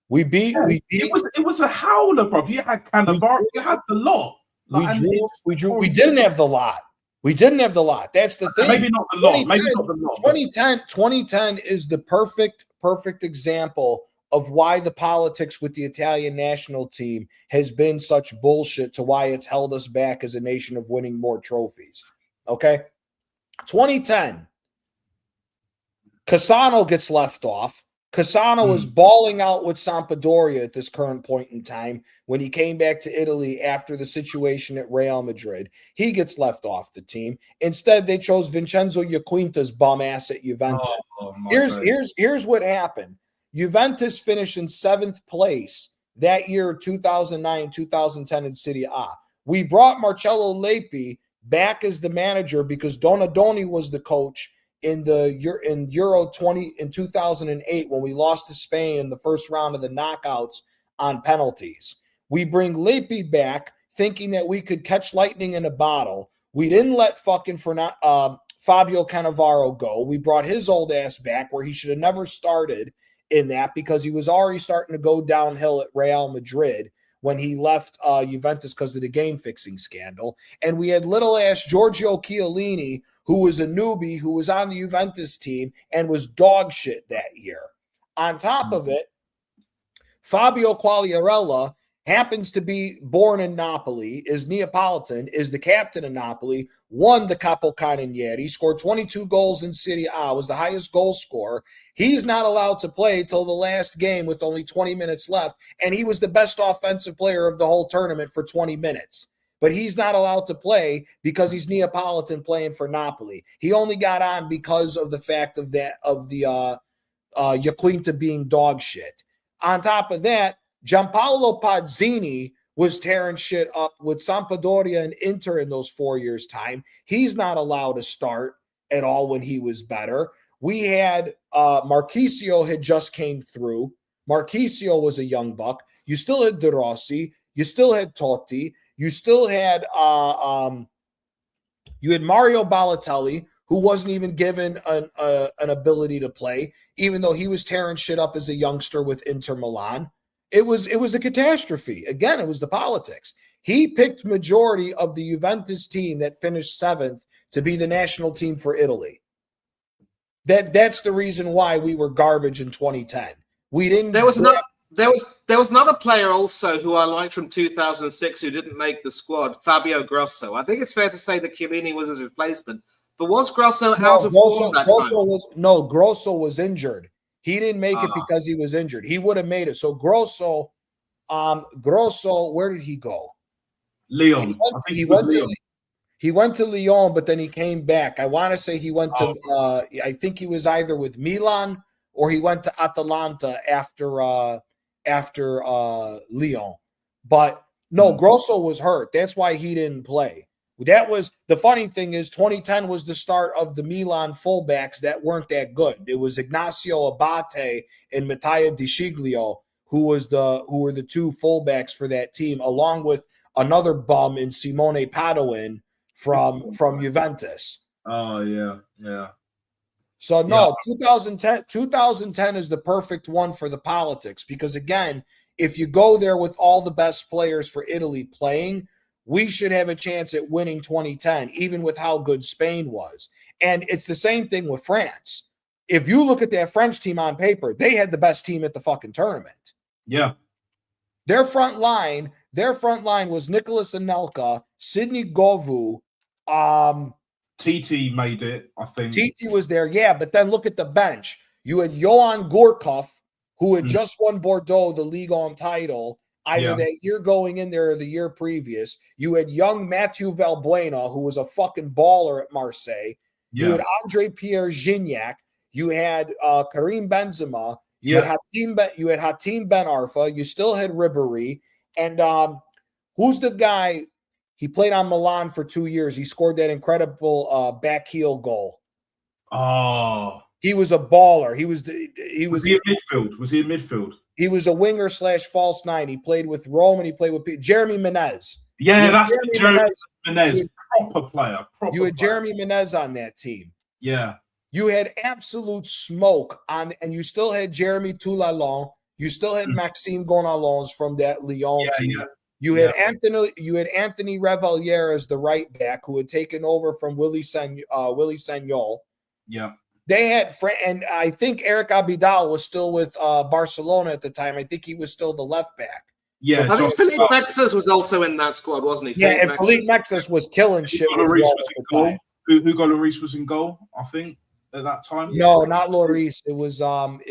S5: We beat.
S1: It was a howler, bro. You had Cannavaro, you had the lot.
S5: We
S1: Like, and
S5: drew.
S1: it's-
S5: We drew. We didn't have the lot. We didn't have the lot. That's the thing.
S1: maybe not the lot. Maybe not the lot. but
S5: 2010 is the perfect example of why the politics with the Italian national team has been such bullshit to why it's held us back as a nation of winning more trophies. Okay. 2010, Cassano gets left off. Cassano is balling out with Sampdoria at this current point in time when he came back to Italy after the situation at Real Madrid. He gets left off the team. Instead, they chose Vincenzo Iaquinta's bum ass at Juventus.
S1: my
S5: Here's what happened. Juventus finished in 7th place that year, 2009, 2010 in Serie A. We brought Marcello Lippi back as the manager because Donadoni was the coach in Euro 2008 when we lost to Spain in the first round of the knockouts on penalties. We bring Lippi back thinking that we could catch lightning in a bottle. We didn't let fucking Fabio Cannavaro go. We brought his old ass back where he should have never started in that because he was already starting to go downhill at Real Madrid when he left Juventus because of the game-fixing scandal. And we had little-ass Giorgio Chiellini, who was a newbie, who was on the Juventus team and was dog shit that year. On top of it, Fabio Quagliarella happens to be born in Napoli, is Neapolitan, is the captain of Napoli, won the Capocannoniere, scored 22 goals in Serie A, was the highest goal scorer. He's not allowed to play till the last game with only 20 minutes left, and he was the best offensive player of the whole tournament for 20 minutes. But he's not allowed to play because he's Neapolitan playing for Napoli. He only got on because of the fact of the Iaquinta being dog shit. On top of that, Gianpaolo Pazzini was tearing shit up with Sampdoria and Inter in those 4 years' time. He's not allowed to start at all when he was better. We had Marchisio had just came through. Marchisio was a young buck. You still had De Rossi. You still had Totti. You still had you had Mario Balotelli, who wasn't even given an ability to play, even though he was tearing shit up as a youngster with Inter Milan. It was a catastrophe. Again, it was the politics. He picked majority of the Juventus team that finished 7th to be the national team for Italy. That's the reason why we were garbage in 2010. We didn't.
S2: There was another player also who I liked from 2006 who didn't make the squad, Fabio Grosso. I think it's fair to say that Chiellini was his replacement. But was Grosso out of form that time?
S5: Grosso was injured. He didn't make it because he was injured. He would have made it. So Grosso, where did he go?
S1: Lyon.
S5: He went to Lyon, but then he came back. I want to say he went to I think he was either with Milan or he went to Atalanta after Lyon. But no, Grosso was hurt. That's why he didn't play. That was the funny thing is 2010 was the start of the Milan fullbacks that weren't that good. It was Ignacio Abate and Matteo Di Sciglio who were the two fullbacks for that team, along with another bum in Simone Padoin from Juventus.
S1: Oh yeah.
S5: So no, 2010 is the perfect one for the politics because again, if you go there with all the best players for Italy playing, we should have a chance at winning 2010, even with how good Spain was. And it's the same thing with France. If you look at that French team on paper, they had the best team at the fucking tournament.
S1: Yeah.
S5: Their front line was Nicolas Anelka, Sidney Govou.
S1: TT made it, I think.
S5: TT was there, yeah, but then look at the bench. You had Johan Gourcuff, who had just won Bordeaux, the Ligue 1 title, either that year going in there or the year previous. You had young Mathieu Valbuena, who was a fucking baller at Marseille. You had Andre Pierre Gignac. You had Karim Benzema. You had Hatim Ben Arfa. You still had Ribéry. And who's the guy? He played on Milan for 2 years. He scored that incredible back heel goal.
S1: Oh,
S5: he was a baller. Was
S1: he in midfield? Was he in midfield?
S5: He was a winger / false nine. He played with Rome and he played with Jeremy Menez.
S1: Yeah, that's Jeremy Menez. Proper player.
S5: You had Jeremy Menez on that team.
S1: Yeah.
S5: You had absolute smoke on, and you still had Jeremy Toulalon. You still had Maxime Gonalons from that Lyon team. You had Anthony Revalier as the right back who had taken over from Willie Sagnol.
S1: Yeah.
S5: They had and I think Eric Abidal was still with Barcelona at the time. I think he was still the left back.
S1: Yeah.
S2: I think Philippe Mexes was also in that squad, wasn't he?
S5: Yeah, and Philippe Mexes was killing shit.
S1: Hugo Lloris was in goal, I think, at that time.
S5: No, not Lloris. It wasn't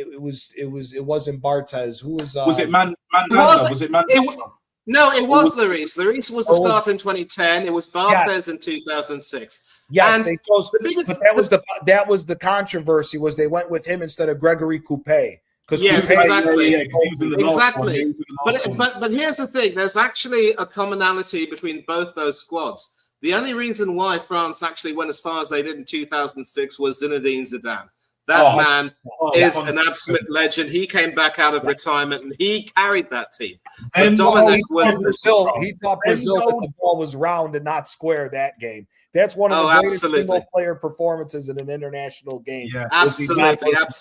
S5: Barthez. Who was
S1: was it Mandanda? Was it Mandanda?
S2: No, it was Lloris. Lloris was the starter in 2010. It was Barthez in 2006.
S5: Yes,
S2: and
S5: they chose, that was the controversy was they went with him instead of Gregory Coupé.
S2: Yes, exactly.
S1: Exactly.
S2: But here's the thing: there's actually a commonality between both those squads. The only reason why France actually went as far as they did in 2006 was Zinedine Zidane. That man is an absolute legend. He came back out of retirement and he carried that team. But Dominic
S5: he taught Brazil that the ball was round and not square that game. That's one of the greatest single-player performances in an international game.
S2: Yeah, absolutely. But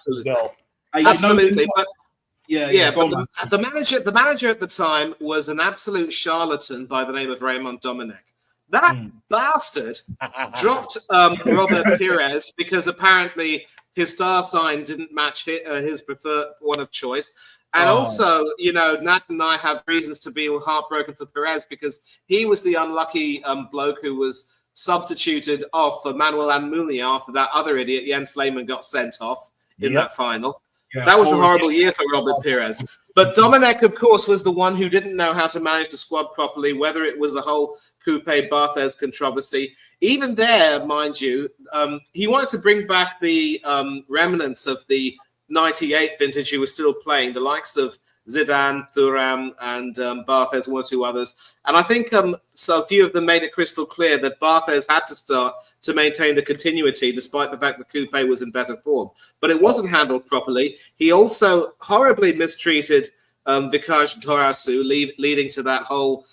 S2: the manager at the time was an absolute charlatan by the name of Raymond Domenech. That bastard dropped Robert Pires because apparently his star sign didn't match his preferred one of choice. And also, Nat and I have reasons to be heartbroken for Pires because he was the unlucky bloke who was substituted off for Manuel Almunia after that other idiot, Jens Lehmann, got sent off in that final. Yeah, that was a horrible year for Robert Pires. But Domenech, of course, was the one who didn't know how to manage the squad properly, whether it was the whole Coupé-Barthez controversy. Even there, mind you, he wanted to bring back the remnants of the 98 vintage who was still playing, the likes of Zidane, Thuram, and Barthez, one or two others. And I think so a few of them made it crystal clear that Barthez had to start to maintain the continuity, despite the fact that Coupé was in better form. But it wasn't handled properly. He also horribly mistreated Vikaj Torasu, leading to that whole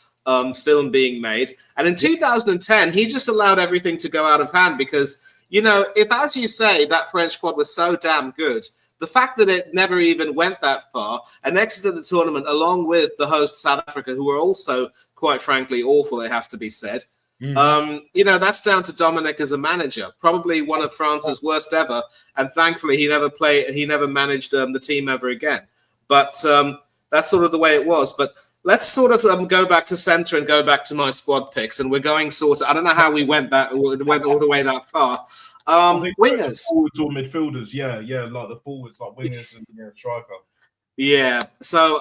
S2: film being made. And in 2010, he just allowed everything to go out of hand because, if, as you say, that French squad was so damn good, the fact that it never even went that far and exited the tournament along with the host South Africa, who were also, quite frankly, awful, it has to be said. That's down to Dominic as a manager, probably one of France's worst ever. And thankfully, he never managed the team ever again. But that's sort of the way it was. But let's sort of go back to center and go back to my squad picks. And we're going I don't know how we went all the way that far. Wingers,
S1: forwards or midfielders, like the forwards, like wingers and striker.
S2: Yeah. So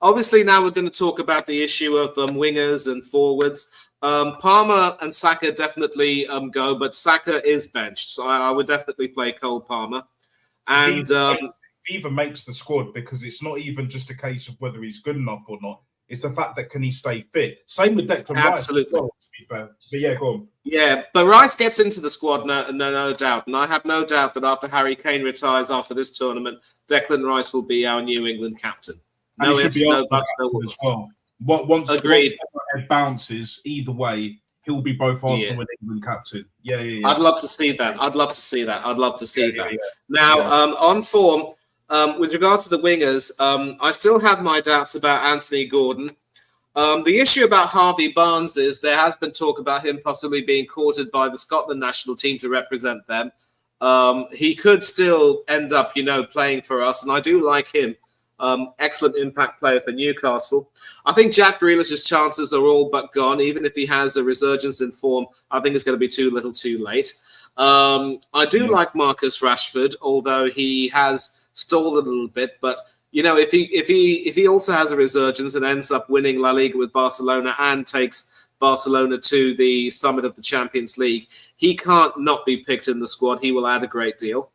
S2: obviously now we're going to talk about the issue of wingers and forwards. Palmer and Saka definitely go, but Saka is benched, so I would definitely play Cole Palmer. And
S1: Fever makes the squad because it's not even just a case of whether he's good enough or not. It's the fact that can he stay fit. Same with Declan Rice.
S2: Absolutely.
S1: Well, to be fair. But yeah, go on.
S2: Yeah, but Rice gets into the squad, no doubt. And I have no doubt that after Harry Kane retires after this tournament, Declan Rice will be our New England captain. No ifs, no buts, no buts.
S1: Once
S2: agreed.
S1: Head bounces, either way, he'll be both Arsenal and England captain. Yeah.
S2: I'd love to see that. Now, on form, with regard to the wingers, I still have my doubts about Anthony Gordon. The issue about Harvey Barnes is there has been talk about him possibly being courted by the Scotland national team to represent them. He could still end up, playing for us, and I do like him. Excellent impact player for Newcastle. I think Jack Grealish's chances are all but gone. Even if he has a resurgence in form, I think it's going to be too little too late. I do like Marcus Rashford, although he has stalled a little bit, but if he also has a resurgence and ends up winning La Liga with Barcelona and takes Barcelona to the summit of the Champions League, he can't not be picked in the squad. He will add a great deal.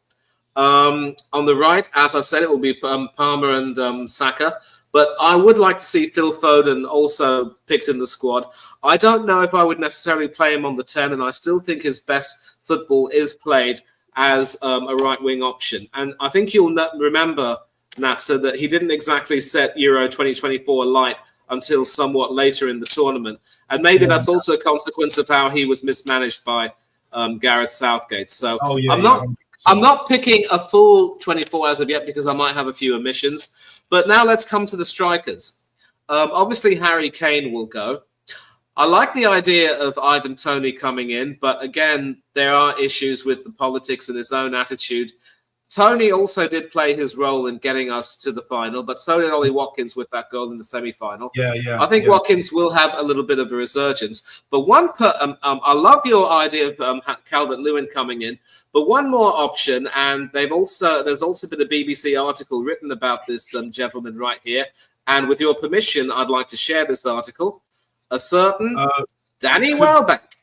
S2: On the right, as I've said, it will be Palmer and Saka, but I would like to see Phil Foden also picked in the squad. I don't know if I would necessarily play him on the 10, and I still think his best football is played as a right-wing option. And I think you'll remember, Natsa, that he didn't exactly set Euro 2024 alight until somewhat later in the tournament. And maybe that's also a consequence of how he was mismanaged by Gareth Southgate. So I'm not picking a full 24 as of yet because I might have a few omissions. But now let's come to the strikers. Obviously, Harry Kane will go. I like the idea of Ivan Toney coming in, but again, there are issues with the politics and his own attitude. Tony also did play his role in getting us to the final, but so did Ollie Watkins with that goal in the semi-final.
S1: Yeah.
S2: I think Watkins will have a little bit of a resurgence. But I love your idea of Calvert-Lewin coming in. But one more option, and there's also been a BBC article written about this gentleman right here. And with your permission, I'd like to share this article. A certain Danny Welbeck.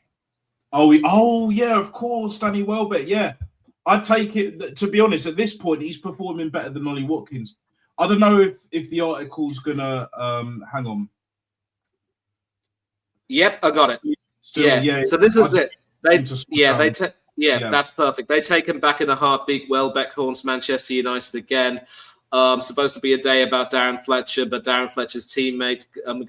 S1: Oh yeah, of course, Danny Welbeck. Yeah, I take it. To be honest, at this point, he's performing better than Ollie Watkins. I don't know if the article's gonna hang on.
S2: Yep, I got it. Yeah. So this is it. That's perfect. They take him back in a heartbeat. Welbeck haunts Manchester United again. Supposed to be a day about Darren Fletcher, but Darren Fletcher's teammate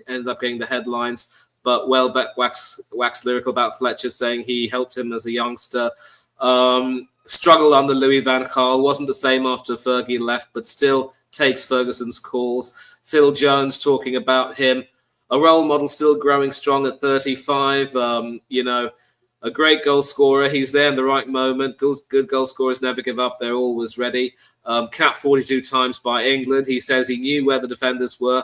S2: ended up getting the headlines. But Welbeck waxed lyrical about Fletcher, saying he helped him as a youngster. Struggled under Louis van Gaal, wasn't the same after Fergie left, but still takes Ferguson's calls. Phil Jones talking about him. A role model still growing strong at 35. A great goal scorer. He's there in the right moment. Good goal scorers never give up. They're always ready. Capped 42 times by England. He says he knew where the defenders were.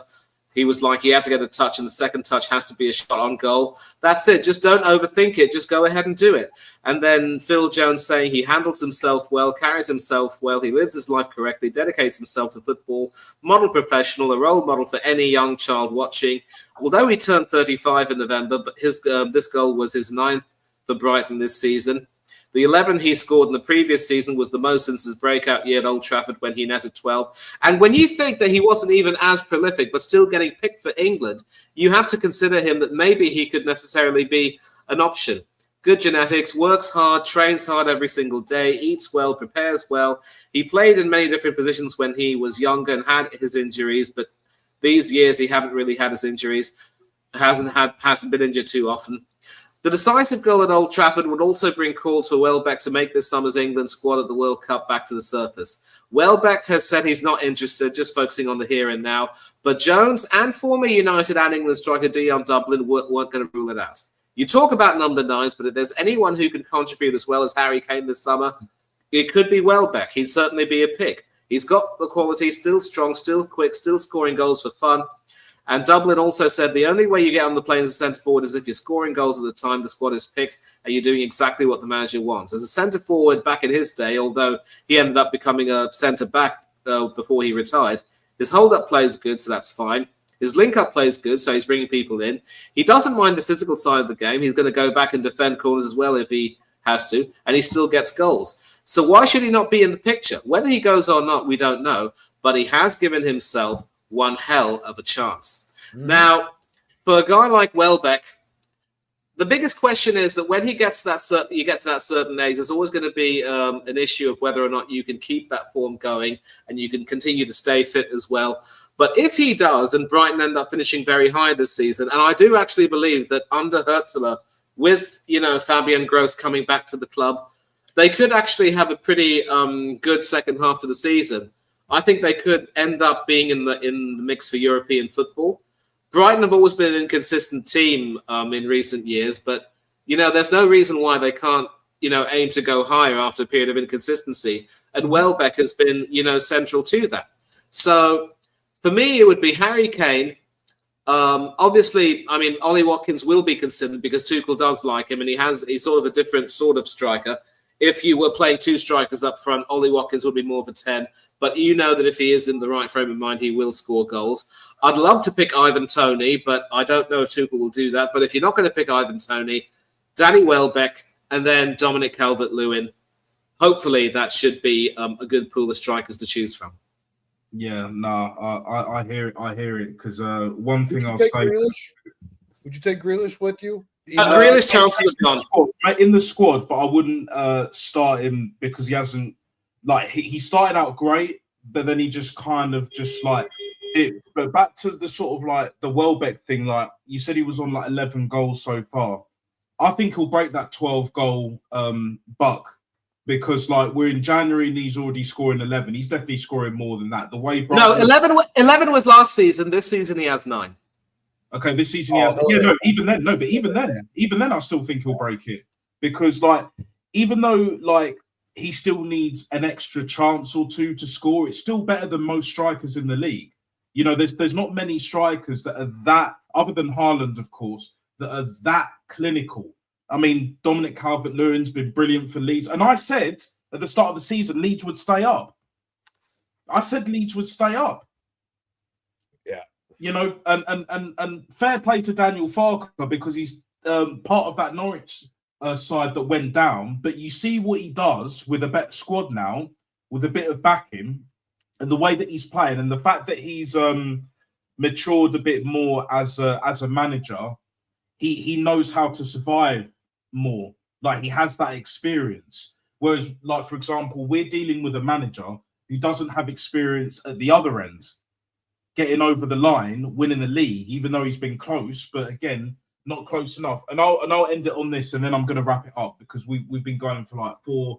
S2: He was like, he had to get a touch, and the second touch has to be a shot on goal. That's it. Just don't overthink it. Just go ahead and do it. And then Phil Jones saying he handles himself well, carries himself well. He lives his life correctly, dedicates himself to football, model professional, a role model for any young child watching. Although he turned 35 in November, but this goal was his 9th for Brighton this season. The 11 he scored in the previous season was the most since his breakout year at Old Trafford when he netted 12. And when you think that he wasn't even as prolific, but still getting picked for England, you have to consider him that maybe he could necessarily be an option. Good genetics, works hard, trains hard every single day, eats well, prepares well. He played in many different positions when he was younger and had his injuries, but these years he haven't really had his injuries, hasn't been injured too often. The decisive goal at Old Trafford would also bring calls for Welbeck to make this summer's England squad at the World Cup back to the surface. Welbeck has said he's not interested, just focusing on the here and now. But Jones and former United and England striker Dion Dublin weren't going to rule it out. You talk about number 9s, but if there's anyone who can contribute as well as Harry Kane this summer, it could be Welbeck. He'd certainly be a pick. He's got the quality, still strong, still quick, still scoring goals for fun. And Dublin also said the only way you get on the plane as a centre-forward is if you're scoring goals at the time the squad is picked and you're doing exactly what the manager wants. As a centre-forward back in his day, although he ended up becoming a centre-back before he retired, his hold-up play is good, so that's fine. His link-up play is good, so he's bringing people in. He doesn't mind the physical side of the game. He's going to go back and defend corners as well if he has to, and he still gets goals. So why should he not be in the picture? Whether he goes or not, we don't know, but he has given himself one hell of a chance. Now, for a guy like Welbeck, the biggest question is that when you get to that certain age, there's always going to be an issue of whether or not you can keep that form going and you can continue to stay fit as well. But if he does, and Brighton end up finishing very high this season, and I do actually believe that under Hurtzler, with Fabian Gross coming back to the club, they could actually have a pretty good second half to the season. I think they could end up being in the mix for European football. Brighton have always been an inconsistent team in recent years, but there's no reason why they can't aim to go higher after a period of inconsistency. And Welbeck has been central to that. So for me, it would be Harry Kane. Obviously, I mean Ollie Watkins will be considered because Tuchel does like him, and he's sort of a different sort of striker. If you were playing 2 strikers up front, Ollie Watkins would be more of a 10. But that if he is in the right frame of mind, he will score goals. I'd love to pick Ivan Toney, but I don't know if Tuchel will do that. But if you're not going to pick Ivan Toney, Danny Welbeck, and then Dominic Calvert-Lewin, hopefully that should be a good pool of strikers to choose from.
S1: Yeah, no, I hear it. Because one thing I'll say,
S5: would you take Grealish with you?
S2: Grealish chances have gone
S1: in the squad, but I wouldn't start him because he hasn't he started out great, but then he just kind of it. But back to the sort of the Welbeck thing, you said he was on 11 goals so far. I think he'll break that 12 goal buck because we're in January and he's already scoring 11. He's definitely scoring more than that. The way
S2: 11 was last season. This season he has 9.
S1: Okay, this season he has.
S5: Oh,
S1: Yeah,
S5: yeah.
S1: no, even then, no, but even then, I still think he'll break it because, like, even though like he still needs an extra chance or two to score, it's still better than most strikers in the league. You know, there's not many strikers that are that, other than Haaland, of course, that are that clinical. I mean, Dominic Calvert-Lewin's been brilliant for Leeds, and I said at the start of the season Leeds would stay up. I said Leeds would stay up.
S5: Yeah.
S1: You know, and fair play to Daniel Farke because he's part of that Norwich side that went down. But you see what he does with a better squad now, with a bit of backing, and the way that he's playing, and the fact that he's matured a bit more as a manager. He knows how to survive more. Like, he has that experience. Whereas, like, for example, we're dealing with a manager who doesn't have experience at the other end, getting over the line, winning the league, even though he's been close, but again, not close enough. And I'll end it on this, and then I'm gonna wrap it up because we've been going for like 4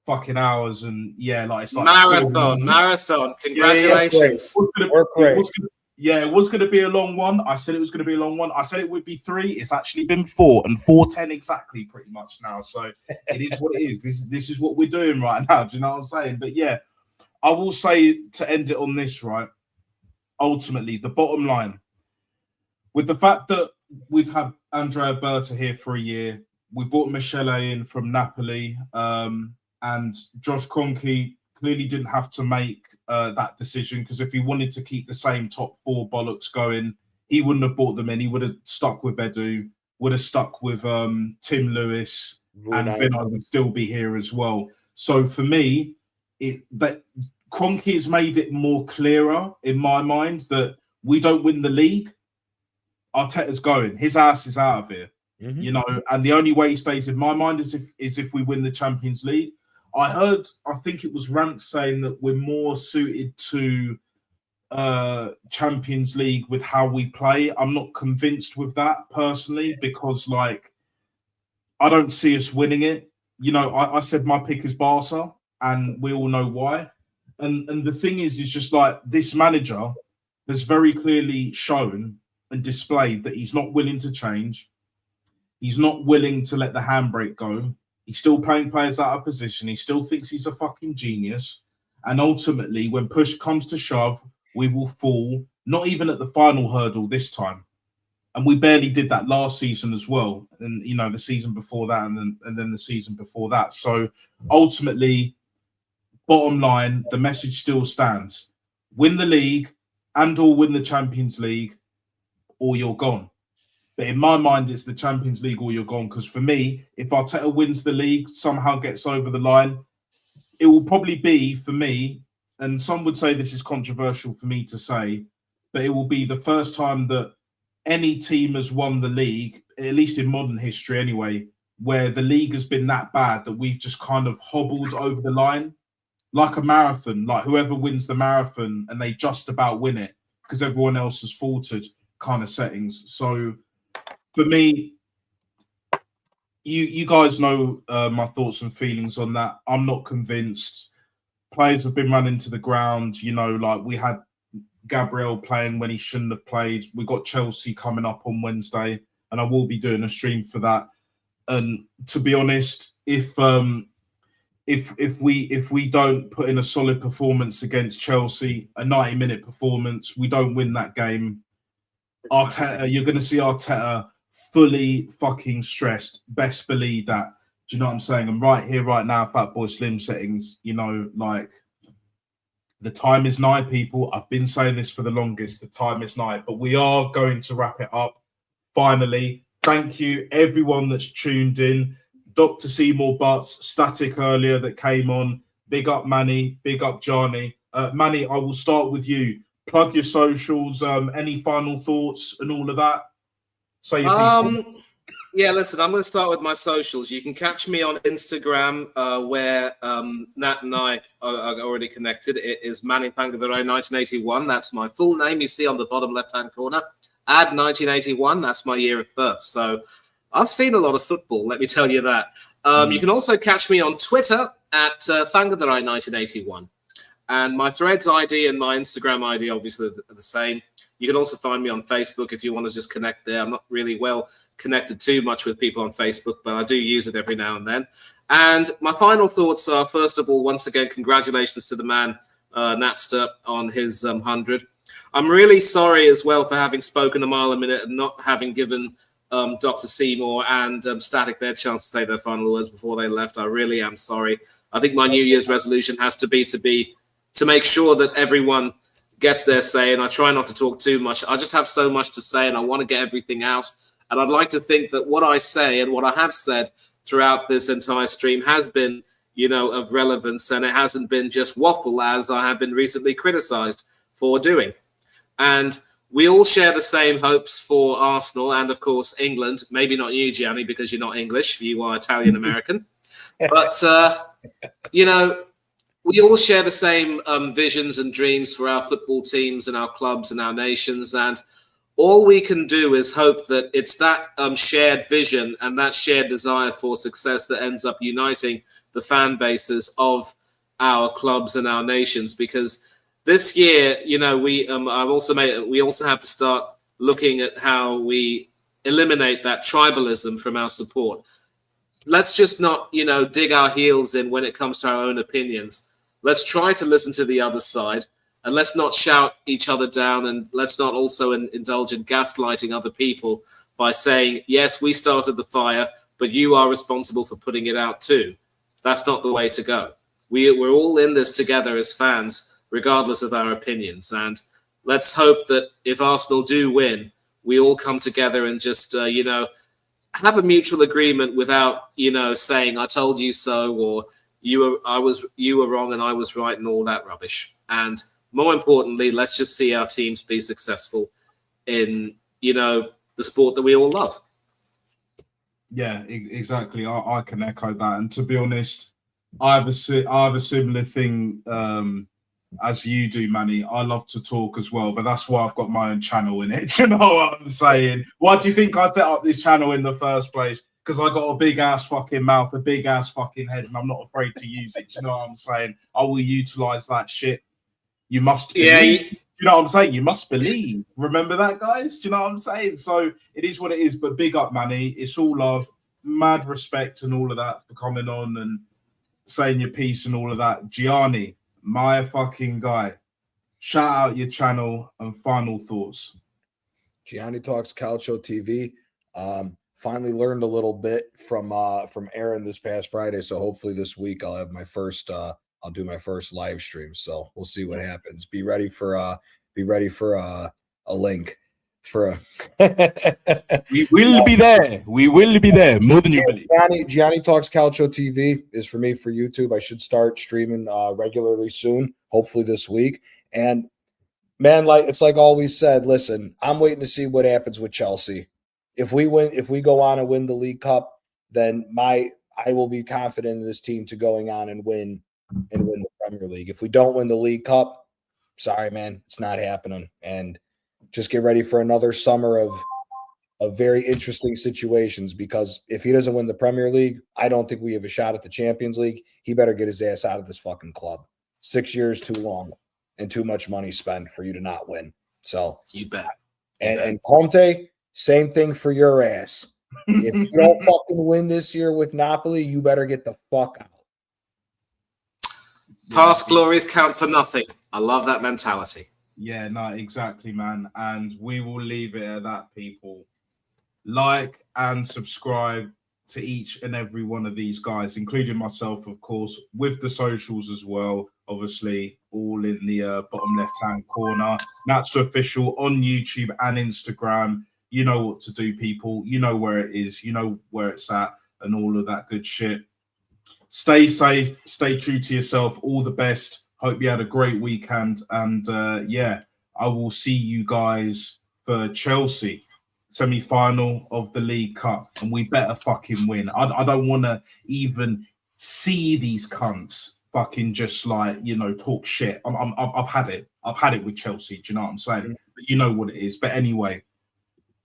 S1: fucking hours, and yeah, like it's like
S2: marathon. Congratulations.
S1: It was going to be a long one. I said it was going to be a long one. I said it would be 3. It's actually been 4 and 4:10 exactly, pretty much now. So it is what it is. This is what we're doing right now. Do you know what I'm saying? But yeah, I will say to end it on this, right? Ultimately, the bottom line, with the fact that we've had Andrea Berta here for a year, we brought Michele in from Napoli, and Josh Kroenke clearly didn't have to make that decision, because if he wanted to keep the same top 4 bollocks going, he wouldn't have brought them in. He would have stuck with Edu, would have stuck with Tim Lewis, and Vino would still be here as well. So for me, that Kroenke has made it more clearer in my mind that we don't win the league, Arteta's going. His ass is out of here.
S5: Mm-hmm.
S1: You know, and the only way he stays in my mind is if we win the Champions League. I think it was Rance saying that we're more suited to Champions League with how we play. I'm not convinced with that personally, because like I don't see us winning it. You know, I said my pick is Barca, and we all know why. And the thing is just like this manager has very clearly shown and displayed that he's not willing to change. He's not willing to let the handbrake go. He's still playing players out of position. He still thinks he's a fucking genius. And ultimately, when push comes to shove, we will fall, not even at the final hurdle this time. And we barely did that last season as well. And, you know, the season before that, and then the season before that. So ultimately, bottom line, the message still stands. Win the league and or win the Champions League, or you're gone. But in my mind, it's the Champions League or you're gone. Because for me, if Arteta wins the league, somehow gets over the line, it will probably be, for me, and some would say this is controversial for me to say, but it will be the first time that any team has won the league, at least in modern history anyway, where the league has been that bad that we've just kind of hobbled over the line. Like a marathon, like whoever wins the marathon and they just about win it because everyone else has faltered kind of settings. So for me, you guys know my thoughts and feelings on that. I'm not convinced. Players have been run into the ground. You know, like we had Gabriel playing when he shouldn't have played. We got Chelsea coming up on Wednesday, and I will be doing a stream for that. And to be honest, if we don't put in a solid performance against Chelsea, a 90-minute performance, we don't win that game. Arteta, you're going to see Arteta fully fucking stressed. Best believe that. Do you know what I'm saying? I'm right here, right now, Fatboy Slim settings. You know, like the time is nigh, people. I've been saying this for the longest. The time is nigh, but we are going to wrap it up. Finally, thank you everyone that's tuned in. Dr. Seymour Butts, Static earlier that came on. Big up Manny, big up Johnny. Manny, I will start with you. Plug your socials. Any final thoughts and all of that? Say your piece.
S2: Yeah, listen, I'm going to start with my socials. You can catch me on Instagram, where Nat and I are already connected. It is Manny Pangatherai 1981. That's my full name. You see on the bottom left-hand corner. Add 1981. That's my year of birth. So I've seen a lot of football, let me tell you that. You can also catch me on Twitter at Pangatherai 1981. And my Threads ID and my Instagram ID, obviously, are the same. You can also find me on Facebook if you want to just connect there. I'm not really well connected too much with people on Facebook, but I do use it every now and then. And my final thoughts are, first of all, once again, congratulations to the man, Natster, on his 100. I'm really sorry as well for having spoken a mile a minute and not having given Dr. Seymour and Static their chance to say their final words before they left. I really am sorry. I think my New Year's resolution has to be to make sure that everyone gets their say, and I try not to talk too much. I just have so much to say, and I want to get everything out. And I'd like to think that what I say and what I have said throughout this entire stream has been, of relevance, and it hasn't been just waffle, as I have been recently criticized for doing. And we all share the same hopes for Arsenal and, of course, England. Maybe not you, Gianni, because you're not English. You are Italian-American. But, we all share the same visions and dreams for our football teams and our clubs and our nations. And all we can do is hope that it's that shared vision and that shared desire for success that ends up uniting the fan bases of our clubs and our nations. Because this year, we also have to start looking at how we eliminate that tribalism from our support. Let's just not, dig our heels in when it comes to our own opinions. Let's try to listen to the other side, and let's not shout each other down, and let's not also indulge in gaslighting other people by saying, yes, we started the fire, but you are responsible for putting it out too. That's not the way to go. We're all in this together as fans, regardless of our opinions. And let's hope that if Arsenal do win, we all come together and just, have a mutual agreement without, saying, I told you so, or you were wrong and I was right, and all that rubbish. And more importantly, let's just see our teams be successful in, the sport that we all love.
S1: Yeah, exactly. I can echo that. And to be honest, I have a similar thing as you do, Manny. I love to talk as well, but that's why I've got my own channel in it. You know what I'm saying? Why do you think I set up this channel in the first place? Because I got a big ass fucking mouth, a big ass fucking head, and I'm not afraid to use it. Do you know what I'm saying? I will utilize that shit. You must believe.
S2: Yeah.
S1: Do you know what I'm saying? You must believe. Remember that, guys? Do you know what I'm saying? So it is what it is, but big up, Manny. It's all love, mad respect and all of that for coming on and saying your piece and all of that. Gianni, my fucking guy. Shout out your channel and final thoughts.
S5: Gianni Talks Calcio TV. Finally learned a little bit from Aaron this past Friday, so hopefully this week I'll have my first I'll do my first live stream. So we'll see what happens. Be ready for a link for a
S6: We will be there. We will be there more than you believe.
S5: Gianni Talks Calcio TV is for me for YouTube. I should start streaming regularly soon, hopefully this week. And man, it's like always said, listen, I'm waiting to see what happens with Chelsea. If we go on and win the League Cup, then I will be confident in this team to going on and win the Premier League. If we don't win the League Cup, sorry, man, it's not happening. And just get ready for another summer of very interesting situations, because if he doesn't win the Premier League, I don't think we have a shot at the Champions League. He better get his ass out of this fucking club. 6 years too long and too much money spent for you to not win. So
S2: You bet.
S5: and Conte, same thing for your ass. If you don't fucking win this year with Napoli, you better get the fuck out.
S2: Past glories count for nothing. I love that mentality.
S1: Yeah, no, exactly, man. And we will leave it at that, people. Like and subscribe to each and every one of these guys, including myself, of course, with the socials as well. Obviously, all in the bottom left-hand corner. That's official on YouTube and Instagram. You know what to do, people. You know where it is. You know where it's at and all of that good shit. Stay safe. Stay true to yourself. All the best. Hope you had a great weekend. And, yeah, I will see you guys for Chelsea semi-final of the League Cup. And we better fucking win. I don't want to even see these cunts fucking just talk shit. I've had it. I've had it with Chelsea. Do you know what I'm saying? But you know what it is. But anyway.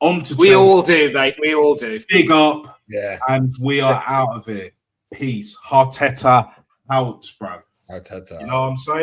S1: On to
S2: We
S1: Chelsea.
S2: all do, mate. We all do.
S1: Big up.
S5: Yeah.
S1: And we are out of it. Peace. Arteta out, bro.
S5: Arteta.
S1: You know what I'm saying?